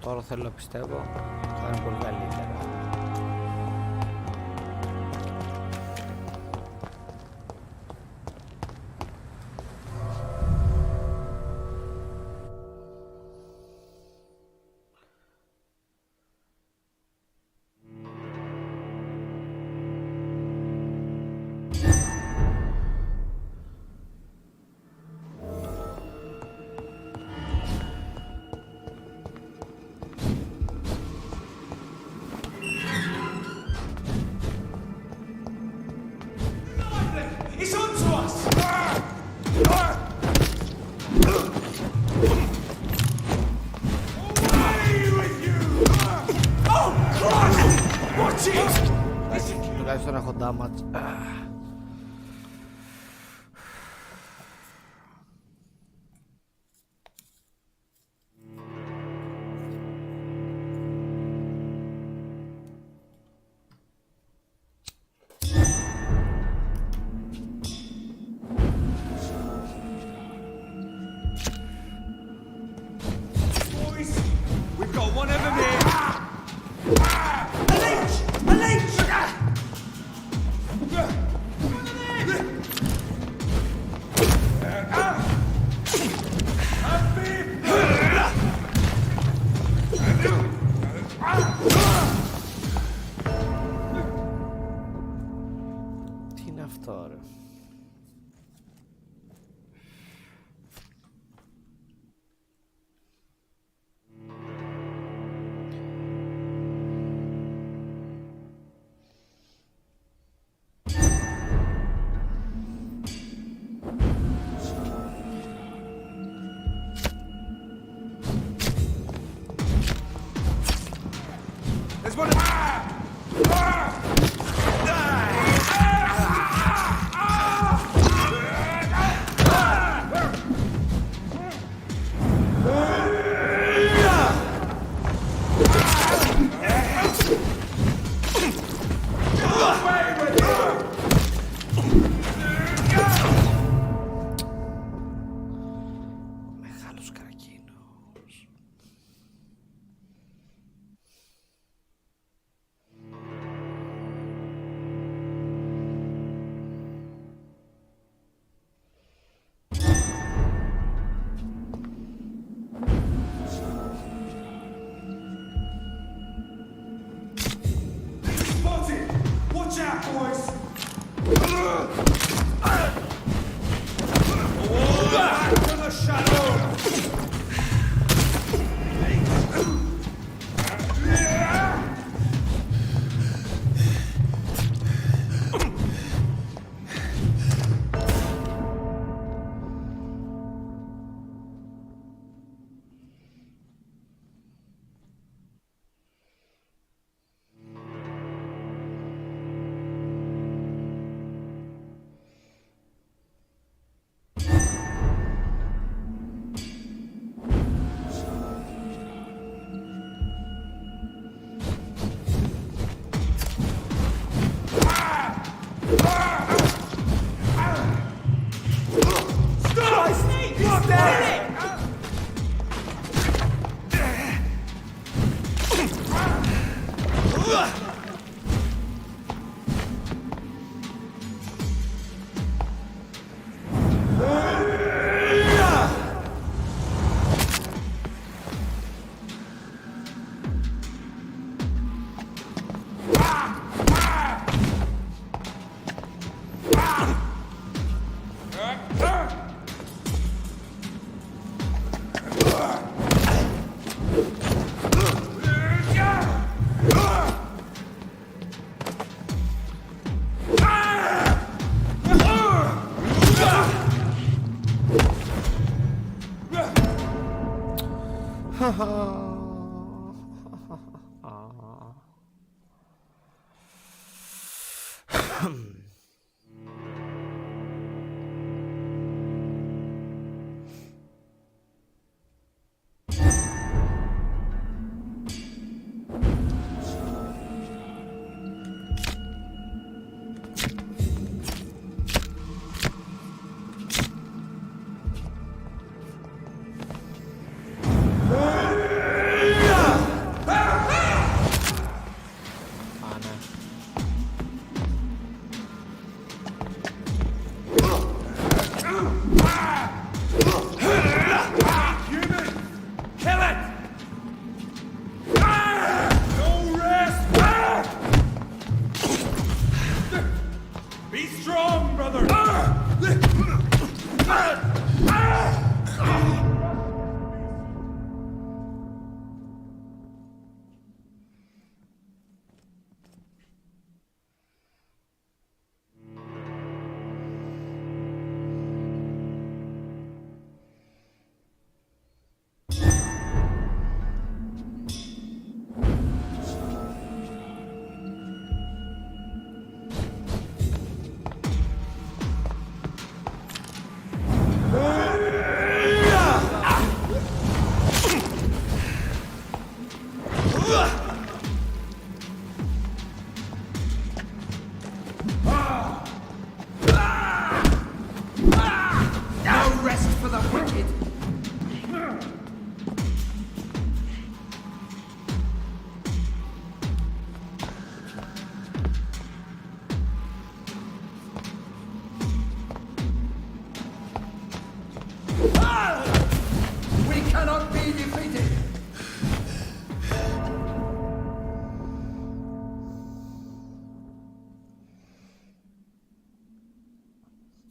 Τώρα θέλω να πιστεύω θα είναι πολύ καλύτερα. Τουλάχιστον έχω damage.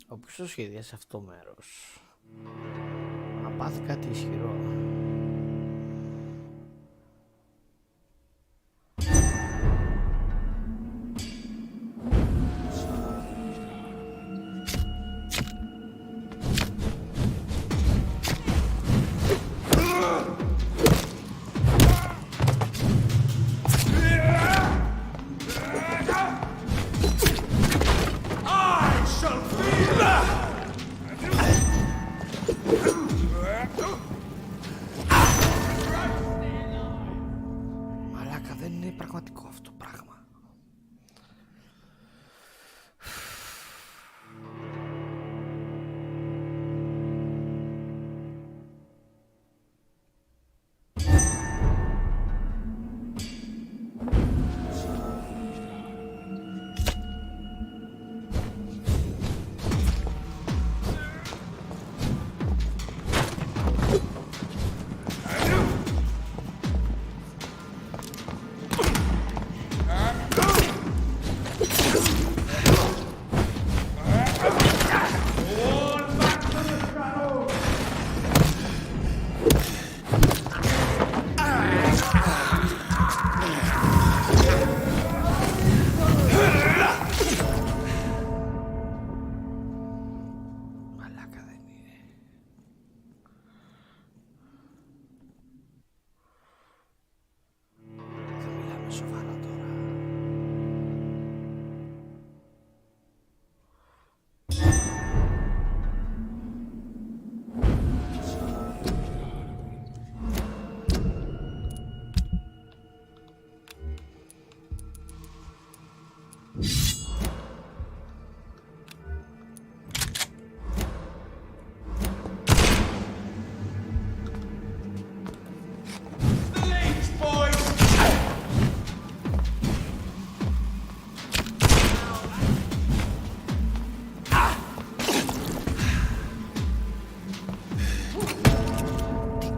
Όποιος το σχεδίασε αυτό το μέρος να πάθει κάτι ισχυρό.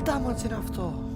damage είναι αυτό?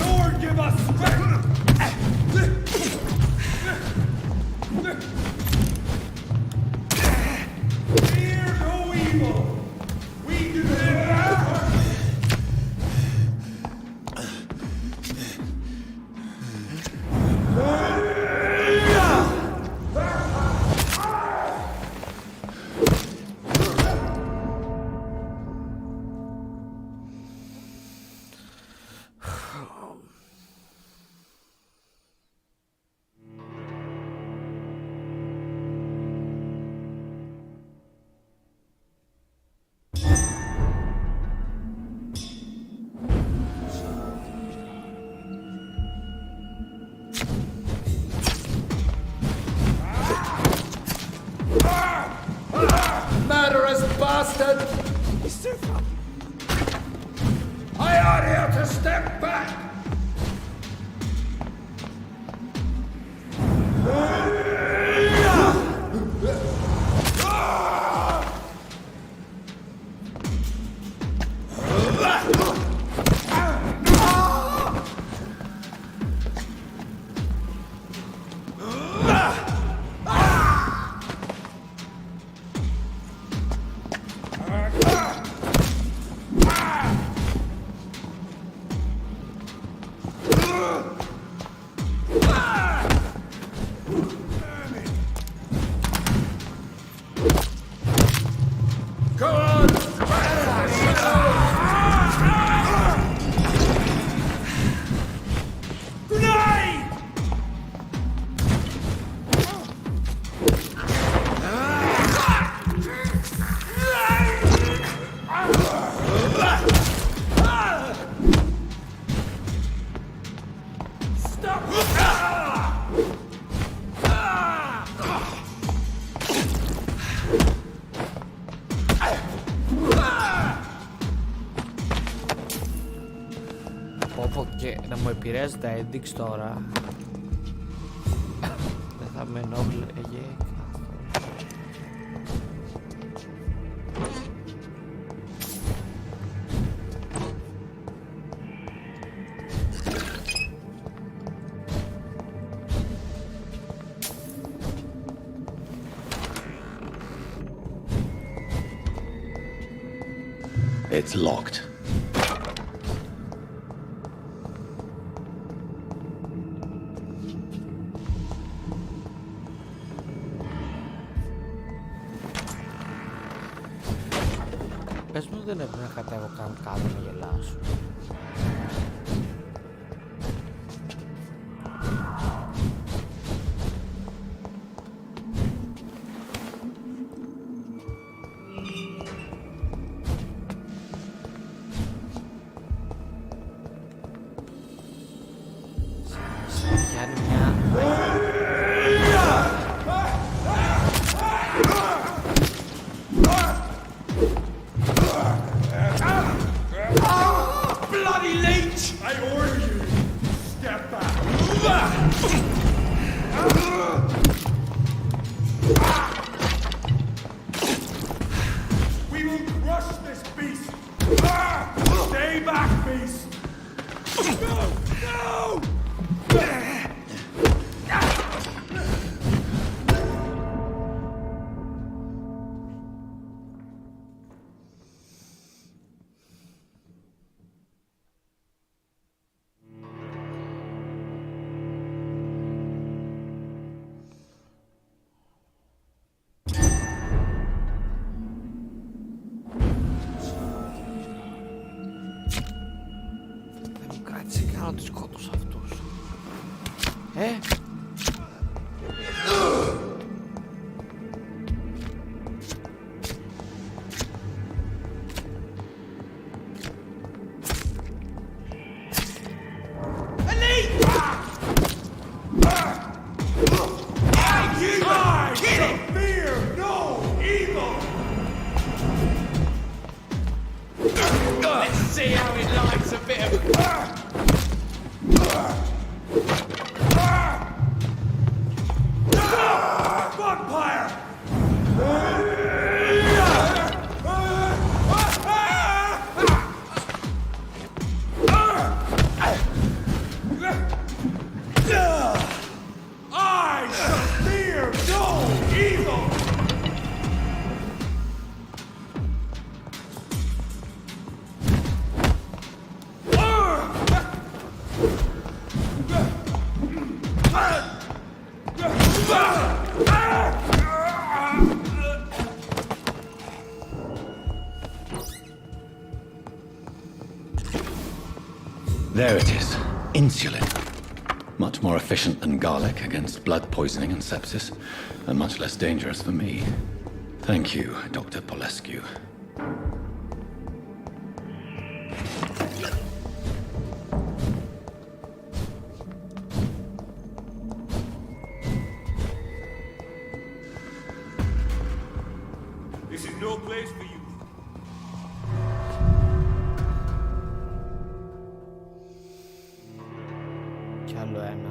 Lord, give us strength! Fear no evil! We do Murderous bastard! I ought here to step back! Πω και να μου επηρεάζει τα endings τώρα. Δεν θα με ενόχλεγε καθόλου. It's locked. Πες μου δεν έπρεπε να κατέβω καν κάτω να γελάσω. Bloody leech! I order you! Step back! We will crush this beast! Stay back, beast! No! No! Κάτσε και να τους σκότωσα αυτούς. Fear no evil! Let's see how it likes a bit of... Vampyr! There it is. Insulin. Much more efficient than garlic against blood poisoning and sepsis, and much less dangerous for me. Thank you, Dr. Polescu. This is no place for you. Κι άλλο ένα.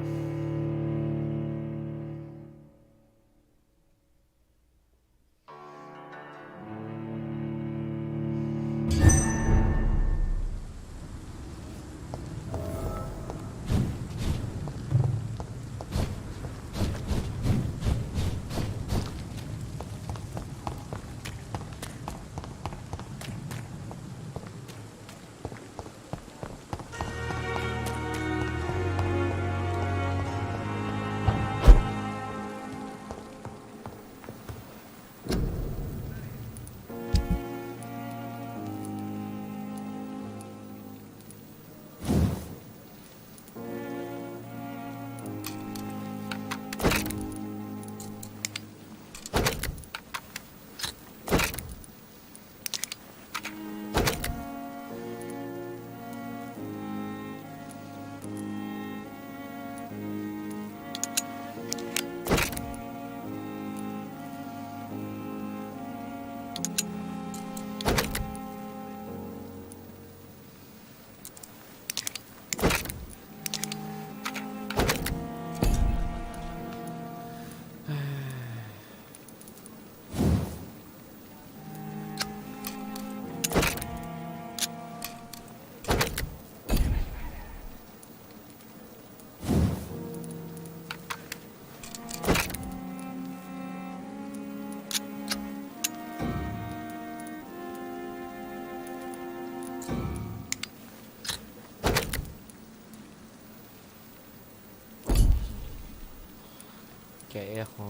Και έχω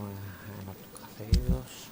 ένα του κάθε είδος.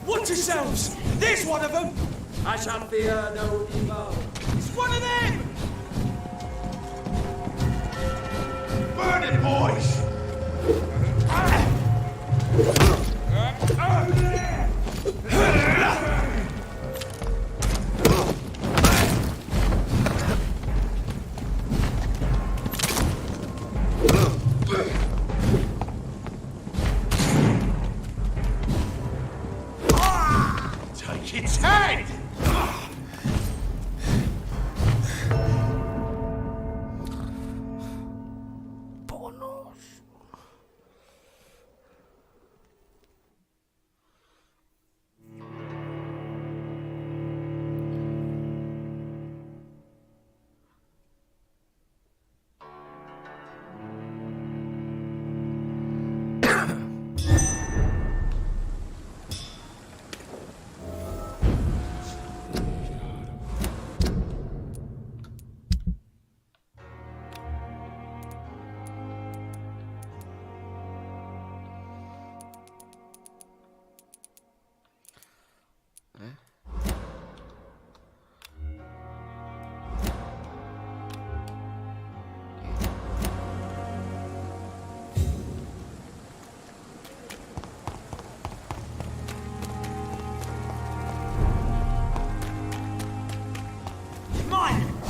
Watch yourselves! There's one of them! I shall fear no evil. It's one of them! Burn it, boys! Take its head!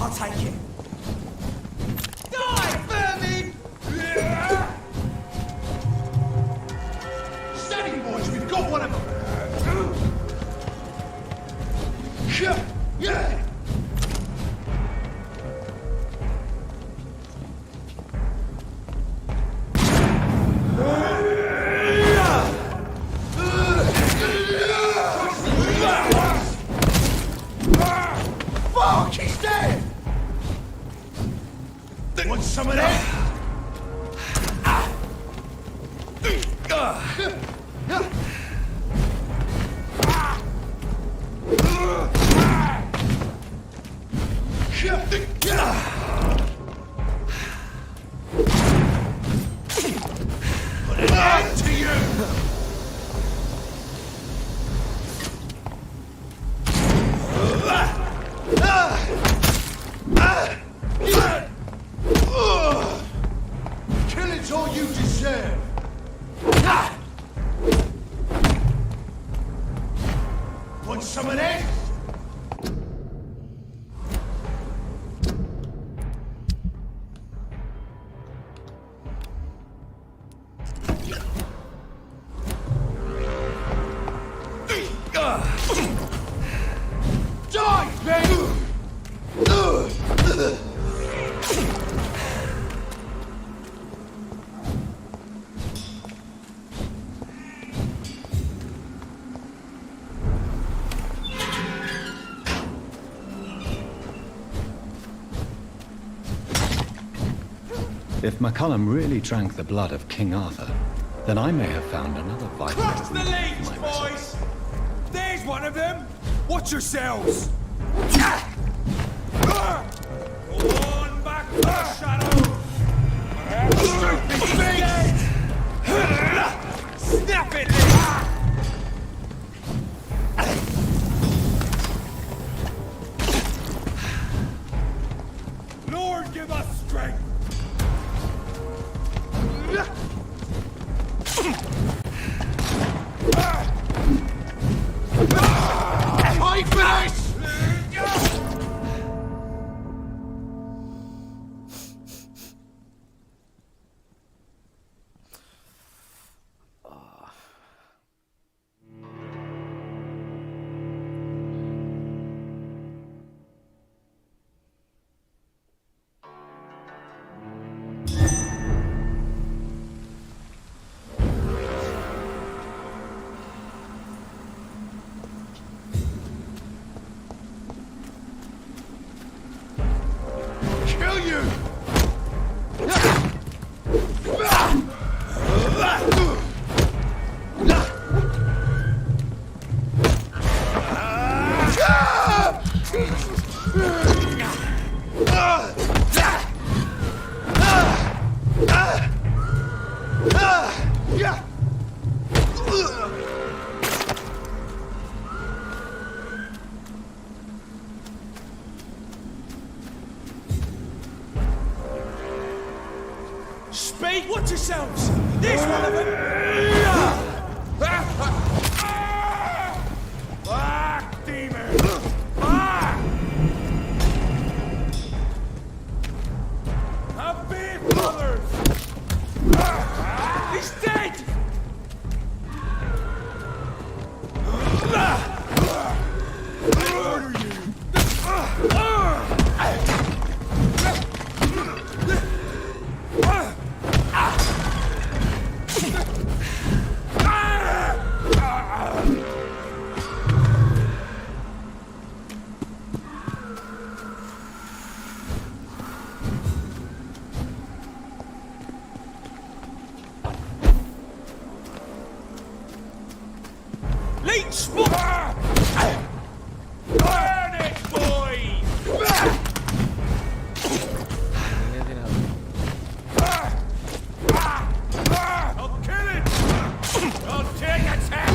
I'll take it. Die, vermin! Steady, boys, we've got one of them. Want some of this? If McCullum really drank the blood of King Arthur, then I may have found another vital Cross the ingredient leads, for my recipe. boys! There's one of them! Watch yourselves! Go on back to the shadow! Snap it, Lee! Lord, give us strength! I finish! Speak! Watch yourselves! There's one of them! Back, demon! Back! Have faith, brothers! He's dead! What are you? Leech! Burn it, boys! I'll kill it! I'll take its head!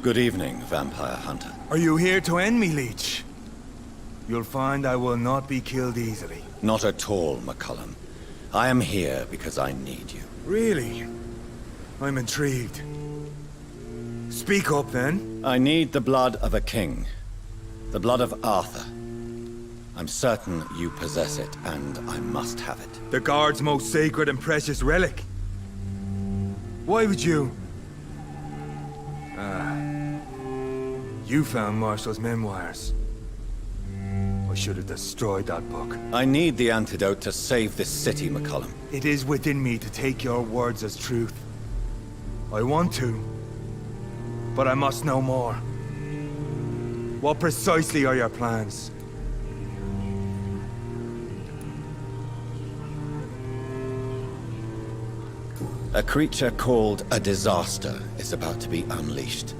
Good evening, vampire hunter. Are you here to end me, Leech? You'll find I will not be killed easily. Not at all, McCullum. I am here because I need you. Really? I'm intrigued. Speak up, then. I need the blood of a king. The blood of Arthur. I'm certain you possess it, and I must have it. The Guard's most sacred and precious relic. Why would you? You found Marshall's memoirs. I should have destroyed that book. I need the antidote to save this city, McCullum. It is within me to take your words as truth. I want to. But I must know more. What precisely are your plans? A creature called a disaster is about to be unleashed.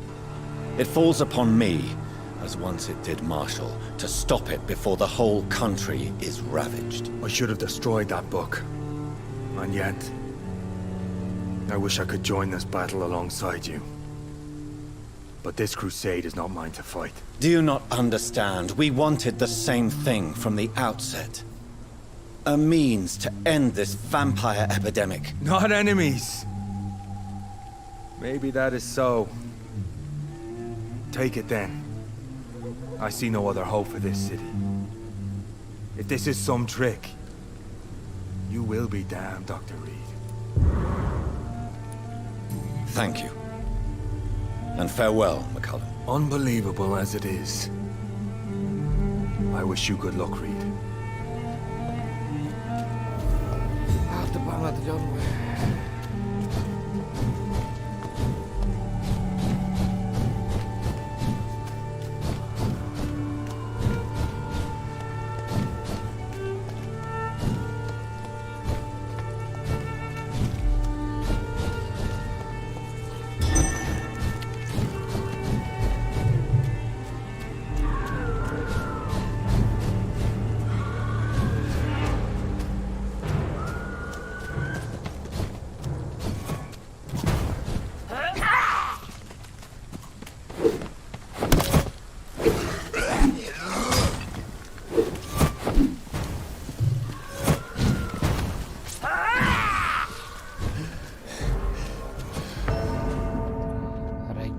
It falls upon me, as once it did Marshall, to stop it before the whole country is ravaged. I should have destroyed that book. And yet, I wish I could join this battle alongside you. But this crusade is not mine to fight. Do you not understand? We wanted the same thing from the outset. A means to end this vampire epidemic. Not enemies! Maybe that is so. Take it then. I see no other hope for this city. If this is some trick, you will be damned, Dr. Reed. Thank you. And farewell, McCullum. Unbelievable as it is, I wish you good luck, Reed. Άντε πάμε να τελειώνουμε.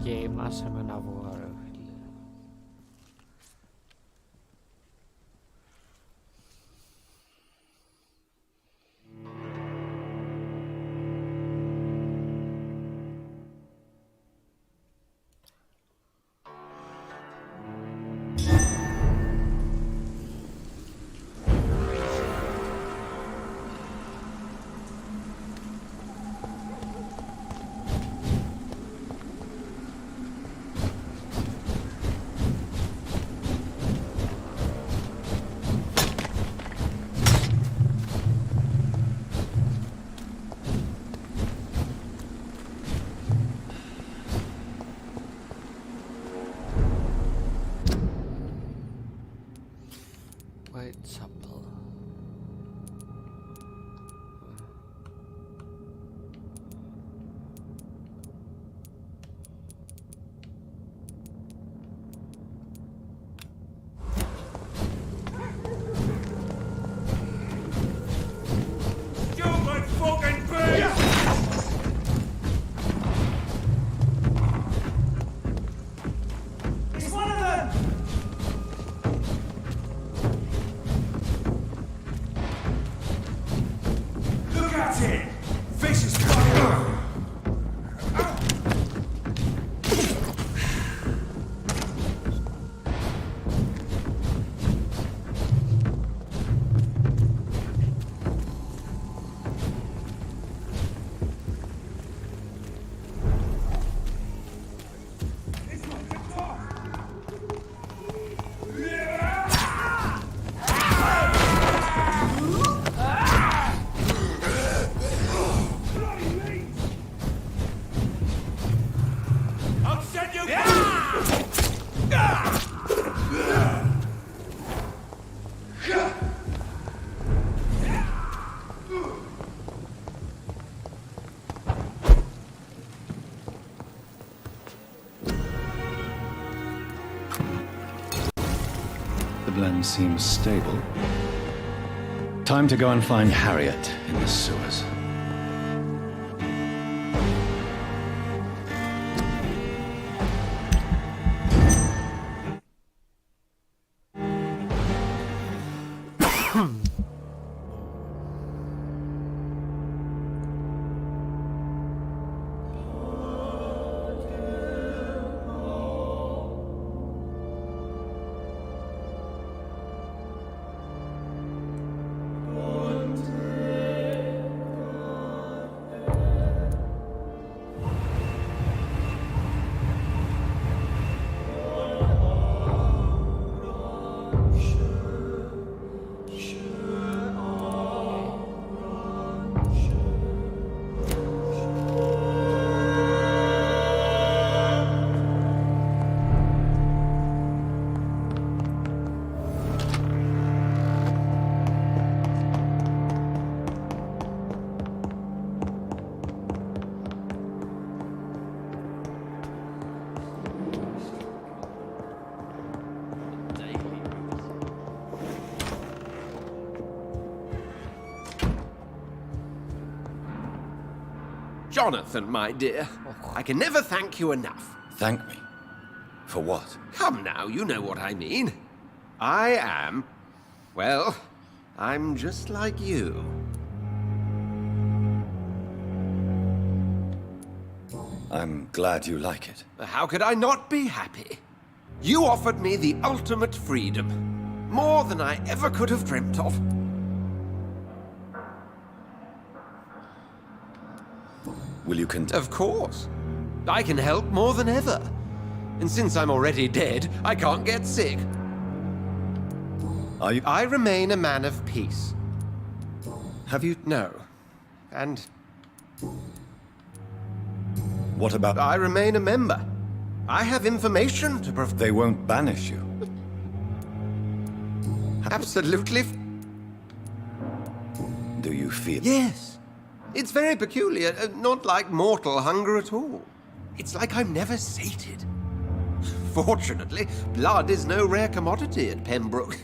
Γέμασε με ένα βόρο. Whitechapel. Stupid fucking bitch! It's one of them! Look at it! Vicious fucker! I'll send you The blend seems stable. Time to go and find Harriet in the sewers. Jonathan, my dear, I can never thank you enough. Thank me? For what? Come now, you know what I mean. I am... well, I'm just like you. I'm glad you like it. How could I not be happy? You offered me the ultimate freedom. More than I ever could have dreamt of. Will you Of course. I can help more than ever. And since I'm already dead, I can't get sick. Are you? I remain a man of peace. Have you? No. And... what about? I remain a member. I have information to provide. They won't banish you. Absolutely. Do you feel? Yes. It's very peculiar, not like mortal hunger at all. It's like I'm never sated. Fortunately, blood is no rare commodity at Pembroke.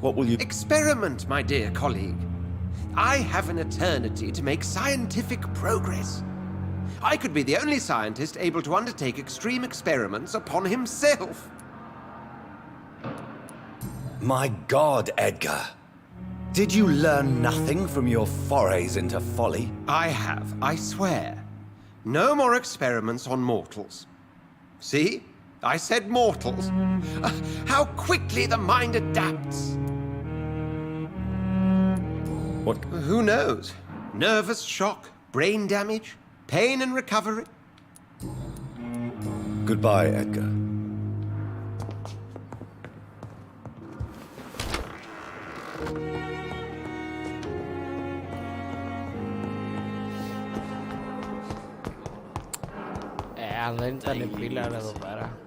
What will you... Experiment, my dear colleague. I have an eternity to make scientific progress. I could be the only scientist able to undertake extreme experiments upon himself. My God, Edgar. Did you learn nothing from your forays into folly? I have, I swear. No more experiments on mortals. See? I said mortals. How quickly the mind adapts. What? Who knows? Nervous shock, brain damage, pain and recovery. Goodbye, Edgar. Αν δεν ήταν η πίλα εδώ πέρα.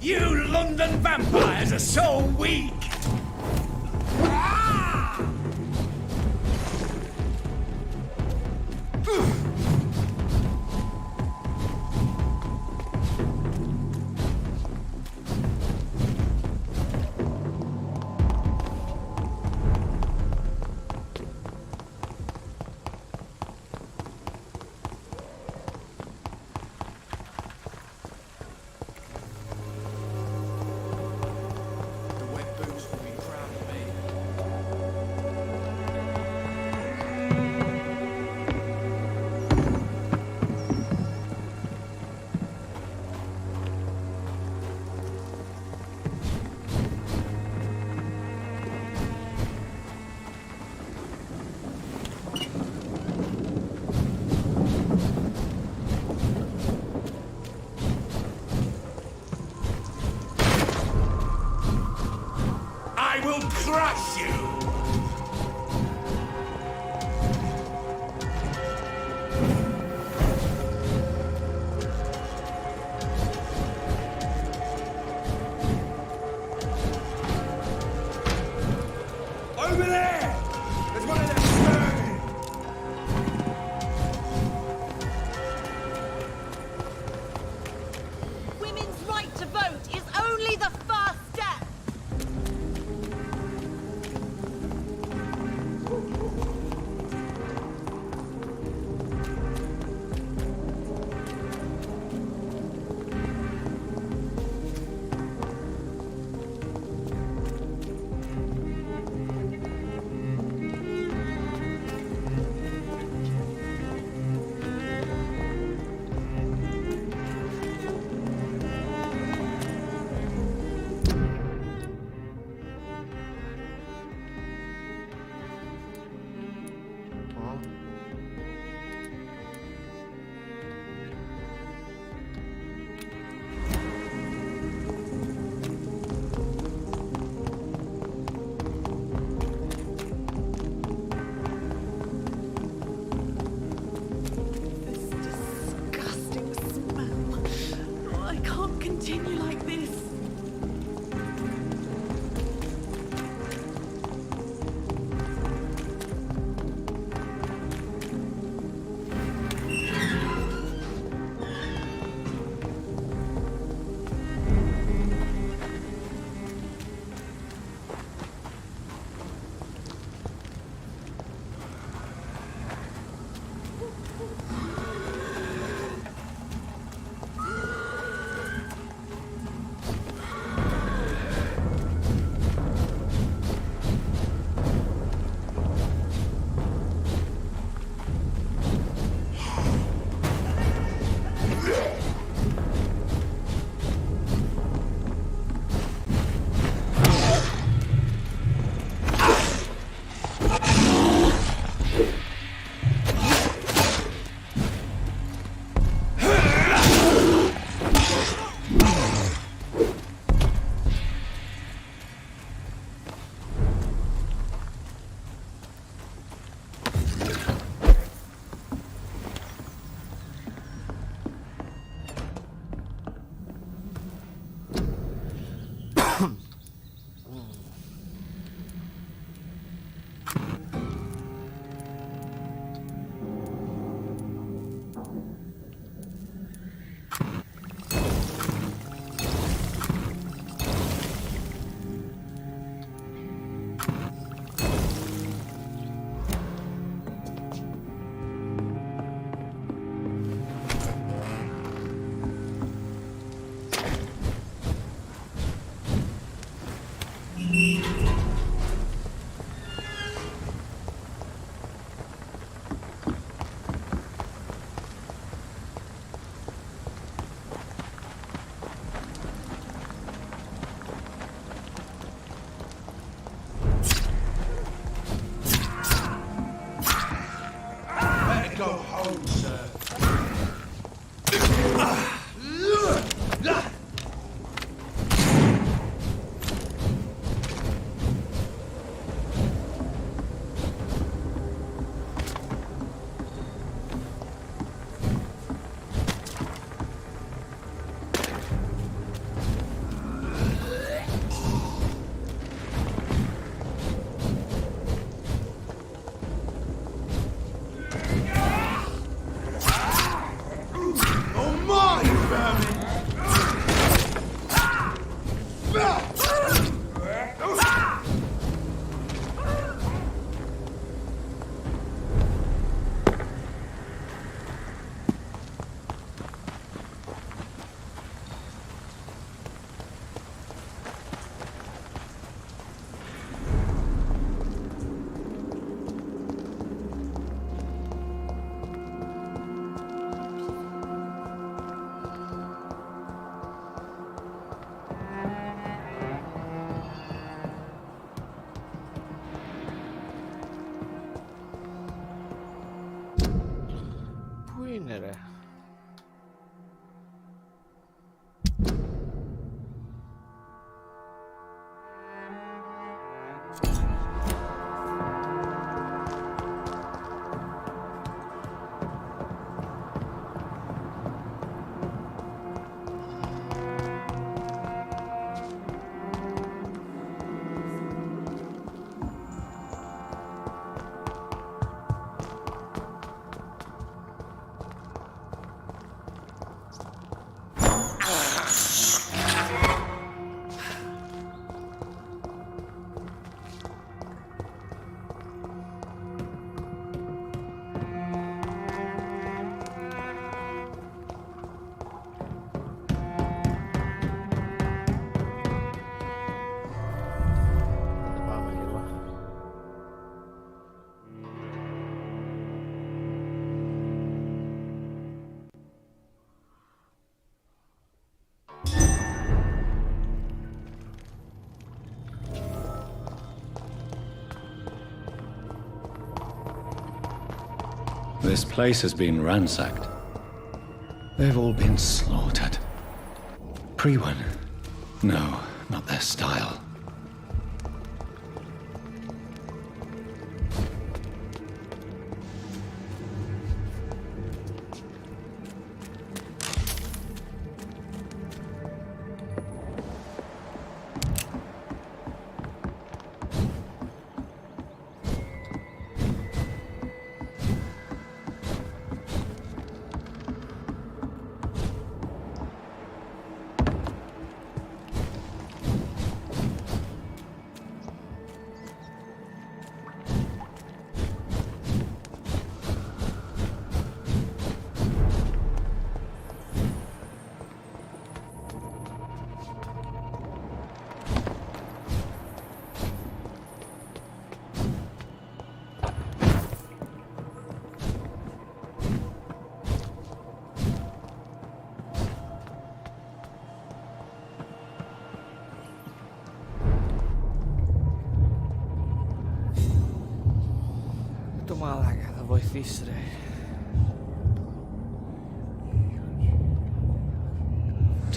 You London vampires are so weak! είναι ρε? This place has been ransacked. They've all been slaughtered. Priwen? No, not their style. Το μαλάκα θα βοηθήσει ρε.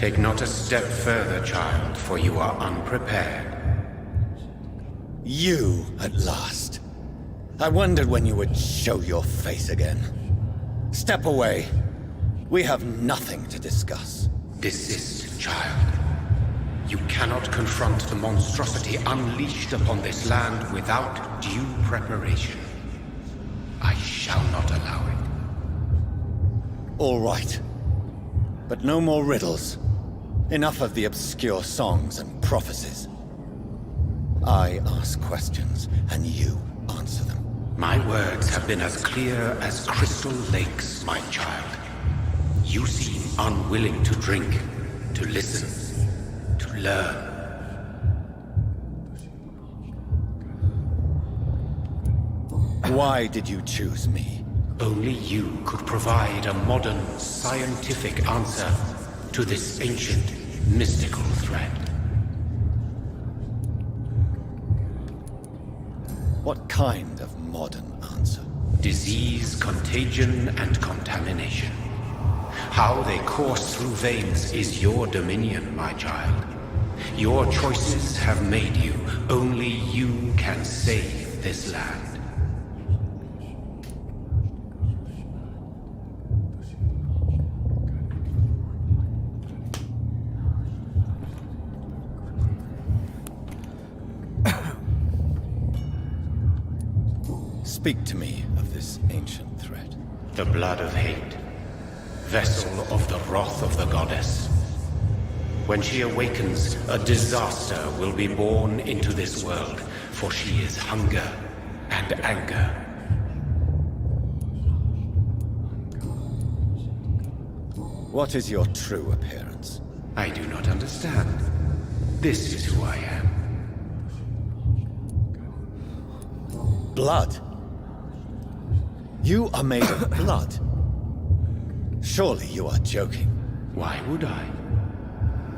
Take not a step further, child, for you are unprepared. You, at last. I wondered when you would show your face again. Step away. We have nothing to discuss. Desist, child. You cannot confront the monstrosity unleashed upon this land without due preparation. I shall not allow it. All right. But no more riddles. Enough of the obscure songs and prophecies. I ask questions, and you answer them. My words have been as clear as crystal lakes, my child. You seem unwilling to drink, to listen, to learn. Why did you choose me? Only you could provide a modern, scientific answer to this ancient, mystical threat. What kind of modern answer? Disease, contagion, and contamination. How they course through veins is your dominion, my child. Your choices have made you. Only you can save this land. Speak to me of this ancient threat. The blood of hate. Vessel of the wrath of the goddess. When she awakens, a disaster will be born into this world, for she is hunger and anger. What is your true appearance? I do not understand. This is who I am. Blood? You are made of blood. Surely you are joking. Why would I?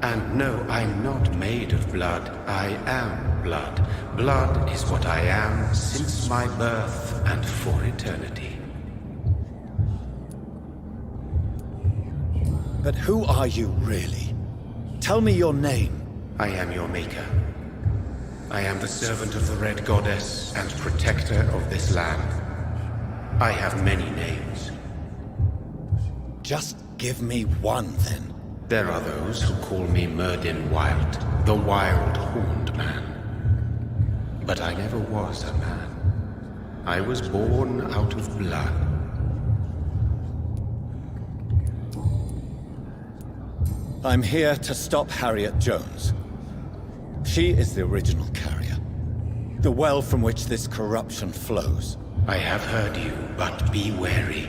And no, I'm not made of blood. I am blood. Blood is what I am since my birth and for eternity. But who are you, really? Tell me your name. I am your maker. I am the servant of the Red Goddess and protector of this land. I have many names. Just give me one, then. There are those who call me Myrddin Wild, the Wild Horned Man. But I never was a man. I was born out of blood. I'm here to stop Harriet Jones. She is the original carrier. The well from which this corruption flows. I have heard you, but be wary.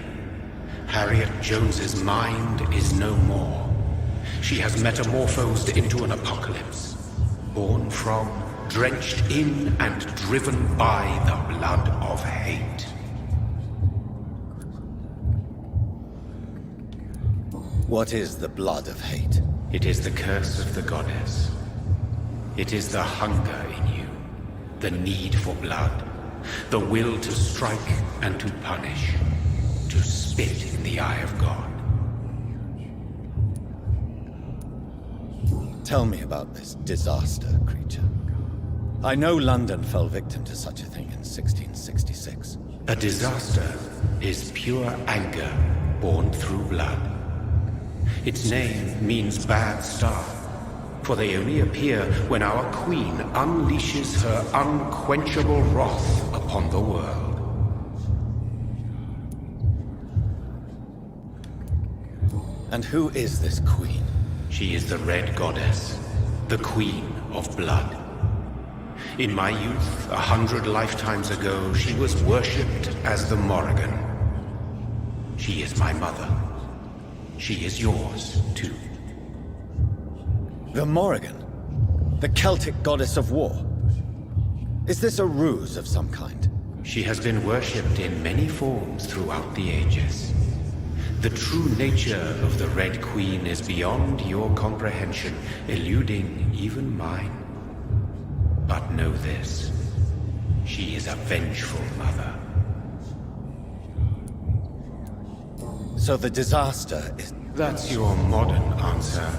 Harriet Jones's mind is no more. She has metamorphosed into an apocalypse. Born from, drenched in, and driven by the blood of hate. What is the blood of hate? It is the curse of the goddess. It is the hunger in you, the need for blood, the will to strike and to punish, to spit in the eye of God. Tell me about this disaster, creature. I know London fell victim to such a thing in 1666. A disaster is pure anger born through blood. Its name means bad star, for they only appear when our queen unleashes her unquenchable wrath upon the world. And who is this queen? She is the Red Goddess, the Queen of Blood. In my youth, 100 lifetimes ago, she was worshipped as the Morrigan. She is my mother. She is yours, too. The Morrigan? The Celtic goddess of war? Is this a ruse of some kind? She has been worshipped in many forms throughout the ages. The true nature of the Red Queen is beyond your comprehension, eluding even mine. But know this, she is a vengeful mother. So the disaster is... That's your modern answer.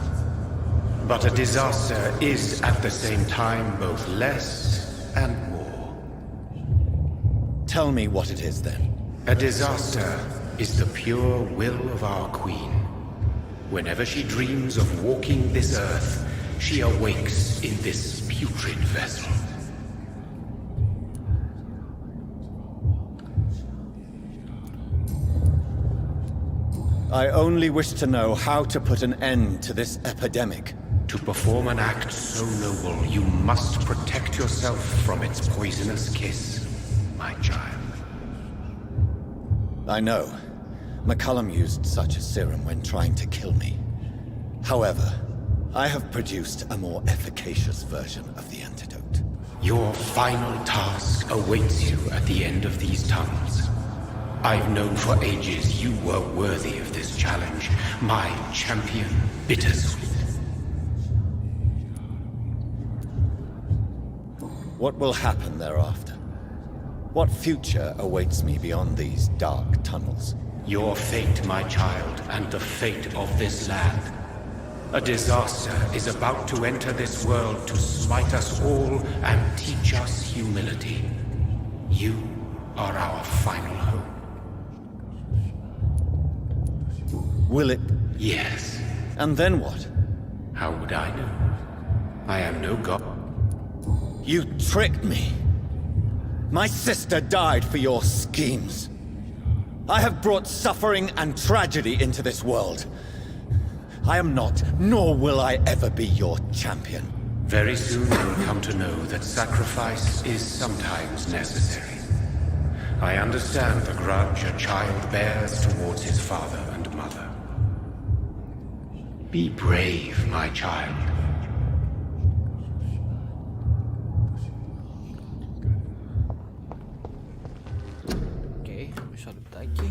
But a disaster is at the same time both less and more. Tell me what it is then. A disaster is the pure will of our queen. Whenever she dreams of walking this earth, she awakes in this putrid vessel. I only wish to know how to put an end to this epidemic. To perform an act so noble, you must protect yourself from its poisonous kiss, my child. I know. McCullum used such a serum when trying to kill me. However, I have produced a more efficacious version of the antidote. Your final task awaits you at the end of these tunnels. I've known for ages you were worthy of this challenge, my champion, Bittersweet. What will happen thereafter? What future awaits me beyond these dark tunnels? Your fate, my child, and the fate of this land. A disaster is about to enter this world to smite us all and teach us humility. You are our final hope. Will it? Yes. And then what? How would I know? I am no god. You tricked me. My sister died for your schemes. I have brought suffering and tragedy into this world. I am not, nor will I ever be your champion. Very soon you'll come to know that sacrifice is sometimes necessary. I understand the grudge a child bears towards his father and mother. Be brave, my child. Oke, missar lagi.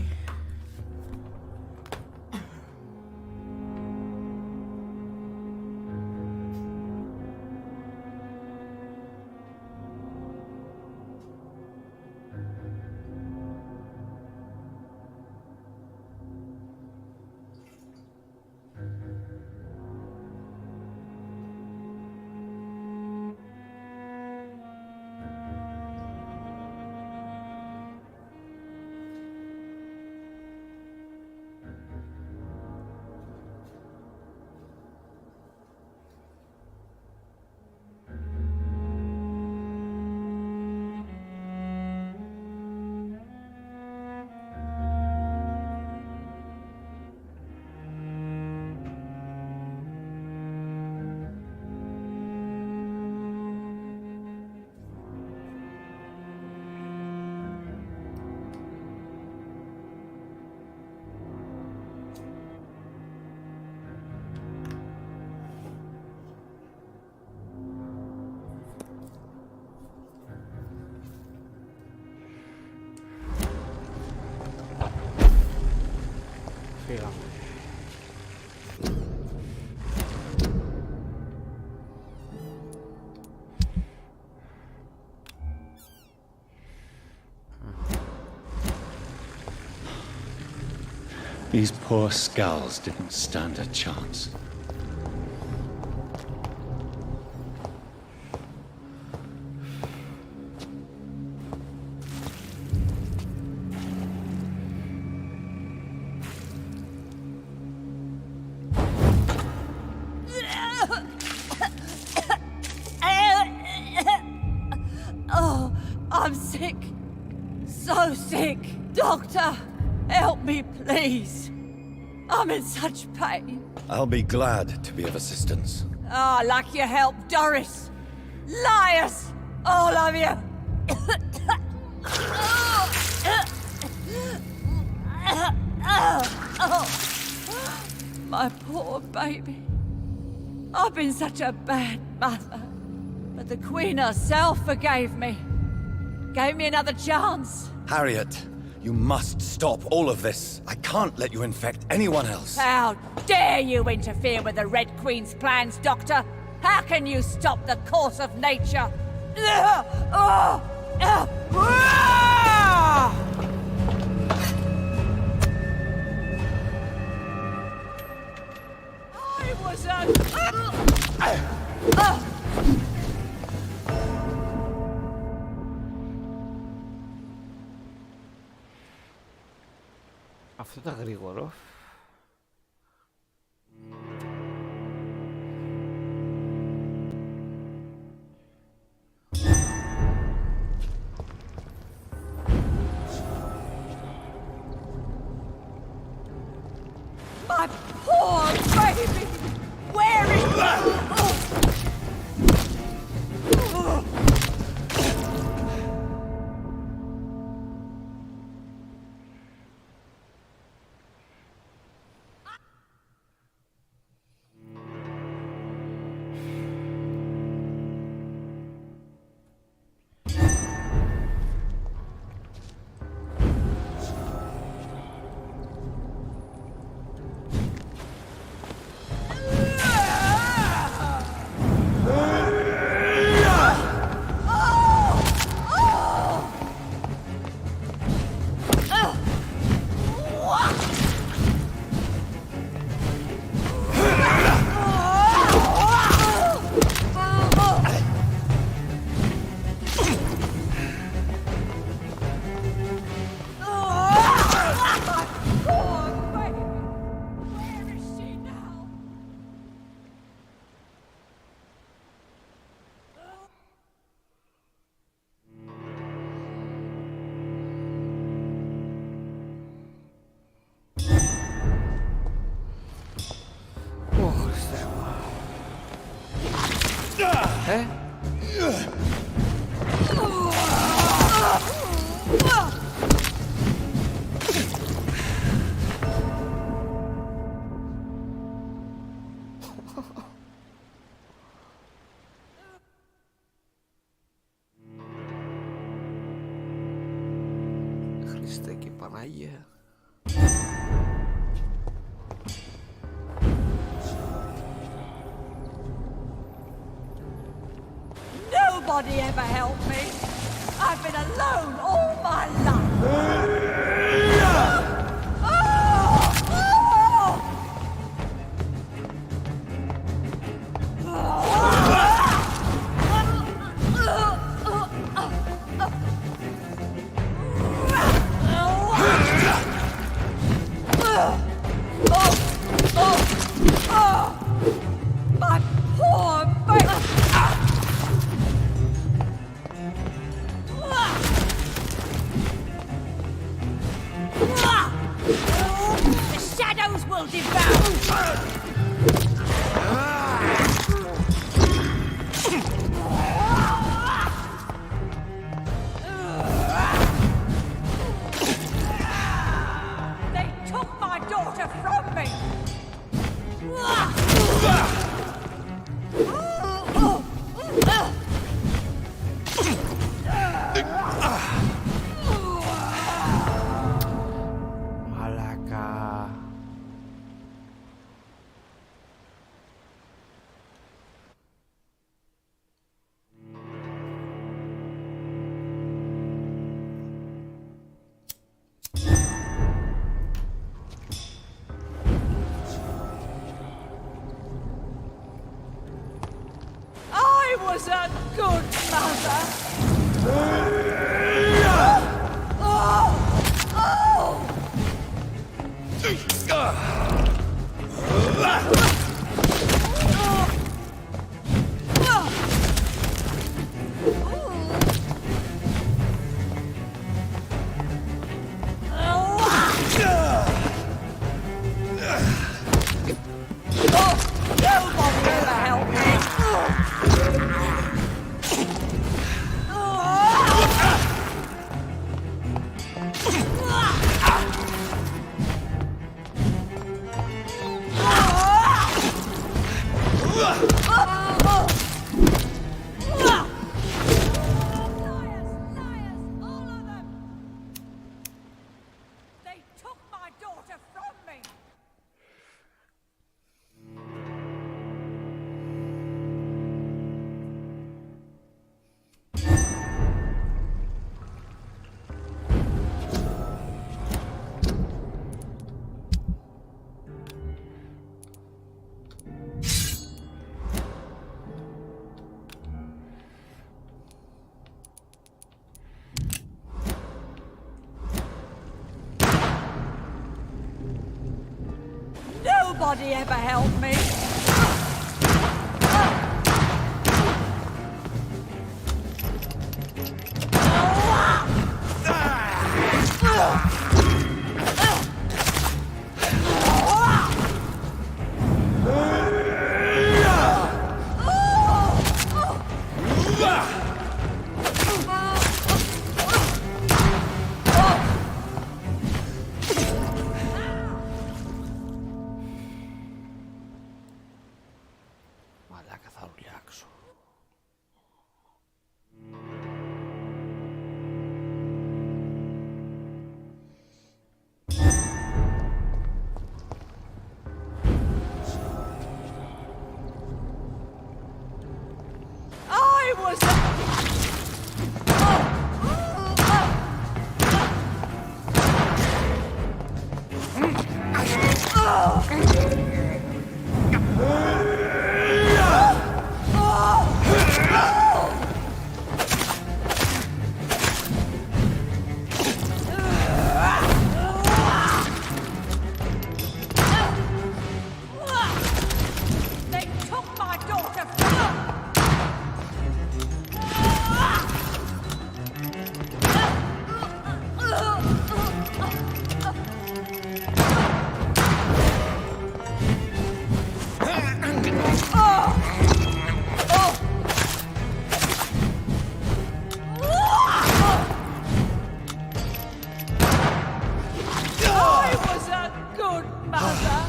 Πήγαμε. These poor skulls didn't stand a chance. Oh, I'm sick. So sick. Doctor, help me, please. I'm in such pain. I'll be glad to be of assistance. Ah, like your help, Doris. Liars! All of you! My poor baby. I've been such a bad mother. But the Queen herself forgave me. Gave me another chance. Harriet, you must stop all of this. I can't let you infect anyone else. How dare you interfere with the Red Queen's plans, Doctor? How can you stop the course of nature? I was Αυτό ήταν γρήγορο. My poor baby! Where is Χριστέ και Παναγία. Nobody ever helped me. I've been alone all my life. My poor baby! The shadows will devour! They took my daughter from me! Μαλάκα. was a good mother. Nobody ever helped me. Μαλάκα θα ουρλιάξω. I was They took my daughter from I was a good mother.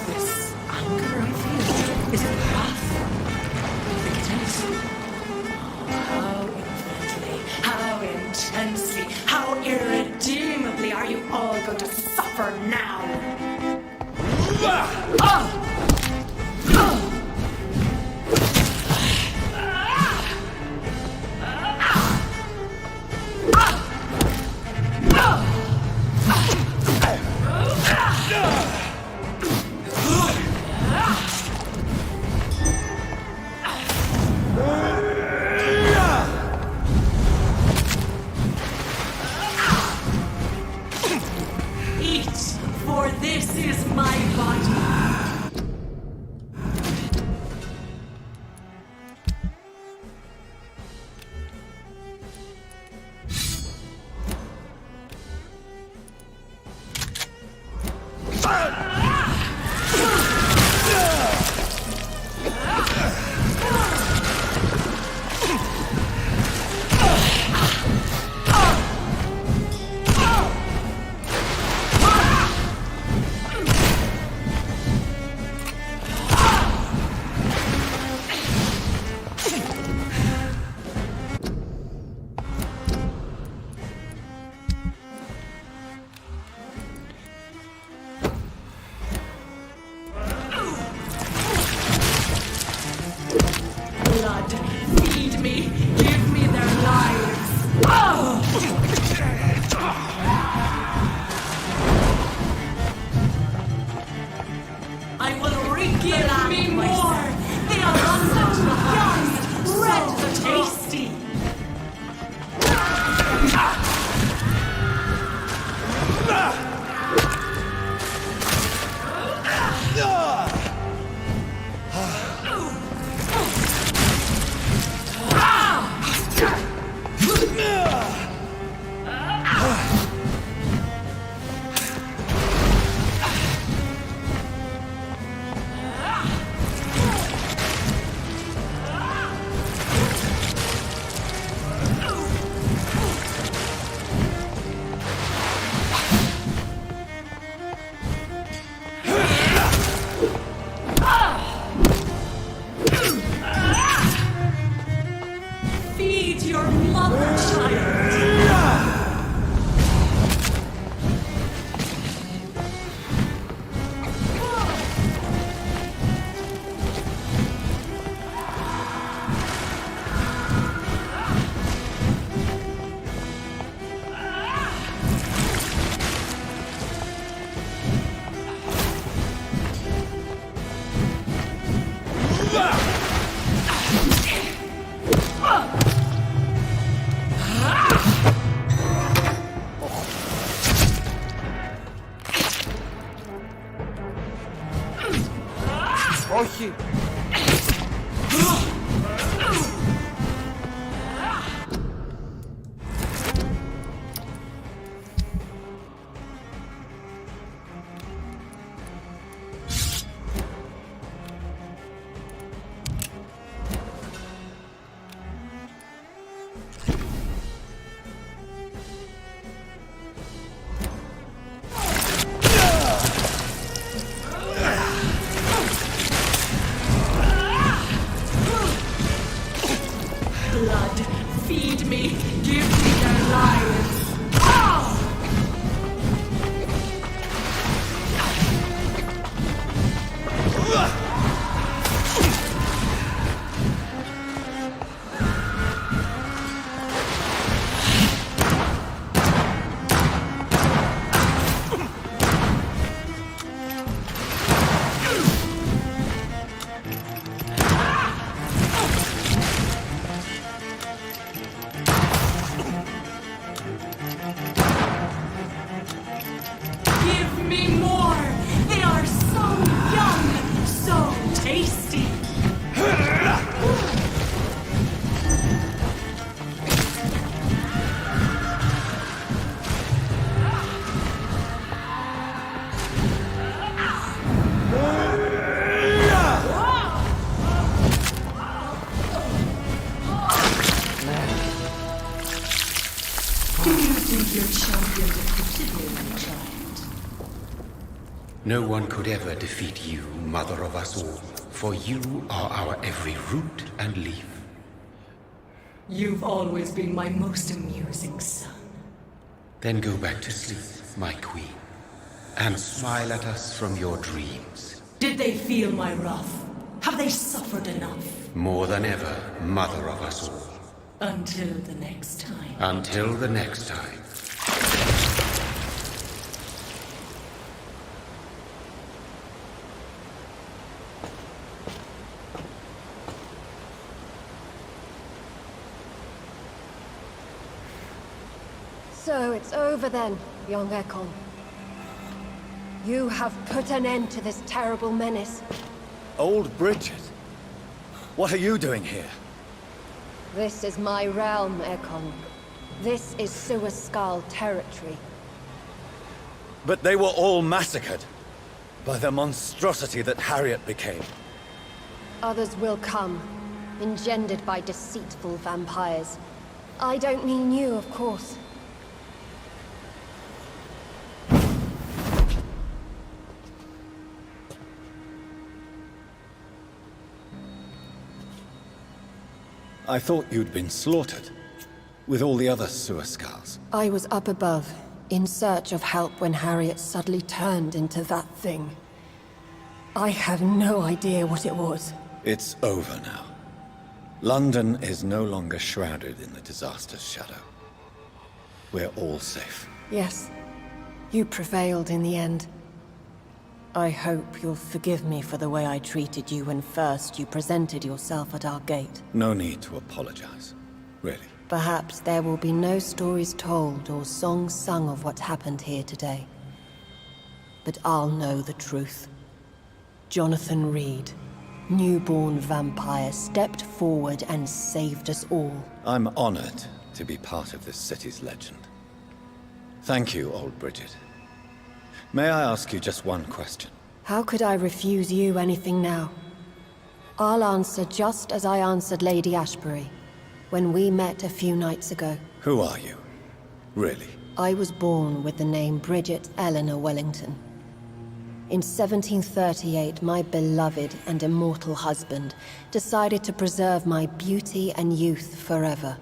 This anger I feel, is it wrath? Intense. How infinitely, how intensely, how irredeemably are you all going to suffer now? Eat, for this is my body. Give me more! They are so young! Red the tasty! Feed your mother, child! Όχι. Blood, feed me, give me their lives. Give me more! They are so young, so tasty! Do you think your champion defeated me, my child? No one could ever defeat you, mother of us all, for you are our every root and leaf. You've always been my most amusing son. Then go back to sleep, my queen, and smile at us from your dreams. Did they feel my wrath? Have they suffered enough? More than ever, mother of us all. Until the next time. Until the next time. So it's over then, young Ekon. You have put an end to this terrible menace. Old Bridget? What are you doing here? This is my realm, Ekon. This is Suaskal territory. But they were all massacred by the monstrosity that Harriet became. Others will come, engendered by deceitful vampires. I don't mean you, of course. I thought you'd been slaughtered, with all the other Suaskals. I was up above, in search of help when Harriet suddenly turned into that thing. I have no idea what it was. It's over now. London is no longer shrouded in the disaster's shadow. We're all safe. Yes, you prevailed in the end. I hope you'll forgive me for the way I treated you when first you presented yourself at our gate. No need to apologize. Really. Perhaps there will be no stories told or songs sung of what happened here today. But I'll know the truth. Jonathan Reed, newborn vampire, stepped forward and saved us all. I'm honored to be part of this city's legend. Thank you, old Bridget. May I ask you just one question? How could I refuse you anything now? I'll answer just as I answered Lady Ashbury when we met a few nights ago. Who are you? Really? I was born with the name Bridget Eleanor Wellington. In 1738, my beloved and immortal husband decided to preserve my beauty and youth forever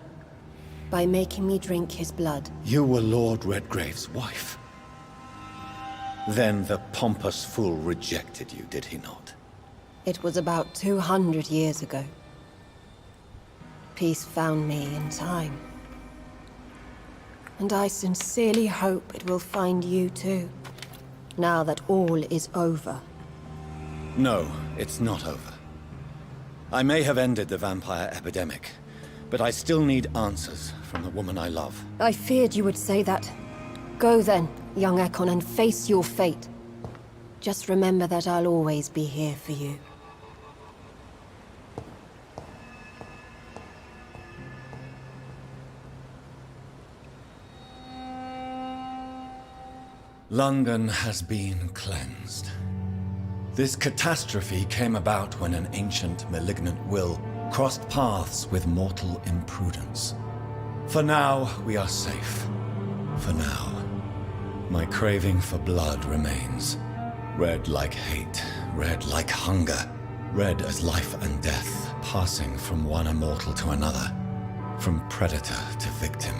by making me drink his blood. You were Lord Redgrave's wife. Then the pompous fool rejected you, did he not? It was about 200 years ago. Peace found me in time. And I sincerely hope it will find you too, now that all is over. No, it's not over. I may have ended the vampire epidemic, but I still need answers from the woman I love. I feared you would say that. Go then, young Ekon, and face your fate. Just remember that I'll always be here for you. London has been cleansed. This catastrophe came about when an ancient, malignant will crossed paths with mortal imprudence. For now, we are safe. For now. My craving for blood remains. Red like hate, red like hunger. Red as life and death, passing from one immortal to another. From predator to victim.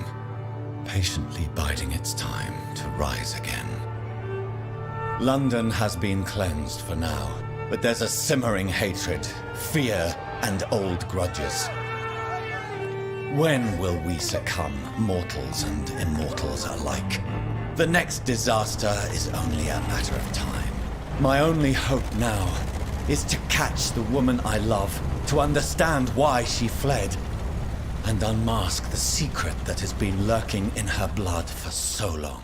Patiently biding its time to rise again. London has been cleansed for now, but there's a simmering hatred, fear, and old grudges. When will we succumb, mortals and immortals alike? The next disaster is only a matter of time. My only hope now is to catch the woman I love, to understand why she fled, and unmask the secret that has been lurking in her blood for so long.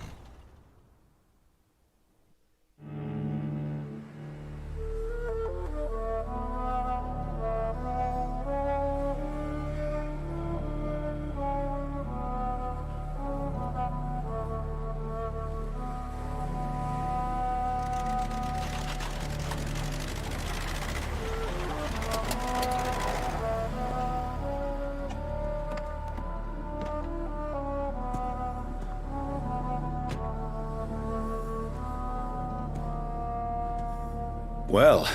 Well,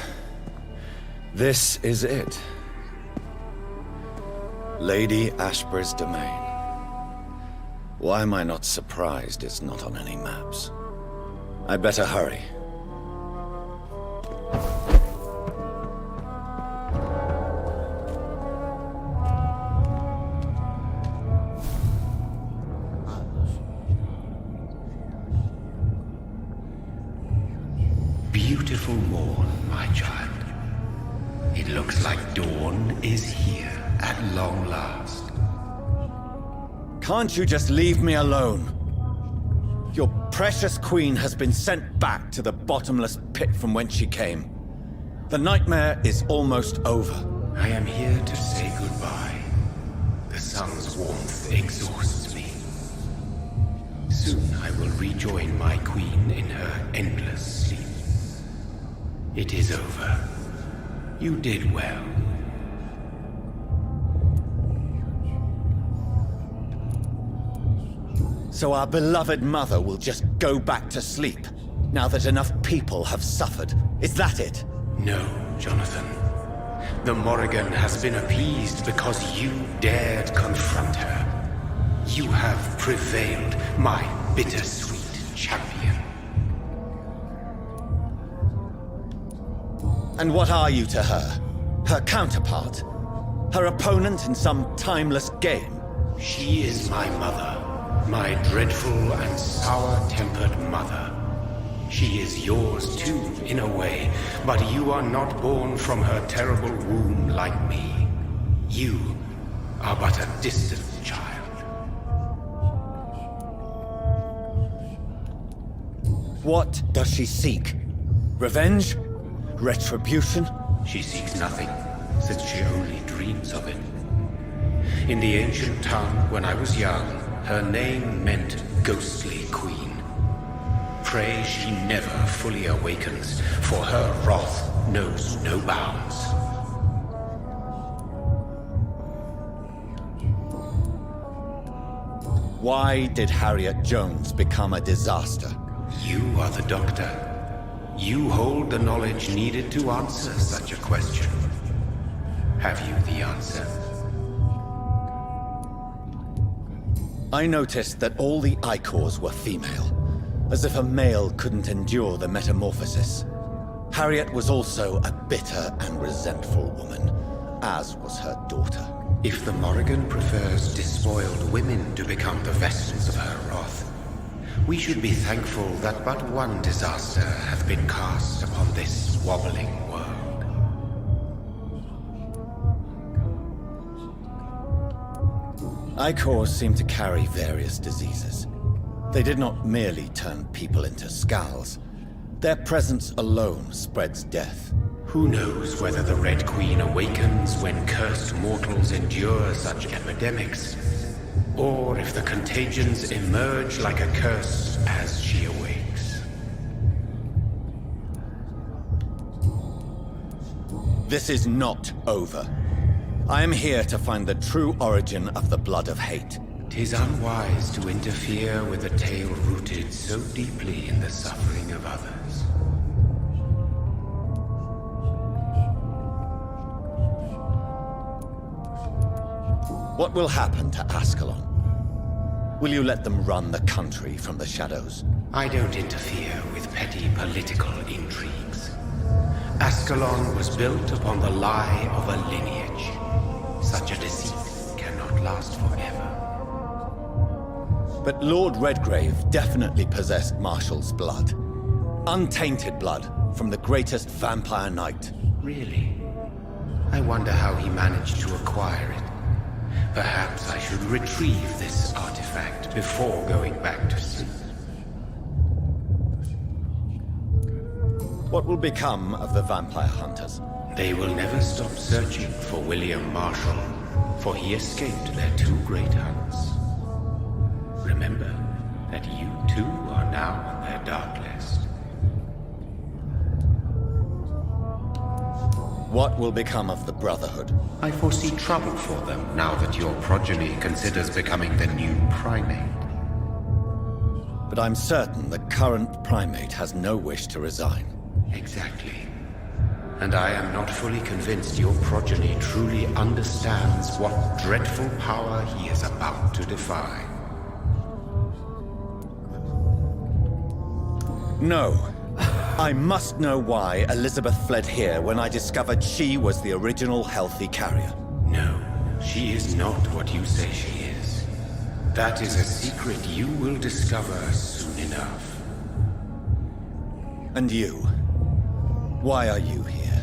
this is it. Lady Ashbury's domain. Why am I not surprised it's not on any maps? I'd better hurry. Beautiful morn, my child. It looks like dawn is here at long last. Can't you just leave me alone? Your precious queen has been sent back to the bottomless pit from whence she came. The nightmare is almost over. I am here to say goodbye. The sun's warmth exhausts me. Soon I will rejoin my queen in her endless sleep. It is over. You did well. So our beloved mother will just go back to sleep, now that enough people have suffered. Is that it? No, Jonathan. The Morrigan has been appeased because you dared confront her. You have prevailed, my bittersweet champion. And what are you to her? Her counterpart? Her opponent in some timeless game? She is my mother. My dreadful and sour-tempered mother. She is yours too, in a way, but you are not born from her terrible womb like me. You are but a distant child. What does she seek? Revenge? Retribution? She seeks nothing, since she only dreams of it. In the ancient tongue, when I was young, her name meant Ghostly Queen. Pray she never fully awakens, for her wrath knows no bounds. Why did Harriet Jones become a disaster? You are the doctor. You hold the knowledge needed to answer such a question. Have you the answer? I noticed that all the Icors were female, as if a male couldn't endure the metamorphosis. Harriet was also a bitter and resentful woman, as was her daughter. If the Morrigan prefers despoiled women to become the vessels of her wrath, we should be thankful that but one disaster hath been cast upon this wobbling world. Icors seem to carry various diseases. They did not merely turn people into skulls. Their presence alone spreads death. Who knows whether the Red Queen awakens when cursed mortals endure such epidemics, or if the contagions emerge like a curse as she awakes. This is not over. I am here to find the true origin of the blood of hate. 'Tis unwise to interfere with a tale rooted so deeply in the suffering of others. What will happen to Ascalon? Will you let them run the country from the shadows? I don't interfere with petty political intrigues. Ascalon was built upon the lie of a lineage. Such a deceit cannot last forever. But Lord Redgrave definitely possessed Marshall's blood. Untainted blood from the greatest vampire knight. Really? I wonder how he managed to acquire it. Perhaps I should retrieve this artifact before going back to sleep. What will become of the vampire hunters? They will never stop searching for William Marshall, for he escaped their two great hunts. Remember that you too are now on their dark list. What will become of the Brotherhood? I foresee trouble for them now that your progeny considers becoming the new primate. But I'm certain the current primate has no wish to resign. Exactly. And I am not fully convinced your progeny truly understands what dreadful power he is about to defy. No. I must know why Elizabeth fled here when I discovered she was the original healthy carrier. No, she is not what you say she is. That is a secret you will discover soon enough. And you? Why are you here?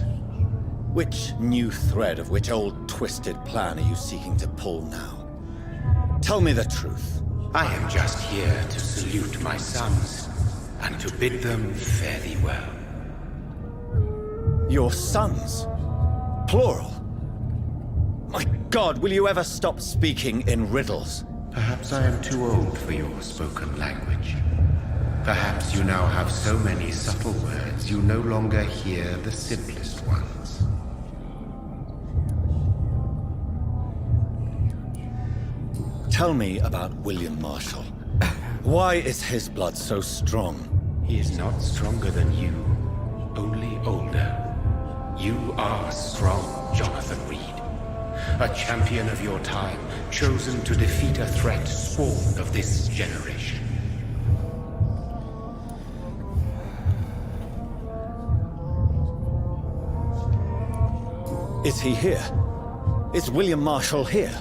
Which new thread of which old twisted plan are you seeking to pull now? Tell me the truth. I am just here to salute my sons, and to bid them fare thee well. Your sons? Plural? My God, will you ever stop speaking in riddles? Perhaps I am too old for your spoken language. Perhaps you now have so many subtle words you no longer hear the simplest ones. Tell me about William Marshall. Why is his blood so strong? He is not stronger than you, only older. You are strong, Jonathan Reed. A champion of your time, chosen to defeat a threat spawned of this generation. Is he here? Is William Marshall here?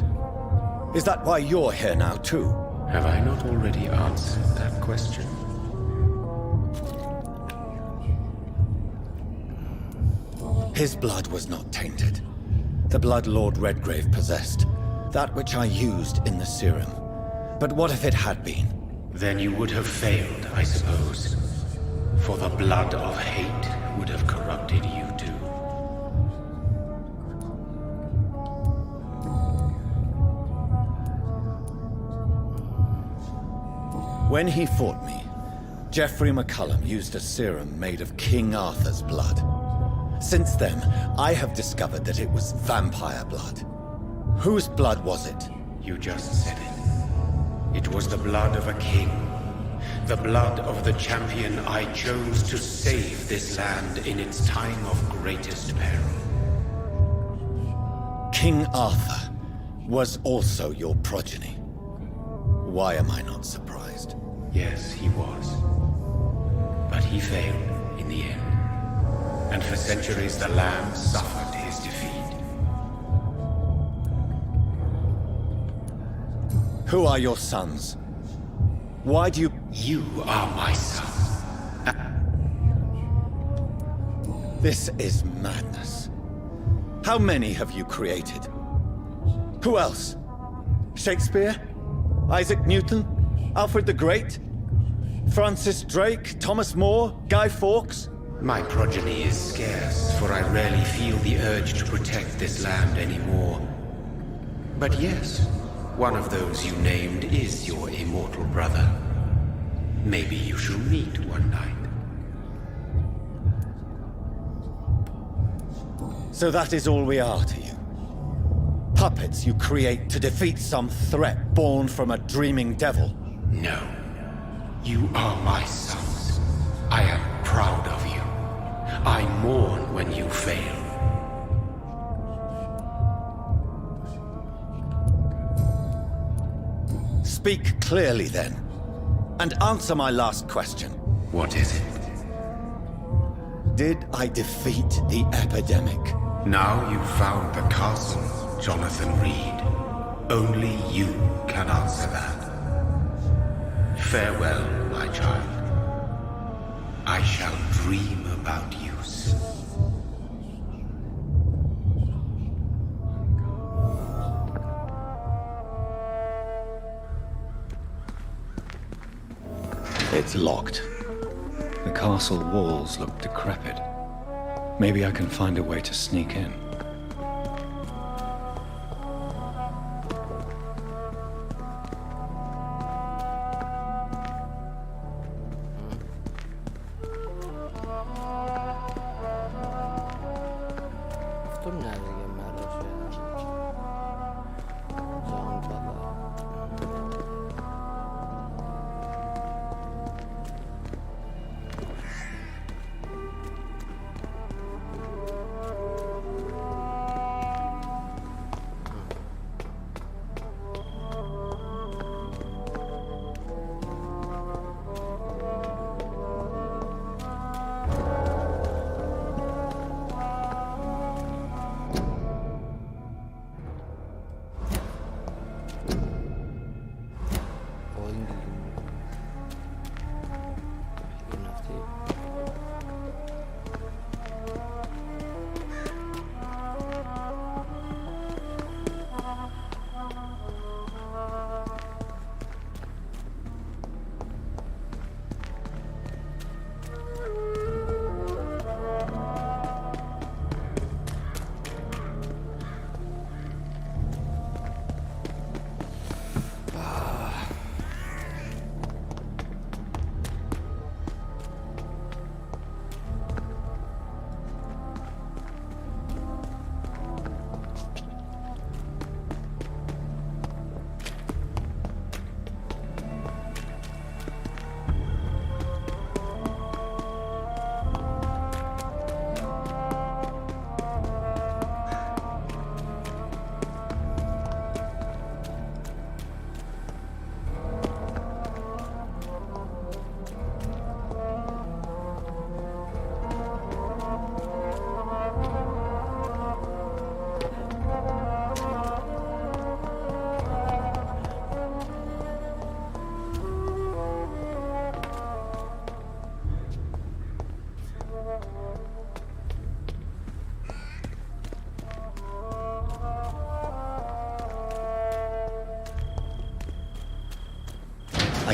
Is that why you're here now, too? Have I not already answered that question? His blood was not tainted. The blood Lord Redgrave possessed. That which I used in the serum. But what if it had been? Then you would have failed, I suppose. For the blood of hate would have corrupted you too. When he fought me, Geoffrey McCullum used a serum made of King Arthur's blood. Since then, I have discovered that it was vampire blood. Whose blood was it? You just said it. It was the blood of a king. The blood of the champion I chose to save this land in its time of greatest peril. King Arthur was also your progeny. Why am I not surprised? Yes, he was. But he failed in the end. And for centuries the land suffered his defeat. Who are your sons? Why do you... You are my son. This is madness. How many have you created? Who else? Shakespeare? Isaac Newton? Alfred the Great? Francis Drake? Thomas More? Guy Fawkes? My progeny is scarce, for I rarely feel the urge to protect this land anymore. But yes, one of those you named is your immortal brother. Maybe you shall meet one night. So that is all we are to you? Puppets you create to defeat some threat born from a dreaming devil? No. You are my sons. I am proud of you. I mourn when you fail. Speak clearly then, and answer my last question. What is it? Did I defeat the epidemic? Now you've found the castle, Jonathan Reed. Only you can answer that. Farewell, my child. I shall dream about you soon. It's locked. The castle walls look decrepit. Maybe I can find a way to sneak in. Αυτό μοιάζει για μέρος.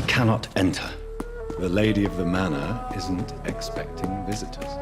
cannot enter. The lady of the manor isn't expecting visitors.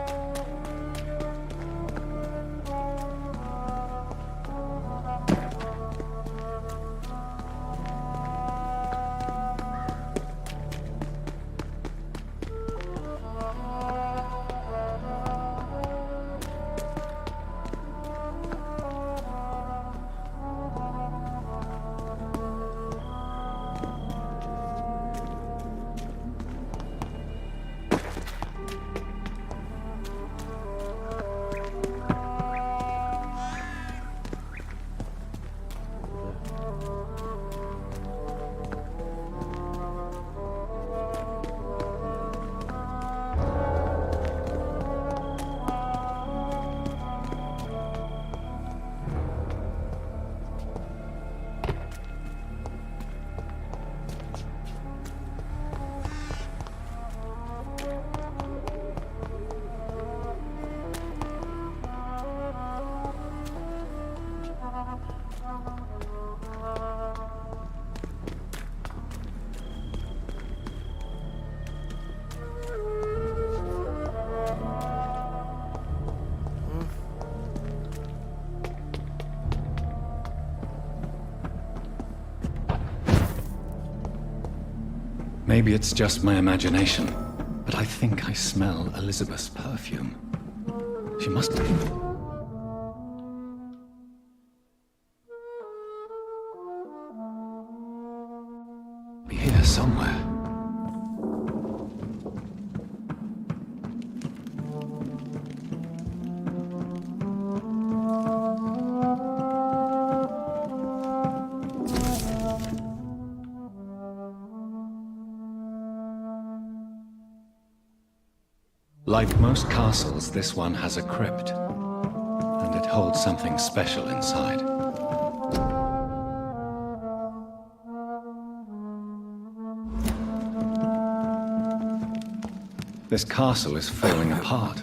Maybe it's just my imagination, but I think I smell Elizabeth's perfume. She must be here somewhere. Like most castles, this one has a crypt, and it holds something special inside. This castle is falling apart.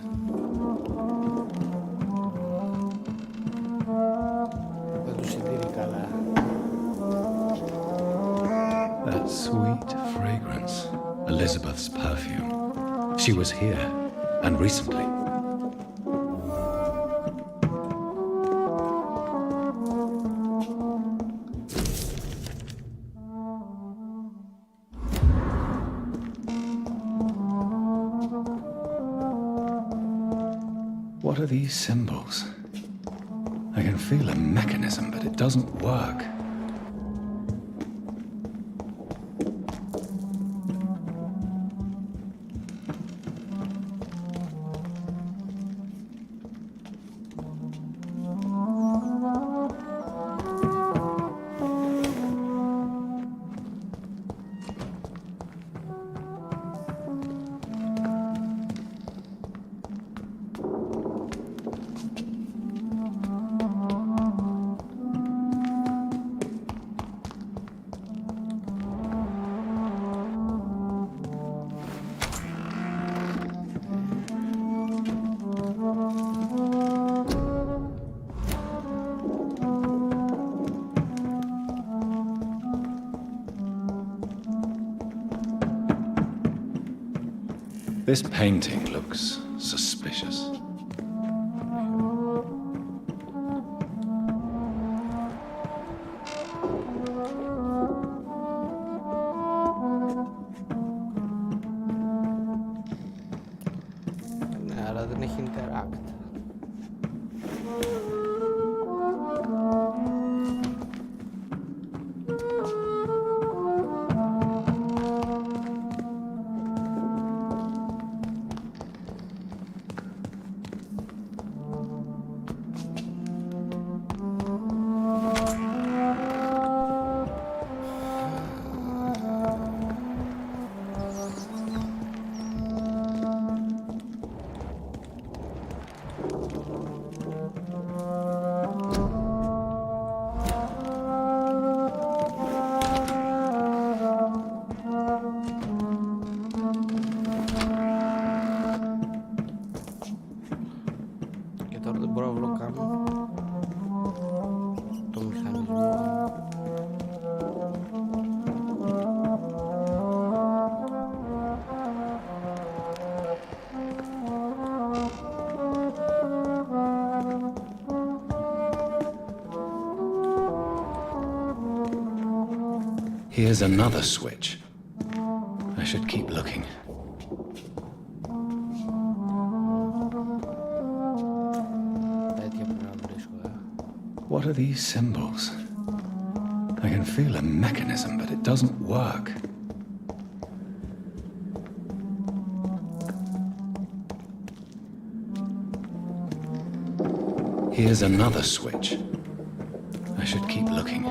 That sweet fragrance, Elizabeth's perfume. She was here. And recently. What are these symbols? I can feel a mechanism, but it doesn't work. This painting looks suspicious. Αλλά δεν έχει interact. Here's another switch. I should keep looking. What are these symbols? I can feel a mechanism, but it doesn't work. Here's another switch. I should keep looking.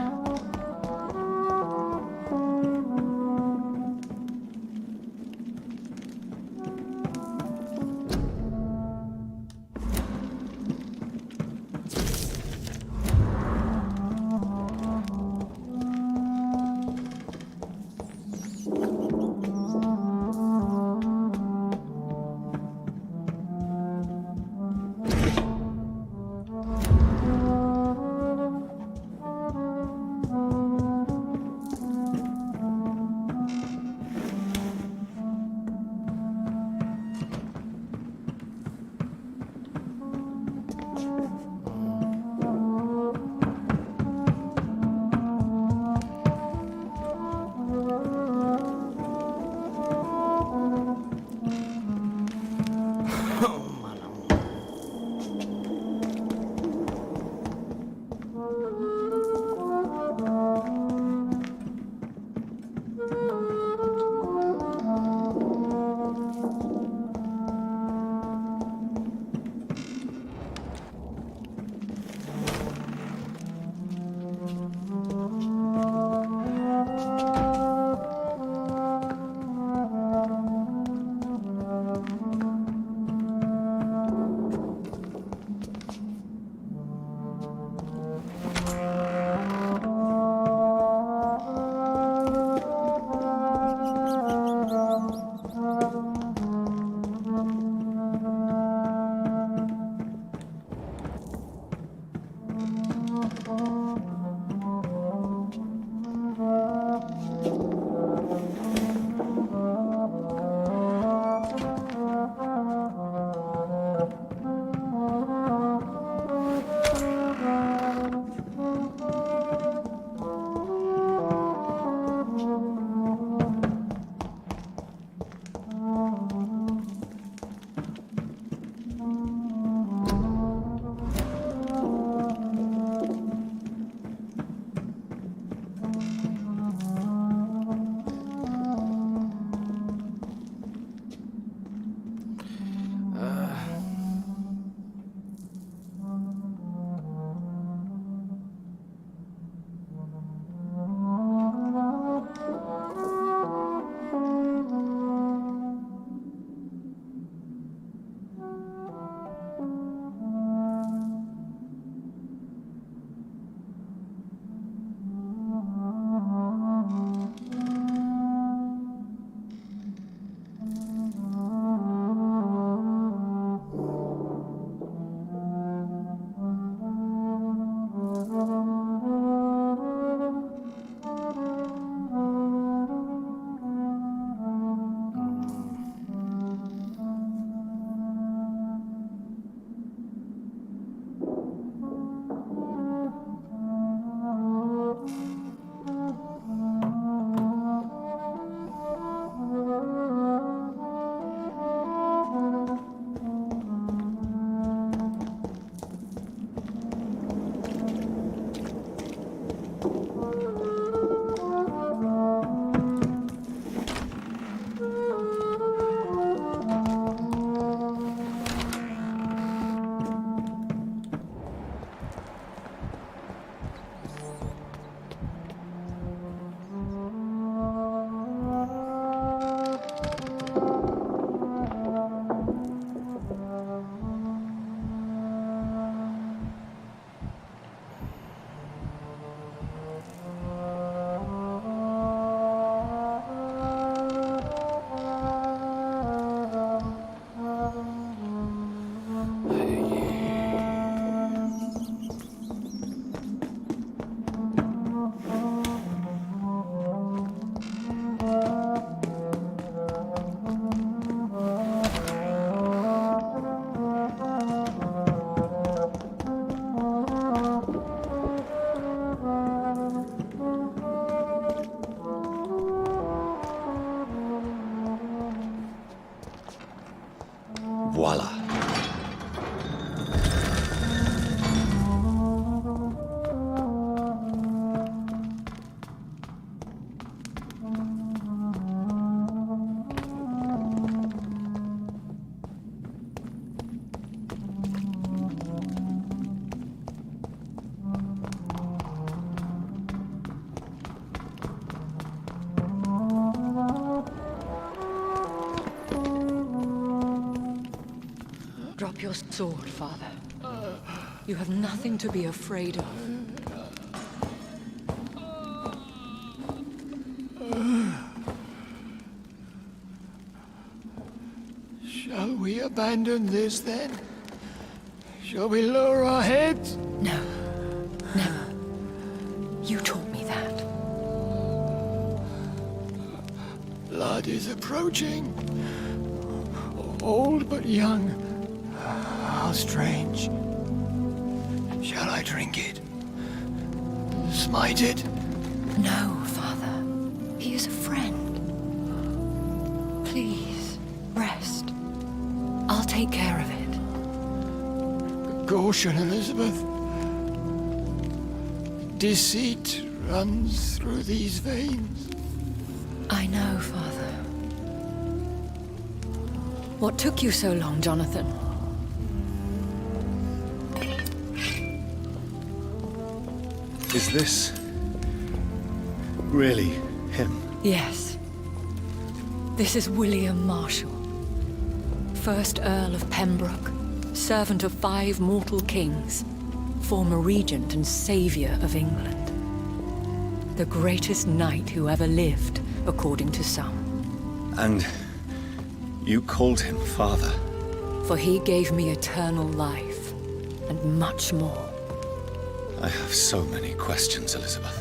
your sword, Father. You have nothing to be afraid of. Shall we abandon this then? Shall we lower our heads? No. Never. You taught me that. Blood is approaching. Old but young. How strange. Shall I drink it? Smite it? No, Father. He is a friend. Please, rest. I'll take care of it. Caution, Elizabeth. Deceit runs through these veins. I know, Father. What took you so long, Jonathan? Is this really him? Yes. This is William Marshall, 1st Earl of Pembroke, servant of 5 mortal kings, former regent and savior of England. The greatest knight who ever lived, according to some. And you called him father? For he gave me eternal life, and much more. I have so many questions, Elizabeth.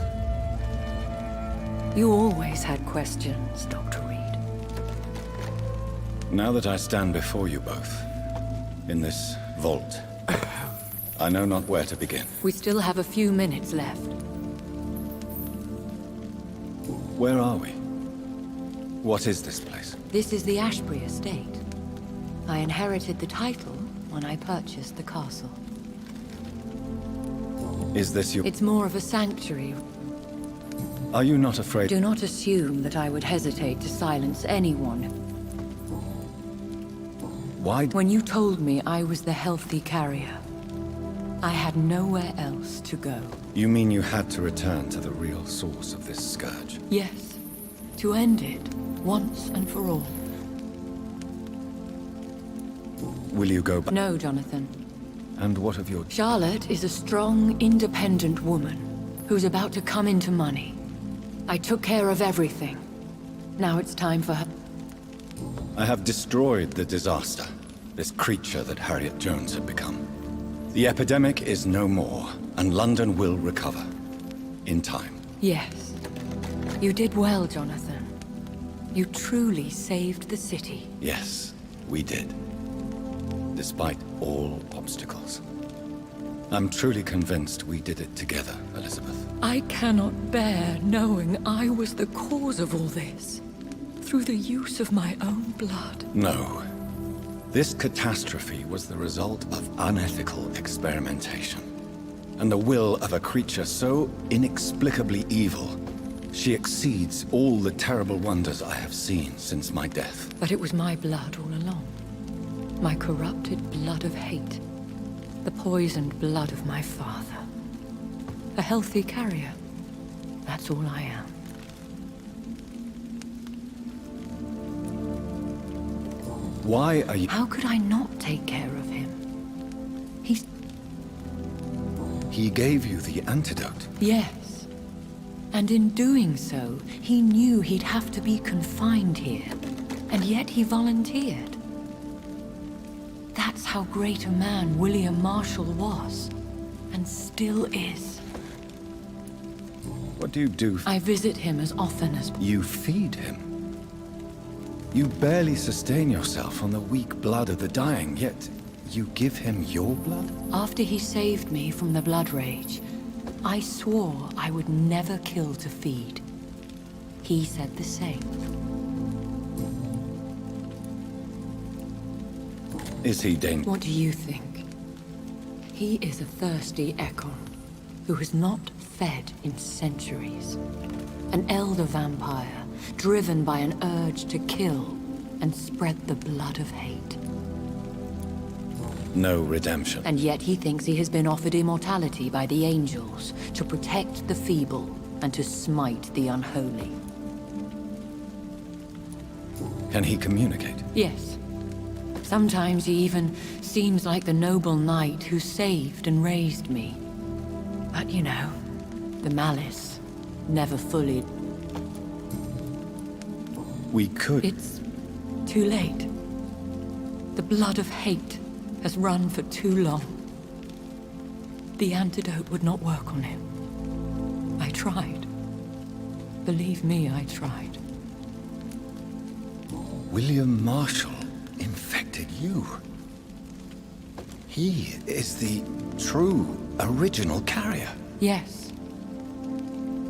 You always had questions, Dr. Reed. Now that I stand before you both, in this vault, I know not where to begin. We still have a few minutes left. Where are we? What is this place? This is the Ashbury estate. I inherited the title when I purchased the castle. Is this your... It's more of a sanctuary. Are you not afraid... Do not assume that I would hesitate to silence anyone. Why... When you told me I was the healthy carrier, I had nowhere else to go. You mean you had to return to the real source of this scourge? Yes. To end it, once and for all. Will you go back? No, Jonathan. And what of your... Charlotte is a strong, independent woman who's about to come into money. I took care of everything. Now it's time for her... I have destroyed the disaster, this creature that Harriet Jones had become. The epidemic is no more, and London will recover. In time. Yes. You did well, Jonathan. You truly saved the city. Yes, we did. Despite all obstacles. I'm truly convinced we did it together, Elizabeth. I cannot bear knowing I was the cause of all this. Through the use of my own blood. No. This catastrophe was the result of unethical experimentation. And the will of a creature so inexplicably evil, she exceeds all the terrible wonders I have seen since my death. But it was my blood all along. My corrupted blood of hate. The poisoned blood of my father. A healthy carrier. That's all I am. Why are you... How could I not take care of him? He gave you the antidote. Yes. And in doing so, he knew he'd have to be confined here. And yet he volunteered. That's how great a man William Marshall was. And still is. What do you do? I visit him as often as... You feed him? You barely sustain yourself on the weak blood of the dying, yet you give him your blood? After he saved me from the blood rage, I swore I would never kill to feed. He said the same. Is he dangerous? What do you think? He is a thirsty Ekon, who has not fed in centuries. An elder vampire, driven by an urge to kill and spread the blood of hate. No redemption. And yet he thinks he has been offered immortality by the angels to protect the feeble and to smite the unholy. Can he communicate? Yes. Sometimes he even seems like the noble knight who saved and raised me. But you know, the malice never fully... We could... It's too late. The blood of hate has run for too long. The antidote would not work on him. I tried. Believe me, I tried. William Marshall infected you. He is the true, original carrier. Yes.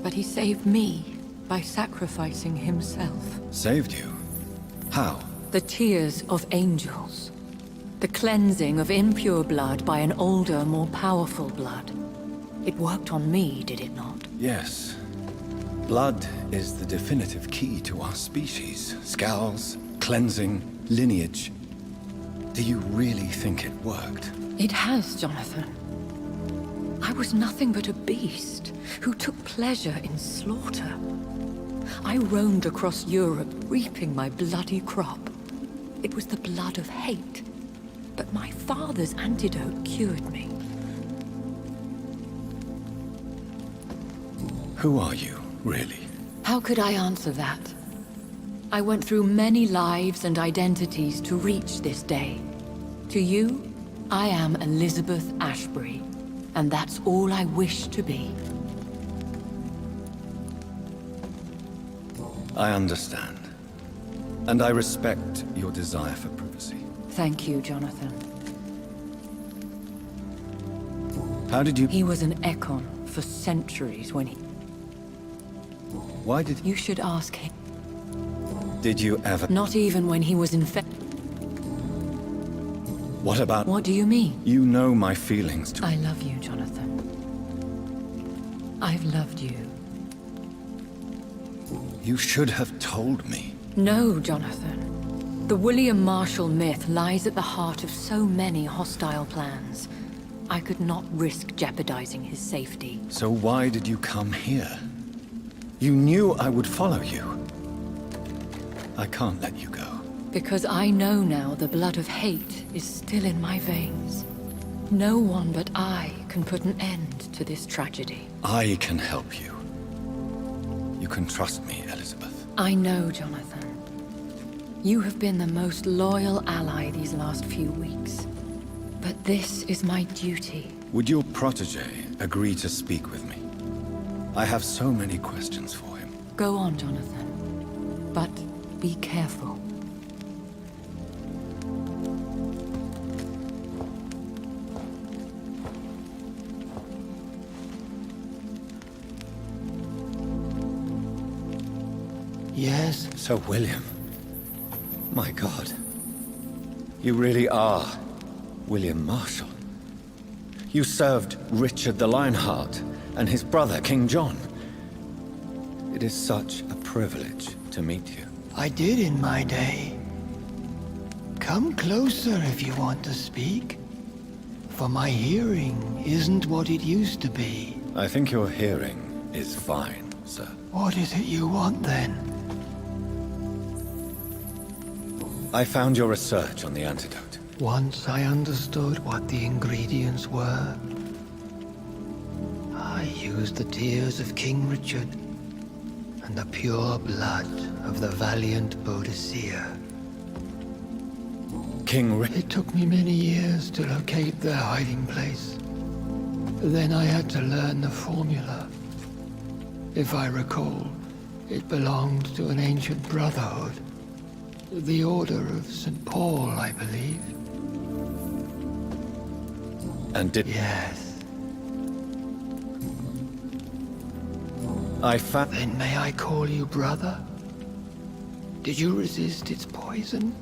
But he saved me by sacrificing himself. Saved you? How? The tears of angels. The cleansing of impure blood by an older, more powerful blood. It worked on me, did it not? Yes. Blood is the definitive key to our species. Scowls, cleansing, lineage. Do you really think it worked? It has, Jonathan. I was nothing but a beast who took pleasure in slaughter. I roamed across Europe, reaping my bloody crop. It was the blood of hate. But my father's antidote cured me. Who are you, really? How could I answer that? I went through many lives and identities to reach this day. To you, I am Elizabeth Ashbury, and that's all I wish to be. I understand. And I respect your desire for privacy. Thank you, Jonathan. How did you... He was an Ekon for centuries when he... Why did... You should ask him. Did you ever... Not even when he was infected. What about... What do you mean? You know my feelings to... I love you, Jonathan. I've loved you. You should have told me. No, Jonathan. The William Marshall myth lies at the heart of so many hostile plans. I could not risk jeopardizing his safety. So why did you come here? You knew I would follow you. I can't let you go. Because I know now the blood of hate is still in my veins. No one but I can put an end to this tragedy. I can help you. You can trust me, Elizabeth. I know, Jonathan. You have been the most loyal ally these last few weeks. But this is my duty. Would your protege agree to speak with me? I have so many questions for him. Go on, Jonathan. But be careful. Yes? Sir William. My God. You really are William Marshall. You served Richard the Lionheart and his brother, King John. It is such a privilege to meet you. I did in my day. Come closer if you want to speak. For my hearing isn't what it used to be. I think your hearing is fine, sir. What is it you want then? I found your research on the antidote. Once I understood what the ingredients were, I used the tears of King Richard and the pure blood of the valiant Boadicea. King Richard? It took me many years to locate their hiding place. Then I had to learn the formula. If I recall, it belonged to an ancient brotherhood. The Order of St. Paul, I believe. And did... Yes. I found... Then may I call you brother? Did you resist its poison?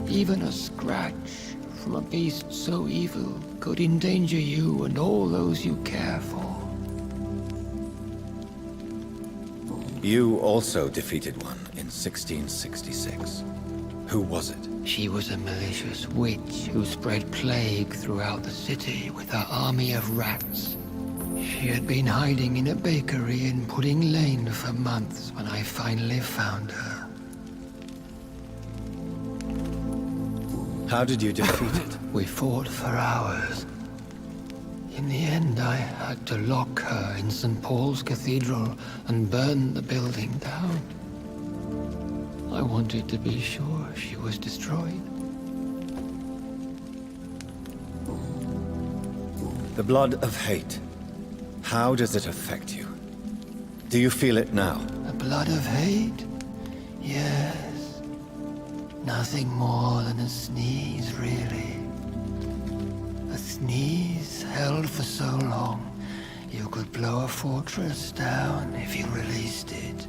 Even a scratch from a beast so evil could endanger you and all those you care for. You also defeated one in 1666. Who was it? She was a malicious witch who spread plague throughout the city with her army of rats. She had been hiding in a bakery in Pudding Lane for months when I finally found her. How did you defeat it? We fought for hours. In the end, I had to lock her in St. Paul's Cathedral and burn the building down. I wanted to be sure she was destroyed. The blood of hate. How does it affect you? Do you feel it now? The blood of hate? Yes. Nothing more than a sneeze, really. A sneeze held for so long, you could blow a fortress down if you released it.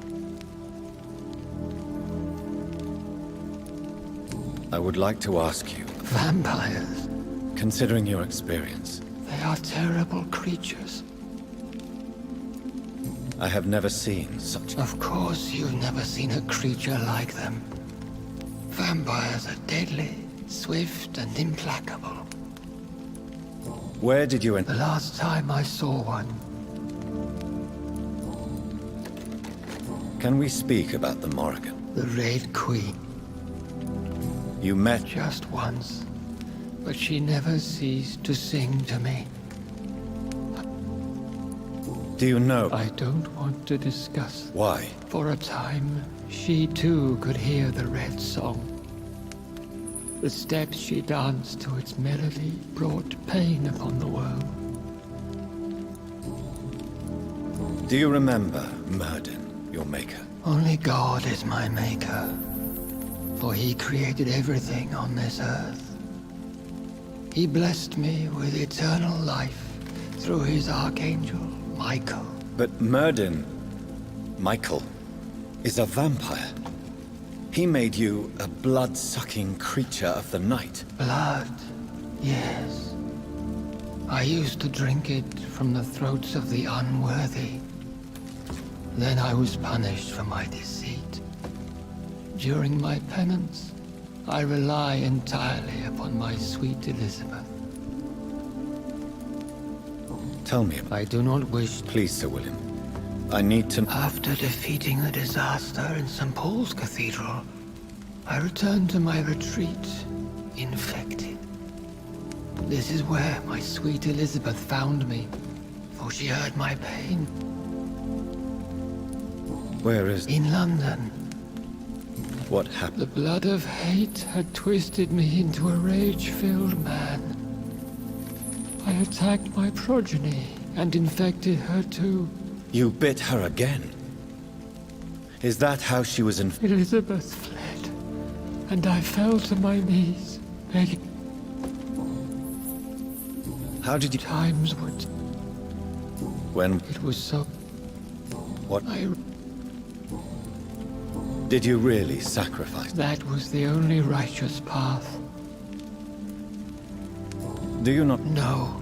I would like to ask you... Vampires? Considering your experience... They are terrible creatures. I have never seen such... Of course you've never seen a creature like them. Vampires are deadly, swift and implacable. Where did you... The last time I saw one. Can we speak about the Morrigan? The Red Queen. You met... Just once. But she never ceased to sing to me. Do you know... I don't want to discuss. Why? For a time, she too could hear the Red Song. The steps she danced to its melody brought pain upon the world. Do you remember Myrddin, your maker? Only God is my maker. For he created everything on this earth. He blessed me with eternal life through his archangel, Michael. But Myrddin, Michael, is a vampire. He made you a blood-sucking creature of the night. Blood, yes. I used to drink it from the throats of the unworthy. Then I was punished for my deceit. During my penance, I rely entirely upon my sweet Elizabeth. Tell me. I do not wish... Please, Sir William. I need to... After defeating the disaster in St. Paul's Cathedral, I returned to my retreat, infected. This is where my sweet Elizabeth found me, for she heard my pain. Where is... In London. What happened? The blood of hate had twisted me into a rage-filled man. I attacked my progeny and infected her too. You bit her again? Is that how she was Elizabeth fled, and I fell to my knees, begging. How did you... Times would... When... It was so... What... Did you really sacrifice? That was the only righteous path. Do you not... No.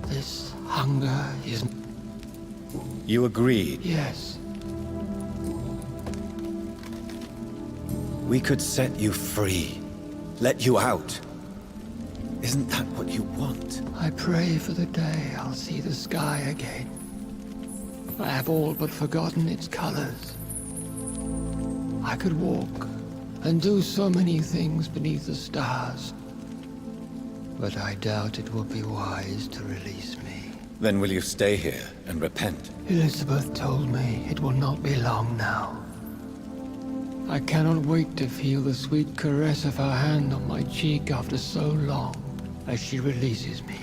This hunger is... You agreed? Yes. We could set you free. Let you out. Isn't that what you want? I pray for the day I'll see the sky again. I have all but forgotten its colors. I could walk and do so many things beneath the stars. But I doubt it will be wise to release me. Then will you stay here and repent? Elizabeth told me it will not be long now. I cannot wait to feel the sweet caress of her hand on my cheek after so long as she releases me.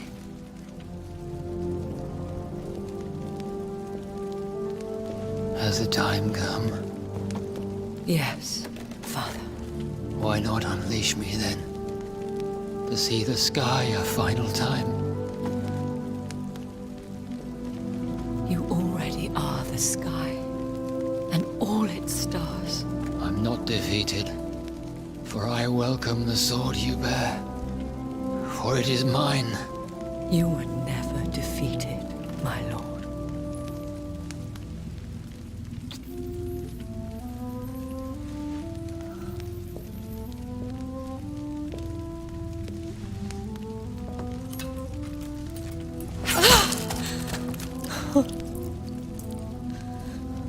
Has the time come? Yes, Father. Why not unleash me then? To see the sky a final time. You already are the sky, and all its stars. I'm not defeated, for I welcome the sword you bear, for it is mine. You were never defeated, my lord.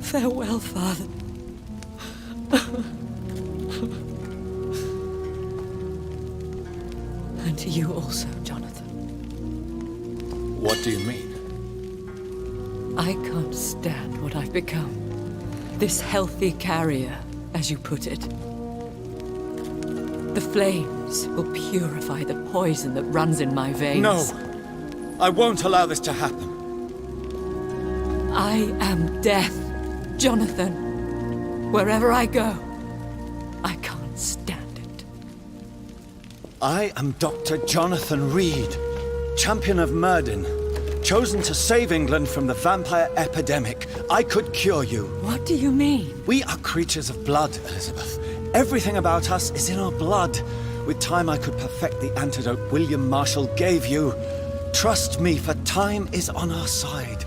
Farewell, Father. you also, Jonathan. What do you mean? I can't stand what I've become. This healthy carrier, as you put it. The flames will purify the poison that runs in my veins. No! I won't allow this to happen. I am death, Jonathan. Wherever I go, I can't stand it. I am Dr. Jonathan Reed, champion of Myrddin, chosen to save England from the vampire epidemic. I could cure you. What do you mean? We are creatures of blood, Elizabeth. Everything about us is in our blood. With time, I could perfect the antidote William Marshall gave you. Trust me, for time is on our side.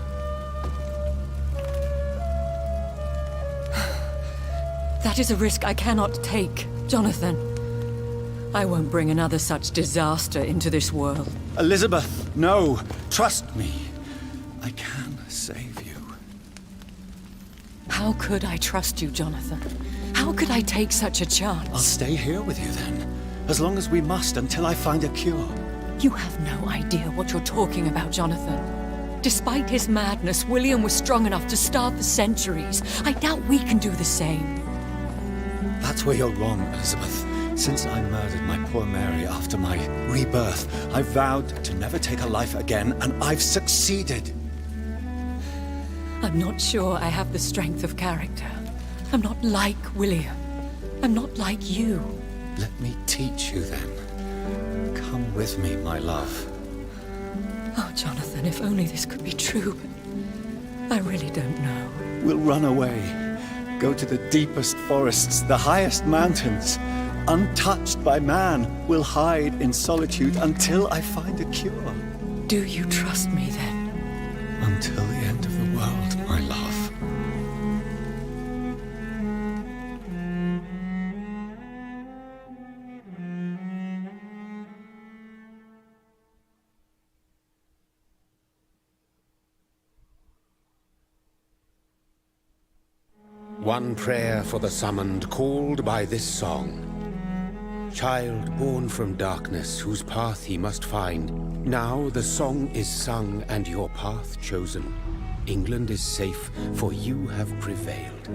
That is a risk I cannot take, Jonathan. I won't bring another such disaster into this world. Elizabeth, no. Trust me. I can save you. How could I trust you, Jonathan? How could I take such a chance? I'll stay here with you then. As long as we must, until I find a cure. You have no idea what you're talking about, Jonathan. Despite his madness, William was strong enough to starve for centuries. I doubt we can do the same. That's where you're wrong, Elizabeth. Since I murdered my poor Mary after my rebirth, I vowed to never take a life again, and I've succeeded. I'm not sure I have the strength of character. I'm not like William. I'm not like you. Let me teach you then. Come with me, my love. Oh, Jonathan, if only this could be true, but I really don't know. We'll run away. Go to the deepest forests, the highest mountains. Untouched by man, we'll hide in solitude until I find a cure. Do you trust me then? Until the end of the world, my love. One prayer for the summoned, called by this song. Child born from darkness, whose path he must find. Now the song is sung and your path chosen. England is safe, for you have prevailed.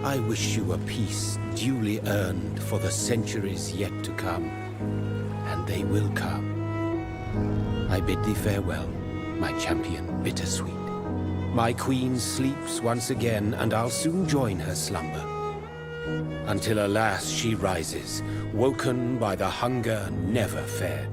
I wish you a peace duly earned for the centuries yet to come. And they will come. I bid thee farewell, my champion bittersweet. My queen sleeps once again, and I'll soon join her slumber. Until alas she rises, woken by the hunger never fed.